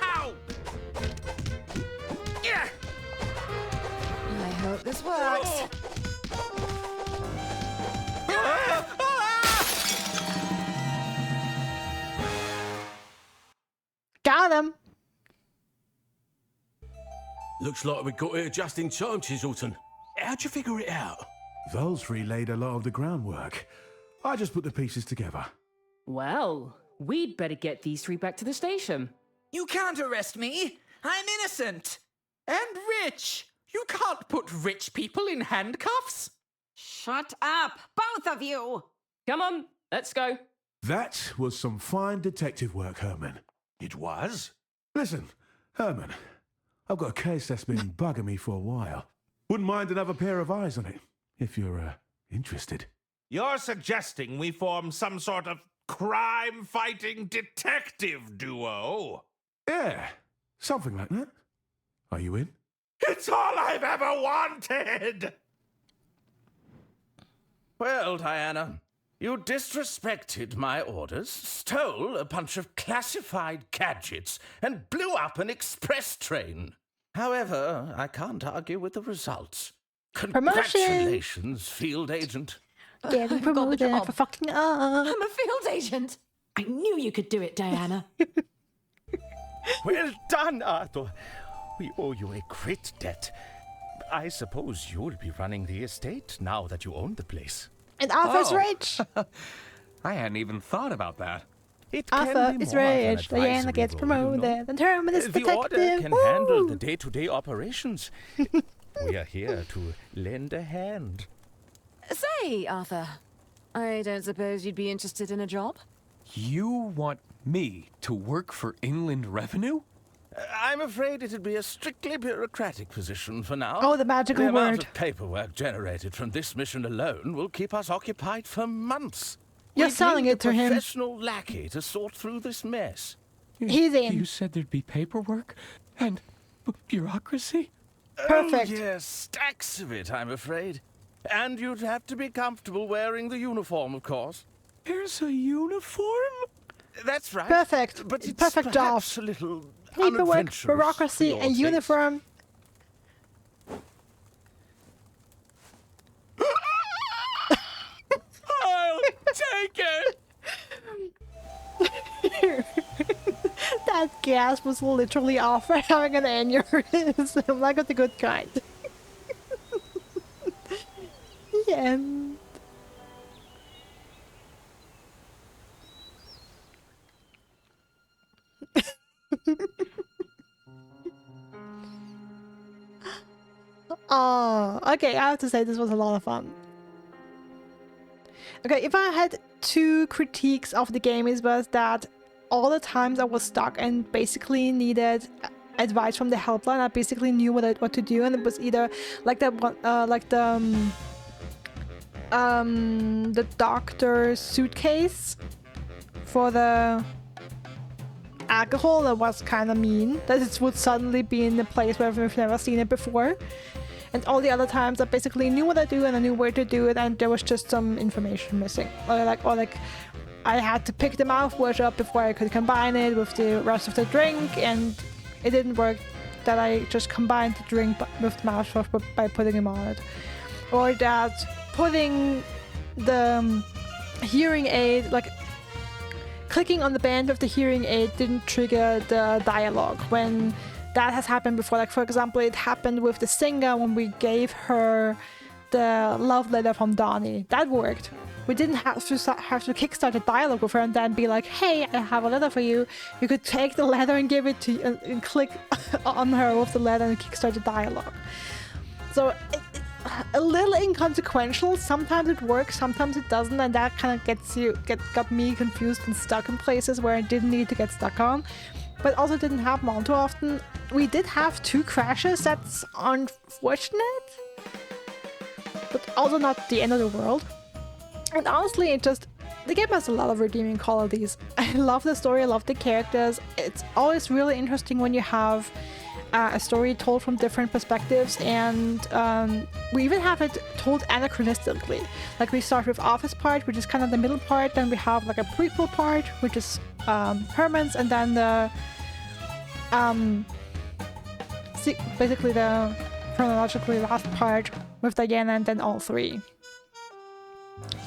[SPEAKER 14] Ow!
[SPEAKER 24] I hope this works.
[SPEAKER 2] Got him.
[SPEAKER 14] Looks like we got here just in time, Chiselton. How'd you figure it out?
[SPEAKER 9] Those three laid a lot of the groundwork. I just put the pieces together.
[SPEAKER 6] Well, we'd better get these three back to the station.
[SPEAKER 1] You can't arrest me. I'm innocent. And rich. You can't put rich people in handcuffs.
[SPEAKER 19] Shut up, both of you!
[SPEAKER 6] Come on, let's go.
[SPEAKER 9] That was some fine detective work, Herman.
[SPEAKER 3] It was?
[SPEAKER 9] Listen, Herman, I've got a case that's been bugging me for a while. Wouldn't mind another pair of eyes on it, if you're interested.
[SPEAKER 3] You're suggesting we form some sort of crime-fighting detective duo?
[SPEAKER 9] Yeah, something like that. Are you in?
[SPEAKER 3] It's all I've ever wanted!
[SPEAKER 10] Well, Diana, you disrespected my orders, stole a bunch of classified gadgets, and blew up an express train. However, I can't argue with the results. Congratulations, field agent.
[SPEAKER 2] Getting promoted for fucking up.
[SPEAKER 24] I'm a field agent.
[SPEAKER 23] I knew you could do it, Diana.
[SPEAKER 8] Well done, Arthur. We owe you a great debt. I suppose you'll be running the estate now that you own the place.
[SPEAKER 2] And Arthur's rich.
[SPEAKER 13] I hadn't even thought about that.
[SPEAKER 2] Arthur is rich. Diana gets promoted. And Herman is
[SPEAKER 8] The order
[SPEAKER 2] detective.
[SPEAKER 8] can
[SPEAKER 2] Woo!
[SPEAKER 8] handle the day-to-day operations. We are here to lend a hand.
[SPEAKER 24] Say, Arthur, I don't suppose you'd be interested in a job?
[SPEAKER 13] You want me to work for Inland Revenue?
[SPEAKER 10] I'm afraid it'd be a strictly bureaucratic position for now.
[SPEAKER 2] Oh, the magical
[SPEAKER 10] The amount
[SPEAKER 2] word.
[SPEAKER 10] of paperwork generated from this mission alone will keep us occupied for months.
[SPEAKER 2] You're
[SPEAKER 10] We'd
[SPEAKER 2] selling
[SPEAKER 10] need
[SPEAKER 2] it to
[SPEAKER 10] a
[SPEAKER 2] him.
[SPEAKER 10] professional lackey to sort through this mess.
[SPEAKER 2] He's in.
[SPEAKER 13] You said there'd be paperwork and bureaucracy?
[SPEAKER 2] Perfect.
[SPEAKER 10] Oh, yes, stacks of it, I'm afraid. And you'd have to be comfortable wearing the uniform, of course.
[SPEAKER 13] There's a uniform?
[SPEAKER 10] That's right.
[SPEAKER 2] Perfect.
[SPEAKER 10] But it's
[SPEAKER 2] Perfect job.
[SPEAKER 10] perhaps a little
[SPEAKER 2] Paperwork,
[SPEAKER 10] unadventurous
[SPEAKER 2] bureaucracy,
[SPEAKER 10] for your
[SPEAKER 2] and
[SPEAKER 10] taste.
[SPEAKER 2] uniform.
[SPEAKER 10] I'll take it!
[SPEAKER 2] That gas was literally off for having an aneurysm. I'm like the good kind. Yeah. Oh, okay, I have to say this was a lot of fun. Okay, if I had two critiques of the game, it was that all the times I was stuck and basically needed advice from the helpline, I basically knew what to do, and it was either like the doctor's suitcase for the alcohol that was kind of mean, that it would suddenly be in a place where we've never seen it before. And all the other times I basically knew what to do and I knew where to do it, and there was just some information missing. Or like I had to pick the mouthwash up before I could combine it with the rest of the drink, and it didn't work that I just combined the drink with the mouthwash by putting him on it. Or that putting the hearing aid, like clicking on the band of the hearing aid didn't trigger the dialogue when that has happened before. Like, for example, it happened with the singer when we gave her the love letter from Donnie. That worked. We didn't have to kickstart a dialogue with her and then be like, hey, I have a letter for you. You could take the letter and give it to and click on her with the letter and kickstart the dialogue. So a little inconsequential. Sometimes it works, sometimes it doesn't, and that kind of got me confused and stuck in places where I didn't need to get stuck on. But also didn't happen all too often. We did have 2 crashes. That's unfortunate, but also not the end of the world. And honestly, the game has a lot of redeeming qualities. I love the story, I love the characters. It's always really interesting when you have a story told from different perspectives, and we even have it told anachronistically. Like, we start with Arthur's part, which is kind of the middle part, then we have like a prequel part, which is Herman's, and then the basically the chronologically last part with Diana, and then all 3.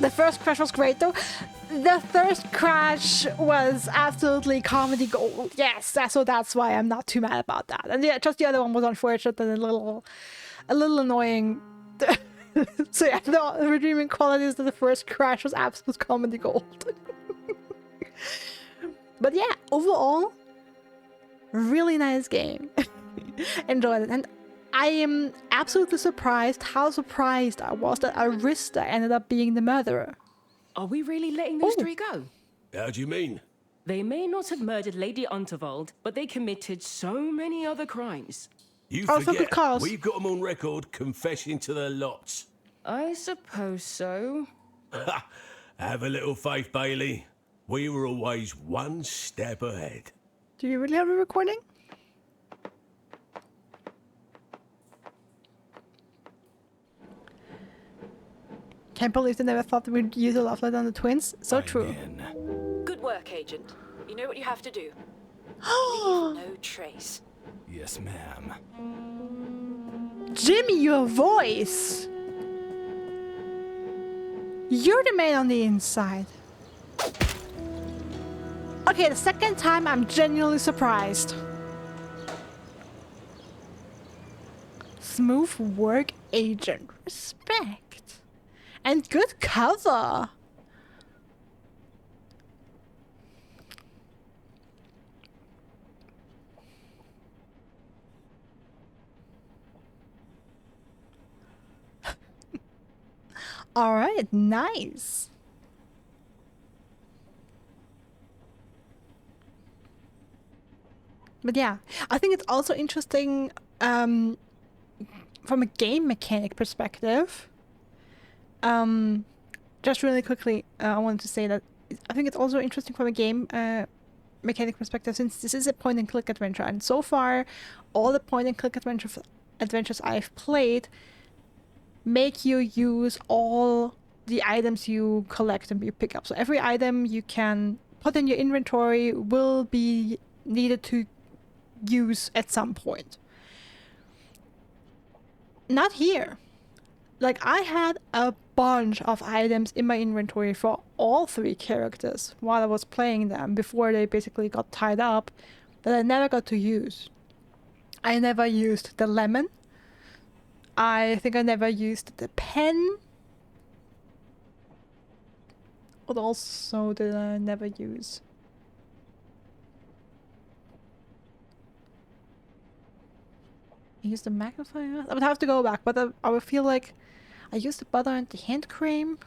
[SPEAKER 2] The first crash was great though. The first crash was absolutely comedy gold. Yes, so that's why I'm not too mad about that. And yeah, just the other one was unfortunate and a little annoying. So yeah, the redeeming qualities of the first crash was absolute comedy gold. But yeah, overall, really nice game. Enjoyed it. And I am absolutely surprised how surprised I was that Arista ended up being the murderer.
[SPEAKER 6] Are we really letting those 3 go?
[SPEAKER 14] How do you mean?
[SPEAKER 6] They may not have murdered Lady Unterwald, but they committed so many other crimes.
[SPEAKER 14] You forget, we've got them on record confessing to their lots.
[SPEAKER 6] I suppose so.
[SPEAKER 14] Have a little faith, Bailey. We were always one step ahead.
[SPEAKER 2] Do you really have a recording? Can't believe they never thought they would use a love letter on the twins. So true.
[SPEAKER 24] Good work, Agent. You know what you have to do. Leave no trace.
[SPEAKER 9] Yes, ma'am.
[SPEAKER 2] Jimmy, your voice! You're the man on the inside. Okay, the second time I'm genuinely surprised. Smooth work, Agent. Respect. And good cover. All right, nice. But yeah, I think it's also interesting from a game mechanic perspective. Just really quickly, I wanted to say that I think it's also interesting from a game mechanic perspective, since this is a point-and-click adventure, and so far, all the point-and-click adventures I've played make you use all the items you collect and you pick up. So every item you can put in your inventory will be needed to use at some point. Not here. Like, I had a bunch of items in my inventory for all 3 characters while I was playing them before they basically got tied up that I never got to use. I never used the lemon. I think I never used the pen. What also did I never use? I used the magnifier. I would have to go back, but I would feel like I used the butter and the hand cream.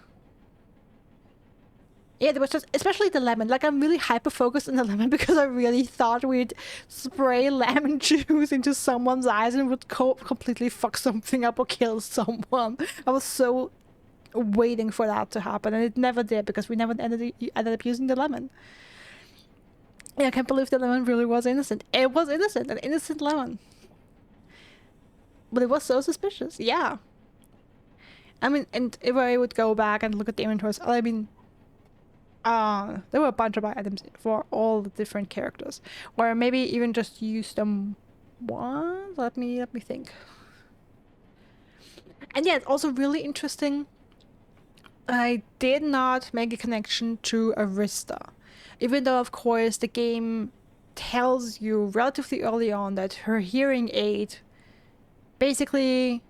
[SPEAKER 2] Yeah, there was just, especially the lemon. Like, I'm really hyper-focused on the lemon because I really thought we'd spray lemon juice into someone's eyes and it would completely fuck something up or kill someone. I was so waiting for that to happen, and it never did because we never ended up using the lemon. Yeah, I can't believe the lemon really was innocent. It was innocent, an innocent lemon. But it was so suspicious, yeah. I mean, and if I would go back and look at the inventories, I mean, there were a bunch of items for all the different characters, or maybe even just use them once. Let me think. And yeah, it's also really interesting. I did not make a connection to Arista, even though, of course, the game tells you relatively early on that her hearing aid basically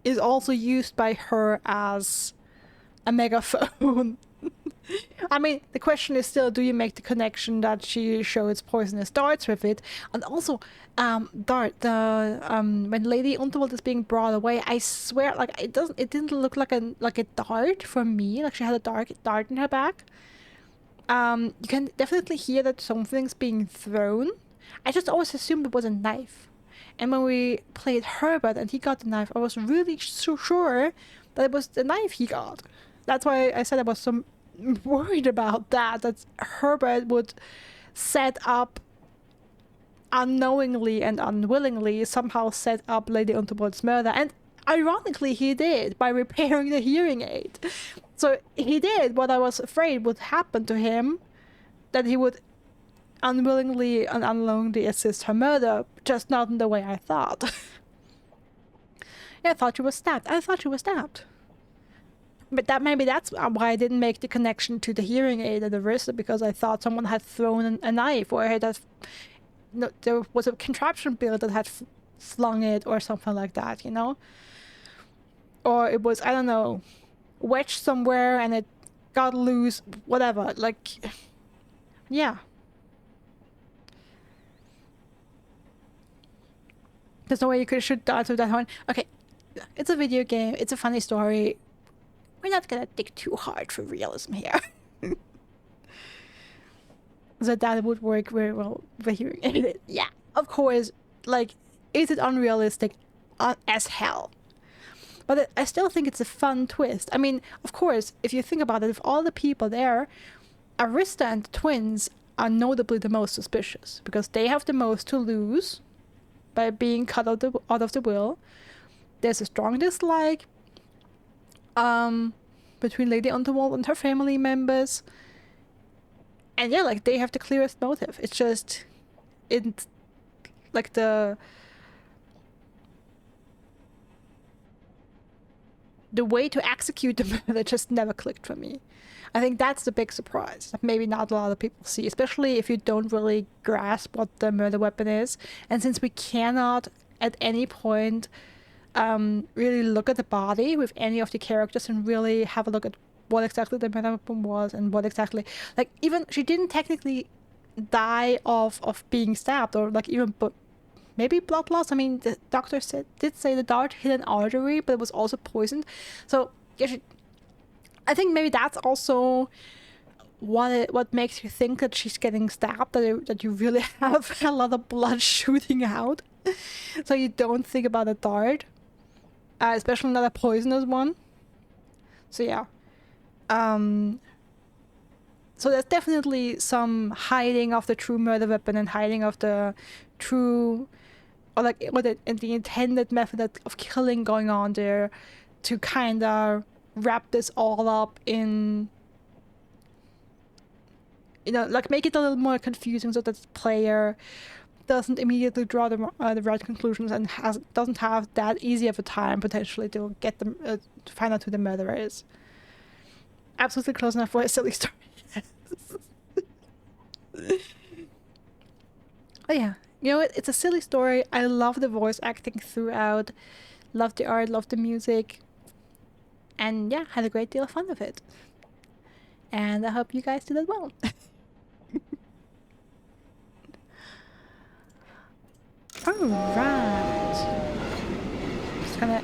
[SPEAKER 2] is also used by her as a megaphone. I mean, the question is still, do you make the connection that she shoots poisonous darts with it? And also, when Lady Unterwald is being brought away, I swear, like, it didn't look like a dart for me. Like, she had a dart in her back. You can definitely hear that something's being thrown. I just always assumed it was a knife. And when we played Herbert and he got the knife, I was really so sure that it was the knife he got. That's why I said I was so worried about that Herbert would set up unknowingly and unwillingly somehow set up Lady Unterwald's murder. And ironically, he did by repairing the hearing aid. So he did what I was afraid would happen to him, that he would unwillingly and unknowingly assist her murder, just not in the way I thought. Yeah, I thought she was stabbed. But maybe that's why I didn't make the connection to the hearing aid at the wrist, because I thought someone had thrown a knife, or there was a contraption built that had flung it or something like that, you know? Or it was, I don't know, wedged somewhere and it got loose, whatever. Like, yeah. There's no way you could shoot darts with that one. Okay, it's a video game, it's a funny story. We're not gonna dig too hard for realism here. So that would work very well for hearing it. Yeah, of course, like, is it unrealistic? As hell. But I still think it's a fun twist. I mean, of course, if you think about it, if all the people there, Arista and the twins are notably the most suspicious, because they have the most to lose by being cut out of the will. There's a strong dislike between Lady Unterwald and her family members. And yeah, like, they have the clearest motive. It's just, like, the way to execute the murder just never clicked for me. I think that's the big surprise that maybe not a lot of people see, especially if you don't really grasp what the murder weapon is. And since we cannot at any point really look at the body with any of the characters and really have a look at what exactly the murder weapon was and what exactly, like, even she didn't technically die of being stabbed, or like even maybe blood loss. I mean, the doctor did say the dart hit an artery, but it was also poisoned. So yeah, I think maybe that's also what makes you think that she's getting stabbed, that you really have a lot of blood shooting out. So you don't think about a dart, especially not a poisonous one. So yeah. So there's definitely some hiding of the true murder weapon and hiding of the true, or like the intended method of killing going on there, to kind of wrap this all up in, you know, like, make it a little more confusing so that the player doesn't immediately draw the right conclusions and doesn't have that easy of a time potentially to get them to find out who the murderer is. Absolutely close enough for a silly story. Oh yeah, you know what? It's a silly story. I love the voice acting throughout. Love the art, love the music. And yeah, had a great deal of fun with it. And I hope you guys did as well. Alright. Just gonna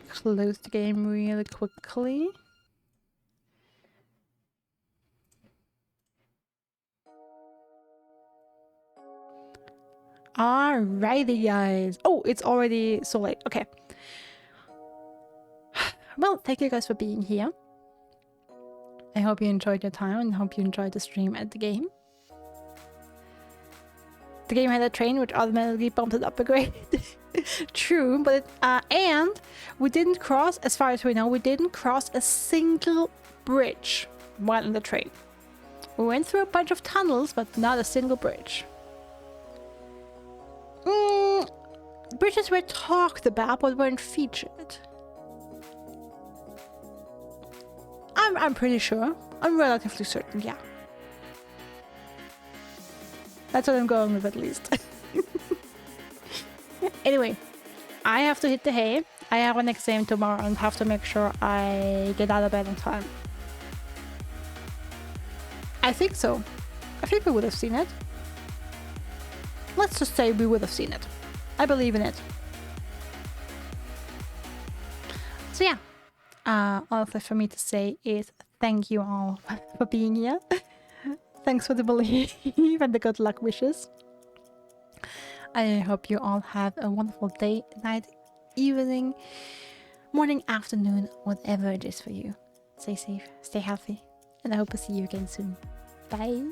[SPEAKER 2] close the game really quickly. Alrighty, guys. Oh, it's already so late. Okay. Well, thank you guys for being here. I hope you enjoyed your time and hope you enjoyed the stream at the game. The game had a train which automatically bumped it up a grade. True, but and we didn't cross, as far as we know, we didn't cross a single bridge while in the train. We went through a bunch of tunnels, but not a single bridge. Bridges were talked about, but weren't featured. I'm pretty sure. I'm relatively certain, yeah. That's what I'm going with, at least. Anyway, I have to hit the hay. I have an exam tomorrow and have to make sure I get out of bed on time. I think so. I think we would have seen it. Let's just say we would have seen it. I believe in it. So yeah, all left for me to say is thank you all for being here. Thanks for the belief and the good luck wishes. I hope you all have a wonderful day, night, evening, morning, afternoon, whatever it is for you. Stay safe, stay healthy, and I hope to see you again soon. Bye!